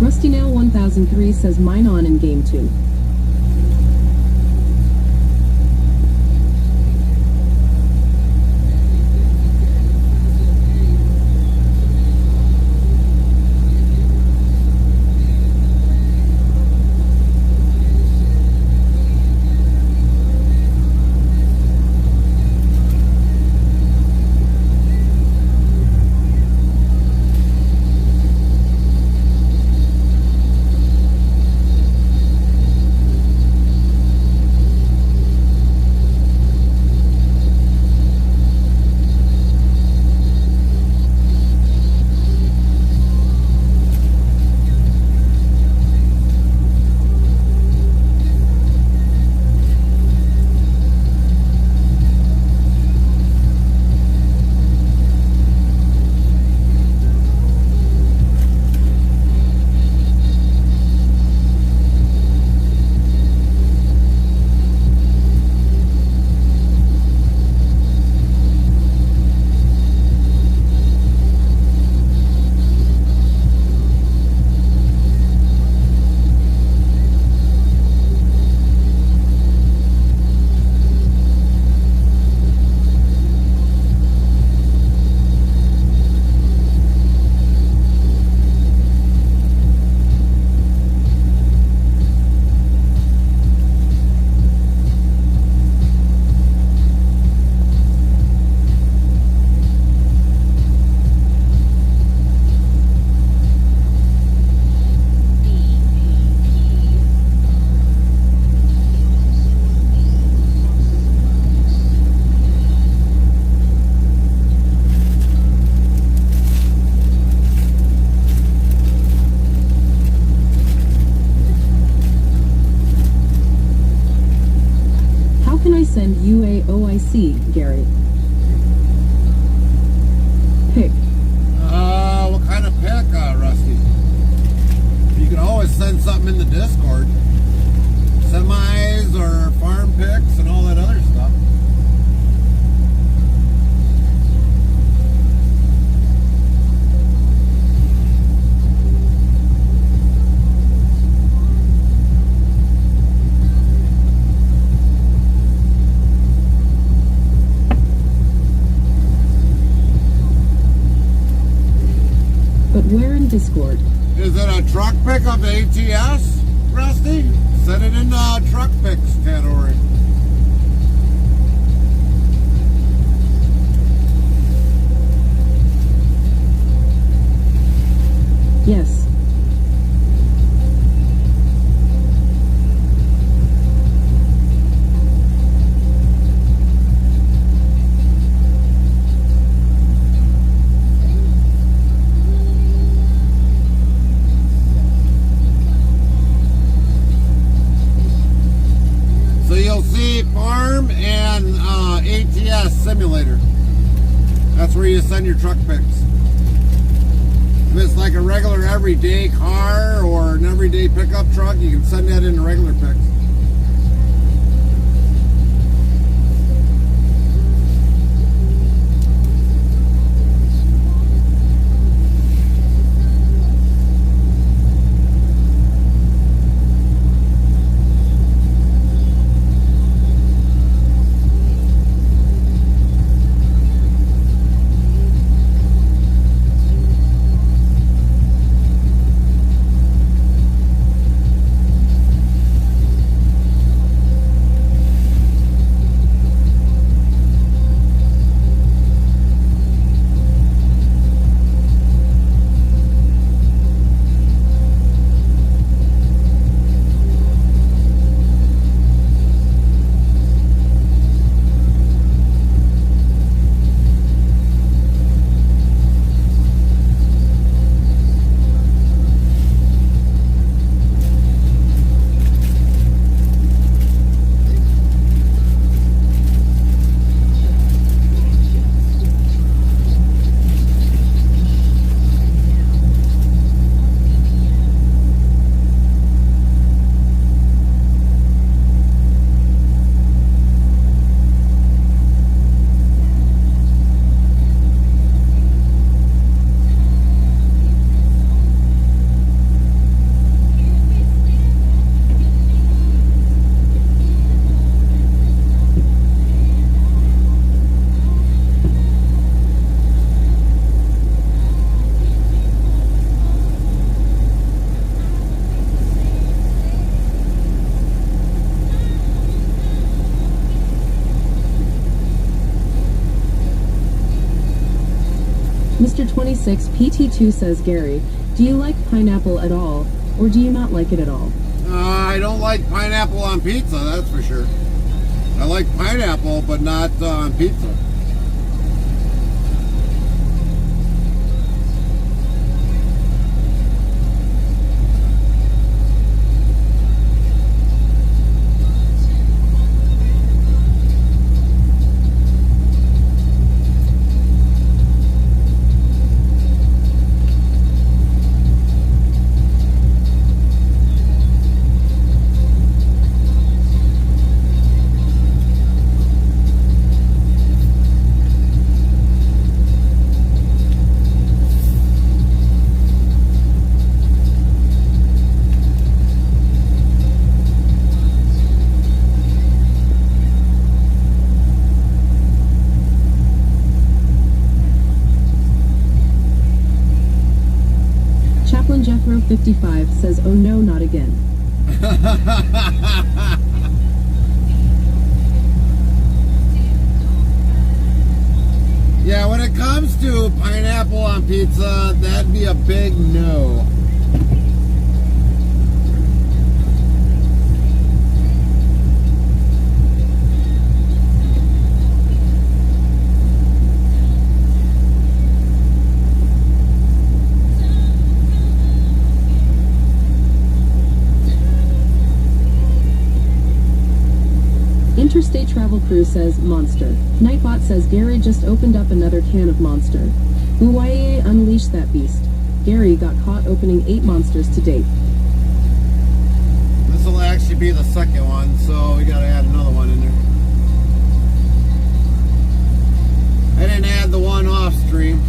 Rusty Nail 1003 says mine on in game 2. Send UAOIC, Gary. Pick. What kind of pick, Rusty? You can always send something in the Discord. Semis or farm picks and all that other stuff. But where in Discord? Is it a truck pick of ATS, Rusty? Send it in the truck picks category. Yes. your truck pics. If it's like a regular everyday car or an everyday pickup truck, you can send that into regular pics. Mr. 26 PT2 says, Gary, do you like pineapple at all, or do you not like it at all? I don't like pineapple on pizza, that's for sure. I like pineapple, but not on pizza. Jethro 55 says, oh no, not again. Yeah, when it comes to pineapple on pizza, that'd be a big no. Interstate Travel Crew says, Monster. Nightbot says, Gary just opened up another can of Monster. Hawaii unleashed that beast. Gary got caught opening 8 monsters to date. This will actually be the second one, so we gotta add another one in there. I didn't add the one off stream.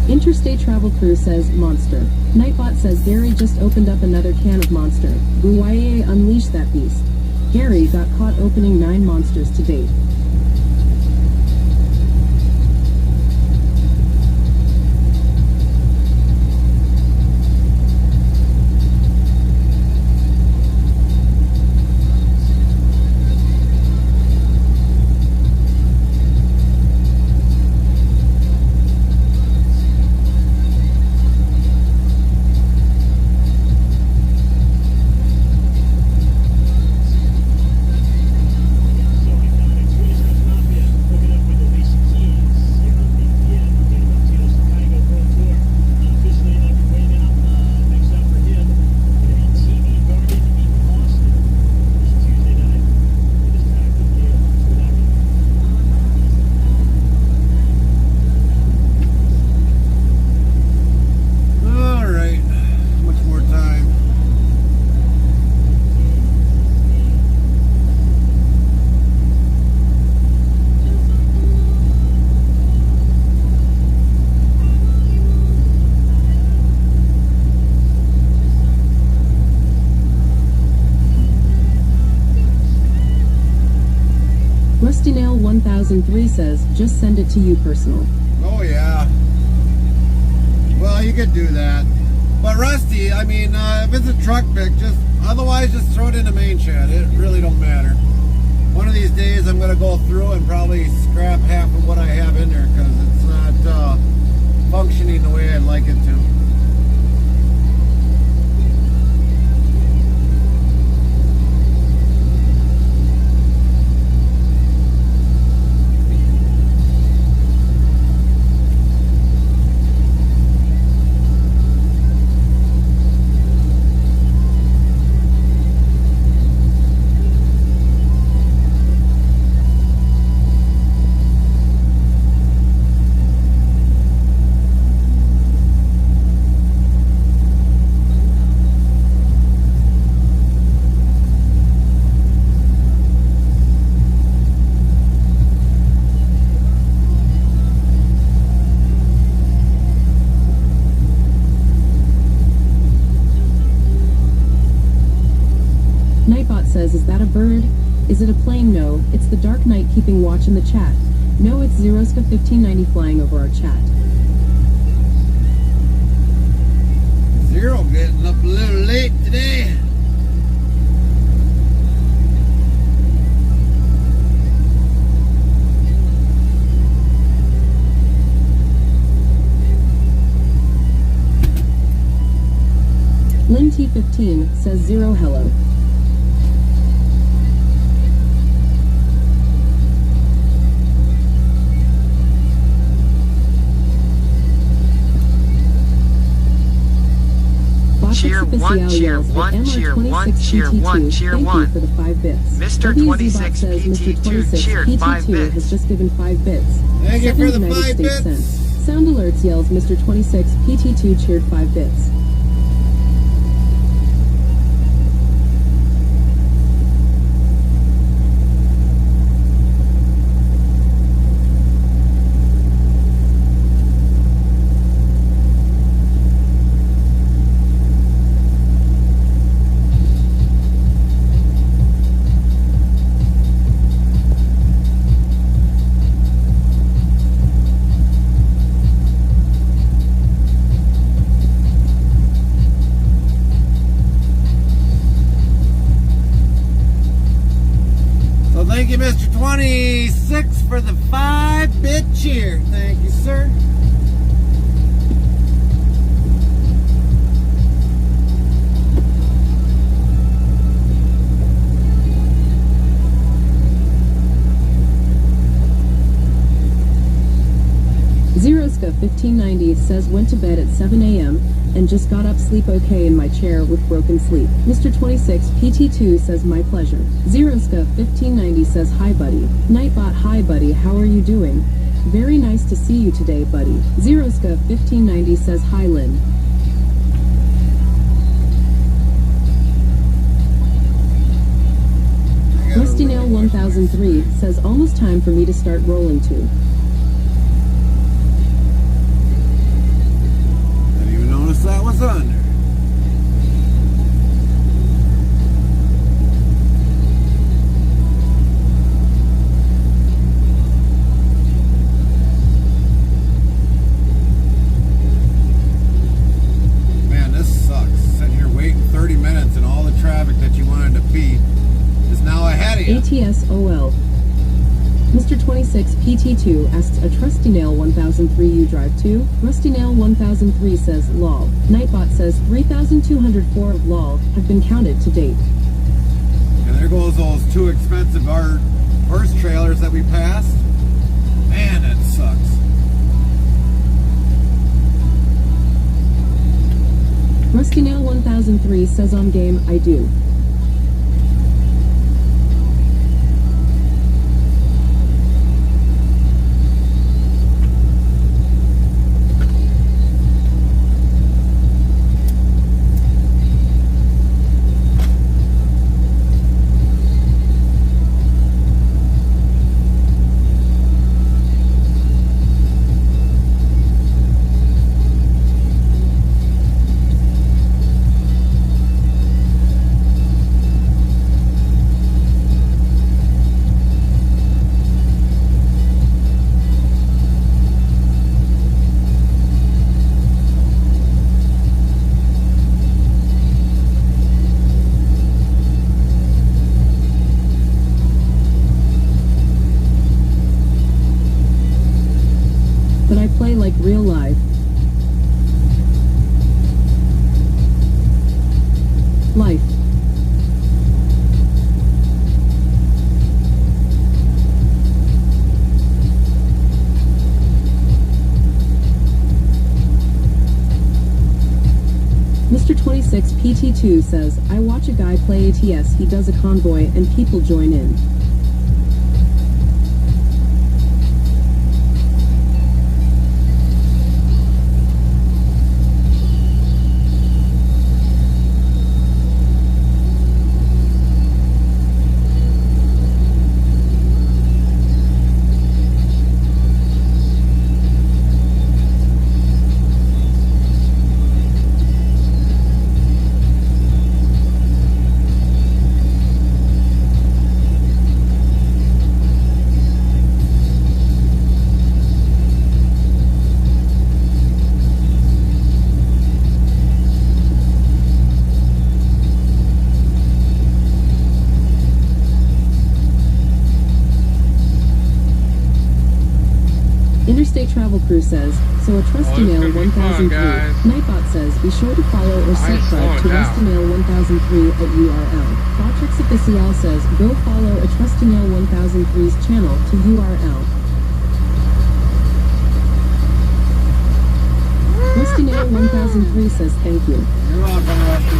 Interstate Travel Crew says, Monster. Nightbot says, Gary just opened up another can of Monster. Hawaii unleashed that beast. Gary got caught opening 9 monsters to date. 1003 says, just send it to you personal. Oh yeah. Well, you could do that. But Rusty, I mean, if it's a truck pick, otherwise just throw it in the main shed. It really don't matter. One of these days I'm going to go through and probably scrap half of what I have in there because it's not functioning the way I'd like it to. Says, is that a bird? Is it a plane? No, it's the Dark Knight keeping watch in the chat. No, it's Zeroska 1590 flying over our chat. Zero getting up a little late today. Lynn T15 says, Zero hello. Cheer one, cheer one, cheer one, cheer one, cheer one. For the 5 bits. Mr. 26 PT2 cheered 5 bits. Has just given 5 bits. Thank you for the 5 bits. Cents. Sound alerts yells Mr. 26 PT2 cheered 5 bits. Thank you, Mr. 26, for the 5-bit cheer. Thank you, sir. Zeroska 1590 says went to bed at 7 a.m. and just got up sleep okay in my chair with broken sleep. Mr. 26 PT2 says my pleasure. Zeroska 1590 says hi buddy. Nightbot hi buddy, how are you doing? Very nice to see you today buddy. Zeroska 1590 says hi Lynn. Rusty Nail 1003 says almost time for me to start rolling too. That was on there. Man, this sucks. Sitting here waiting 30 minutes and all the traffic that you wanted to beat is now ahead of you. ATSOL. Mr. 26 PT2 asks a Trusty Nail 1003 you drive to. Rusty Nail 1003 says lol. Nightbot says 3,204 of lol have been counted to date. And there goes those 2 expensive first trailers that we passed. Man, that sucks. Rusty Nail 1003 says on game I do. I play like real life. Life. Mr. 26 PT2 says, I watch a guy play ATS, he does a convoy, and people join in. Interstate Travel Crew says, so a Trusty Mail 1003. Nightbot says, be sure to follow or subscribe to Trusty Mail 1003 at URL. Botrix Official says, go follow a Trusty Mail 1003's channel to URL. Trusty Mail 1003 says, thank you. You're welcome, Rusty.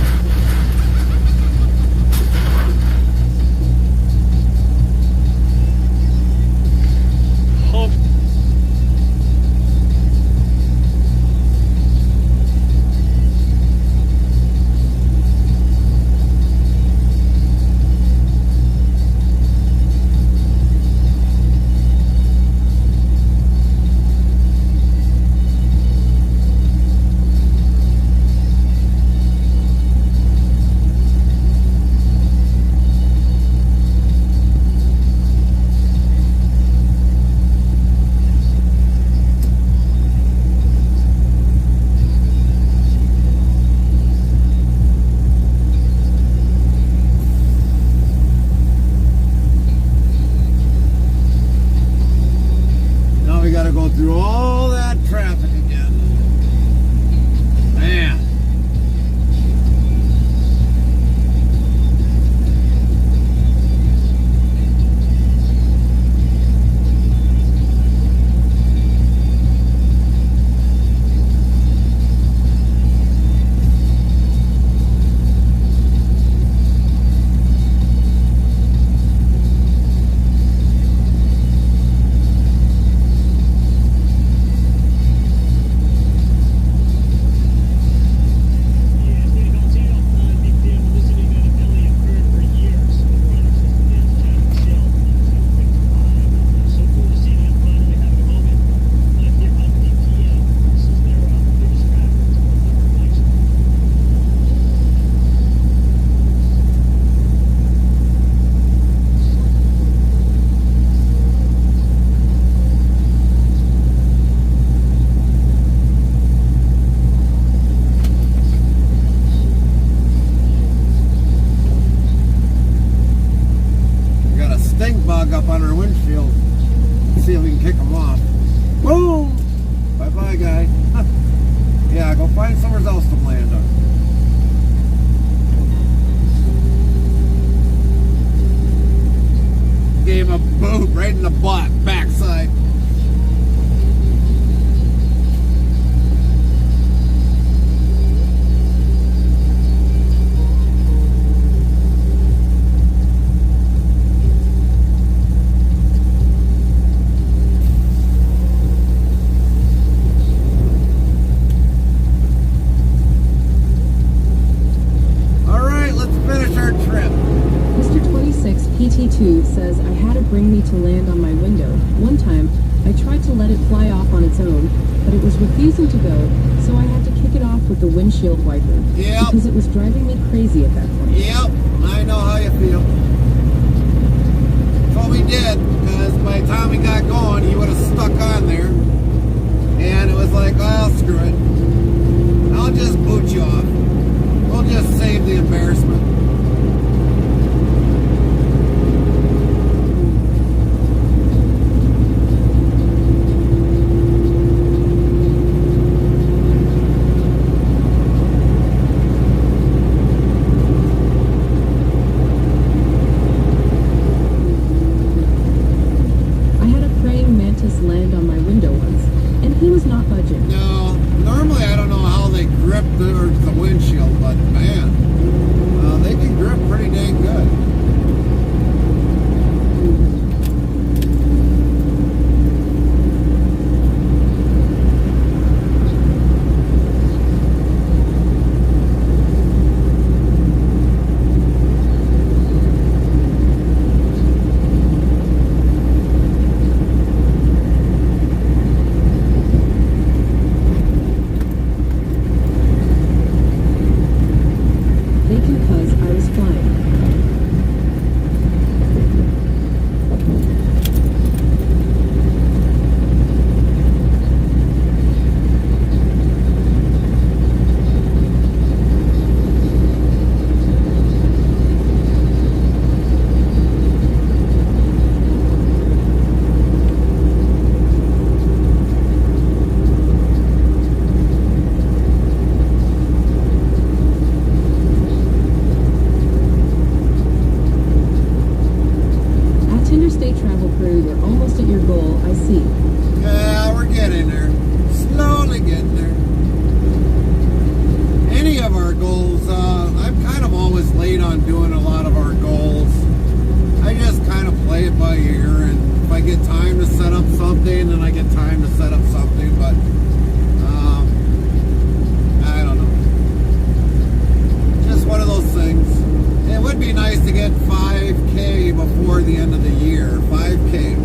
Go through all that traffic again. Man. Up on our windshield. See if we can kick them off. Boom! Bye-bye, guy. Yeah, go find somewhere else to land on. Gave him a boot right in the backside. PT2 says, I had it bring me to land on my window. One time, I tried to let it fly off on its own, but it was refusing to go, so I had to kick it off with the windshield wiper. Yep. Because it was driving me crazy at that point. Yep, I know how you feel. That's what we did, because by the time we got going, he would have stuck on there. And it was like, well, screw it. I'll just boot you off. We'll just save the embarrassment. budget. No, normally I don't know how they grip the windshield, but man, they can grip pretty dang good. They can cuz I was flying. At Interstate Travel Crew, you're almost at your goal, I see. Yeah, we're getting there. Slowly getting there. Any of our goals, I'm kind of always late on doing a lot of our goals. I just kind of play it by ear, and if I get time to set up something, then I get time to set up something, but I don't know. Just one of those things. It would be nice to get 5K before the end of the year. 5K.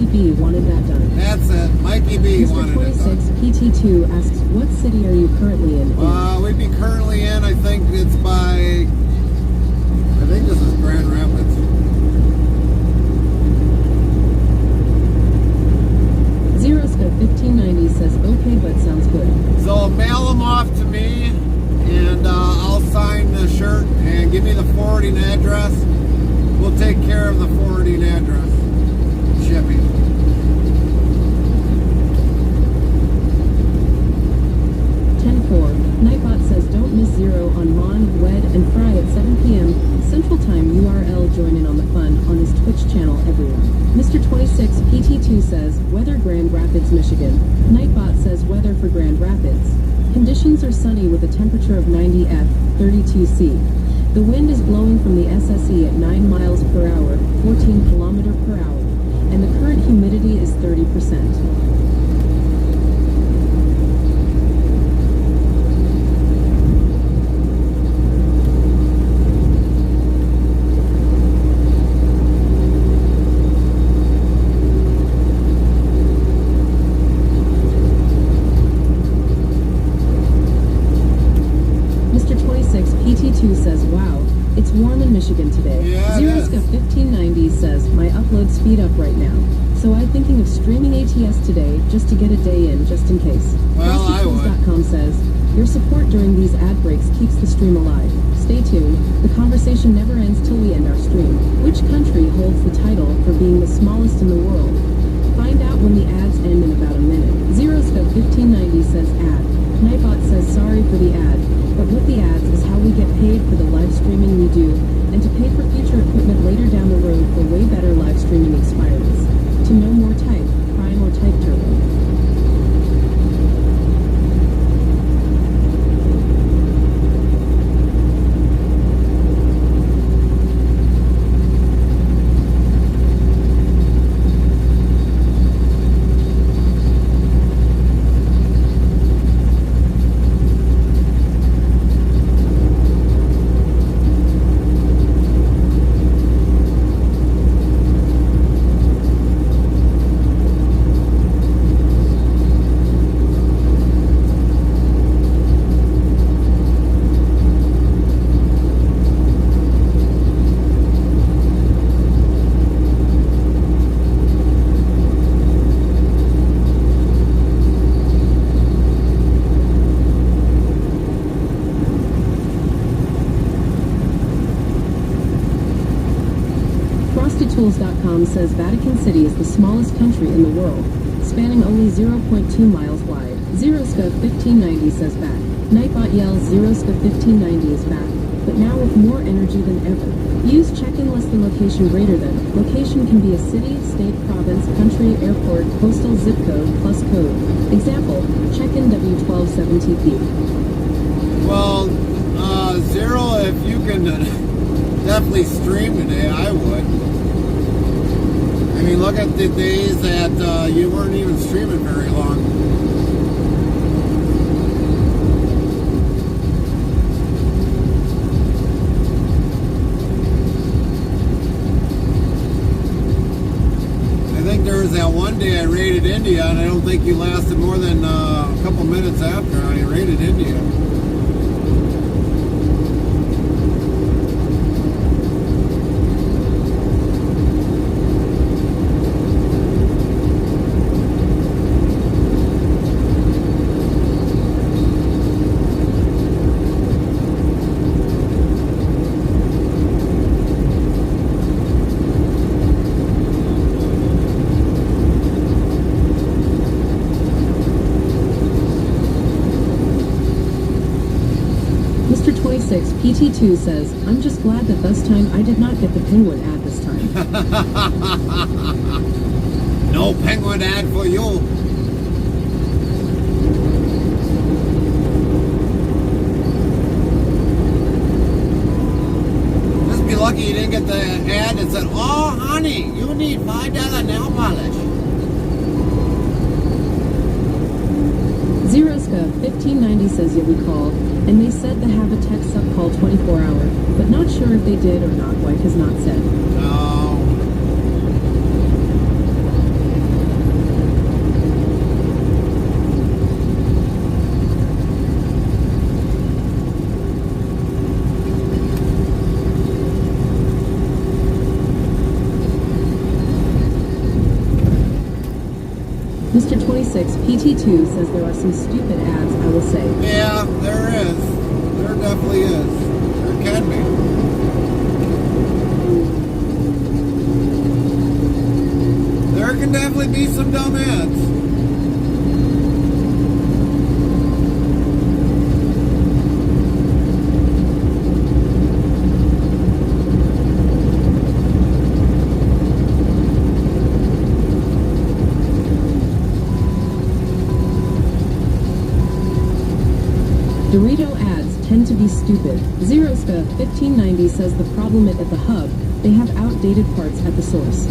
Mikey B wanted that done. That's it. Mikey B Mr. wanted it 26 done. PT2 asks, what city are you currently in? We'd be currently in, I think it's by, I think this is Grand Rapids. Zeroscope 1590 says, okay, but sounds good. So mail them off to me, and I'll sign the shirt and give me the forwarding address. We'll take care of the forwarding address. Shipping. 10-4. Nightbot says, don't miss Zero on Mon, Wed, and Fry at 7 p.m. Central Time URL. Join in on the fun on his Twitch channel, everyone. Mr. 26 PT2 says, weather Grand Rapids, Michigan. Nightbot says, weather for Grand Rapids. Conditions are sunny with a temperature of 90 F, 32 C. The wind is blowing from the SSE at 9 miles per hour, 14 kilometer per hour, and the current humidity is 30%. PT2 says, wow, it's warm in Michigan today. Yeah, Zeroscope 1590 says, my upload speed up right now. So I'm thinking of streaming ATS today just to get a day in, just in case. Well, I would. FrostyTools.com says, your support during these ad breaks keeps the stream alive. Stay tuned. The conversation never ends till we end our stream. Which country holds the title for being the smallest in the world? Find out when the ads end in about a minute. Zeroscope 1590 says ad. Nightbot says sorry for the ad. But with the ads is how we get paid for the live streaming we do, and to pay for future equipment later down the road for way better live streaming experience. To know more, type Prime or type Turbo. FrostyTools.com says Vatican City is the smallest country in the world, spanning only 0.2 miles wide. Zeroscope 1590 says back. Nightbot yells Zeroscope 1590 is back, but now with more energy than ever. Use check-in less than location greater than. Location can be a city, state, province, country, airport, postal, zip code, plus code. Example, check-in W127TP. Well, Zero, if you can definitely stream today, I would. I mean, look at the days that you weren't even streaming very long. I think there was that one day I raided India, and I don't think you lasted more than a couple minutes after I raided India. PT2 says, I'm just glad that this time I did not get the penguin ad this time. No penguin ad for you. Just be lucky you didn't get the ad that said, oh honey, you need $5 nail polish. Zeroscope 1590 says you'll recall, and they said they have a tech sub call 24-hour, but not sure if they did or not. White has not said. No. Mr. 26 PT2 says there are some stupid ads, I will say. Yeah, there is. There definitely is. There can be. There can definitely be some dumb ads. Dorito ads tend to be stupid. Zeroska 1590 says the problem at the hub, they have outdated parts at the source.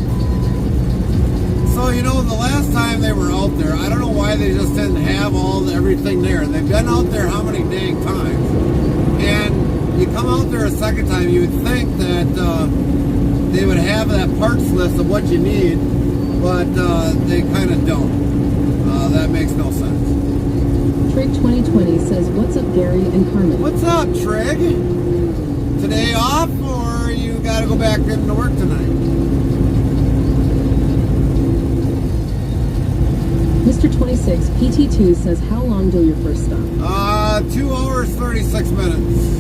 So, you know, the last time they were out there, I don't know why they just didn't have everything there. They've been out there how many dang times? And you come out there a second time, you would think that they would have that parts list of what you need, but they kind of don't. That makes no sense. Trig 2020 says, what's up, Gary and Carmen? What's up, Trig? Today off, or you got to go back into work tonight? Mr. 26 PT2 says, how long till your first stop? 2 hours, 36 minutes.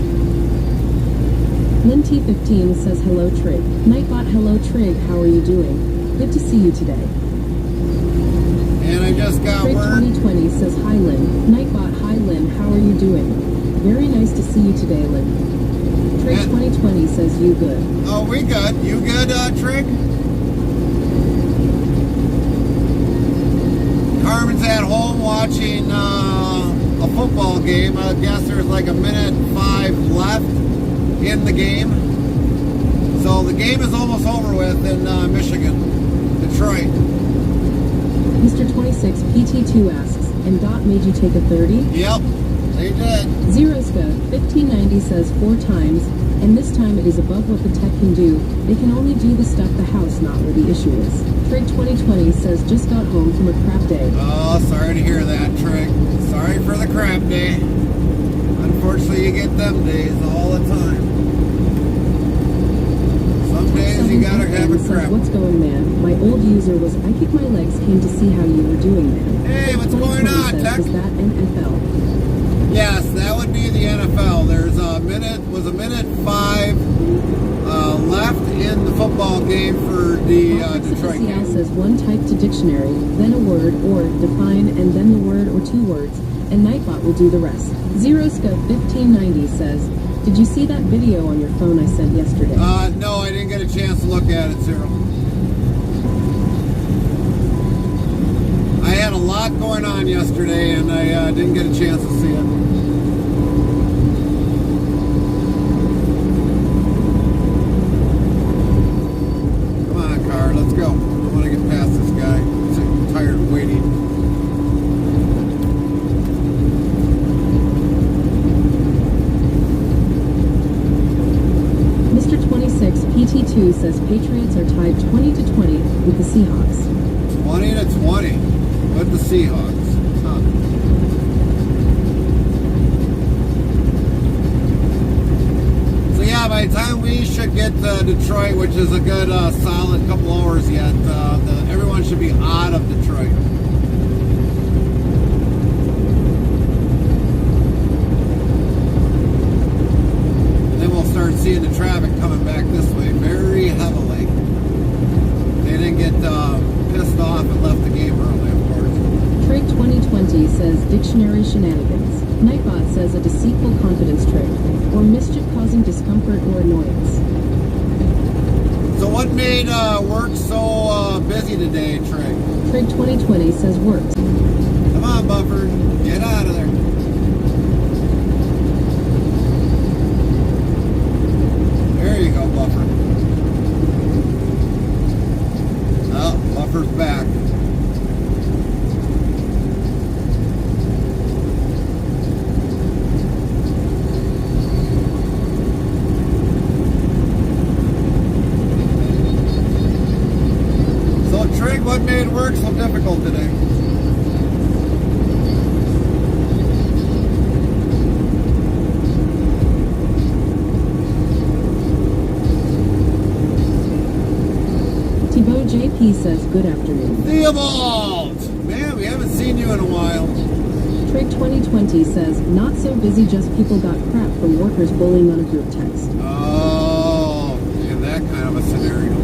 Lynn T15 says, hello, Trig. Nightbot, hello, Trig. How are you doing? Good to see you today. And I just got Trig word. 2020 says, hi, Lynn. Nightbot, hi, Lynn. How are you doing? Very nice to see you today, Lynn. Trig 2020 says, you good. Oh, we good. You good, Trig? Carmen's at home watching a football game. I guess there's like a minute 5 left in the game. So the game is almost over with in Michigan, Detroit. Mr. 26 PT2 asks, and Dot made you take a 30? Yep, they did. Zeroska 1590 says 4 times, and this time it is above what the tech can do. They can only do the stuff the house, not where the issue is. Trig 2020 says, just got home from a crap day. Oh, sorry to hear that, Trig. Sorry for the crap day. Unfortunately, you get them days all the time. Some days you gotta have a crap. What's going, man? My old user was, I kicked my legs, came to see how you were doing, man. Hey, what's going on, says, Tech? was that NFL? Yes, that would be the NFL. There's a minute 5 left in the football game for the Detroit game. says one type to dictionary, then a word, or define, and then the word or 2 words, and Nightbot will do the rest. Zeroska 1590 says, did you see that video on your phone I sent yesterday? No, I didn't get a chance to look at it, Cyril. I had a lot going on yesterday, and I didn't get a chance to see it. Let's go. I want to get past this guy. I'm sick and tired of waiting. Mr. 26 PT2 says Patriots are tied 20-20 with the Seahawks. 20-20 with the Seahawks. Huh. So yeah, by the time we should get to Detroit, which is a good solid couple hours yet, everyone should be out of Detroit. And then we'll start seeing the traffic coming back this way very heavily. They didn't get pissed off and left the game early, of course. Trig 2020 says dictionary shenanigans. Nightbot says a deceitful confidence trick, or mischief causing discomfort or annoyance. So what made work so busy today, Trig? Trig 2020 says worked. Come on, Buffer. Get out of there. There you go, Buffer. Oh, Buffer's back. Trig, what made work so difficult today? Thibaut JP says good afternoon. Theobald! Man, we Haven't seen you in a while. Trig 2020 says, not so busy, just people got crap from workers bullying on a group text. Oh, in that kind of a scenario.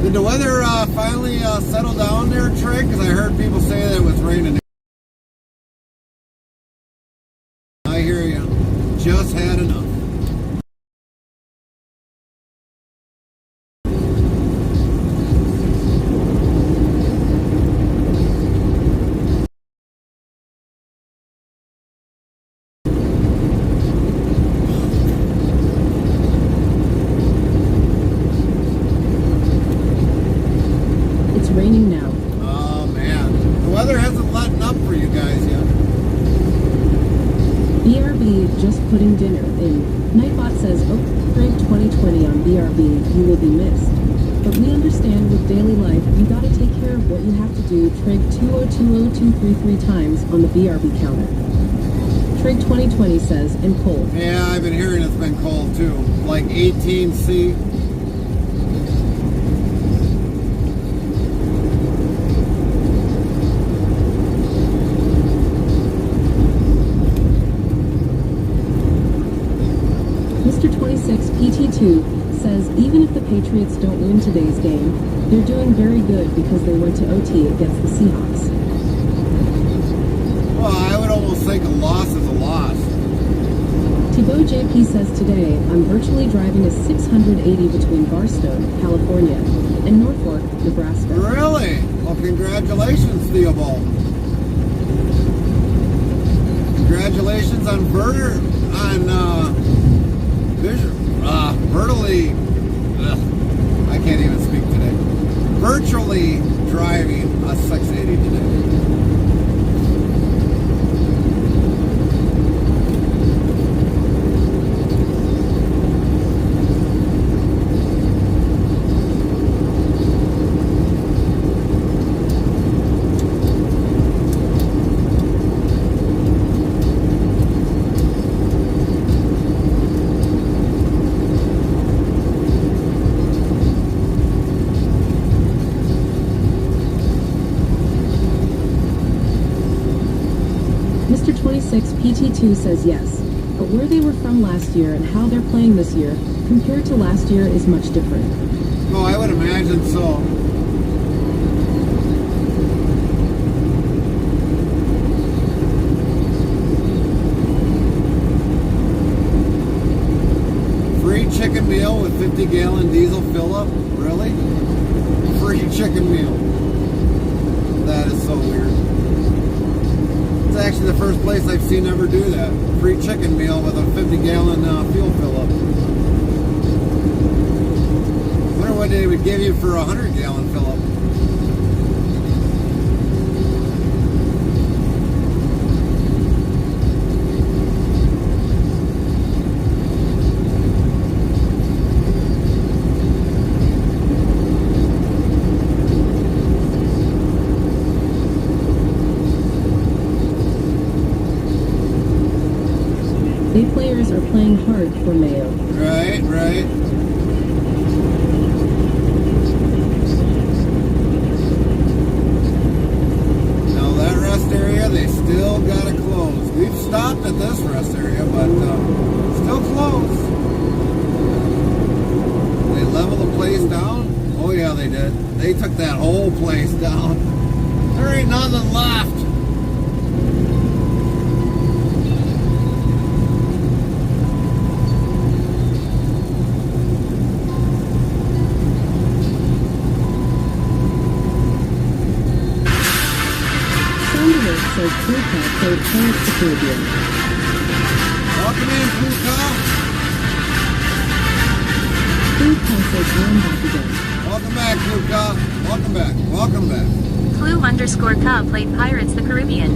Did the weather finally settle down there, Trig? Because I heard people say that it was raining. I hear you. Just had enough. It's raining now. Oh, man. The weather hasn't letting up for you guys yet. BRB just putting dinner in. Nightbot says, oh, Trig 2020 on BRB, you will be missed. But we understand with daily life, you gotta take care of what you have to do. Trig 2020233 times on the BRB counter. Trig 2020 says, and cold. Yeah, I've been hearing it's been cold too. Like 18C. Mr. 26 PT2 says, even if the Patriots don't win today's game, they're doing very good because they went to OT against the Seahawks. Well, I would almost think a loss is a loss. Thibaut JP says today, I'm virtually driving a 680 between Barstow, California, and Norfolk, Nebraska. Really? Well, congratulations, Theobald. Congratulations on I can't even speak today. Virtually driving a 680 today. Mr. 26 PT2 says yes, but where they were from last year and how they're playing this year compared to last year is much different. Oh, I would imagine so. Free chicken meal with 50-gallon diesel fill-up? Really? Free chicken meal. That is so weird. It's actually the first place I've seen ever do that. Free chicken meal with a 50-gallon fuel fill-up. I wonder what they would give you for a 100-gallon fill-up. They players are playing hard for Mayo. Right, right. Now that rest area, they still got to close. We've stopped at this rest area, but still closed. They leveled the place down? Oh yeah, they did. They took that whole place down. There ain't nothing left. Says Fluka played Pirates the Caribbean. Welcome in, Fluka. Fluka says I'm back again. Welcome back, Fluka. Welcome back. Welcome back. Clue_Ka played Pirates the Caribbean.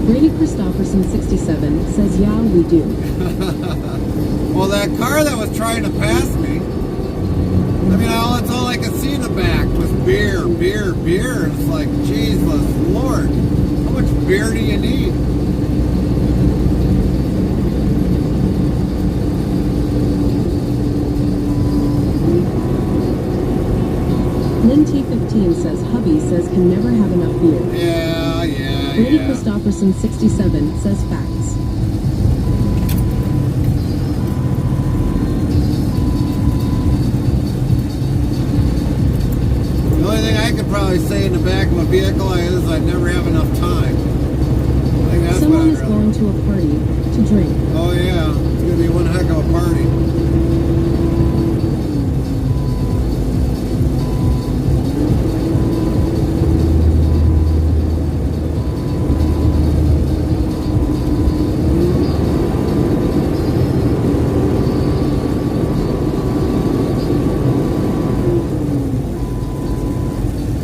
Brady Christopherson 67 says, yeah, we do. Well, that car that was trying to pass me, I mean, that's all I could see in the back was beer, beer, beer. And it's like, Jesus Lord, how much beer do you need? Lynn T15 says, hubby says can never have enough beer. Yeah, Brady Christopherson 67 says facts. The only thing I could probably say in the back of a vehicle is I'd never have enough time. I think that's Someone what is going to a party to drink. Oh yeah, it's gonna be one heck of a party.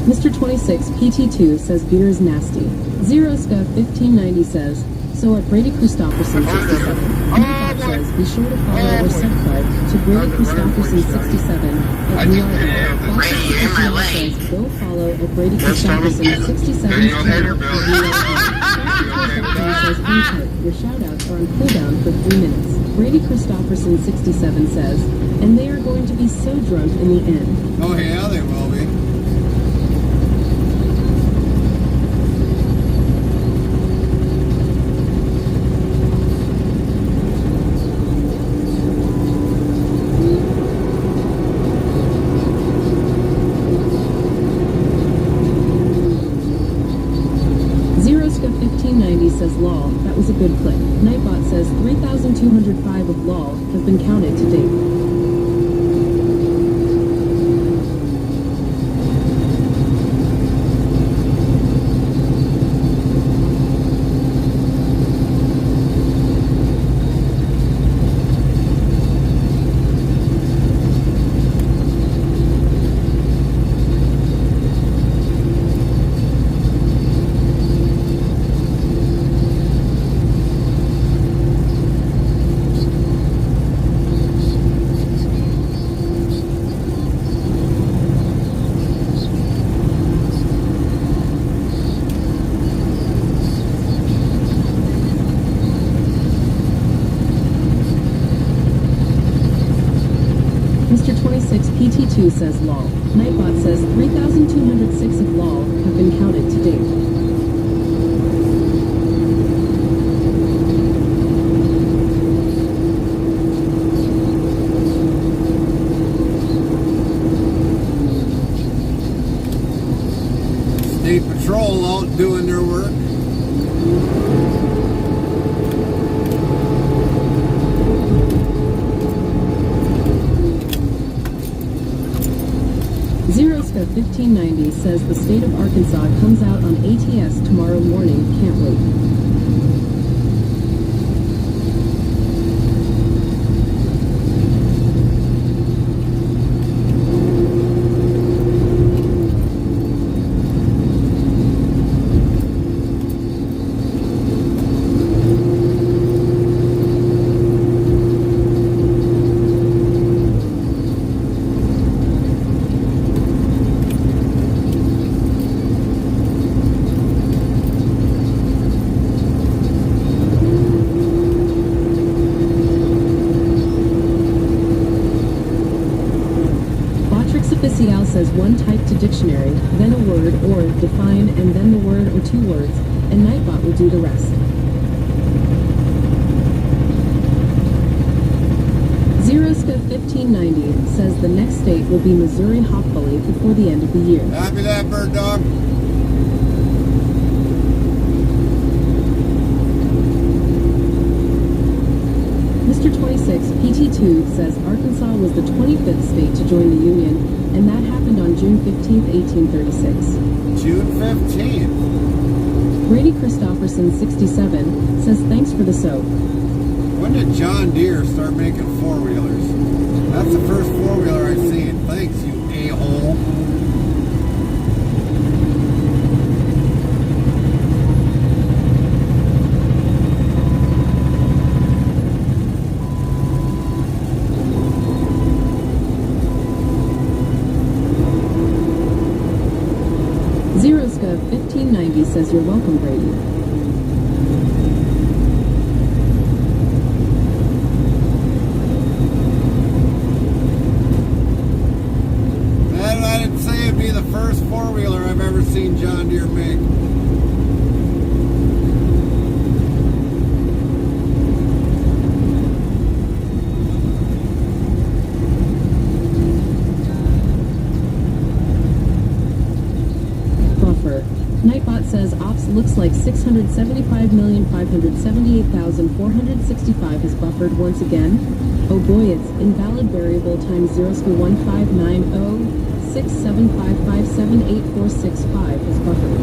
Mr. 26 PT2 says beer is nasty. Zeroska 1590 says, so at Brady Christopherson 67. Newbot says, be sure to follow or subscribe to Brady Christopherson 67 at Brady in my leg. says, go follow at Brady Christopherson 67 channel for says, uncut, your shoutouts are on cooldown for 3 minutes. Brady Christopherson 67 says, and they are going to be so drunk in the end. Oh yeah, they will be. Says LOL, that was a good clip. Nightbot says 3,205 of LOL have been counted to date. Mr. 26 PT2 says LOL. Nightbot says 3,206 of LOL have been counted to date. State Patrol out doing their work. Zeroska 1590 says the state of Arkansas comes out on ATS tomorrow morning. Can't wait. Official says one type to dictionary, then a word or define, and then the word or 2 words, and Nightbot will do the rest. Zeroska 1590 says the next state will be Missouri Hop Bully before the end of the year. Happy that, bird dog. Mr. 26 PT2 says Arkansas was the 25th state to join the Union, and that happened on June 15, 1836. June 15th. Brady Christopherson 67 says thanks for the soap. When did John Deere start making 4-wheelers? That's the first 4-wheeler I've seen. Thanks, you a-hole. says you're welcome, Brady. And I didn't say it'd be the first four-wheeler I've ever seen John Deere make. Nightbot says ops looks like 675,578,465 is buffered once again. Oh boy, it's invalid variable times 0.159067557845 is buffered.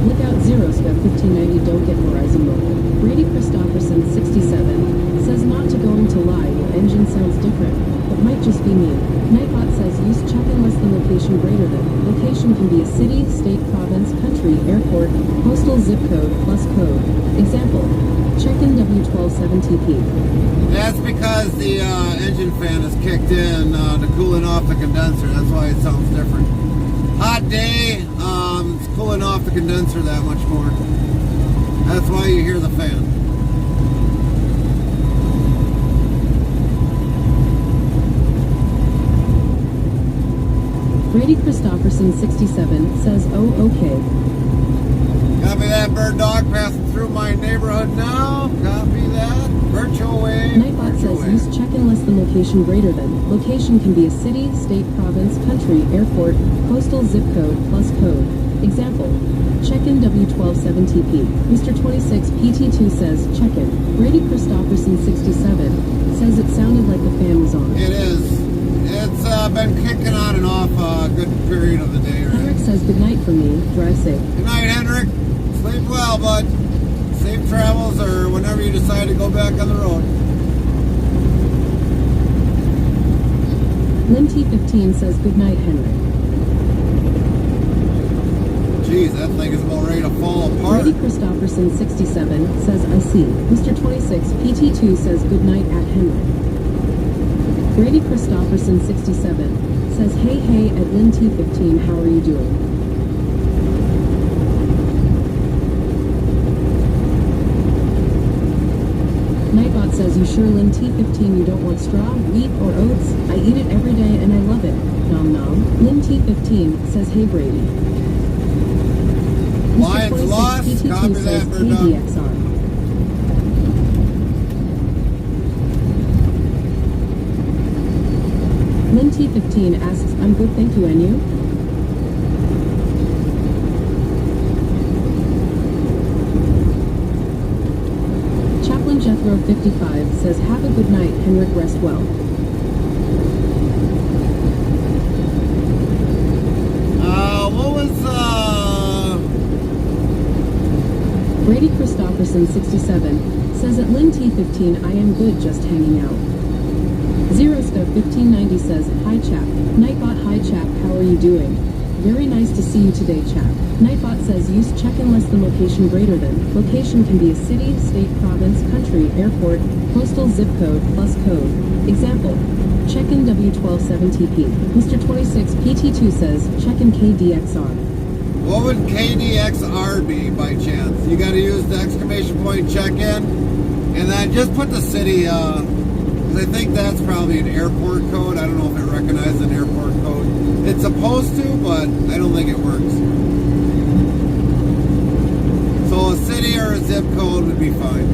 Look out 0.1590 don't get Horizon Mobile. Brady Christopherson 67 says not to going to lie, your engine sounds different, but might just be me. Nightbot says use check-in less than location greater than. Location can be a city, state, province, country, airport, postal zip code, plus code. Example, check-in W127TP. That's because the engine fan is kicked in to cooling off the condenser. That's why it sounds different. Hot day, it's cooling off the condenser that much more. That's why you hear the fan. Brady Christopherson 67 says, oh, okay. Copy that, bird dog, passing through my neighborhood now. Copy that. Virtual wave. Nightbot says use check-in less than location greater than. Location can be a city, state, province, country, airport, postal zip code, plus code. Example, check-in W127TP. Mr. 26 PT2 says check-in. Brady Christopherson 67 says it sounded like the fan was on. It is. It's been kicking on and off a good period of the day. Right? Henrik says good night for me. Drive safe. Good night, Henrik. Sleep well, bud. Safe travels, or whenever you decide to go back on the road. Lynn T15 says good night, Henrik. Jeez, that thing is about ready to fall apart. Brady Christopherson 67 says I see. Mr. 26 PT2 says good night at Henrik. Brady Christopherson 67 says hey at Lynn T15, how are you doing? Nightbot says you sure Lynn T15 you don't want straw, wheat, or oats? I eat it every day and I love it. Nom nom. Lynn T15 says hey Brady. Lions lost. PT2 Copy says that, bird dog. KDXR. Lynn T15 asks, I'm good, thank you, and you? Chaplain Jethro 55 says, have a good night, Henrik, rest well. What was, Brady Christopherson 67 says, at Lynn T15, I am good, just hanging out. Zeroscope1590 says, hi chap. Nightbot, hi chap, how are you doing? Very nice to see you today, chap. Nightbot says use check-in less than location greater than. Location can be a city, state, province, country, airport, postal zip code, plus code. Example, check-in W127TP. Mr. 26 PT2 says, check-in KDXR. what would KDXR be by chance? You got to use the exclamation point check-in, and then just put the city, I think that's probably an airport code. I don't know if it recognizes an airport code. It's supposed to, but I don't think it works. So a city or a zip code would be fine.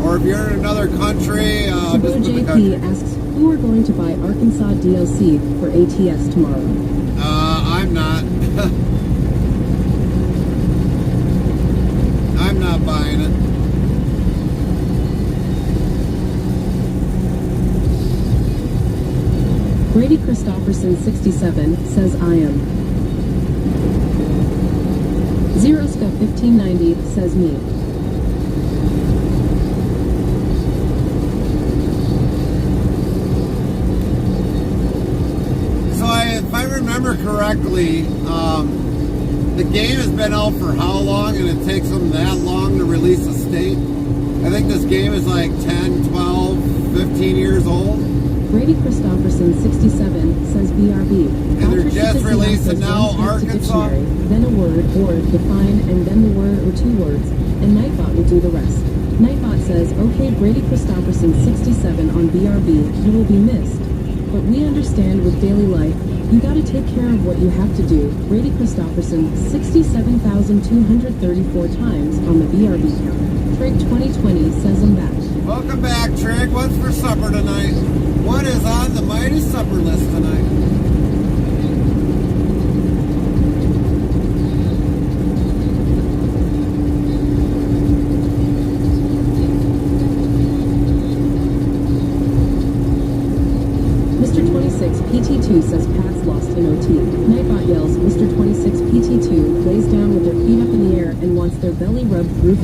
Or if you're in another country, just put the JP country. asks, who are going to buy Arkansas DLC for ATS tomorrow? I'm not. I'm not buying it. Brady Christopherson 67 says I am. Zeroscope 1590 says me. So if I remember correctly, the game has been out for how long, and it takes them that long to release a state? I think this game is like 10, 12, 15 years old. Brady Christopherson, 67, says BRB. And they're Patrick just Shapizian releasing says now, one strike to Arkansas. dictionary, then a word or define, and then the word or two words, and Nightbot will do the rest. Nightbot says, okay, Brady Christopherson, 67 on BRB, you will be missed. But we understand with daily life, you gotta take care of what you have to do. Brady Christopherson, 67,234 times on the BRB counter. Trig 2020 says I'm back. Welcome back, Trig. What's for supper tonight? What is on the mighty supper list tonight? Mr. 26 PT2 says Pat's lost in OT. Nightbot yells, Mr. 26 PT2 lays down with their feet up in the air and wants their belly rubbed roof.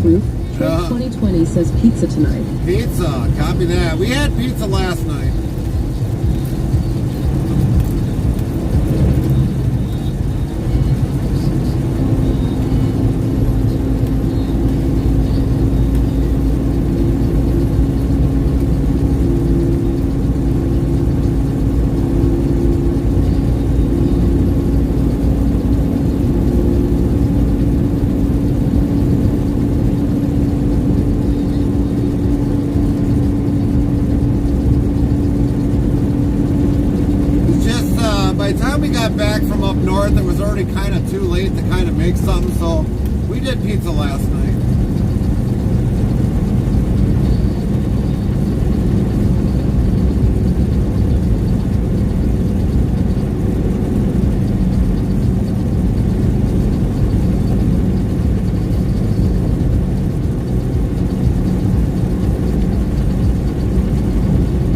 Trig 2020 says pizza tonight. Pizza. Copy that. We had pizza last night. By the time we got back from up north, it was already kind of too late to kind of make something, so we did pizza last night.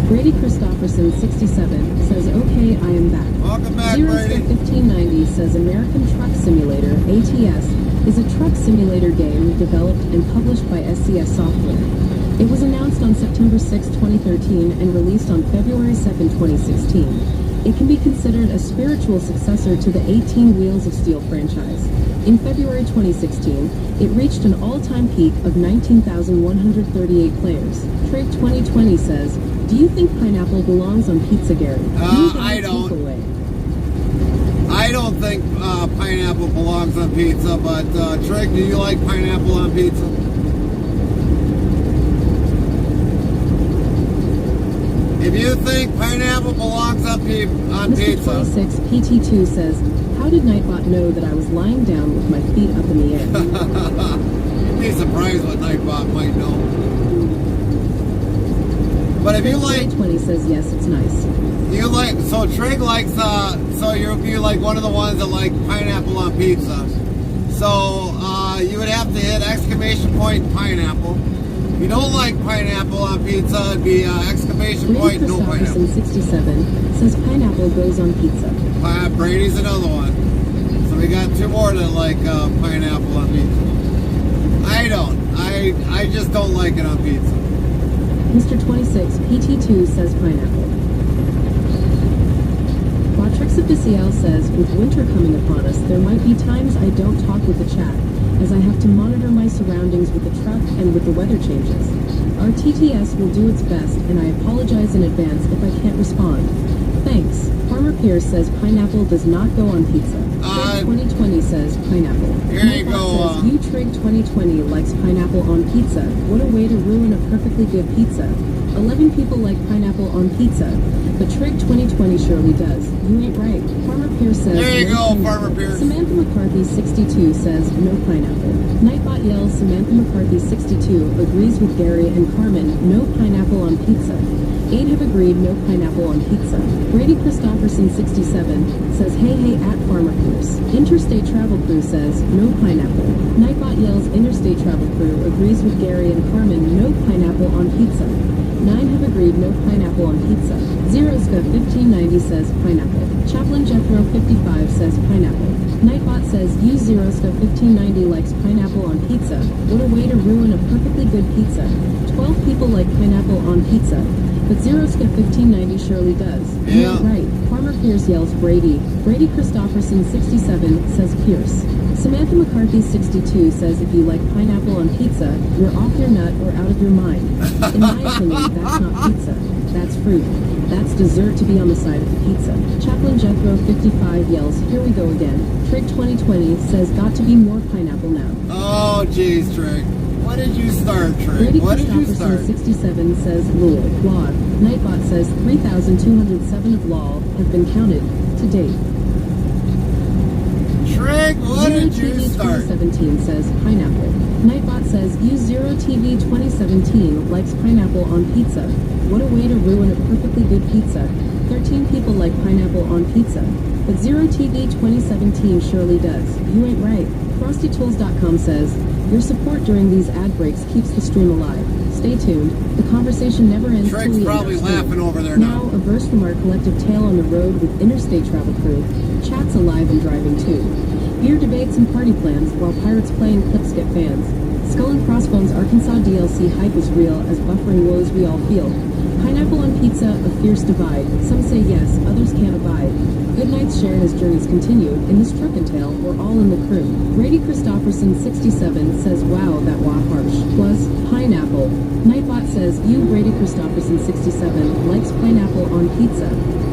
Brady Christopherson, 67, says, okay, I am back. Welcome back, Zero Brady. 1590 says American Truck Simulator, ATS, is a truck simulator game developed and published by SCS Software. It was announced on September 6, 2013 and released on February 2, 2016. It can be considered a spiritual successor to the 18 Wheels of Steel franchise. In February 2016, it reached an all-time peak of 19,138 players. Trig 2020 says, do you think pineapple belongs on pizza, Gary? I don't. I don't think pineapple belongs on pizza, but Trig, do you like pineapple on pizza? If you think pineapple belongs on Mr. pizza, 26 PT2 says, how did Nightbot know that I was lying down with my feet up in the air? you'd be surprised what Nightbot might know. But if you like, 20 says yes, it's nice. you like, so Trig likes, so you're like one of the ones that like pineapple on pizza. So you would have to hit exclamation point pineapple. If you don't like pineapple on pizza, it'd be exclamation point no pineapple. 67 says pineapple goes on pizza. Brady's another one. So we got two more that like pineapple on pizza. I don't. I just don't like it on pizza. Mr. 26 PT2 says pineapple. Quatrix Official says, with winter coming upon us, there might be times I don't talk with the chat, as I have to monitor my surroundings with the truck and with the weather changes. Our TTS will do its best, and I apologize in advance if I can't respond. Thanks. Farmer Pierce says pineapple does not go on pizza. Trig 2020 says pineapple. Here you go. Says, you Trig 2020 likes pineapple on pizza. What a way to ruin a perfectly good pizza. 11 people like pineapple on pizza, but Trig 2020 surely does. You ain't right. Farmer Pierce says, There you no go, pineapple. Farmer Pierce. Samantha McCarthy 62 says, no pineapple. Nightbot yells, Samantha McCarthy 62 agrees with Gary and Carmen, no pineapple on pizza. 8 have agreed, no pineapple on pizza. Brady Christopherson 67 says, hey at Farmer Pierce. Interstate Travel Crew says, no pineapple. Nightbot yells, Interstate Travel Crew agrees with Gary and Carmen, no pineapple on pizza. 9 have agreed, no pineapple on pizza. Zeroska 1590 says pineapple. Chaplain Jethro 55 says pineapple. Nightbot says, you Zeroska 1590 likes pineapple on pizza. What a way to ruin a perfectly good pizza. 12 people like pineapple on pizza. But Zeroska 1590 surely does. Yeah. You're right. Farmer Pierce yells Brady. Brady Christopherson 67 says Pierce. Samantha McCarthy 62 says if you like pineapple on pizza, you're off your nut or out of your mind. In my opinion, that's not pizza. That's fruit. That's dessert to be on the side of the pizza. Chaplain Jethro 55 yells, here we go again. Trig 2020 says, got to be more pineapple now. Oh, jeez, Trig. What did you start, Trig? Brady What did you Christopherson start? 67 says, lol, blog. Nightbot says, 3,207 of lol have been counted to date. Trig, what did you TV start? 2017 says, pineapple. Nightbot says, use Zero TV 2017 likes pineapple on pizza. What a way to ruin a perfectly good pizza. 13 people like pineapple on pizza. But Zero TV 2017 surely does. You ain't right. FrostyTools.com says, your support during these ad breaks keeps the stream alive. Stay tuned. The conversation never ends till Trig's we end probably our stream. laughing over there Now, now. a verse from our collective tale on the road with Interstate travel crew. Chat's alive and driving too. Beer debates and party plans while Pirates play and clips get fans. Skull and Crossbones Arkansas DLC hype is real as buffering woes we all feel. Pineapple on pizza, a fierce divide. Some say yes, others can't abide. Good nights shared as journeys continue. In this truck and tale, we're all in the crew. Brady Christopherson 67 says, wow, that wah harsh. Was pineapple. Nightbot says, you Brady Christopherson 67 likes pineapple on pizza.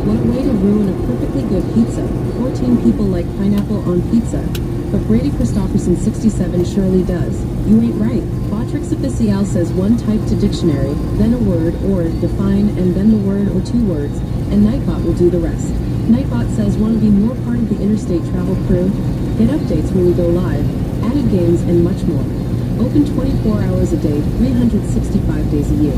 What a way to ruin a perfectly good pizza. 14 people like pineapple on pizza. But Brady Christopherson 67 surely does. You ain't right. Botrix Official says one type to dictionary, then a word or define, and then the word or two words, and Nightbot will do the rest. Nightbot says want to be more part of the Interstate travel crew? Get updates when we go live, added games, and much more. Open 24 hours a day, 365 days a year.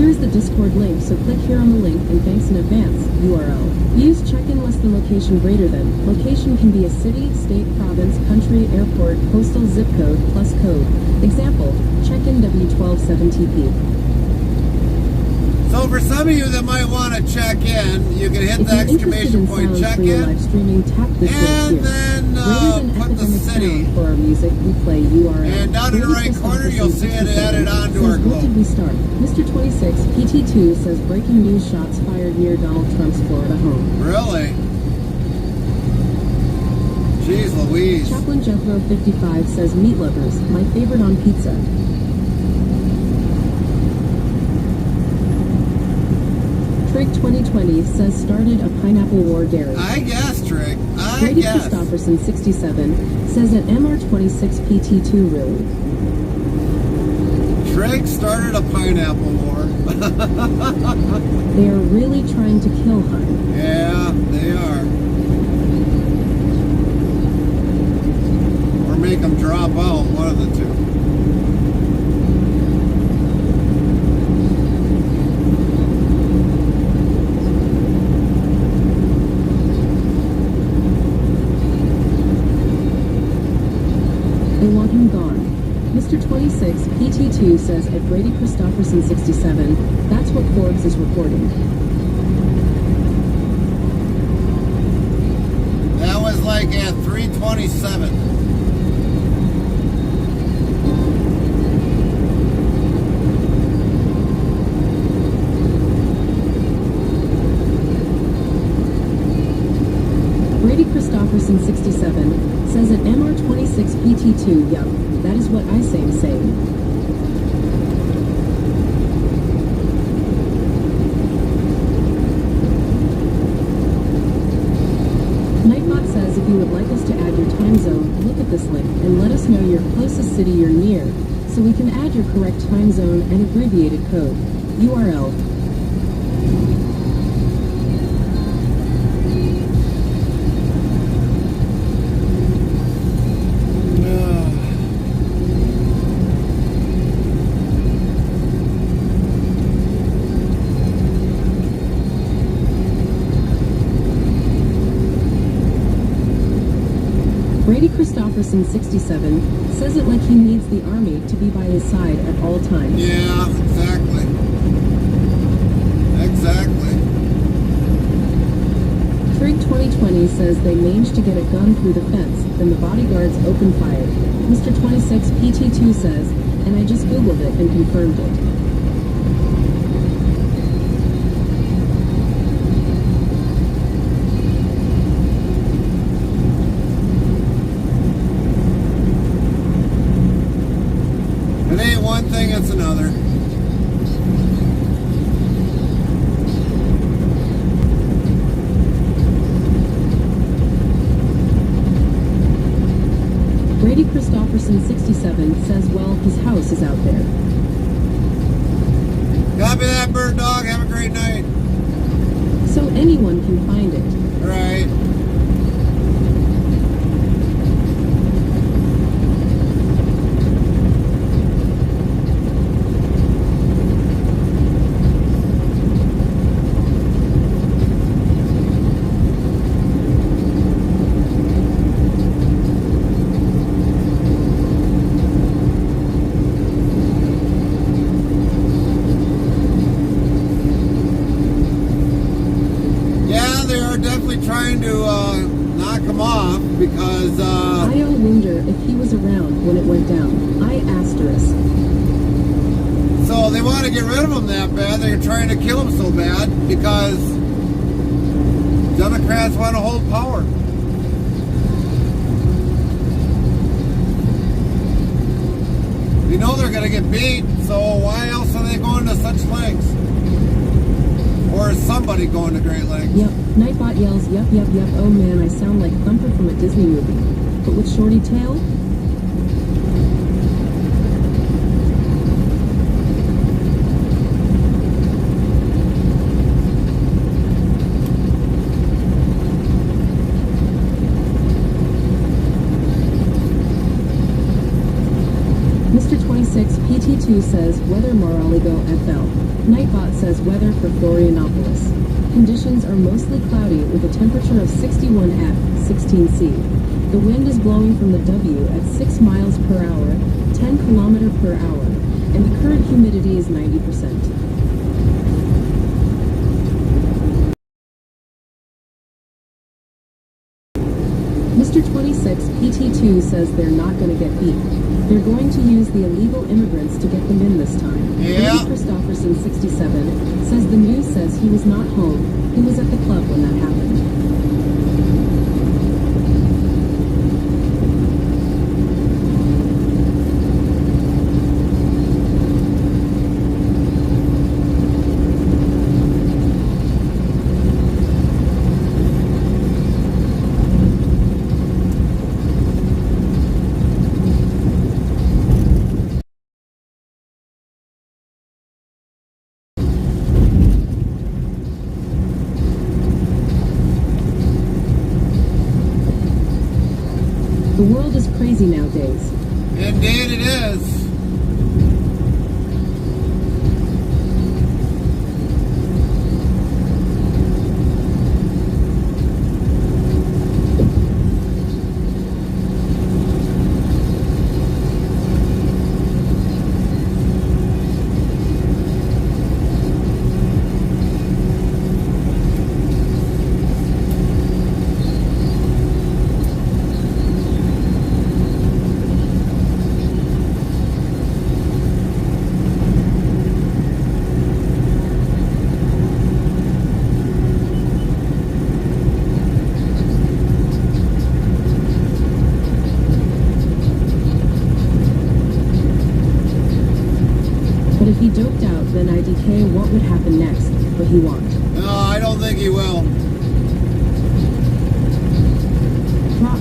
Here's the Discord link, so click here on the link, and thanks in advance, URL. Use check-in less than location greater than. Location can be a city, state, province, country, airport, postal zip code, plus code. Example, check-in W127TP. So for some of you that might want to check in, you can hit If the you're interested exclamation in point sounds check for your in. live streaming, tap this And link here. then, Greater than put the epidemic city. sound for our music, we play URL. And down in the Brady right corner, Christopherson you'll see it 67 added onto says, our what globe. did we start? Mr. 26, PT2 says breaking news shots fired near Donald Trump's Florida home. Really? Jeez Louise. Chaplain Jethro 55 says meat lovers, my favorite on pizza. Trig 2020 says started a pineapple war dairy. I guess, Trig. I Brady guess. Christopherson 67 says an MR26 PT2 really. Trig started a pineapple war. They are really trying to kill Hunt. Yeah, they are. Or make them drop out, one of the two. They want him gone. Mr. 26, PT2 says at Brady Christopherson 67, that's what Forbes is reporting. That was like at 3:27. Brady Christopherson 67 says at MR26 PT2, yup, that is what I say. Nightbot says if you would like us to add your time zone, look at this link and let us know your closest city you're near so we can add your correct time zone and abbreviated code. URL. Brady Christopherson 67 says it like he needs the army to be by his side at all times. Yeah, exactly. Exactly. Trig 2020 says they managed to get a gun through the fence, then the bodyguards opened fire. Mr. 26 PT2 says, and I just Googled it and confirmed it. It ain't one thing, it's another. Christopherson67 says, well, his house is out there. Copy that, bird dog. Have a great night. So anyone can find it. All right. Trying to knock him off because I wonder if he was around when it went down. I asterisk. So they want to get rid of him that bad. They're trying to kill him so bad because Democrats want to hold power. You know they're going to get beat, so why else are they going to such lengths? Or is somebody going to great lengths? Yep. Nightbot yells, yep, yep, yep. Oh man, I sound like Thumper from a Disney movie. But with shorty tail? Mr. 26 PT2 says, weather Mar-a-Lago FL. Nightbot says, weather for Florianopolis. Conditions are mostly cloudy with a temperature of 61F, 16C. The wind is blowing from the W at 6 miles per hour, 10 km per hour, and the current humidity is 90%. Mr. 26 PT2 says they're not going to get beat. They're going to use the illegal immigrants to get them in this time. Yeah. Christopherson 67 says the news says he was not home. He was at the club when that happened. The world is crazy nowadays. Indeed it is. But if he doped out, then IDK, what would happen next? But he won't. No, I don't think he will. Drop.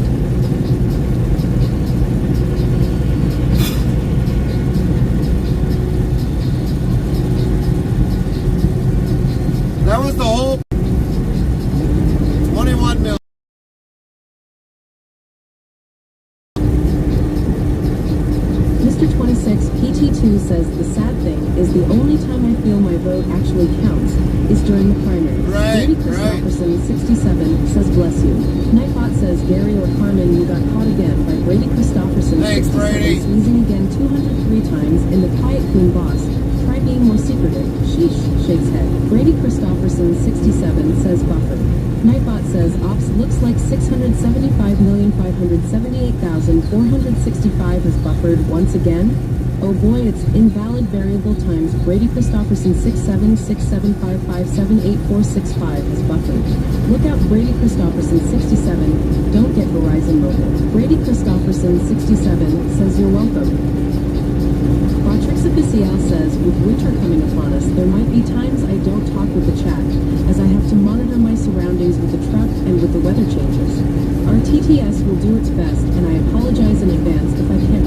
That was the whole 21 mil. Mr. 26 PT2 says the sad thing is the only time I feel my vote actually counts is during the primary. Right, Brady Christopherson 67 says bless you. Nightbot says Gary or Carmen, you got caught again by Brady Christopherson Thanks, 67 Brady. sneezing again 203 times in the Quiet Queen Boss. Try being more secretive. Sheesh, shakes head. Brady Christopherson 67 says buffer. Nightbot says ops looks like 675,578,465 has buffered once again. Oh boy, it's invalid variable times Brady Christopherson 6767557845 has buffered. Look out Brady Christopherson 67, don't get Verizon Mobile. Brady Christopherson 67 says you're welcome. Quatrix Official says, with winter coming upon us, there might be times I don't talk with the chat, as I have to monitor my surroundings with the truck and with the weather changes. Our TTS will do its best, and I apologize in advance if I can't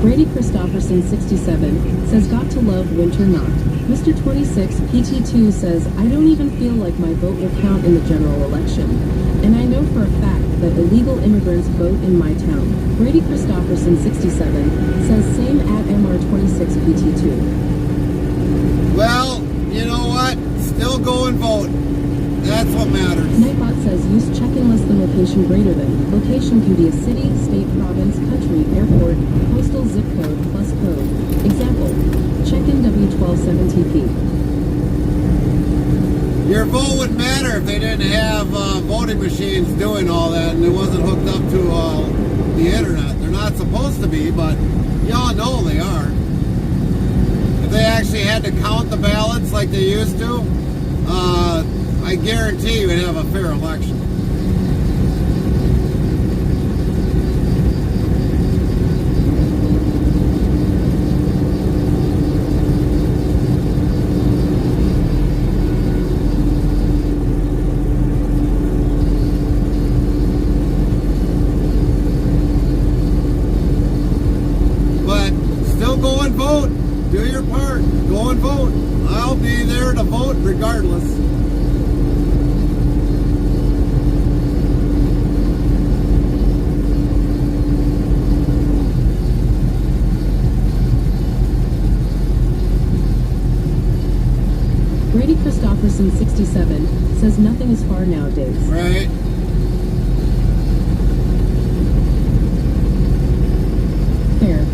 Brady Christopherson, 67, says got to love winter not. Mr. 26, PT2 says, I don't even feel like my vote will count in the general election. And I know for a fact that illegal immigrants vote in my town. Brady Christopherson, 67, says same at MR26 PT2. Well, you know what? Still go and vote. That's what matters. Nightbot says use check-in less than location greater than. Location can be a city, state, province, country, airport, postal, zip code, plus code. Example, check-in W127TP. Your vote would matter if they didn't have voting machines doing all that and it wasn't hooked up to the internet. They're not supposed to be, but y'all know they are. If they actually had to count the ballots like they used to, I guarantee you would have a fair election. But still go and vote. Do your part. Go and vote. I'll be there to vote regardless. Brady Christopherson, 67, says nothing is far nowadays. Right? Fair.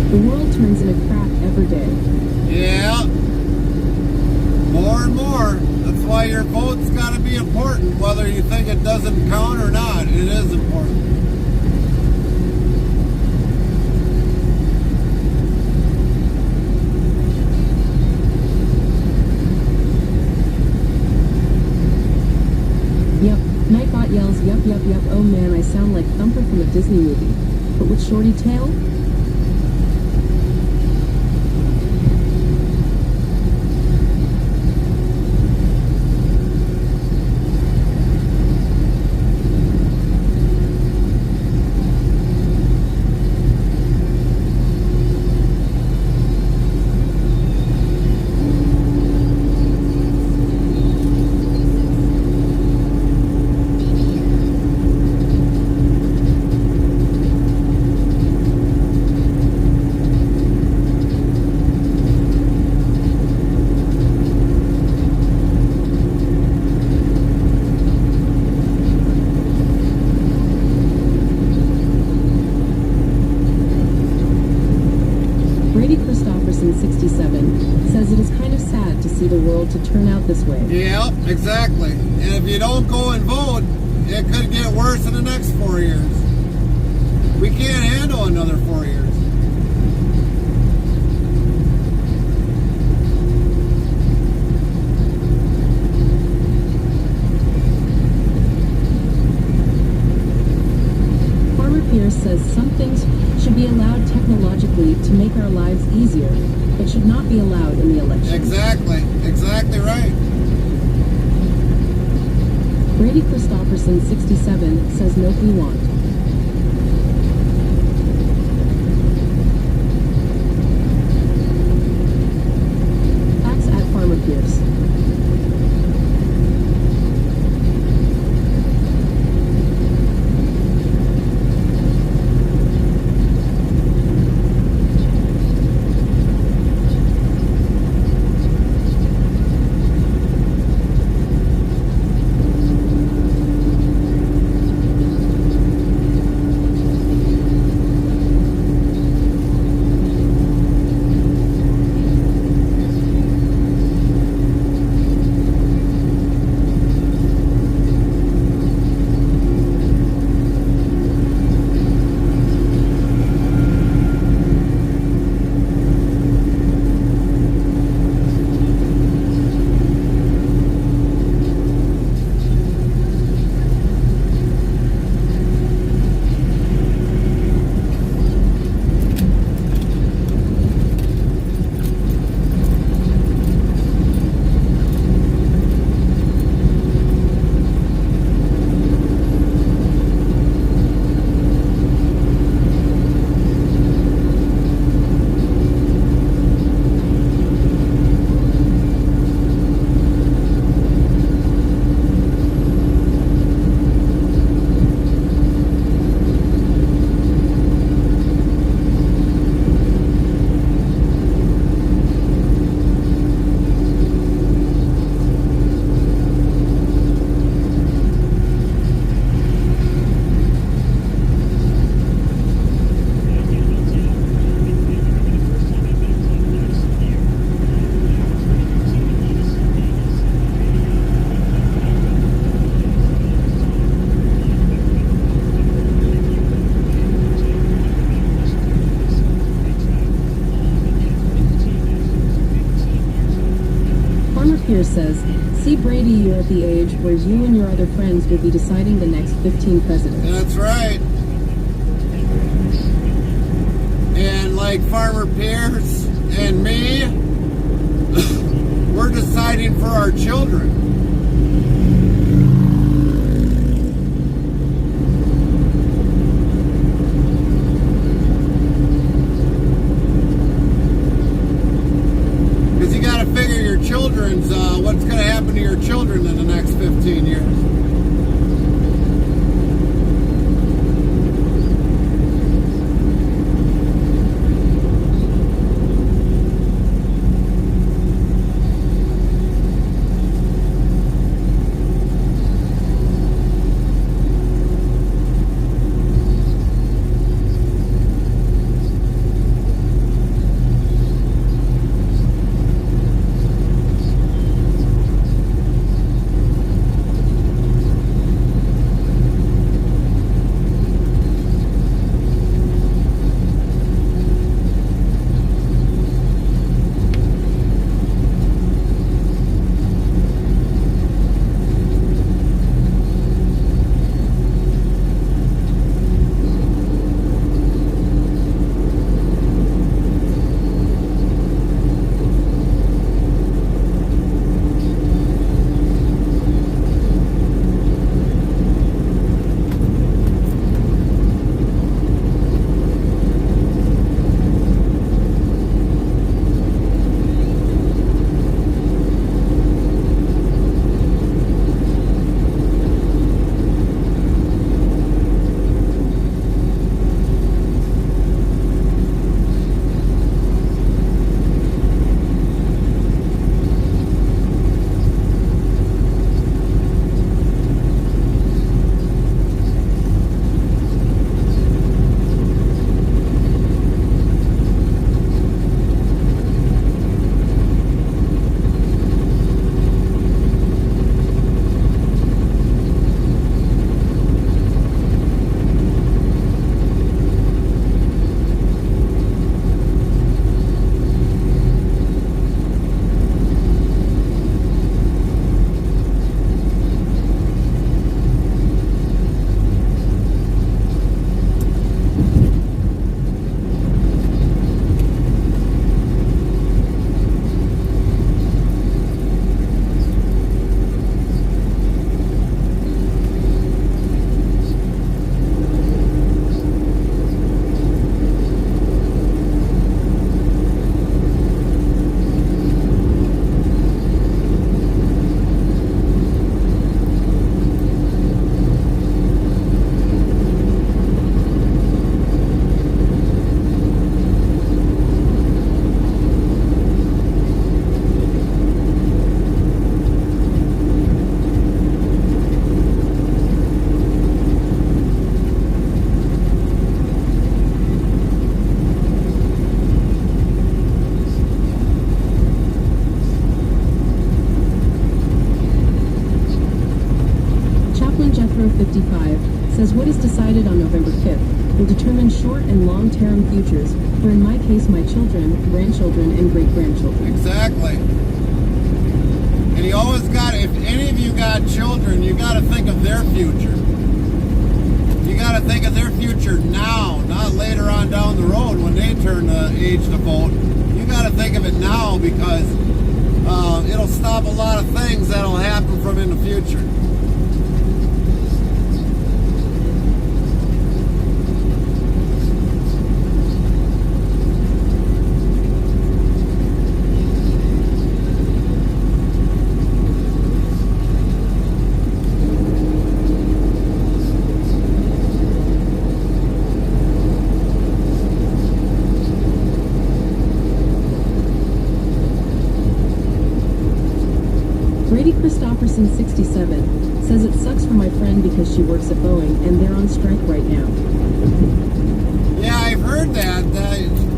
The world turns into crap every day. Yeah. More and more. That's why your vote's got to be important, whether you think it doesn't count or not. It is important. Yep. Nightbot yells, yup, yup, yup, oh man, I sound like Thumper from a Disney movie. But with shorty tail? Brady Christopherson, 67, says it is kind of sad to see the world to turn out this way. Yeah, exactly. And if you don't go and vote, it could get worse in the next 4 years. We can't handle another 4 years. Farmer Pierce says some things should be allowed technologically to make our lives easier, but should not be allowed in the election. Exactly. Exactly right. Brady Christopherson, 67, says nope we want. Facts at Farmer Pierce. Chris says, see Brady, you're at the age where you and your other friends will be deciding the next 15 presidents. That's right. And like Farmer Pierce and me, we're deciding for our children. Because you got to figure your children's, what's going to happen to your children in the next 15 years. says what is decided on November 5th will determine short and long-term futures for, in my case, my children, grandchildren, and great-grandchildren. Exactly. And you always got, if any of you got children, you got to think of their future. You got to think of their future now, not later on down the road when they turn the age to vote. You got to think of it now because it'll stop a lot of things that'll happen from in the future. Christopherson 67 says it sucks for my friend because she works at Boeing and they're on strike right now. Yeah, I've heard that.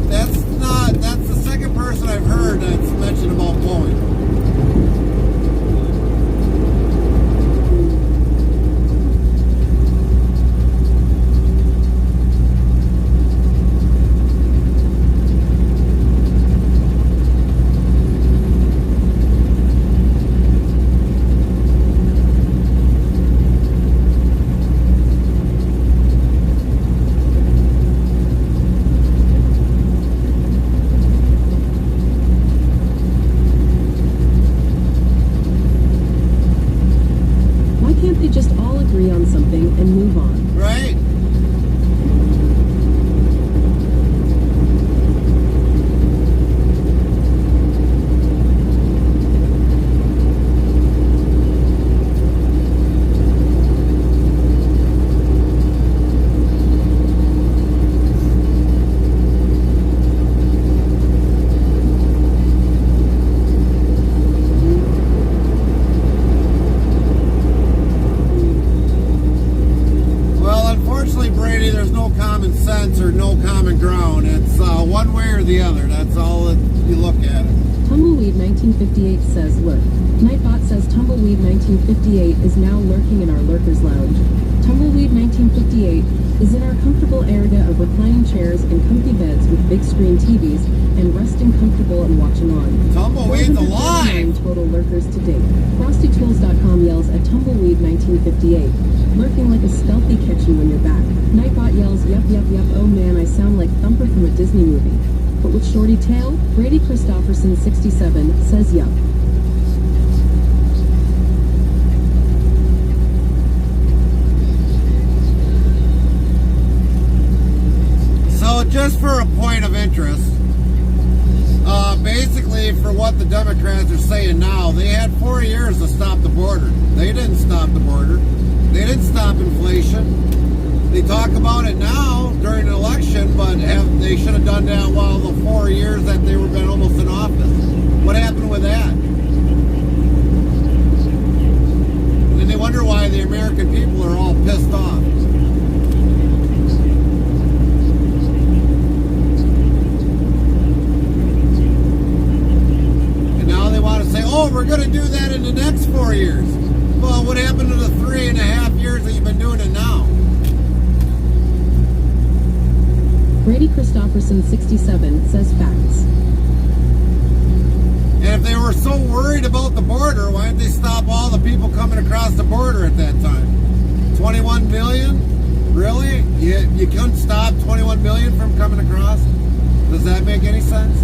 That's the second person I've heard that's mentioned about Boeing. can't they just all agree on something and move on? Right? Or no common ground. It's one way or the other. That's all that you look at it. Tumbleweed 1958 says lurk. Nightbot says Tumbleweed 1958 is now lurking in our lurkers lounge. Tumbleweed 1958 is in our comfortable area of reclining chairs and comfy beds with big screen TVs and resting comfortable and watching on. Tumbleweed's alive! Total lurkers to date. FrostyTools.com yells at Tumbleweed 1958. Lurking like a stealthy catch you when you're back. Nightbot yells, yup, yup, yup, oh man, I sound like Thumper from a Disney movie. But with shorty tail, Brady Christopherson 67 says yup. So just for a point of interest, basically for what the Democrats are saying now, they had 4 years to stop the border. They didn't stop the border. They didn't stop inflation. They talk about it now during an election, but they should have done that while the 4 years that they were been almost in office. What happened with that? And then they wonder why the American people are all pissed off. And now they want to say, oh, we're going to do that in the next 4 years. Well, what happened to the 3.5 years that you've been doing it now? Brady Christopherson 67 says facts. And if they were so worried about the border, why didn't they stop all the people coming across the border at that time? 21 million? Really? You couldn't stop 21 million from coming across? Does that make any sense?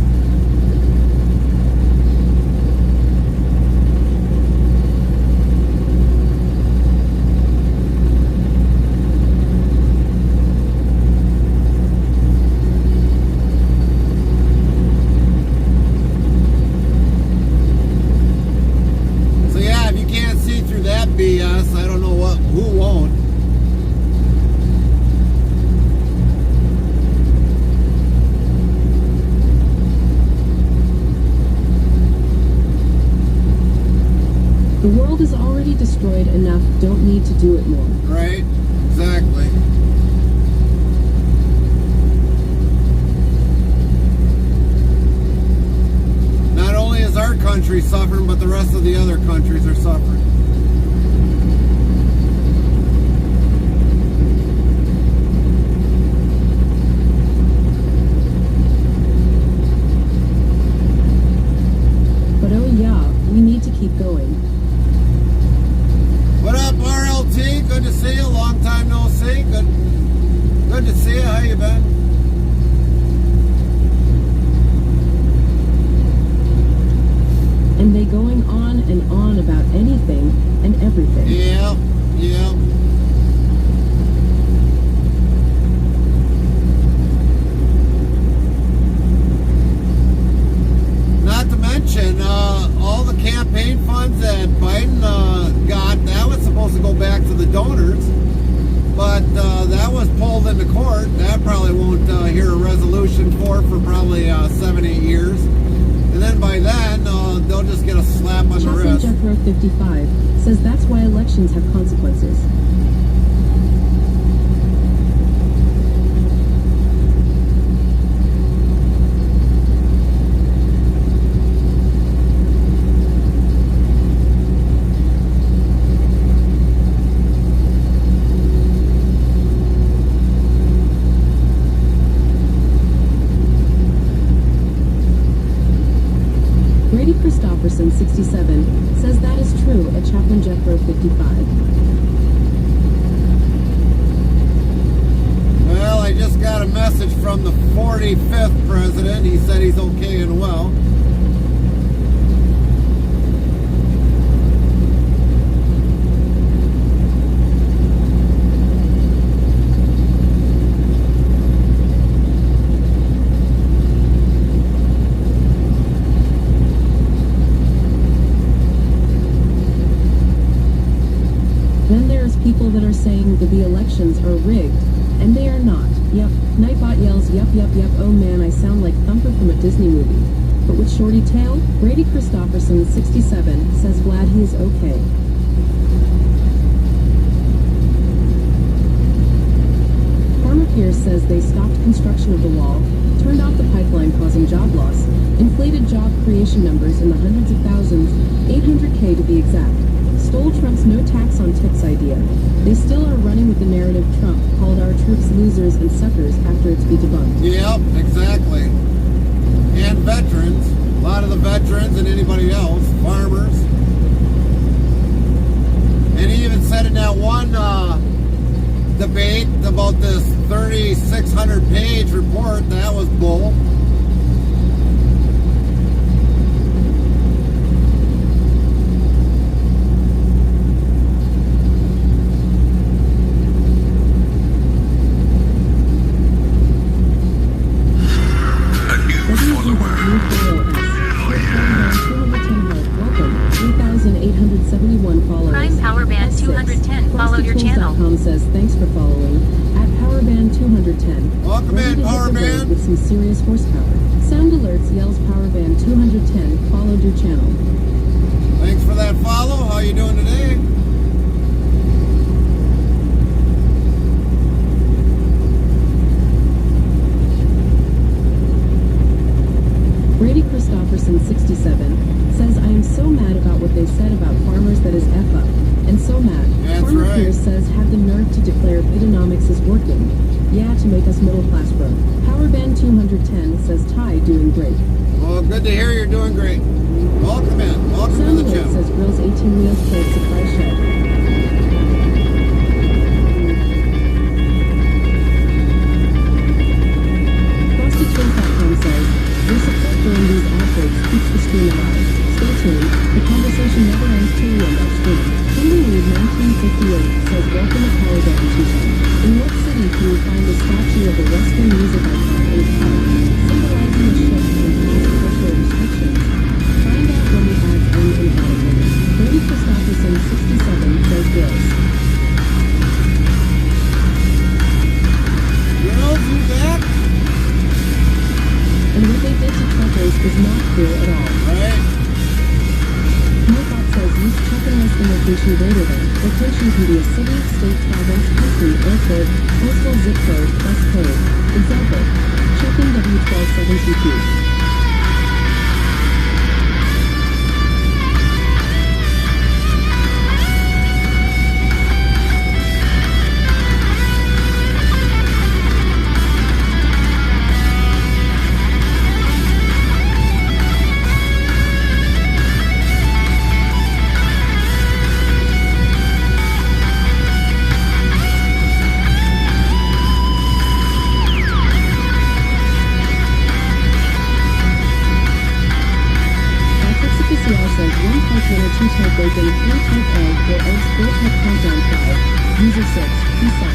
BS. I don't know who won't. The world is already destroyed enough, don't need to do it more. Right? Exactly. Not only is our country suffering, but the rest of the other countries are suffering. We need to keep going. What up, RLT? Good to see you. Long time no see. Good to see you. How you been? And they going on about anything and everything. Yeah. Not to mention, all the campaign funds that Biden got, that was supposed to go back to the donors, but that was pulled into court. That probably won't hear a resolution for probably 7-8 years. And then by then, they'll just get a slap on the wrist. Jethro 55 says that's why elections have consequences. Brady Christopherson 67 says that is true at Chaplain Jethro 55. Well, I just got a message from the 45th president. He said he's okay and well. people that are saying that the elections are rigged, and they are not. Yep. Nightbot yells, yep, oh man, I sound like Thumper from a Disney movie. But with shorty tail, Brady Christopherson, 67, says glad he is okay. Farmer Pierce says they stopped construction of the wall, turned off the pipeline causing job loss, inflated job creation numbers in the hundreds of thousands, 800K to be exact. Stole Trump's no tax on tips idea. They still are running with the narrative Trump called our troops losers and suckers after it's be debunked. Yep, exactly. And veterans, a lot of the veterans and anybody else, farmers. And he even said in that one debate about this 3,600-page report, that was bull. Prime Powerband 210 followed your channel. Says thanks for following. At Powerband 210. Welcome in, Powerband. With some serious horsepower. Sound Alerts yells Powerband 210 followed your channel. Thanks for that follow. How you doing today? Brady Christopherson, 67, says I am so mad about what they said about farmers that is F up. And so mad. That's Farmer right. Pierce says have the nerve to declare Bidenomics is working. Yeah, to make us middle class broke. Powerband 210 says Ty doing great. Well, good to hear you're doing great. Welcome in. Welcome Sound to the Alert channel. says grills 18 wheels killed surprise shed. FrostyTwins.com says your support during these outbreaks keeps the stream alive. Stay tuned. The conversation never ends till we end our stream. Henry Reed, 1958, says welcome to Powerband 210. In what city can you find a statue of a Western music icon in a park, symbolizing a shift in past cultural restrictions? Find out when we add unedited. Brady Christopherson, 67, says girls. Girls, you back? And what they did to truckers is not cool at all. Right. Notebot says use checking less than location greater than. Location can be a city, state, province, country, airport, postal zip code, plus code. Example, checking W12722. Type bacon, 3 type egg, 4 eggs, 4 type countdown 5, user 6, P7,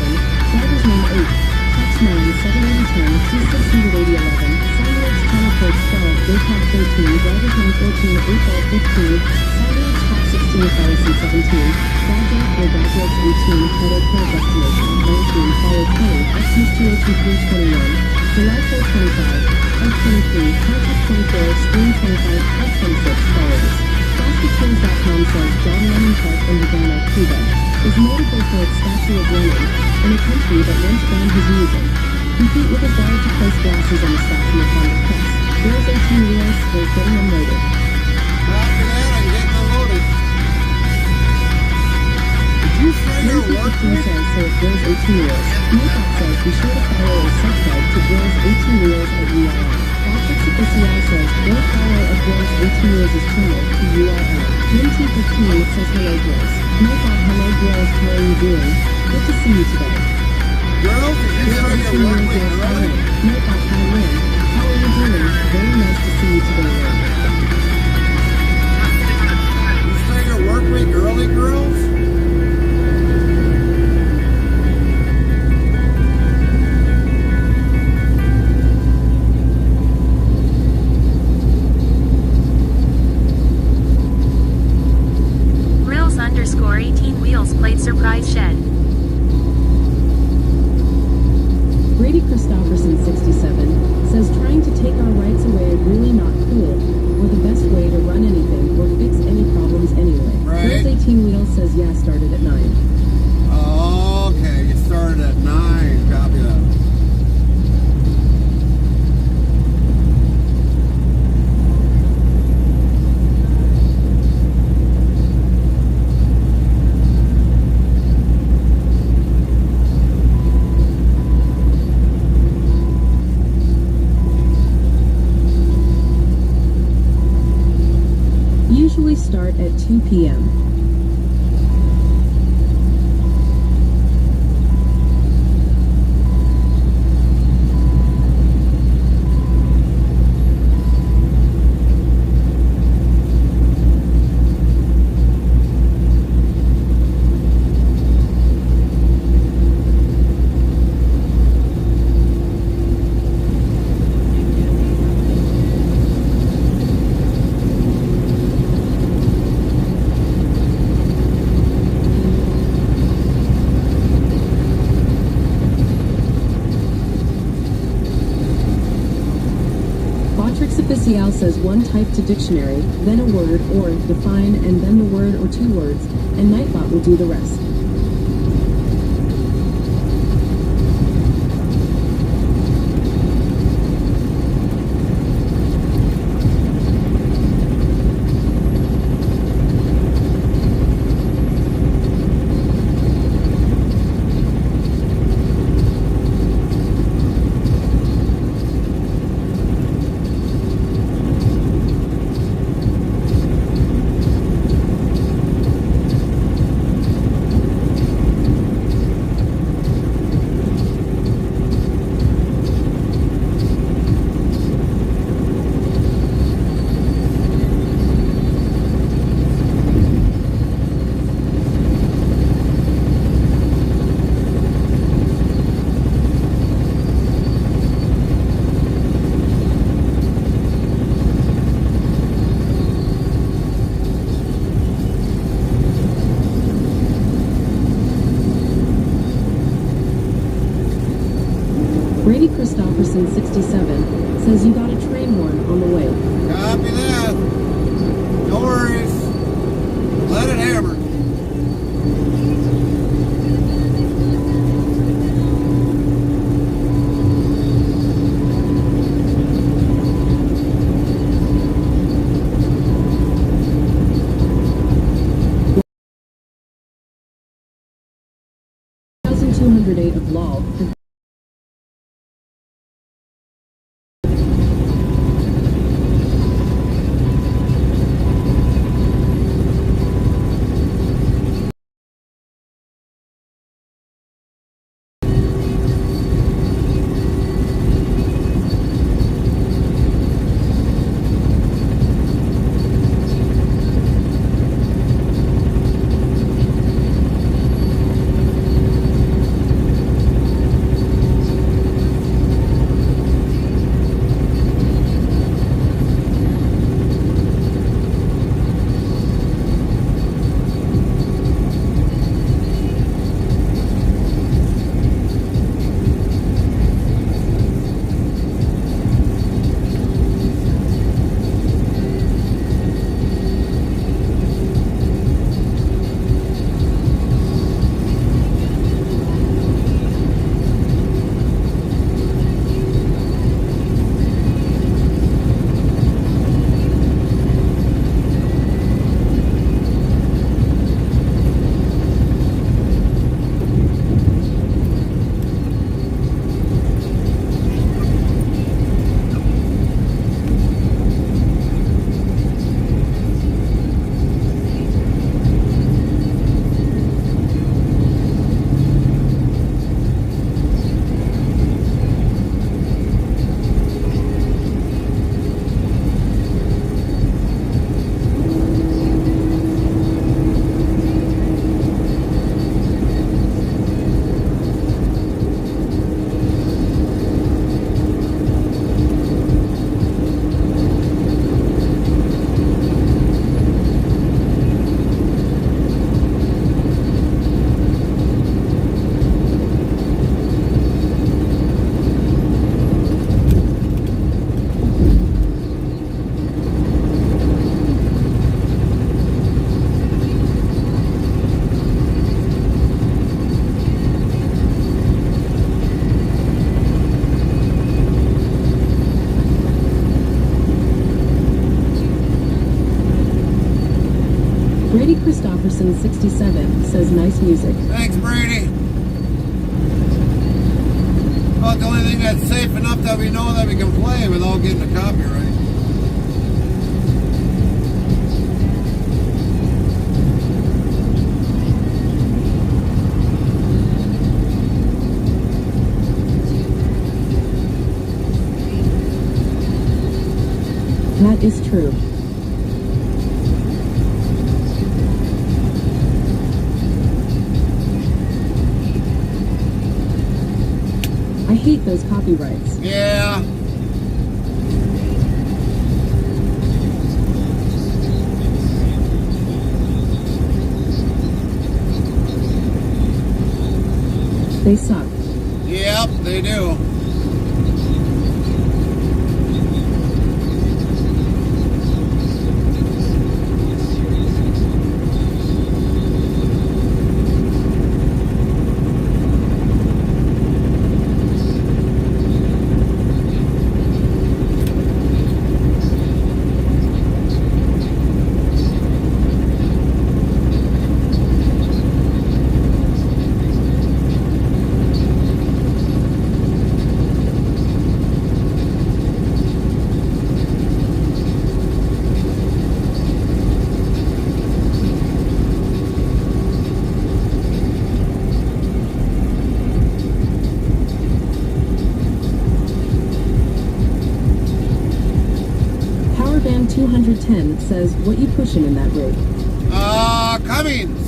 driver's name 8, text 9, 7810, T68011, Soundworks channel code 12, daytime 13, driver's name 14, 8 ball 15, Soundworks top 16, Allison 17, Dodger or Dodger 18, header pro destination, 19, follow code, Xmas 202 July 425, 523, contact 24, stream 25, 526, followers. FrostyTwins.com says John Lennon Park in Havana, Cuba, is notable for its statue of Lennon, in a country that once banned his music. Compete with a guard to place glasses on the statue upon request. Girls 18 wheels, they're getting unloaded. After that, I'm getting unloaded. Did you say your work 15 says so it Girls 18 wheels. Notebot says be sure to follow or subscribe to Girls 18 wheels at URL. Office Official says go follow a Girls 18 wheels' channel to URL. GMT15 says hello girls. Notebot hello girls, how are you doing? Good to see you today. Girls, did you Girls say 18 your work wheels week girls, early? Notebot hi Lynn. How are you doing? Very nice to see you today, Lynn. You say your work week early, girls? Grills _18 wheels play Late surprise shed. Brady Christopherson, 67, says trying to take our rights away really not cool, or the best way to run anything or fix any problems anyway. Right. Chris 18 Wheels says yeah, started at 9. Okay, you started at 9. Copy that. Usually start at 2 p.m. Official says one type to dictionary, then a word or define, and then the word or 2 words, and Nightbot will do the rest. Brady Christopherson, 67, says you got a train horn on the way. Copy that. No worries. Let it hammer. Of law. Anderson 67 says nice music. Thanks, Brady. About the only thing that's safe enough that we know that we can play without getting a copyright. That is true. I hate those copyrights. Yeah. They suck. Yep, they do. Powerband 210 says, what you pushing in that rig? Cummings.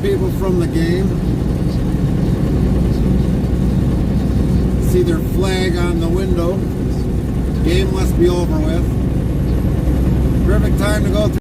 people from the game. See their flag on the window. Game must be over with. Perfect time to go through.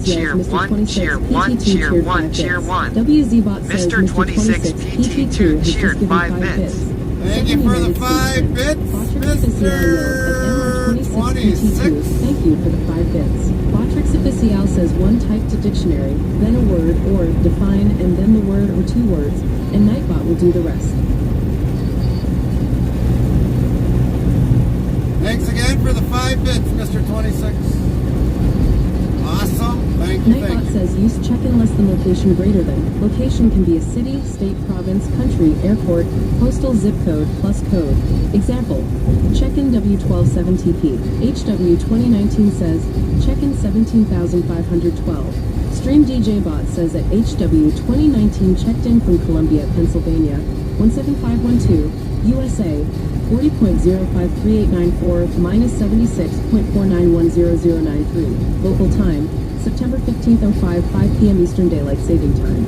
Cheer one, cheer one, cheer one, cheer one. WZBot says Mr. 26 PT2 has just cheered given 5 bits. Thank you for the 5 bits, Mr. 26. Thank you for the 5 bits. Botrix Official says one type to dictionary, then a word or define, and then the word or 2 words, and Nightbot will do the rest. Thanks again for the 5 bits, Mr. 26. Awesome. Thank you. Nightbot says use check-in less than location greater than. Location can be a city, state, province, country, airport, postal, zip code, plus code. Example, check-in W127TP. HW 2019 says check-in 17,512. Stream DJ Bot says at HW 2019 checked in from Columbia, Pennsylvania, 17512, USA, 40.053894 minus 76.49100093. Local time, September 15th, 05, 5 p.m. Eastern Daylight Saving Time.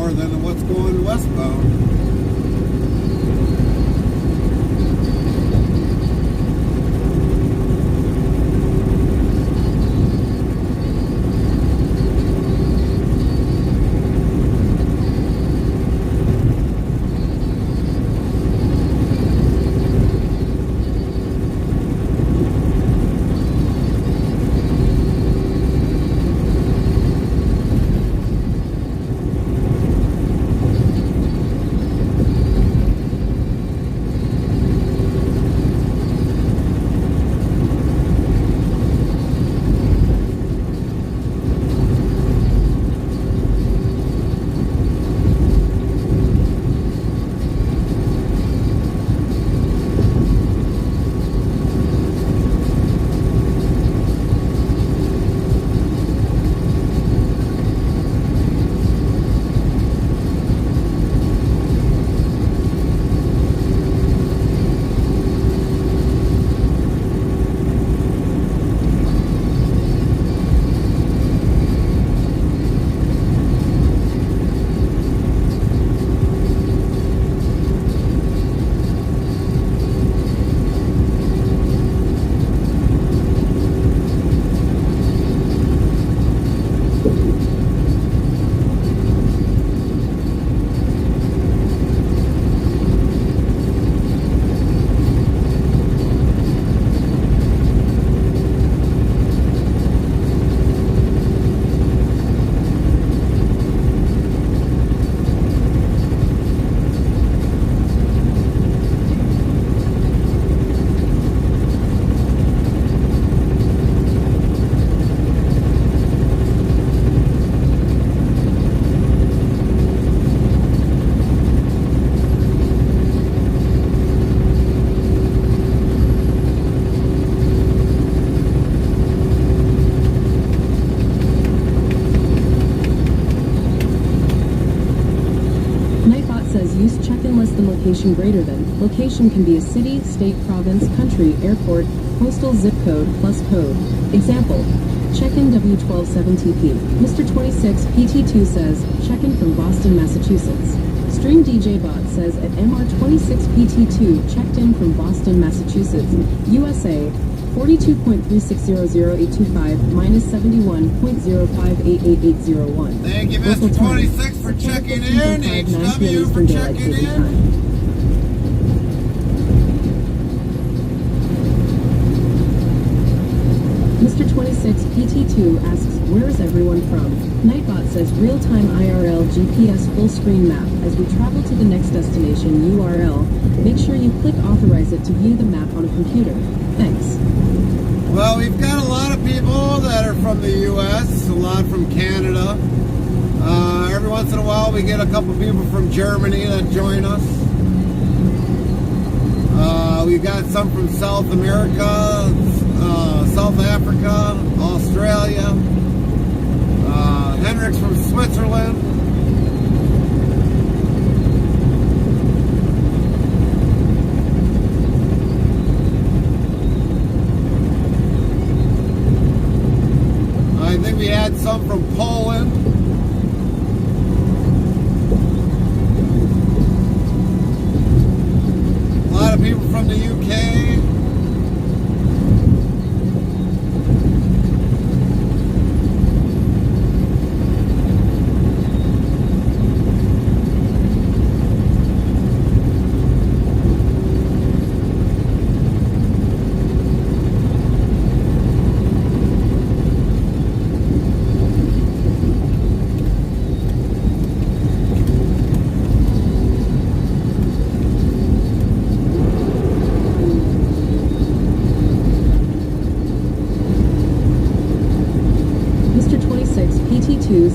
Than what's going westbound. location greater than. Location can be a city, state, province, country, airport, postal zip code, plus code. Example, check-in W127TP. Mr. 26 PT2 says, check-in from Boston, Massachusetts. Stream DJ Bot says at MR26PT2 checked in from Boston, Massachusetts, USA, 42.3600825 minus 71.05888001. Thank you, Local Mr. time, 26, for checking in. 15:05, 9 HW p.m. for Eastern Daylight checking Saving in. Time. Mr. 26 PT2 asks, where is everyone from? Nightbot says real-time IRL GPS full screen map. As we travel to the next destination URL, make sure you click authorize it to view the map on a computer. Thanks. Well, we've got a lot of people that are from the U.S., a lot from Canada. Every once in a while we get a couple people from Germany that join us. We've got some from South America, South Africa, Australia, Henrik's from Switzerland. I think we had some from Poland. A lot of people from the UK.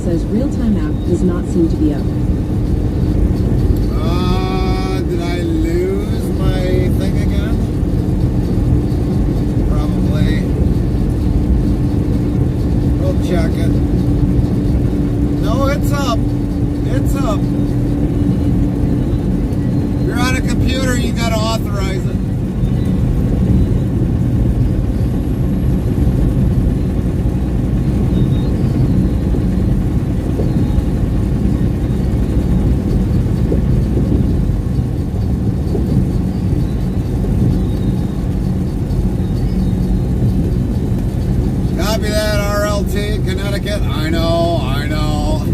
Says real-time app does not seem to be up. Did I lose my thing again? Probably. We'll check it. No, it's up. It's up. If you're on a computer, you gotta authorize it. Copy that, RLT, Connecticut. I know, I know.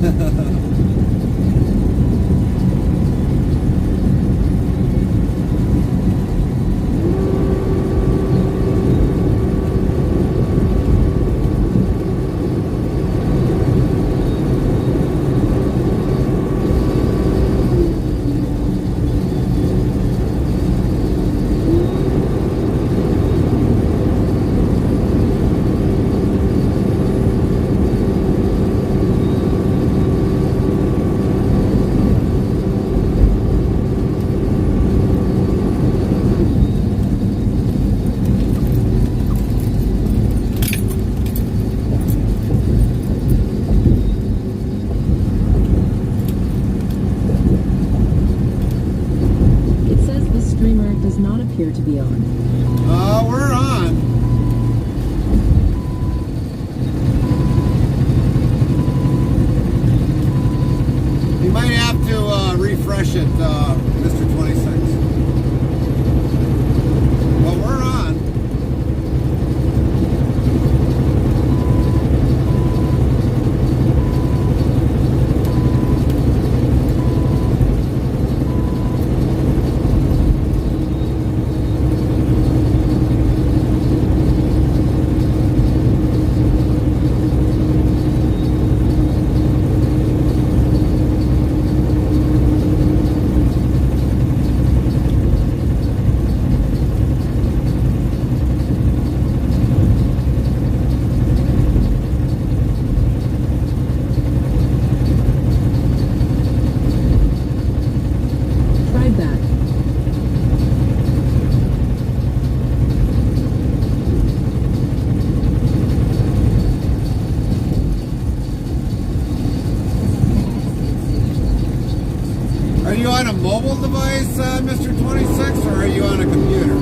mobile device, Mr. 26, or are you on a computer?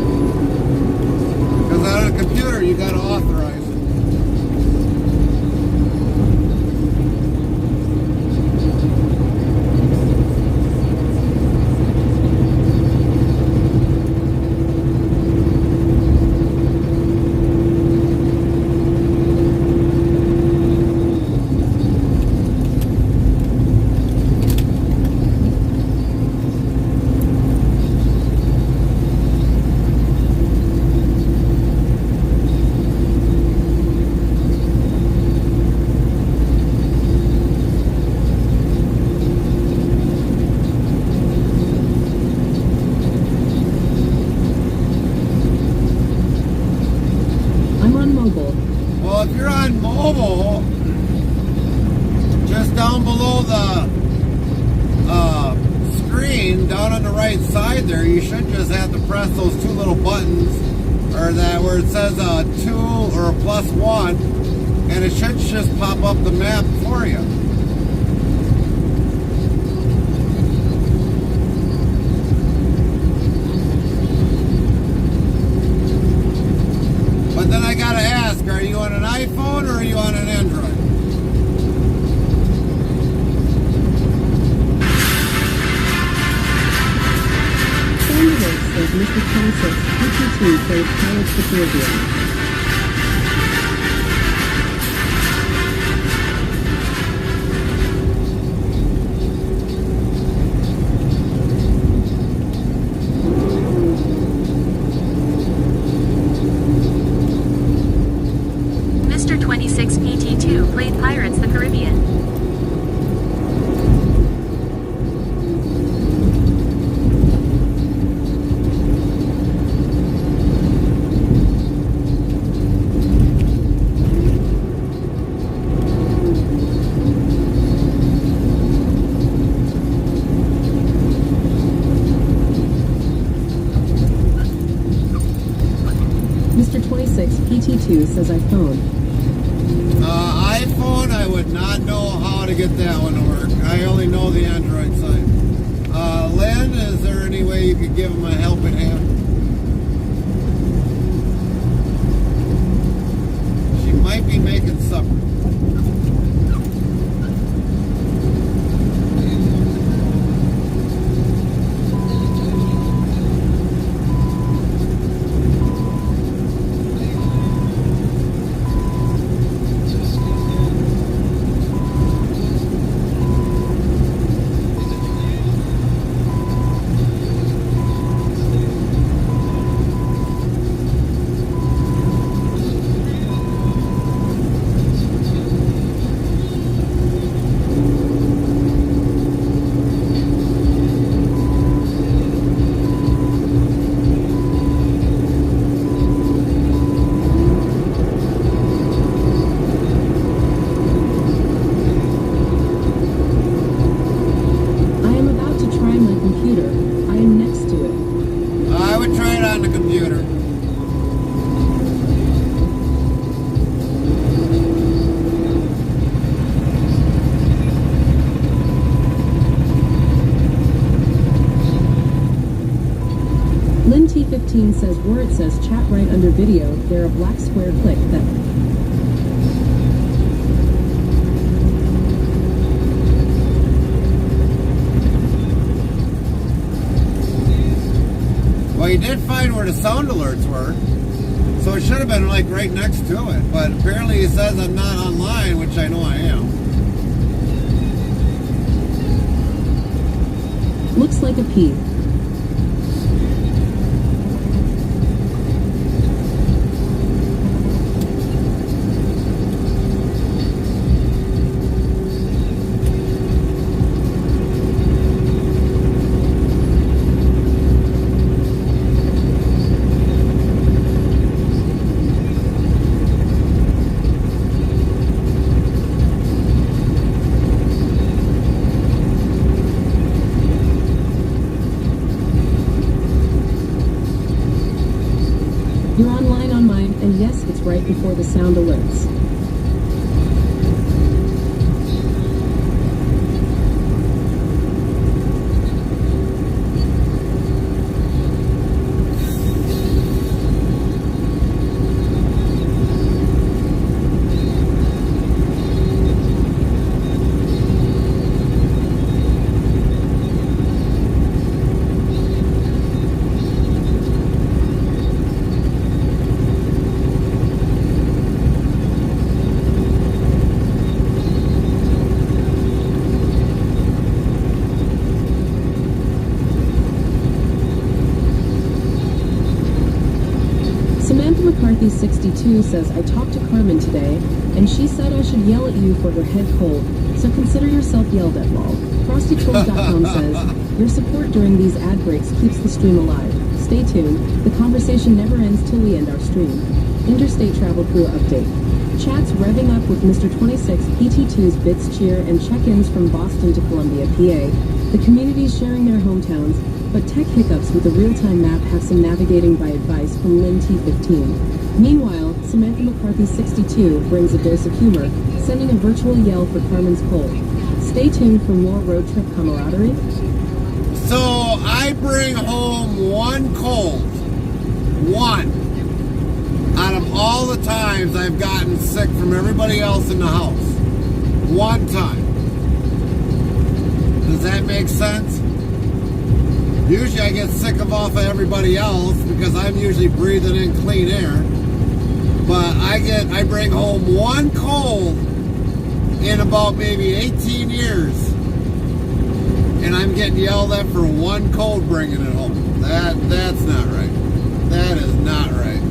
Because on a computer, you got to authorize it. Well, if you're on mobile, just down below the screen, down on the right side there, you should just have to press those two little buttons, or that where it says a 2 or a +1, and it should just pop up the map for you. But then I gotta ask, are you on an iPhone or are you on an Android? Sound alert says Mr. 26 PTT played Pirates of the Caribbean. Mr. 26 PT2 played Pirates the Caribbean. Mr. 26 PT2 says I phoned. iPhone, I would not know how to get that one to work. I only know the Android side. Lynn, is there any way you could give him a helping hand? She might be making supper. T15 says where it says chat right under video, there a black square click that... Well, you did find where the sound alerts were, so it should have been like right next to it, but apparently it says I'm not online, which I know I am. Looks like a P. You're online on mine, and yes, it's right before the sound alerts. MR2062 says, I talked to Carmen today, and she said I should yell at you for her head cold, so consider yourself yelled at, lol. FrostyTrolls.com says, your support during these ad breaks keeps the stream alive. Stay tuned. The conversation never ends till we end our stream. Interstate Travel Crew update. Chats revving up with Mr. 26 PT2's bits cheer and check-ins from Boston to Columbia, PA. The communities sharing their hometowns, but tech hiccups with the real-time map have some navigating by advice from Lynn T15. Meanwhile, Samantha McCarthy 62 brings a dose of humor, sending a virtual yell for Carmen's cold. Stay tuned for more road trip camaraderie. So I bring home one cold. One. Out of all the times I've gotten sick from everybody else in the house. One time. Does that make sense? Usually I get sick off of everybody else because I'm usually breathing in clean air. But I bring home one cold in about maybe 18 years. And I'm getting yelled at for one cold bringing it home. That's not right. That is not right.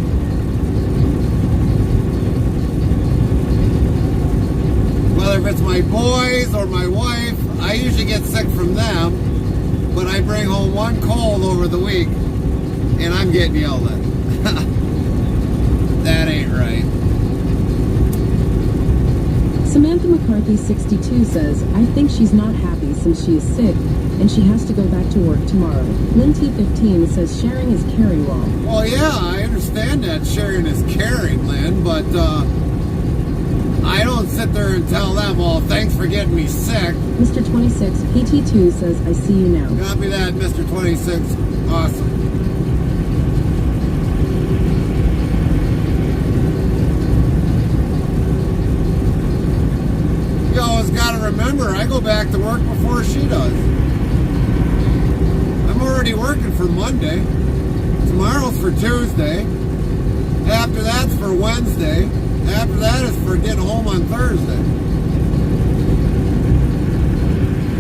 Whether if it's my boys or my wife, I usually get sick from them, but I bring home one cold over the week, and I'm getting yelled at. That ain't right. Samantha McCarthy 62 says, I think she's not happy since she is sick, and she has to go back to work tomorrow. Lynn T15 says sharing is caring, law. Well, yeah, I understand that sharing is caring, Lynn, but I don't sit there and tell them, oh, thanks for getting me sick. Mr. 26 PT2 says, I see you now. Copy that, Mr. 26. Awesome. You always got to remember, I go back to work before she does. I'm already working for Monday. Tomorrow's for Tuesday. After that's for Wednesday. After that is for getting home on Thursday.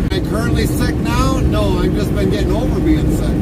Am I currently sick now? No, I've just been getting over being sick.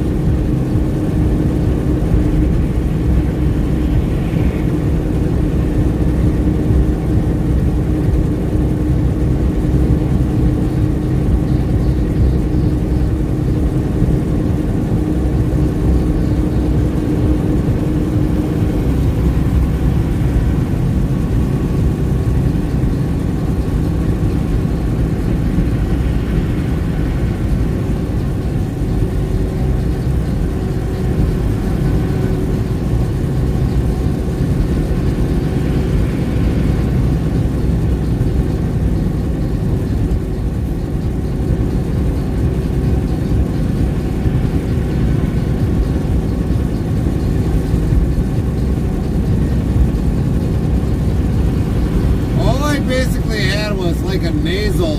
Like a nasal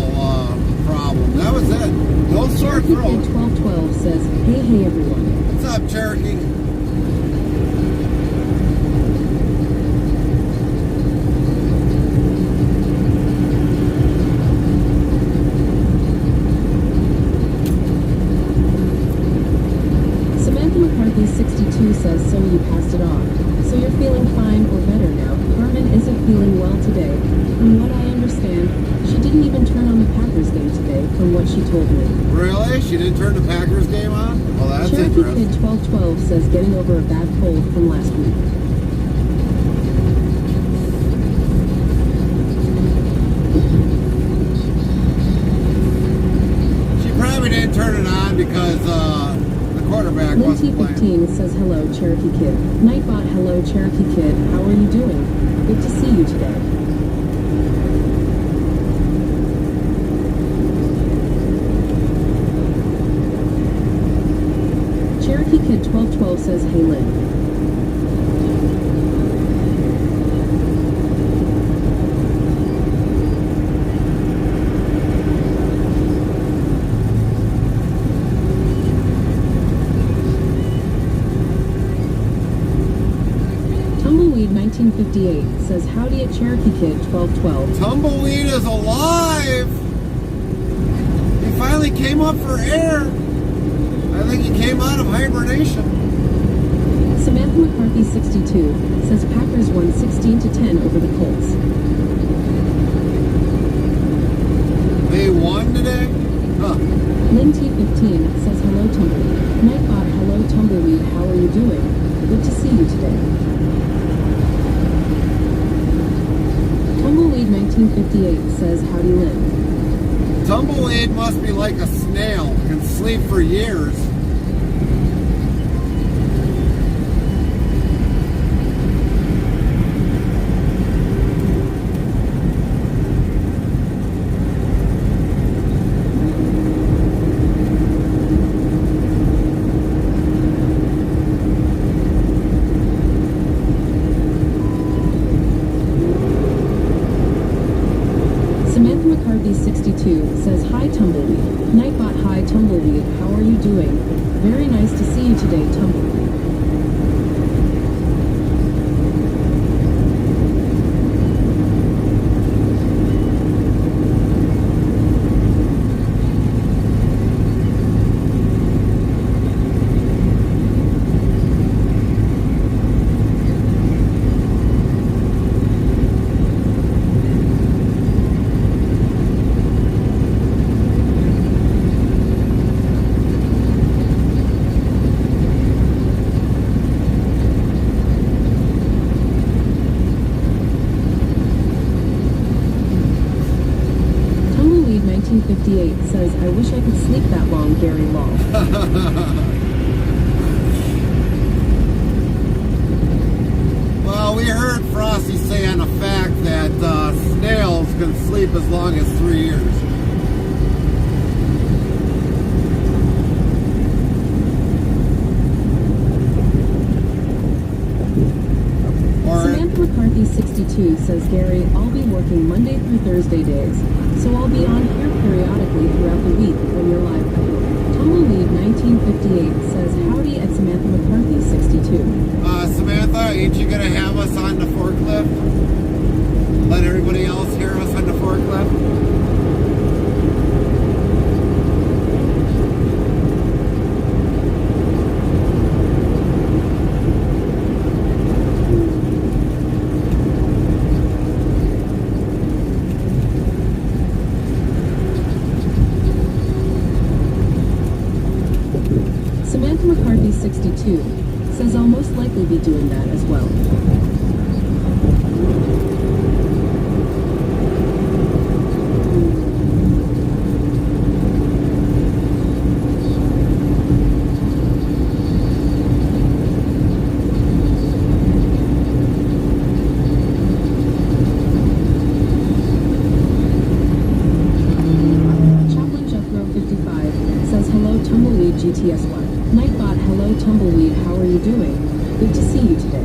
problem. That was it. No sore throat. 1212 says, hey everyone. What's up, Cherokee? Samantha McCarthy 62 says, so you passed it off. So you're feeling fine or better now. Carmen isn't feeling well today. From what I understand, she didn't even turn on the Packers game today, from what she told me. Really? She didn't turn the Packers game on? Well, that's Cherokee interesting. Kid 1212 says getting over a bad cold from last week. She probably didn't turn it on because the quarterback Lynn wasn't playing. T15 says hello, Cherokee Kid. Nightbot, hello, Cherokee Kid. How are you doing? Good to see you today. Cherokee Kid 1212 says, hey Lynn. Tumbleweed 1958 says, howdy at Cherokee Kid 1212. Tumbleweed is alive! He finally came up for air. I think he came out of hibernation. Samantha McCarthy 62 says Packers won 16-10 over the Colts. They won today? Huh. Lynn T15 says hello Tumbleweed. Nightbot, hello Tumbleweed, how are you doing? Good to see you today. Tumbleweed 1958 says howdy Lynn. Tumbleweed must be like a snail, can sleep for years. Samantha McCarthy 62 says hi Tumbleweed. Nightbot, hi Tumbleweed, how are you doing? Very nice to see you today Tumbleweed. Tumbleweed 1958 says I wish I could sleep that long, Gary Law. Well, we heard Frosty say on a fact that snails can sleep as long as 3 years. Samantha McCarthy 62 says Gary, I'll be working Monday through Thursday days, so I'll be on here periodically throughout the week when you're live at work. Tumbleweed 1958 says howdy at Samantha McCarthy 62. Samantha, ain't you gonna have us on the forklift? Let everybody else hear us on the forklift? Samantha McCarthy 62 says I'll most likely be doing that as well. Chaplain Jethro 55 says hello Tumbleweed GTSY. Nightbot, hello Tumbleweed, how are you doing? Good to see you today.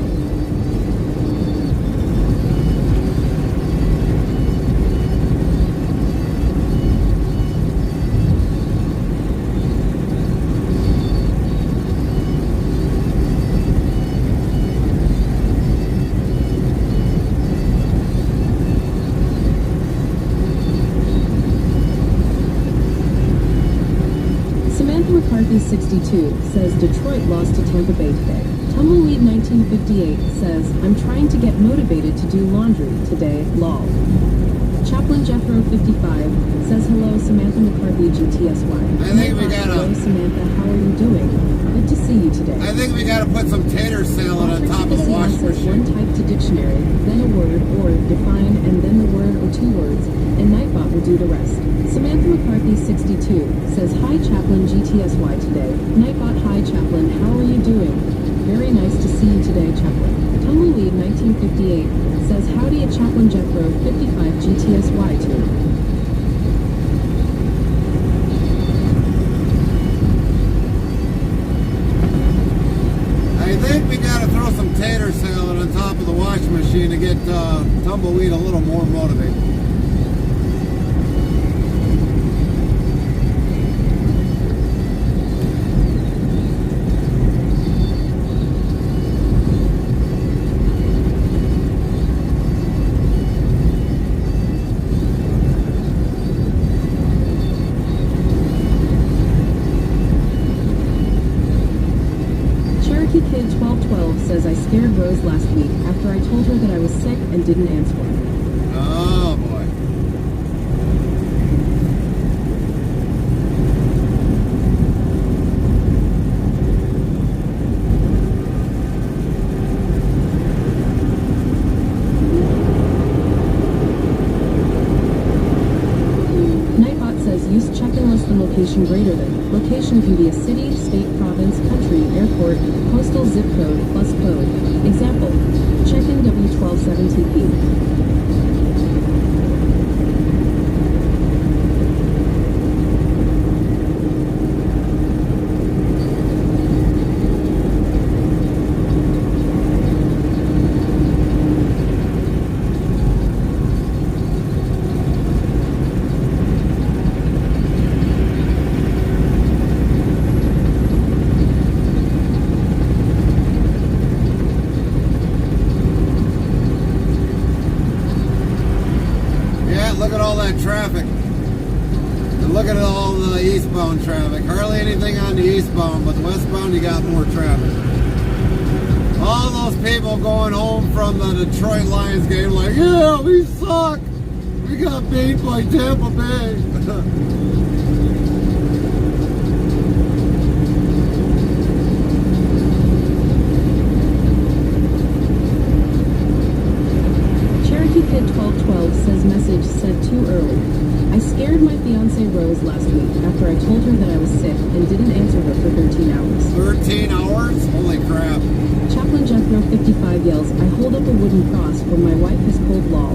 Samantha McCarthy 62 says Detroit lost to Tampa Bay today. Tumbleweed 1958 says I'm trying to get motivated to do laundry today, lol. Chaplain Jethro 55 says hello Samantha McCarthy GTSY. I think we gotta- Hello Samantha, how are you doing? Good to see you today. I think we gotta put some tater salad on top of the washing says machine. one type to dictionary, then a word or define, and then the word or two words, and Nightbot will do the rest. Samantha McCarthy 62 says hi Chaplain GTSY today. Nightbot, hi Chaplain, how are you doing? Very nice to see you today, Chaplain. Tumbleweed 1958 says howdy at Chaplain Jethro 55 GTSY too. I think we gotta throw some tater salad on top of the washing machine to get Tumbleweed a little more motivated. Cherokee Kid 1212 scared Rose last week after I told her that I was sick and didn't answer her. Oh, boy. Nightbot says use check-in less than location greater than. Location can be a city, state, province, country, airport, postal zip code, plus code. Example, check-in W127TP. Look at all that traffic. And look at all the eastbound traffic. Hardly anything on the eastbound, but the westbound you got more traffic. All those people going home from the Detroit Lions game like, yeah, we suck. We got beat by Tampa Bay. Kid 1212 says message sent too early. I scared my fiance Rose last week after I told her that I was sick and didn't answer her for 13 hours. 13 hours? Holy crap. Chaplain Jethro 55 yells, I hold up a wooden cross when my wife has pulled lol.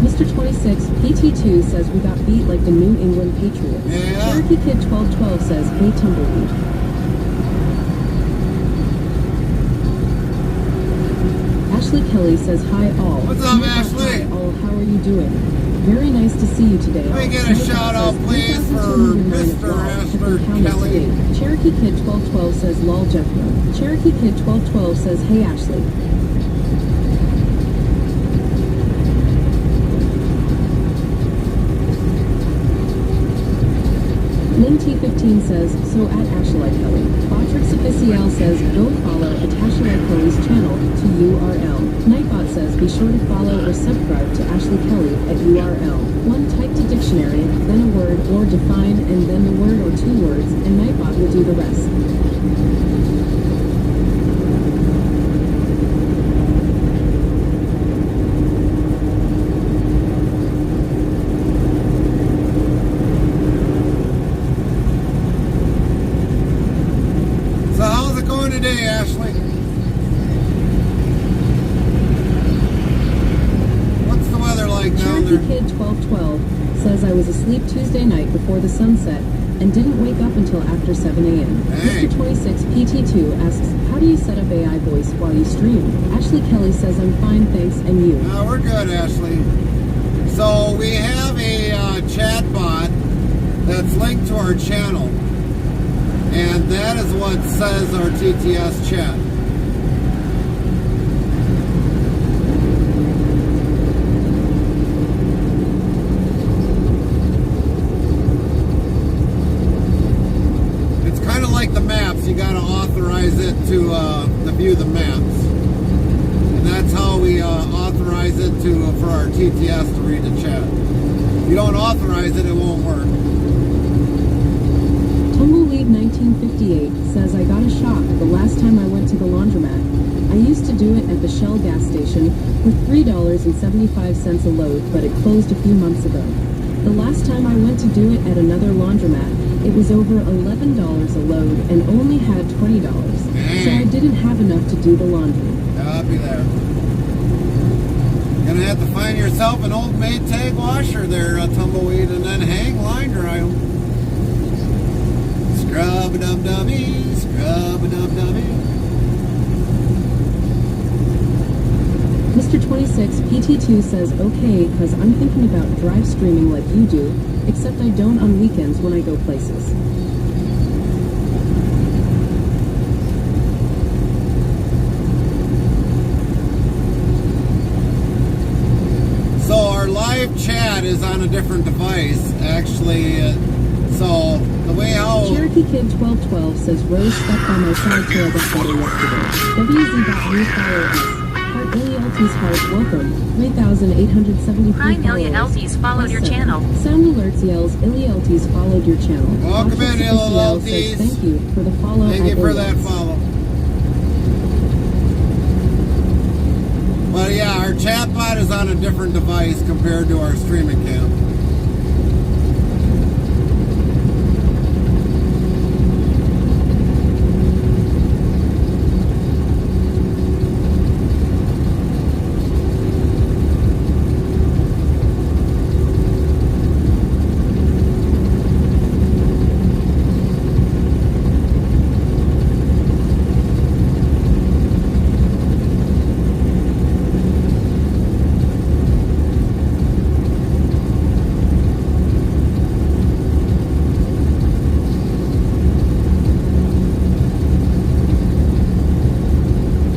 Mr. 26 PT2 says we got beat like the New England Patriots. Yeah. Cherokee Kid 1212 says, hey tumbleweed. Ashley Kelly says, hi all. What's up, Ashley? Hi all, how are you doing? Very nice to see you today. Let me get a shout out, please, for Mr. Ashley Kelly. Cherokee Kid 1212 says, lol Jethro. Cherokee Kid 1212 says, hey Ashley. Lynn T15 says, so at Ashley Kelly. Botrix Official says, go follow Ashley Kelly's channel to URL. Nightbot says, be sure to follow or subscribe to Ashley Kelly at URL. 1 type to dictionary, then a word or define, and then the word or 2 words, and Nightbot will do the rest. So how's it going today, Ashley? What's the weather like down Cherokee there? Kid 1212 says I was asleep Tuesday night before the sunset and didn't wake up until after 7 a.m. Hey. Mr. 26 PT2 asks, how do you set up AI voice while you stream? Ashley Kelly says, I'm fine, thanks, and you? We're good, Ashley. So we have a chat bot that's linked to our channel. And that is what says our TTS chat. It's kind of like the maps. You got to authorize it to view the maps. And that's how we authorize it for our TTS to read the chat. If you don't authorize it, it won't work. Tumbleweed 1958 says I got a shock the last time I went to the laundromat. I used to do it at the Shell gas station for $3.75 a load, but it closed a few months ago. The last time I went to do it at another laundromat, it was over $11 a load and only had $20. So I didn't have enough to do the laundry. I'll be there. Gonna have to find yourself an old Maytag washer there, Tumbleweed, and then hang line dry them. Scrub-a-dub-dubby, scrub-a-dub-dubby. Mr. 26 PT2 says okay, cause I'm thinking about drive streaming like you do, except I don't on weekends when I go places. So our live chat is on a different device, actually. So the way how... Cherokee Kid 1212 says Rose stepped on my side trail that better yesterday. WZ.U follow us. Heart Elieltes Heart welcome. 3,873 Prime followers. Elieltes followed your channel. Sound Alerts yells Elieltes followed your channel. Welcome in, Elieltes. Elieltes. Thank you for the follow. Thank you at for that Elieltes. follow. But yeah, our chatbot is on a different device compared to our streaming cam.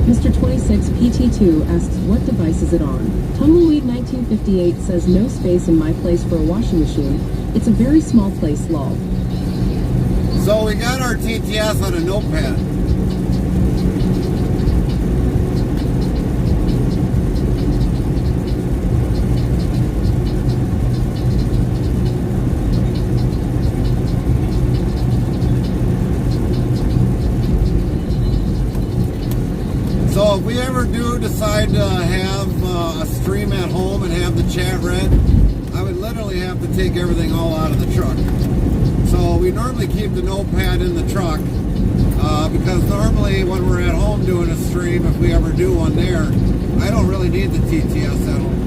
Mr. 26 PT2 asks what device is it on. Tumbleweed 1958 says no space in my place for a washing machine. It's a very small place, lol. So we got our TTS on a notepad. So if we ever do decide to have a stream at home and have the chat read, I would literally have to take everything all out of the truck. So we normally keep the notepad in the truck because normally when we're at home doing a stream, if we ever do one there, I don't really need the TTS at home.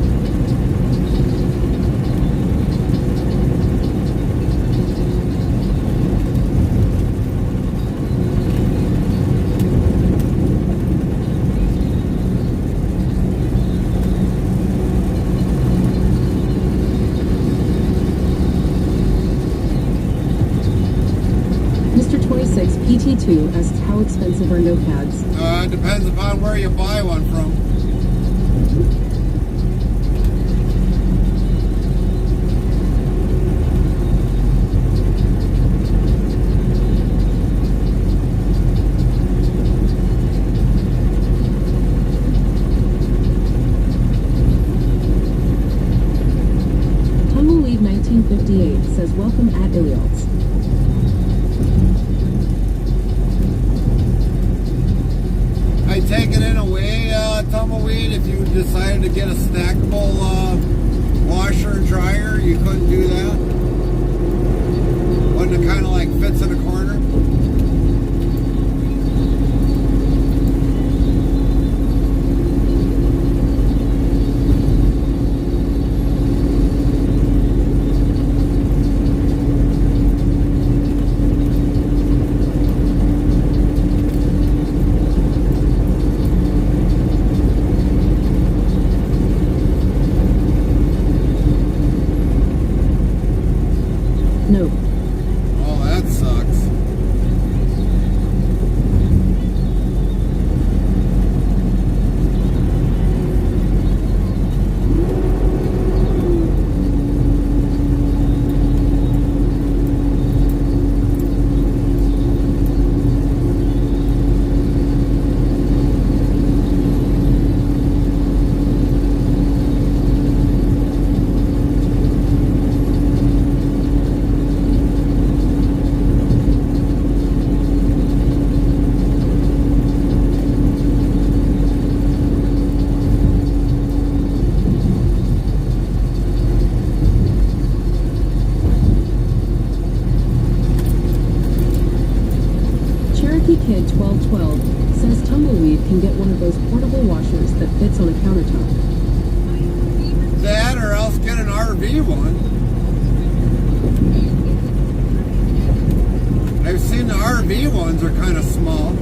Mr. 26 PT2 asks how expensive are notepads. It depends upon where you buy one from. Tumbleweed 1958 says welcome at Ilios. I take it in a way, Tumbleweed, if you decided to get a stackable washer and dryer, you couldn't do that? Wouldn't it kind of like fits in a corner? No. Oh, that sucks. Cherokee Kid 1212 says Tumbleweed can get one of those portable washers that fits on a countertop. That or else get an RV one. I've seen the RV ones are kind of small.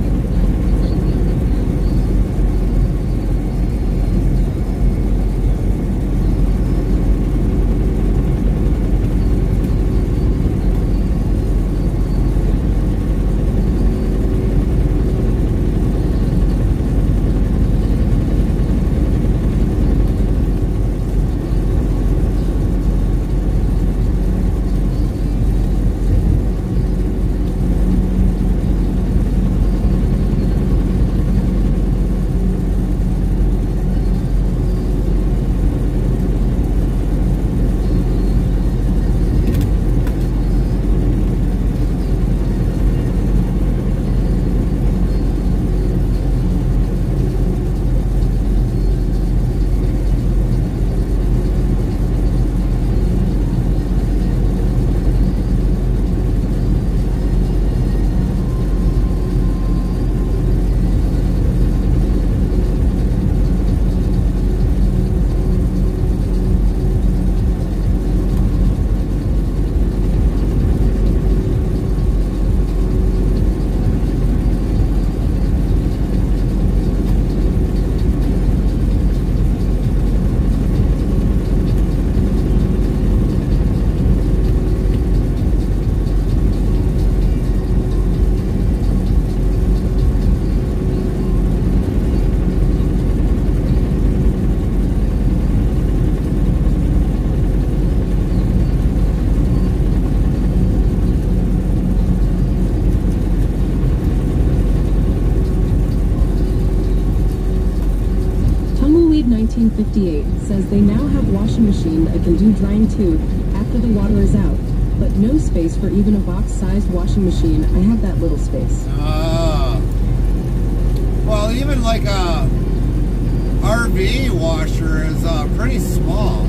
Reed1958 says they now have washing machine that can do drying too after the water is out, but no space for even a box-sized washing machine. I have that little space. Well, even like a RV washer is pretty small.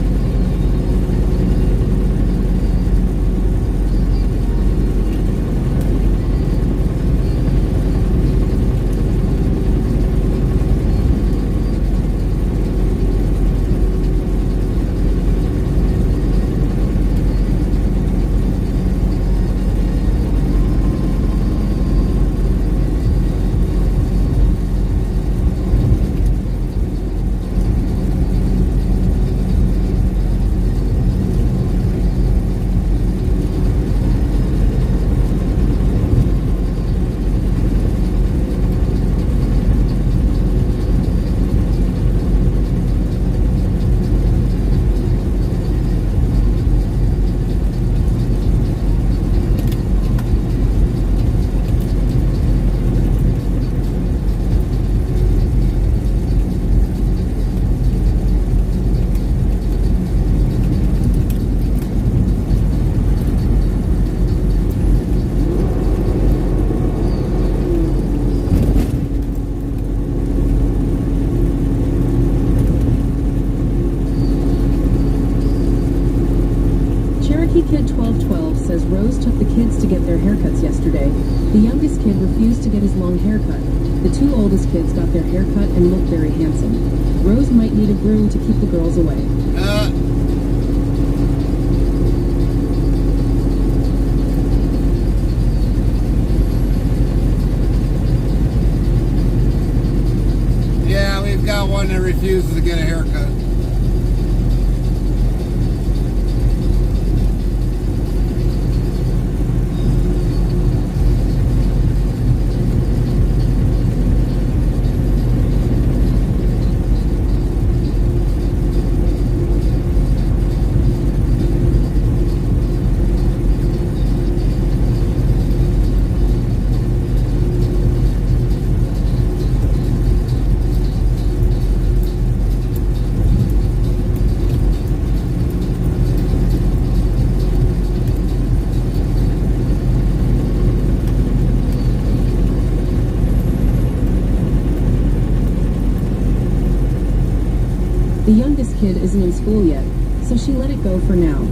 Kid1212 says Rose took the kids to get their haircuts yesterday. The youngest kid refused to get his long haircut. The two oldest kids got their haircut and looked very handsome. Rose might need a broom to keep the girls away. Yeah, we've got one that refuses to get a haircut. The youngest kid isn't in school yet, so she let it go for now.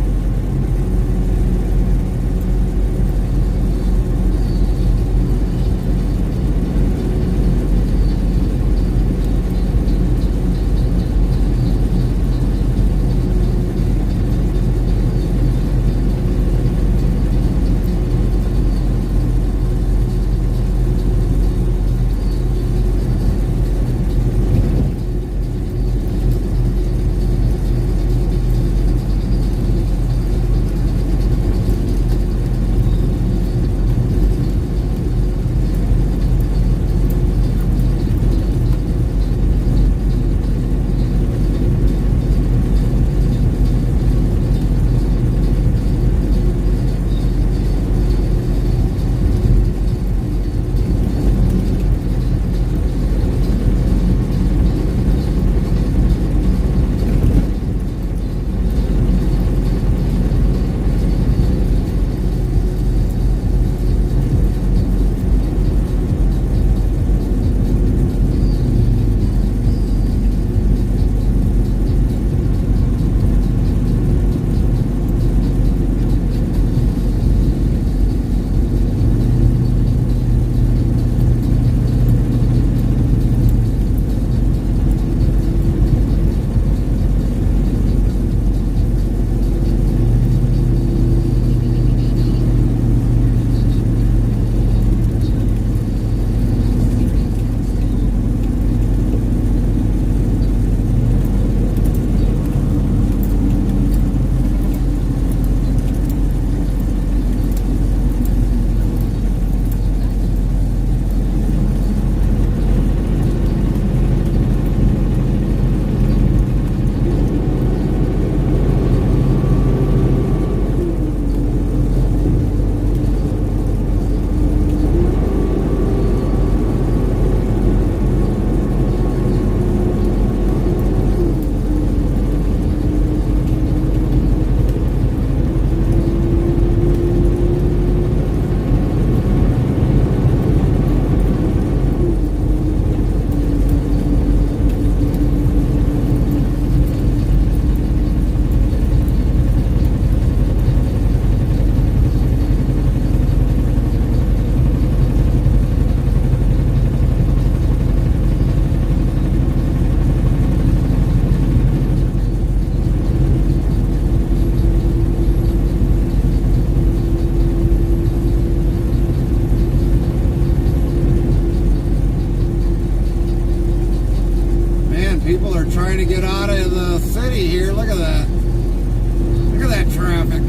trying to get out of the city here. Look at that. Look at that traffic.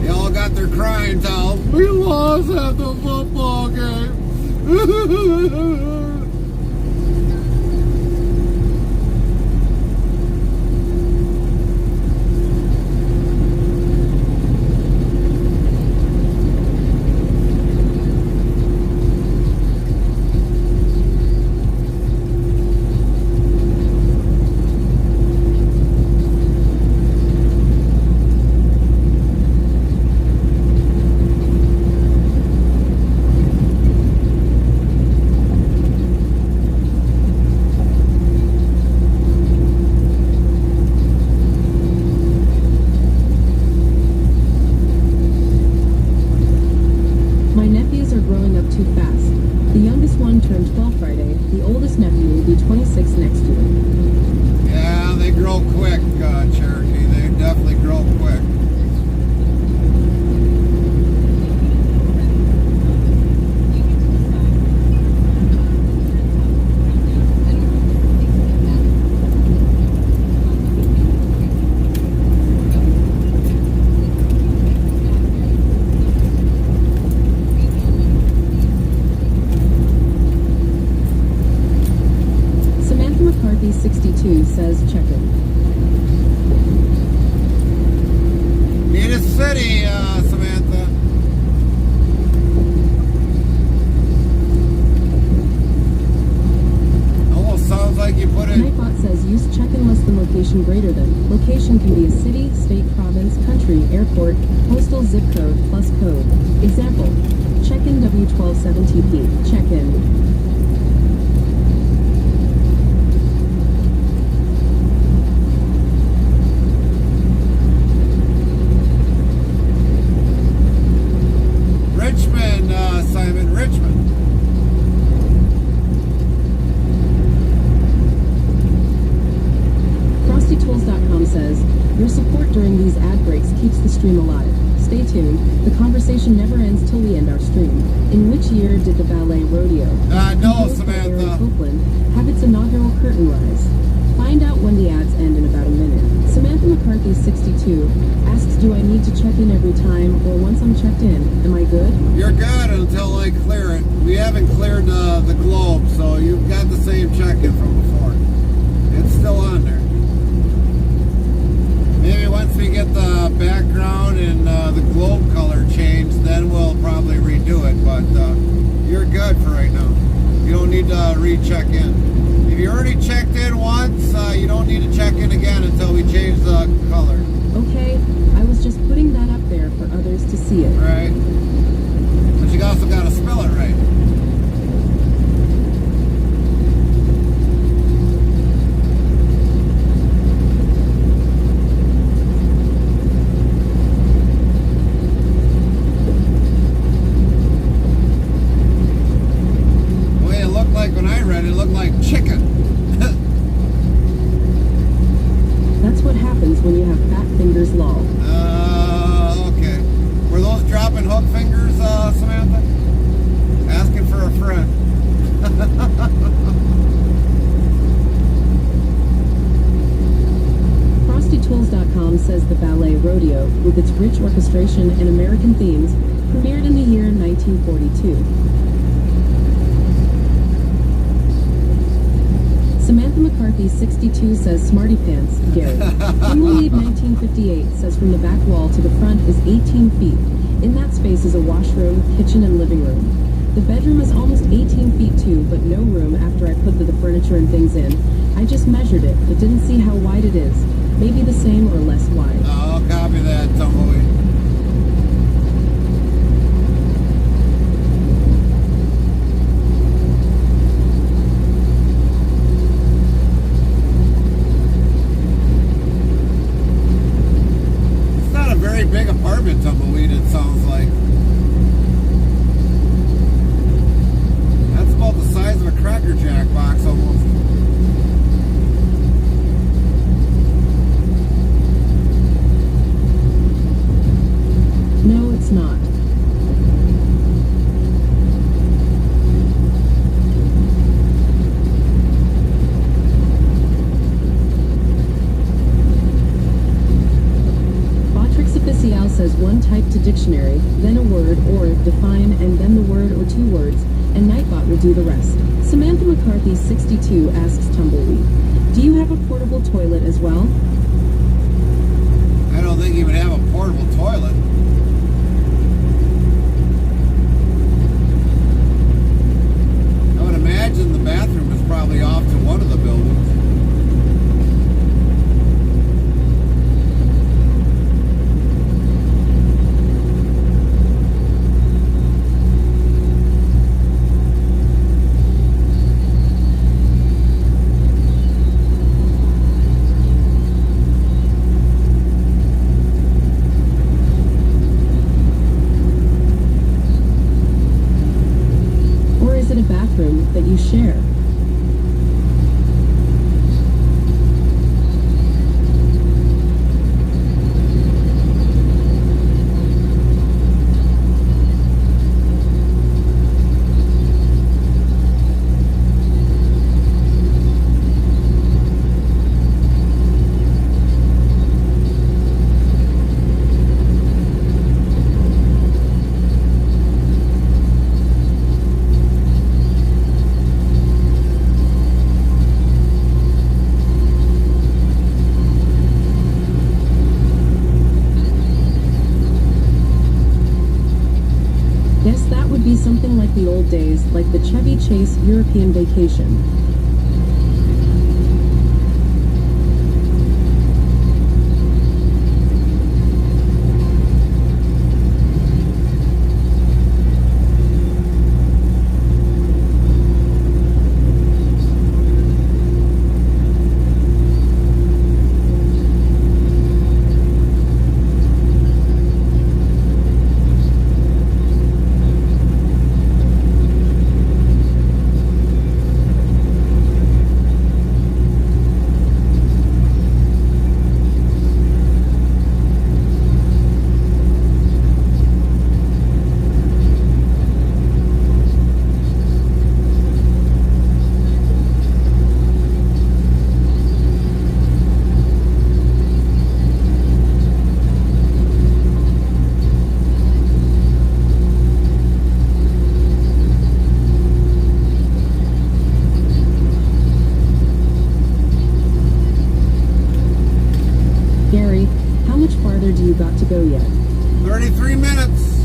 They all got their crying towels. We lost at the football game. My nephews are growing up too fast. The youngest one turned 12 Friday. The oldest nephew will be 26 next year. Yeah, they grow quick, Cherokee. They definitely grow quick. Samantha McCarthy, 62, says check in. Need a city, Samantha. Almost sounds like you put it. Nightbot says use check-in less than location greater than. Location can be a city, state, province, country, airport, postal zip code, plus code. Example, check-in W127TP, check-in. Richmond, Simon, Richmond. FrostyTools.com says, your support during these ad breaks keeps the stream alive. Stay tuned. The conversation never ends till we end our stream. In which year did the ballet rodeo? No, composed by Aaron Samantha. Copeland, have its inaugural curtain rise? Find out when the ads end in about a minute. Samantha McCarthy, 62, asks, do I need to check in every time, or once I'm checked in, am I good? You're good until I clear it. We haven't cleared the globe, so you've got the same check-in from before. It's still on there. Maybe once we get the background and the globe color changed, then we'll probably redo it. But you're good for right now. You don't need to recheck in. If you already checked in once, you don't need to check in again until we change the color. Okay, I was just putting that up there for others to see it. Right? But you also got to spell it right. The way it looked like when I read it, it looked like chicken. That's what happens when you have fat fingers lol. Okay. Were those dropping hook fingers, Samantha? Asking for a friend. FrostyTools.com says the ballet rodeo, with its rich orchestration and American themes, premiered in the year 1942. Samantha McCarthy, 62, says Smarty Pants, Gary. We will need 1958, says from the back wall to the front is 18 feet. In that space is a washroom, kitchen, and living room. The bedroom is almost 18 feet too, but no room after I put the furniture and things in. I just measured it, but didn't see how wide it is. Maybe the same or less wide. I'll copy that, Tumbleweed. It's not a very big apartment, Tumbleweed, it sounds like. That's about word or define and then the word or two words, and Nightbot will do the rest. Samantha McCarthy 62 asks Tumbleweed, do you have a portable toilet as well? I don't think you would have a portable toilet. I would imagine the bathroom is probably off to one of the buildings. That you share. Something like the old days, like the Chevy Chase European vacation. Do you got to go yet? 33 minutes.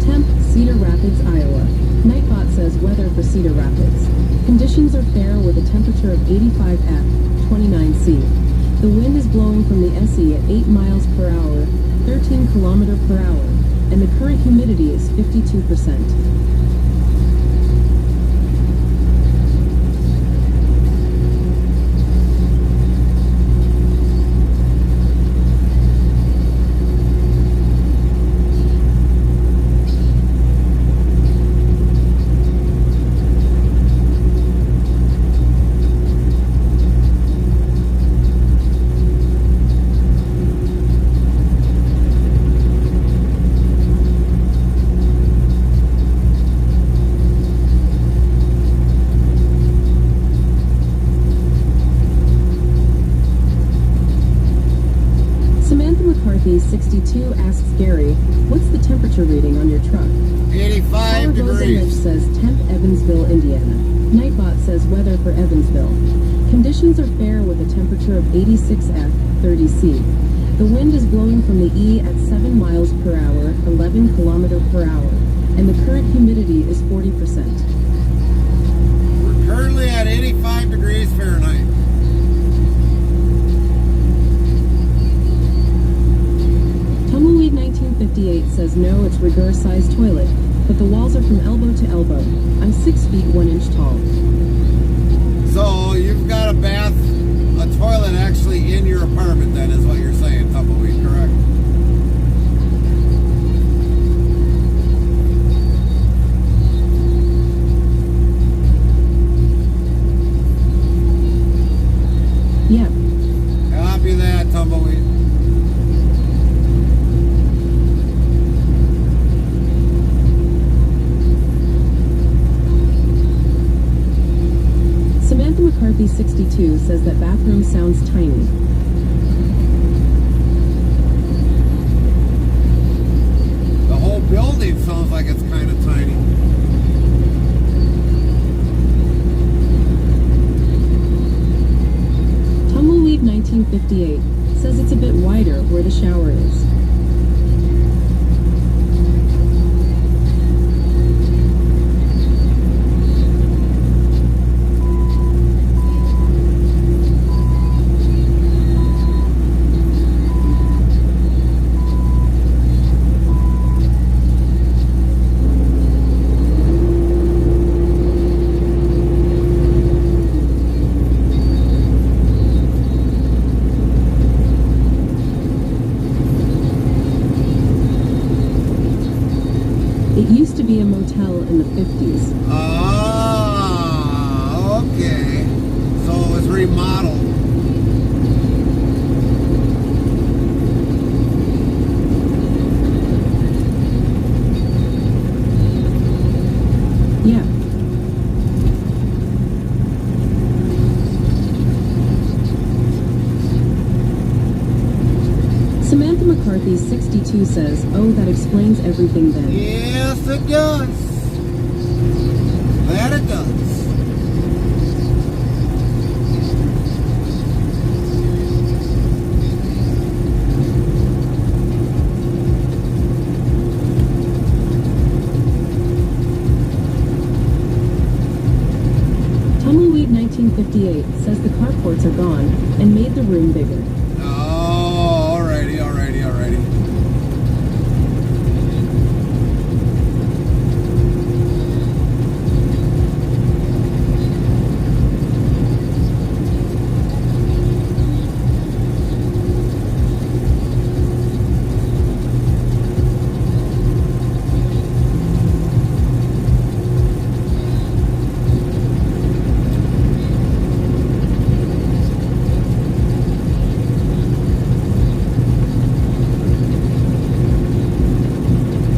Temp, Cedar Rapids, Iowa. Nightbot says weather for Cedar Rapids. Conditions are fair with a temperature of 85F. 29C. The wind is blowing from the SE at 8 miles per hour, 13 kilometers per hour, and the current humidity is 52%. McCarthy 62 asks Gary, what's the temperature reading on your truck? 85 degrees. Says temp Evansville, Indiana. Nightbot says weather for Evansville. Conditions are fair with a temperature of 86F, 30C. The wind is blowing from the E at 7 miles per hour, 11 kilometers per hour, and the current humidity is 40%. We're currently at 85 degrees Fahrenheit. Tumbleweed 1958 says no, it's rigor-sized toilet, but the walls are from elbow to elbow. I'm 6 feet 1 inch tall. So you've got a bath, a toilet actually in your apartment then is what you're saying, Tumbleweed, correct? Yep. Copy that, Tumbleweed. 62 says that bathroom sounds tiny. The whole building sounds like it's kind of tiny. Tumbleweed 1958 says it's a bit wider where the shower is. It used to be a motel in the 50s. Ah, okay. So it was remodeled. Yeah. Samantha McCarthy 62 says, "Oh, that explains everything then." Yes, it does. That it does. Tumbleweed 1958 says the carports are gone and made the room bigger. Oh, alrighty, alrighty, alrighty.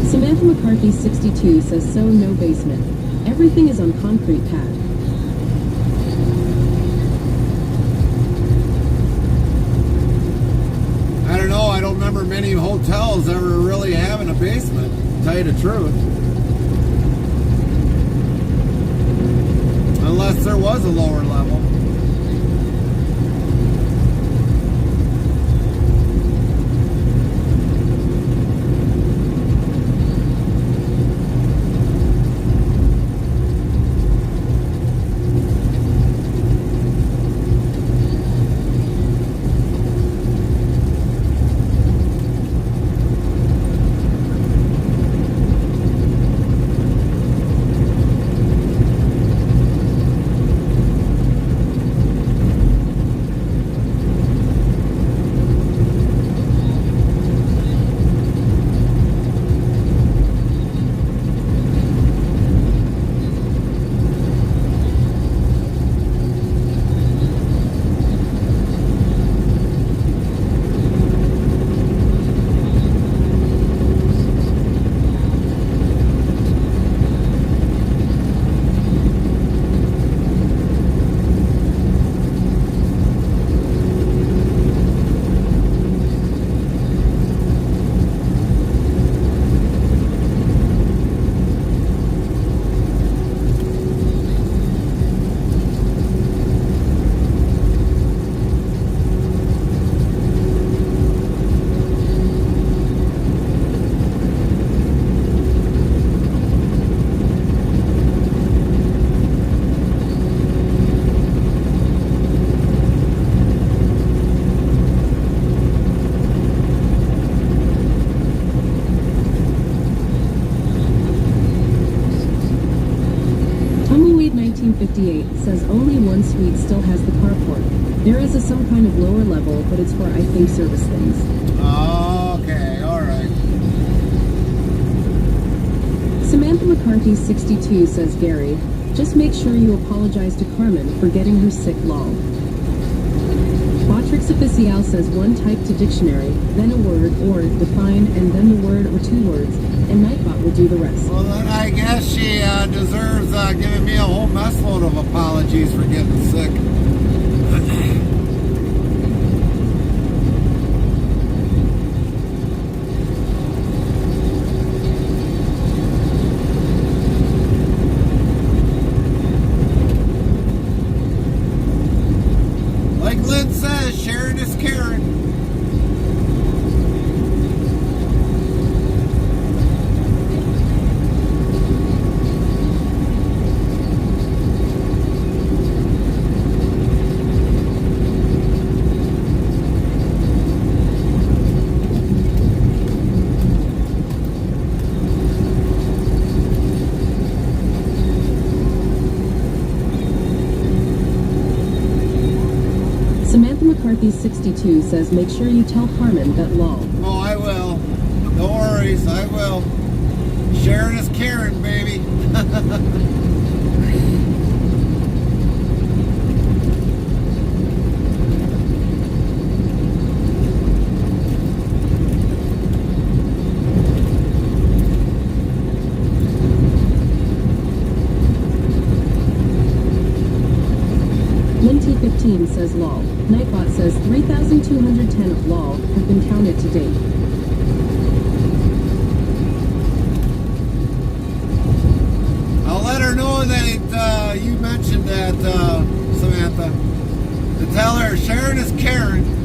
Samantha McCarthy 62 says, "So no basement. Everything is on concrete pad." I don't know, I don't remember many hotels ever really having a basement, to tell you the truth. Unless there was a lower level. Tumbleweed 1958 says only one suite still has the carport. There is some kind of lower level, but it's for, I think, service things. Okay, alright. Samantha McCarthy 62 says, "Gary, just make sure you apologize to Carmen for getting her sick lol." Quatrix Official says one type to dictionary, then a word or define, and then the word or two words, and Nightbot will do the rest. Well, then I guess she deserves giving me a whole mess load of apologies for getting sick. Carthy62 says, make sure you tell Harmon that lol. Oh, I will. No worries, I will. Sharing is caring, baby. Linty15 says lol. Nightbot says 3,210 of lol have been counted to date. I'll let her know that you mentioned that, Samantha. To tell her Sharon is Karen.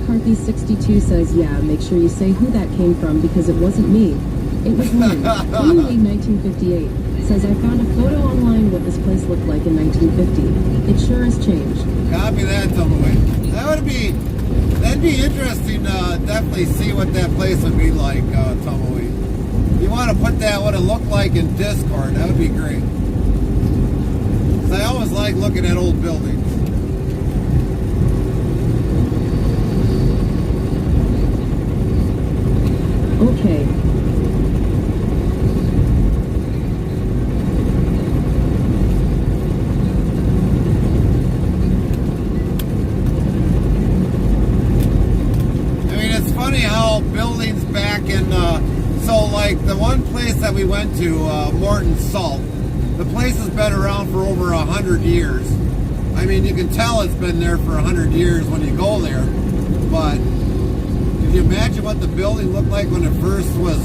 Carthy62 says, yeah, make sure you say who that came from because it wasn't me. It was Lynn. Only 1958 says, I found a photo online what this place looked like in 1950. It sure has changed. Copy that, Tumbleweed. That'd be interesting to definitely see what that place would be like, Tumbleweed. You want to put that, what it looked like in Discord, that would be great. 'Cause I always like looking at old buildings. Okay. It's funny how buildings back in, so like the one place that we went to, Morton Salt, the place has been around for over 100 years. I mean, you can tell it's been there for 100 years when you go there, but can you imagine what the building looked like when it first was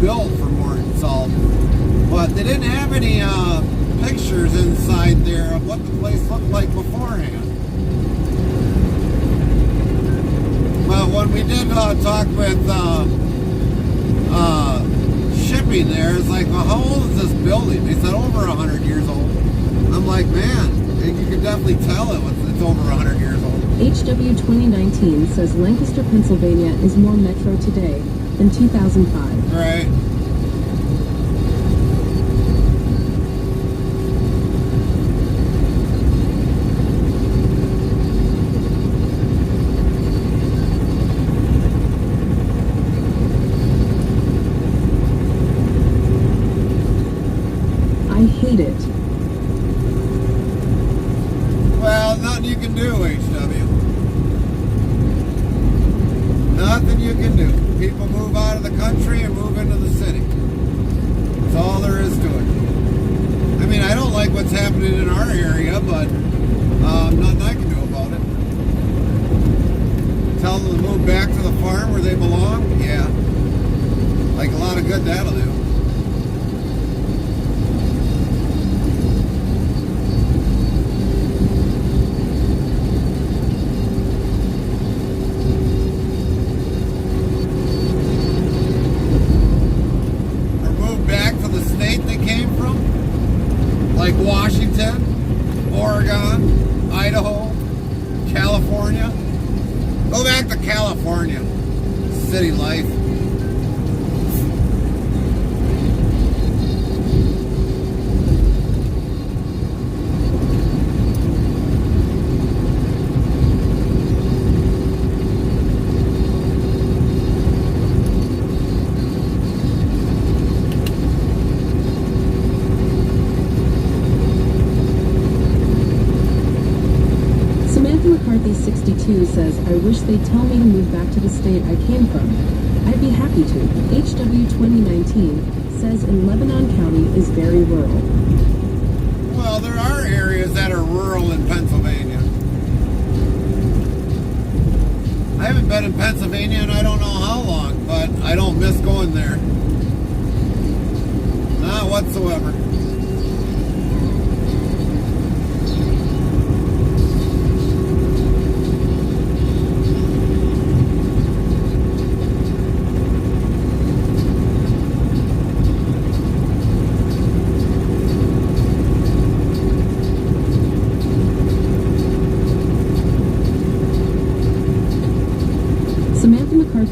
built for Morton Salt? But they didn't have any pictures inside there of what the place looked like beforehand. But when we did talk with shipping there, it's like, well, how old is this building? They said over 100 years old. I'm like, man, you can definitely tell it's over 100 years old. HW2019 says Lancaster, Pennsylvania is more metro today than 2005. Right. I hate it. Well, nothing you can do, HW. Nothing you can do. People move out of the country and move into the city. That's all there is to it. I mean, I don't like what's happening in our area, but nothing I can do about it. Tell them to move back to the farm where they belong? Yeah. Like a lot of good that'll do. Like Washington, Oregon, Idaho, California. Go back to California. City life. Carthy62 says, I wish they'd tell me to move back to the state I came from. I'd be happy to. HW2019 says in Lebanon County is very rural. Well, there are areas that are rural in Pennsylvania. I haven't been in Pennsylvania in I don't know how long, but I don't miss going there. Not whatsoever.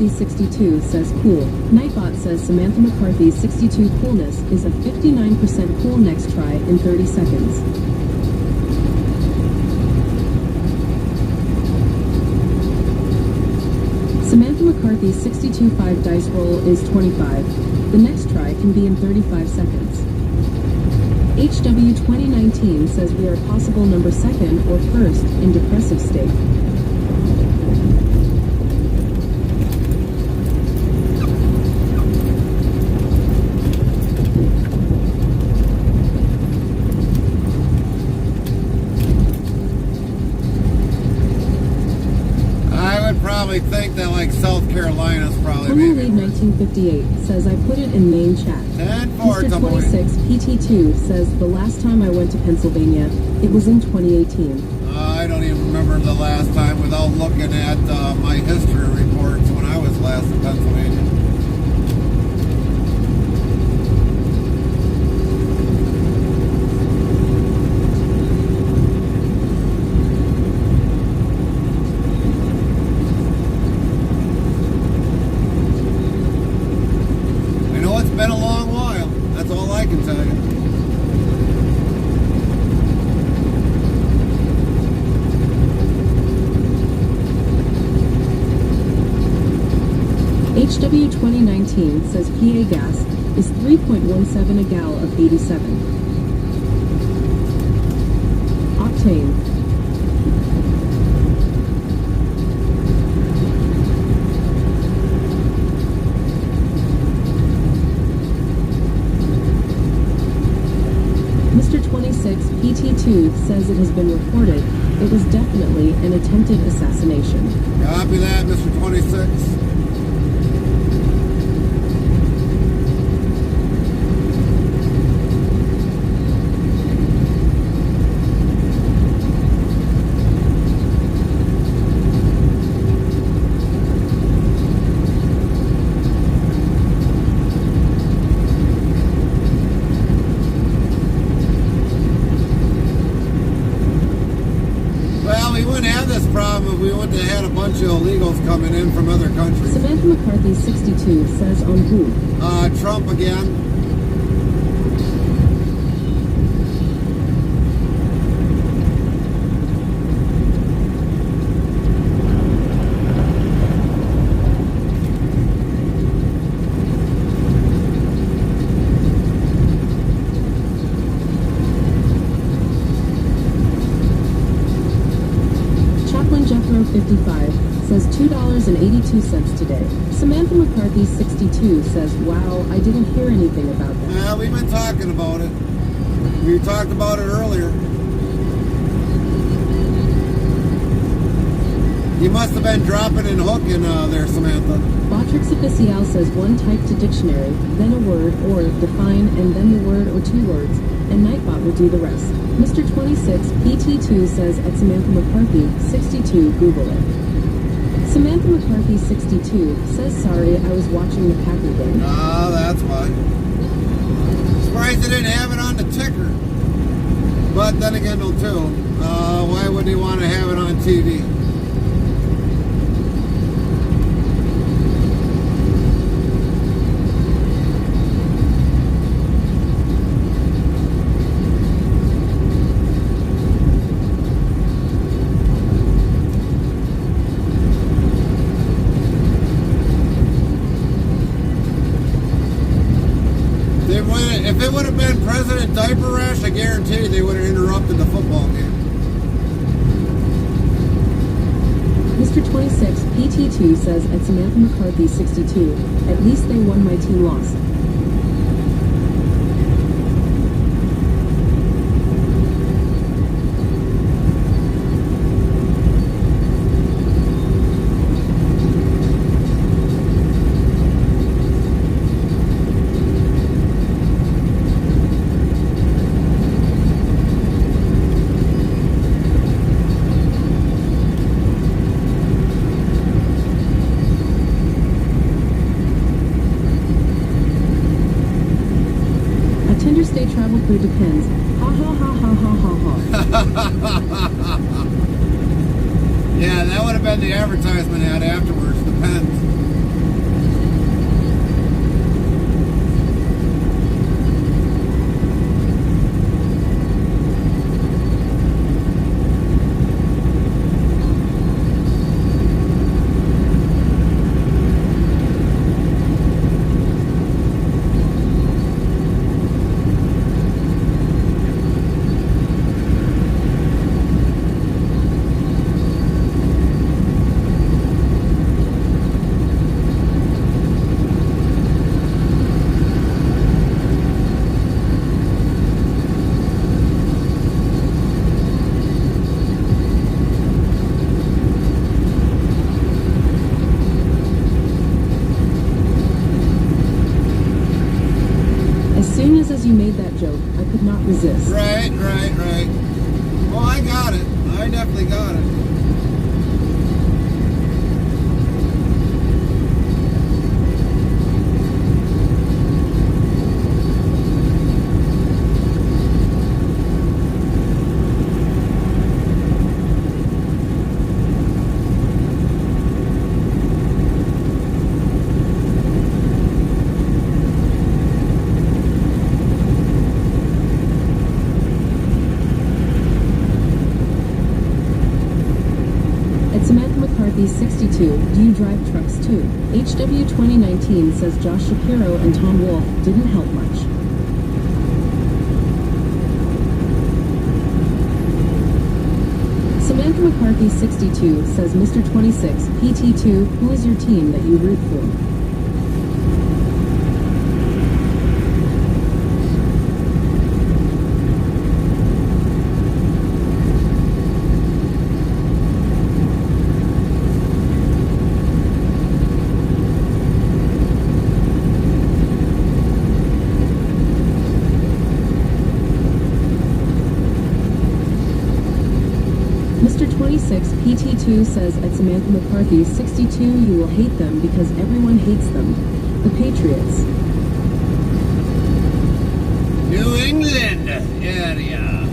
McCarthy 62 says cool. Nightbot says Samantha McCarthy 62 coolness is a 59% cool next try in 30 seconds. Samantha McCarthy 62 5 dice roll is 25. The next try can be in 35 seconds. HW 2019 says we are possible number 2nd or 1st in depressive state. Probably think that like South Carolina's probably Homer maybe. Lead 1958 says I put it in main chat. 10-4, Mr. 26 PT2 says the last time I went to Pennsylvania, it was in 2018. I don't even remember the last time without looking at my history reports when I was last in Pennsylvania. Been a long while. That's all I can tell you. HW 2019 says PA gas is 3.17 a gal of 87. Octane. Mr. 26 PT2 says it has been reported it was definitely an attempted assassination. Copy that, Mr. 26. Problem if we wouldn't have had a bunch of illegals coming in from other countries. Samantha McCarthy 62 says on who? Trump again. Jethro 55 says $2.82 today. Samantha McCarthy 62 says, wow, I didn't hear anything about that. Well, we've been talking about it. We talked about it earlier. You must have been dropping and hooking there, Samantha. Botrix Official says one type to dictionary, then a word or define, and then the word or two words, and Nightbot will do the rest. Mr. 26 PT2 says at Samantha McCarthy 62 Google it. Samantha McCarthy 62 says sorry I was watching the Packer game. Ah, that's why. Surprised they didn't have it on the ticker. But then again, though, too, why would he want to have it on TV? If it would have been President Diaper Rash, I guarantee they would have interrupted the football game. Mr. 26 PT2 says at Samantha McCarthy 62, at least they won, my team lost. Interstate travel crew depends. Ha ha ha ha ha ha ha. Yeah, that would have been the advertisement ad afterwards. Depends. soon as you made that joke, I could not resist. Right. Well, I got it. I definitely got it. McCarthy 62, do you drive trucks too? HW 2019 says Josh Shapiro and Tom Wolfe didn't help much. Samantha McCarthy 62 says Mr. 26, PT2, who is your team that you root for? Mr. 26, PT2 says at Samantha McCarthy 62 you will hate them because everyone hates them. The Patriots. New England area.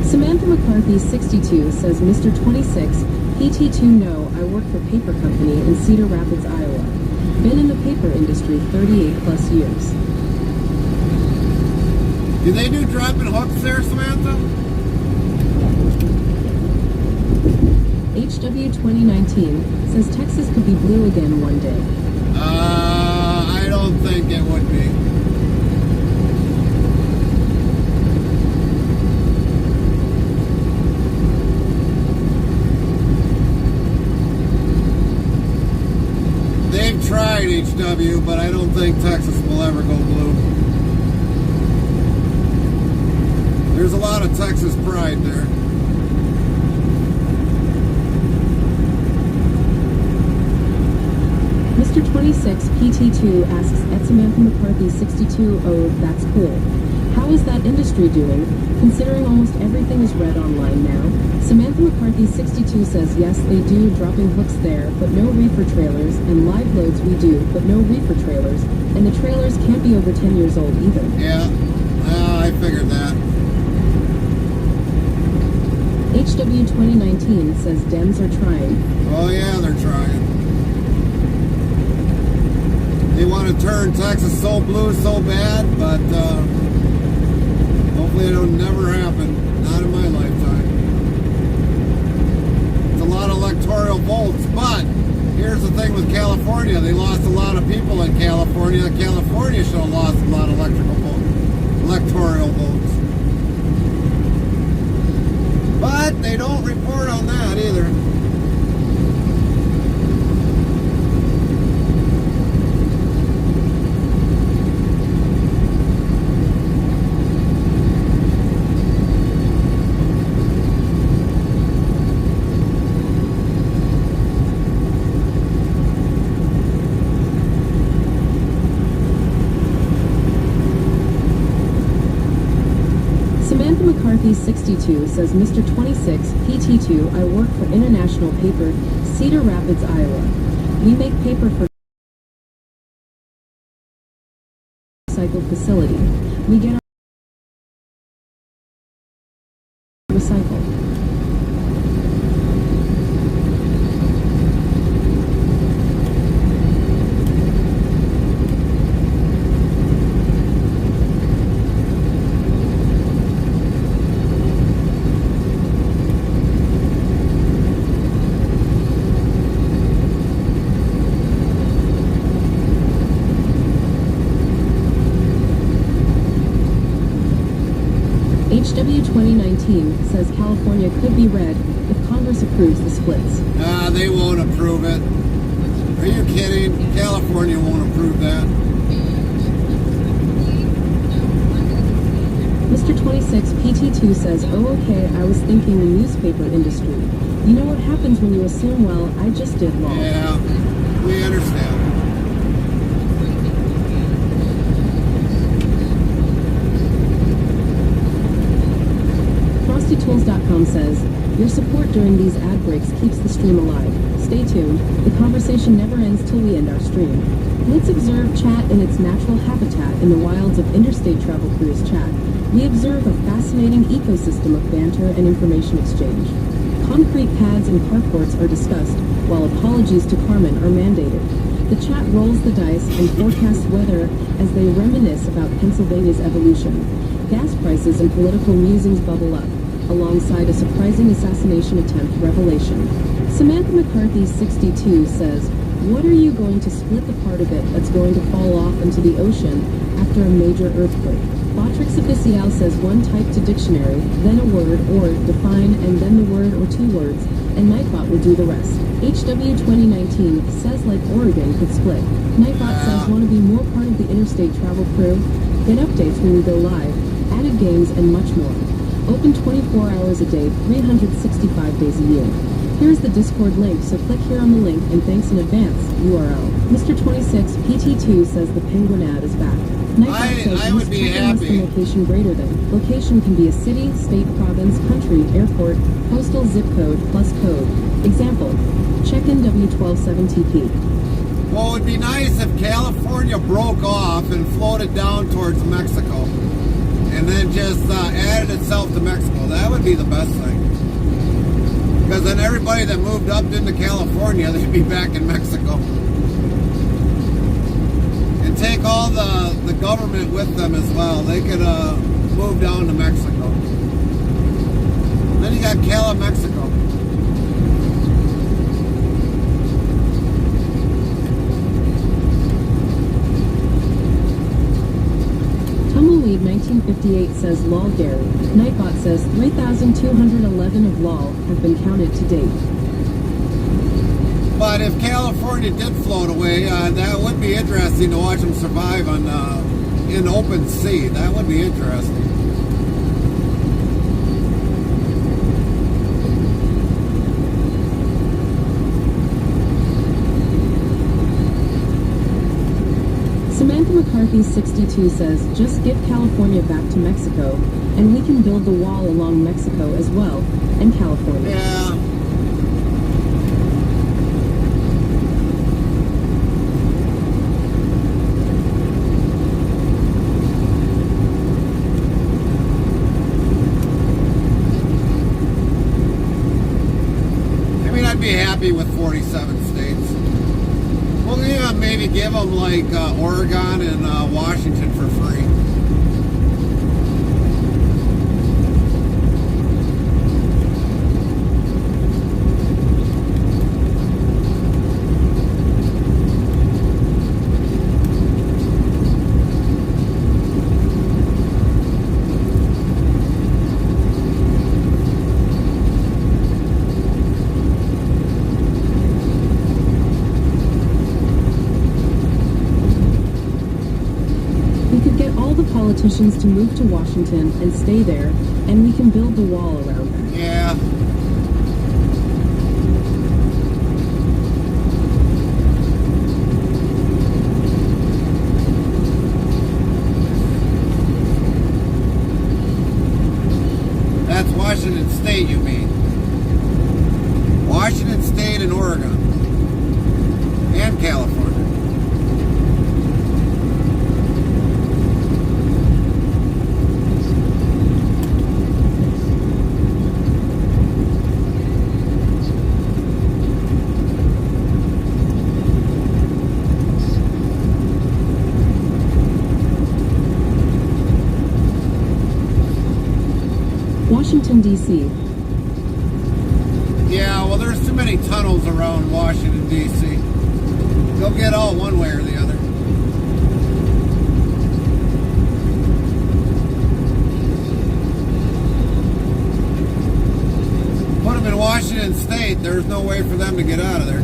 Samantha McCarthy 62 says Mr. 26, PT2 no, I work for paper company in Cedar Rapids, Iowa. Been in the paper industry 38 plus years. Do they do dropping hooks there, Samantha? HW 2019 says Texas could be blue again one day. I don't think it would be. They've tried HW, but I don't think Texas will ever go blue. There's a lot of Texas pride there. Mr. 26 PT2 asks at Samantha McCarthy 62, oh, that's cool. How is that industry doing, considering almost everything is red online now? Samantha McCarthy 62 says yes, they do dropping hooks there, but no reefer trailers, and live loads we do, but no reefer trailers, and the trailers can't be over 10 years old either. Yeah, I figured that. HW 2019 says Dems are trying. Oh yeah, they're trying. They want to turn Texas so blue so bad, but hopefully it'll never happen. Not in my lifetime. It's a lot of electoral votes, but here's the thing with California. They lost a lot of people in California. California should have lost a lot of electoral votes. But they don't report on that either. Samantha McCarthy 62 says Mr. 26, PT2, I work for International Paper, Cedar Rapids, Iowa. We make paper for recycled facility. We get our recycle. HW 2019 says California could be red if Congress approves the splits. They won't approve it. Are you kidding? California won't approve that. Mr. 26 PT2 says, oh okay, I was thinking the newspaper industry. You know what happens when you assume, well, I just did wrong. Yeah, we understand. Your support during these ad breaks keeps the stream alive. Stay tuned. The conversation never ends till we end our stream. Let's observe chat in its natural habitat in the wilds of Interstate Travel Cruise Chat. We observe a fascinating ecosystem of banter and information exchange. Concrete pads and carports are discussed, while apologies to Carmen are mandated. The chat rolls the dice and forecasts weather as they reminisce about Pennsylvania's evolution. Gas prices and political musings bubble up, alongside a surprising assassination attempt revelation. Samantha McCarthy, 62, says, "What are you going to split the part of it that's going to fall off into the ocean after a major earthquake?" Botrix Official says, "One type to dictionary, then a word or define, and then the word or two words, and Nightbot will do the rest." HW 2019 says like Oregon could split. Nightbot says, "Want to be more part of the Interstate Travel crew? Get updates when we go live, added games, and much more. Open 24 hours a day, 365 days a year." Here's the Discord link, so click here on the link, and thanks in advance, URL. Mr. 26 PT2 says the Penguin ad is back. Nightbot says, I would be happy. Location greater than. Location can be a city, state, province, country, airport, postal, zip code, plus code. Example, check-in W127TP. Well, it would be nice if California broke off and floated down towards Mexico, and then just added itself to Mexico. That would be the best thing. Because then everybody that moved up into California, they'd be back in Mexico. And take all the government with them as well. They could move down to Mexico. Then you got Cala, Mexico. Tumbleweed 1958 says lol Gary. Nightbot says 3,211 of lol have been counted to date. But if California did float away, that would be interesting to watch them survive on in open sea. That would be interesting. Samantha McCarthy, 62, says, "Just give California back to Mexico, and we can build the wall along Mexico as well, and California." Yeah. I mean, I'd be happy with 47 states. Well, yeah, maybe give them like Oregon and Washington for free. Politicians to move to Washington and stay there, and we can build the wall around that. Yeah. That's Washington State, you mean? Washington State and Oregon. And California. Washington, D.C. Yeah, well, there's too many tunnels around Washington, D.C. They'll get all one way or the other. Put them in Washington State, there's no way for them to get out of there.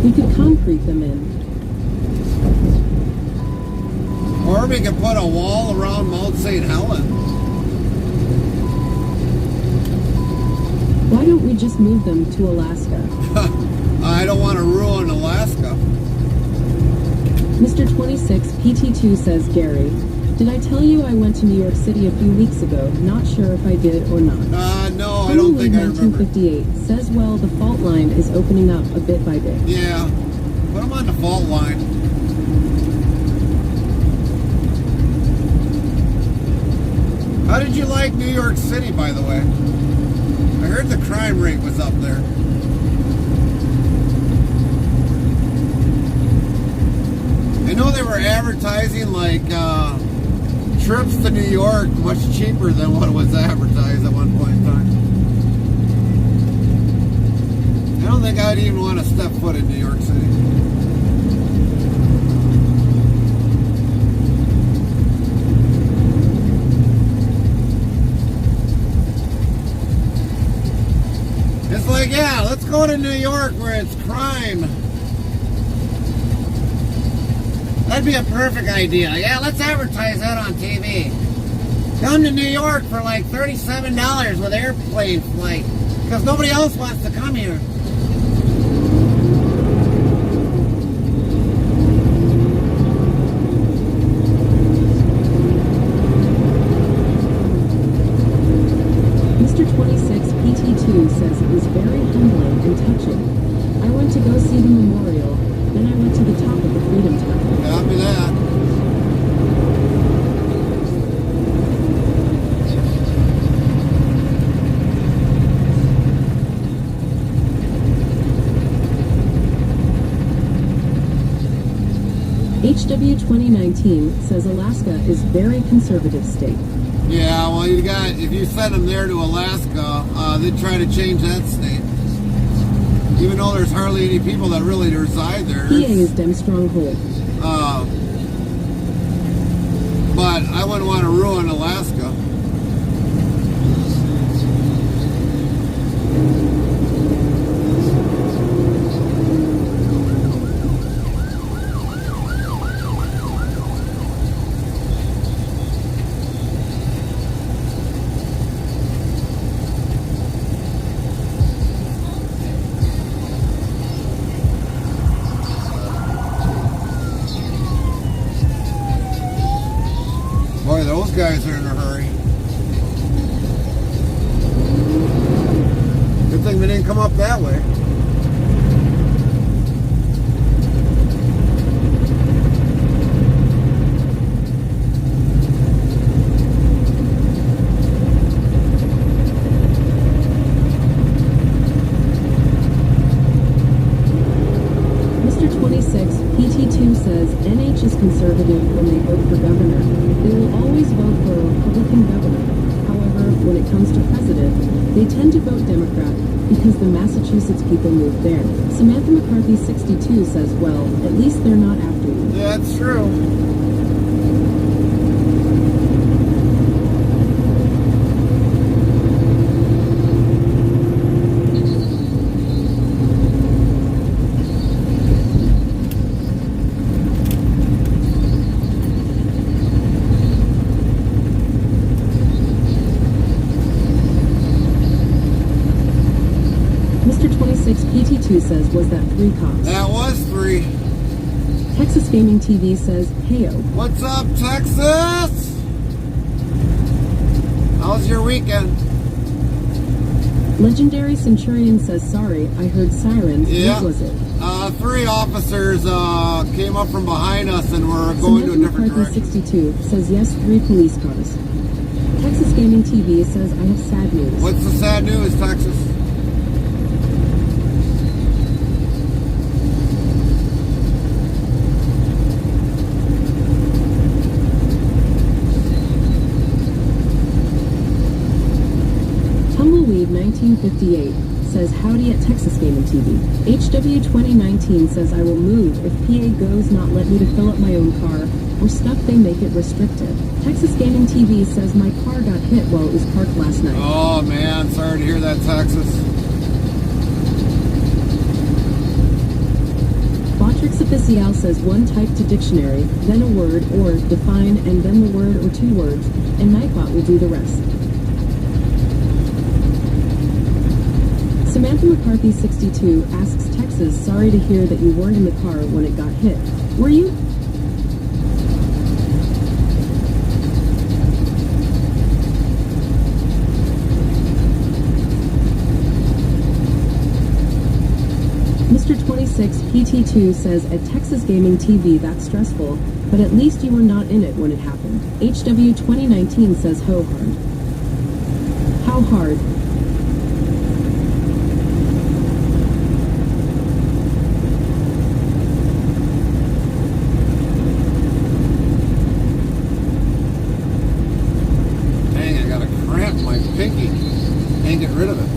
We could concrete them in. Or we could put a wall around Mount St. Helens. Why don't we just move them to Alaska? I don't want to ruin Alaska. Mr. 26 PT2 says, Gary, did I tell you I went to New York City a few weeks ago? Not sure if I did or not. No, I don't think I remember. 1958 says, well, the fault line is opening up a bit by bit. Yeah, put them on the fault line. How did you like New York City, by the way? I heard the crime rate was up there. I know they were advertising like trips to New York much cheaper than what was advertised at one point in time. I don't think I'd even want to step foot in New York City. It's like, yeah, let's go to New York where it's crime. That'd be a perfect idea. Yeah, let's advertise that on TV. Come to New York for like $37 with airplane flight. Because nobody else wants to come here. Mr. 26 PT2 says it was very humbling and touching. I went to go see the memorial, then I went to the top of the Freedom Tower. Copy that. HW 2019 says Alaska is very conservative state. Yeah, well, you got, if you send them there to Alaska, they'd try to change that state. Even though there's hardly any people that really reside there. PA is Dem Stronghold. But I wouldn't want to ruin Alaska. Boy, those guys are in a hurry. Good thing they didn't come up that way. Mr. 26 PT2 says NH is conservative when they vote for governor. They will always vote for a Republican governor. However, when it comes to president, they tend to vote Democrat because the Massachusetts people moved there. Samantha McCarthy 62 says, well, at least they're not after you. That's true. Mr. 26 PT2 says, was that 3 cops? That was 3. Texas Gaming TV says, heyo. What's up, Texas? How's your weekend? Legendary Centurion says, sorry, I heard sirens. Yeah. What was it? 3 officers came up from behind us and were going to a different McCarthy direction. 62 says, yes, 3 police cars. Texas Gaming TV says, I have sad news. What's the sad news, Texas? Tumbleweed 1958 says, howdy at Texas Gaming TV. HW 2019 says, I will move if PA goes not let me to fill up my own car or stuff they make it restricted. Texas Gaming TV says, my car got hit while it was parked last night. Oh man, sorry to hear that, Texas. Botrix Official says, one type to dictionary, then a word or define, and then the word or 2 words, and Nightbot will do the rest. Samantha McCarthy 62 asks Texas, sorry to hear that you weren't in the car when it got hit. Were you? Mr. 26 PT2 says at Texas Gaming TV that's stressful, but at least you were not in it when it happened. HW 2019 says ho hard. How hard? Dang, I got a cramp in my pinky. Can't get rid of it.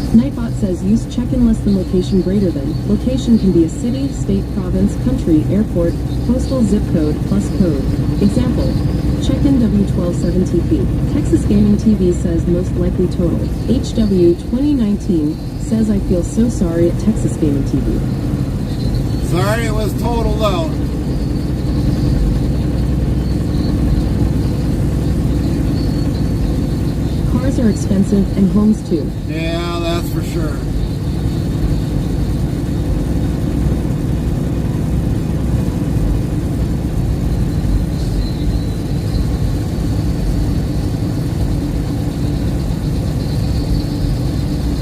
Nightbot says use check-in less than location greater than. Location can be a city, state, province, country, airport, postal, zip code, plus code. Example, check-in W127TP. Texas Gaming TV says most likely total. HW 2019 says I feel so sorry at Texas Gaming TV. Sorry it was totaled out. Cars are expensive and homes too. Yeah, that's for sure.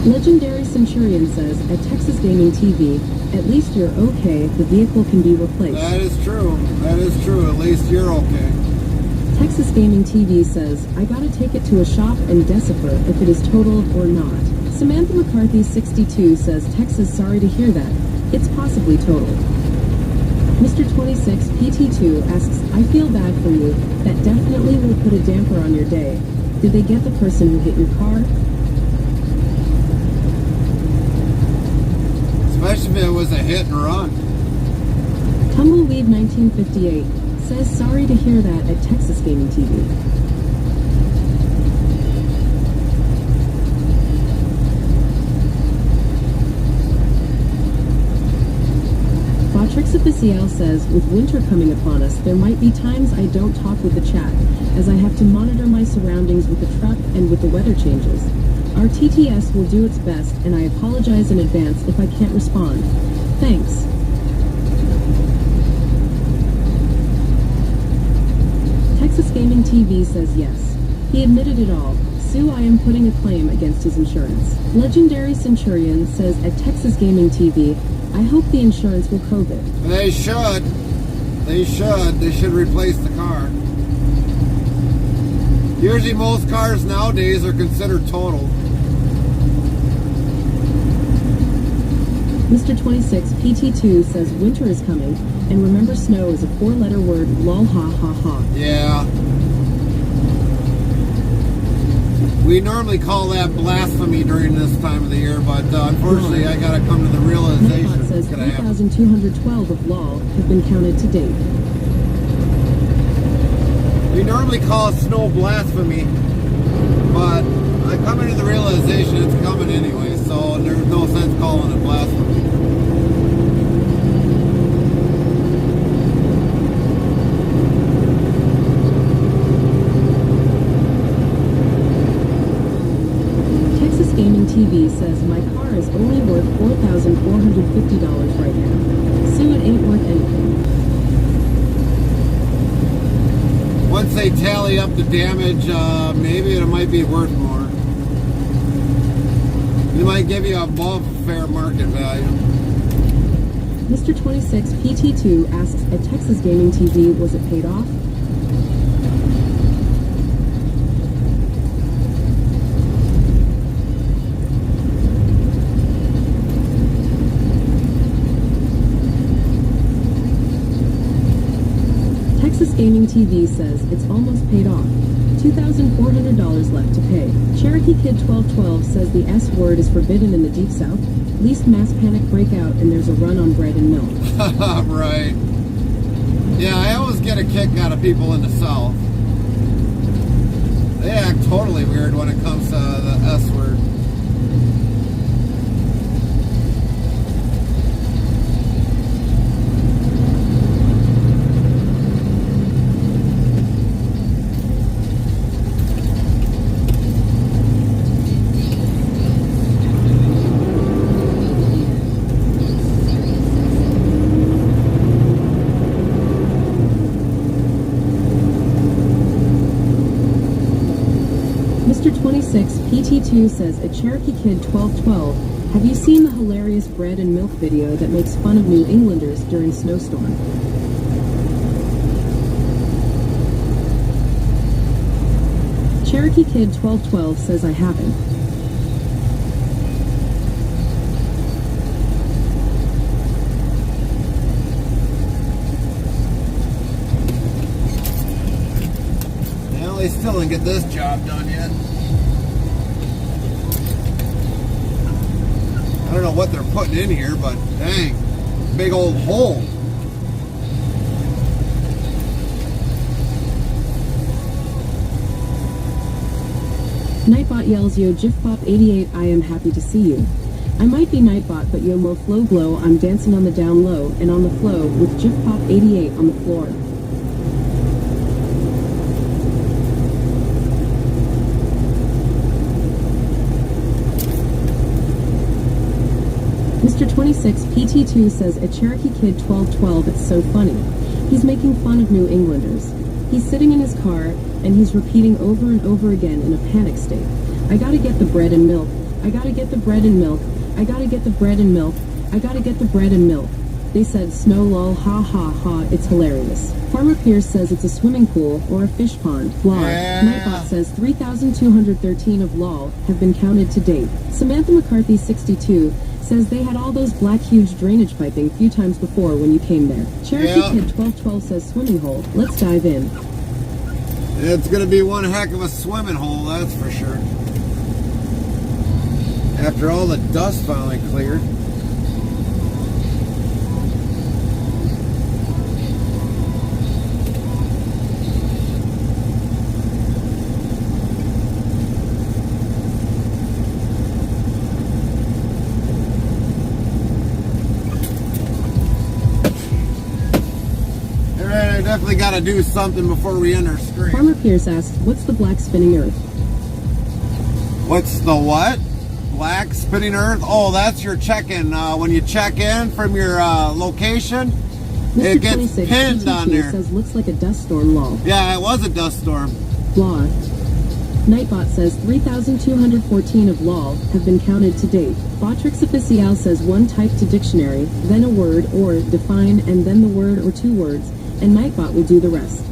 Legendary Centurion says at Texas Gaming TV, at least you're okay, the vehicle can be replaced. That is true. That is true. At least you're okay. Texas Gaming TV says, I gotta take it to a shop and decipher if it is totaled or not. Samantha McCarthy 62 says, Texas, sorry to hear that. It's possibly totaled. Mr. 26 PT2 asks, I feel bad for you. That definitely will put a damper on your day. Did they get the person who hit your car? Especially if it was a hit and run. Tumbleweed 1958 says, sorry to hear that at Texas Gaming TV. Botrix Official says, with winter coming upon us, there might be times I don't talk with the chat, as I have to monitor my surroundings with the truck and with the weather changes. Our TTS will do its best, and I apologize in advance if I can't respond. Thanks. Texas Gaming TV says yes. He admitted it all. Sue, I am putting a claim against his insurance. Legendary Centurion says at Texas Gaming TV, I hope the insurance will code it. They should. They should. They should replace the car. Usually most cars nowadays are considered totaled. Mr. 26 PT2 says winter is coming, and remember snow is a 4-letter word, lol ha ha ha. Yeah. We normally call that blasphemy during this time of the year, but unfortunately I gotta come to the realization Nightbot says it's gonna happen. 3,212 of lol have been counted to date. We normally call it snow blasphemy, but I come into the realization it's coming anyway, so there's no sense calling it blasphemy. Texas Gaming TV says my car is only worth $4,450 right now. Sue, it ain't worth anything. Once they tally up the damage, maybe it might be worth more. They might give you above fair market value. Mr. 26 PT2 asks at Texas Gaming TV, was it paid off? Texas Gaming TV says it's almost paid off. $2,400 left to pay. Cherokee Kid 1212 says the S word is forbidden in the Deep South. Least mass panic break out and there's a run on bread and milk. Right. Yeah, I always get a kick out of people in the South. They act totally weird when it comes to the S word. PT2 says, a Cherokee Kid 1212, have you seen the hilarious bread and milk video that makes fun of New Englanders during snowstorm? Cherokee Kid 1212 says, I haven't. Well, they still didn't get this job done yet. I don't know what they're putting in here, but dang, big old hole. Nightbot yells, yo, GifPop88, I am happy to see you. I might be Nightbot, but yo, mo flow glow, I'm dancing on the down low and on the flow with GifPop88 on the floor. Mr. 26 PT2 says, a Cherokee Kid 1212, it's so funny. He's making fun of New Englanders. He's sitting in his car, and he's repeating over and over again in a panic state. I gotta get the bread and milk. I gotta get the bread and milk. I gotta get the bread and milk. I gotta get the bread and milk. They said, snow lol, ha ha ha, it's hilarious. Farmer Pierce says it's a swimming pool or a fish pond. Lol. Nightbot says 3,213 of lol have been counted to date. Samantha McCarthy 62 says they had all those black huge drainage piping few times before when you came there. Cherokee Kid 1212 says swimming hole. Let's dive in. It's going to be one heck of a swimming hole, that's for sure. After all the dust finally cleared. I definitely got to do something before we end our stream. Farmer Pierce asks, what's the black spinning earth? What's the what? Black spinning earth? Oh, that's your check-in. When you check in from your location, Mr. it gets pinned on there. Says, looks like a dust storm, lol. Yeah, it was a dust storm. Blah. Nightbot says 3,214 of lol have been counted to date. Botrix Official says one type to dictionary, then a word or define, and then the word or two words, and Nightbot will do the rest.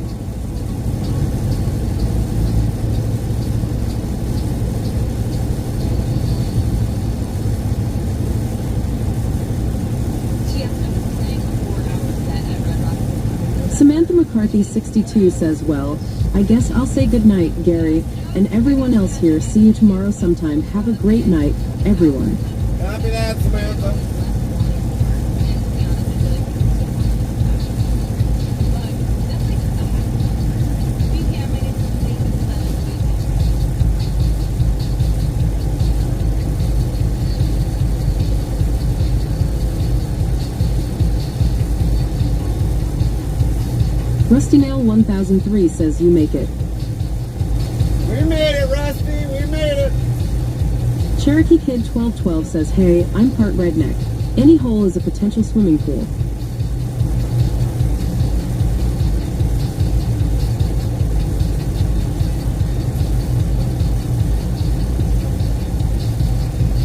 Samantha McCarthy 62 says, well, I guess I'll say goodnight, Gary, and everyone else here. See you tomorrow sometime. Have a great night, everyone. Copy that, Samantha. Rusty Nail 1003 says you make it. We made it, Rusty. We made it. Cherokee Kid 1212 says, hey, I'm part redneck. Any hole is a potential swimming pool.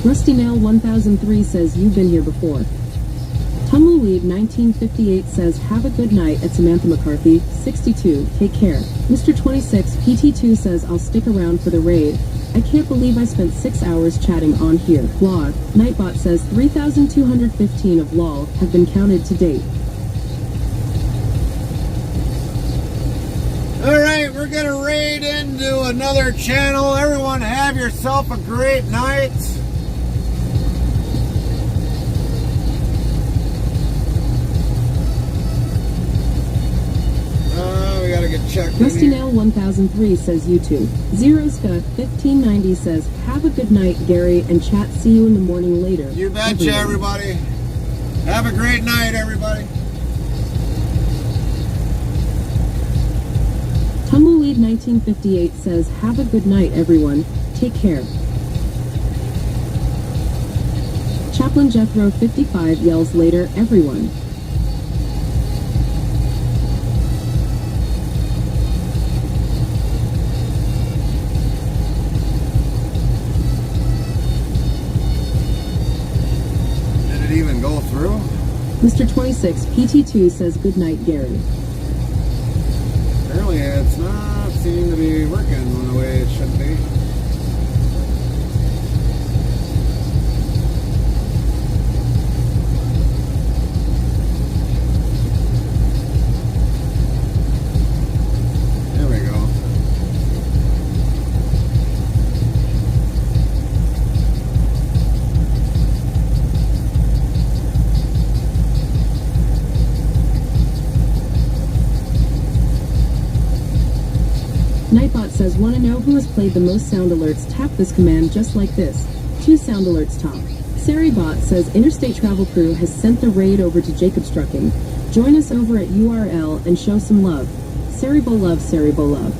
Rusty Nail 1003 says you've been here before. Tumbleweed 1958 says, have a good night at Samantha McCarthy, 62, take care. Mr. 26 PT2 says, I'll stick around for the raid. I can't believe I spent 6 hours chatting on here. Blog. Nightbot says 3,215 of lol have been counted to date. Alright, we're gonna raid into another channel. Everyone have yourself a great night. We gotta get checked in Rusty here. Nail 1003 says YouTube. Zeroska 1590 says, have a good night, Gary, and chat. See you in the morning later. You betcha, everybody. Have a great night, everybody. Tumbleweed 1958 says, have a good night, everyone. Take care. Chaplain Jethro 55 yells later, everyone. 26 PT2 says good night, Gary. Apparently it's not seeming to be working the way it should be. There we go. Nightbot says, want to know who has played the most sound alerts? Tap this command just like this. 2 sound alerts top. Saribot says, Interstate Travel Crew has sent the raid over to Jacob's Trucking. Join us over at URL and show some love. Saribo love, Saribo love.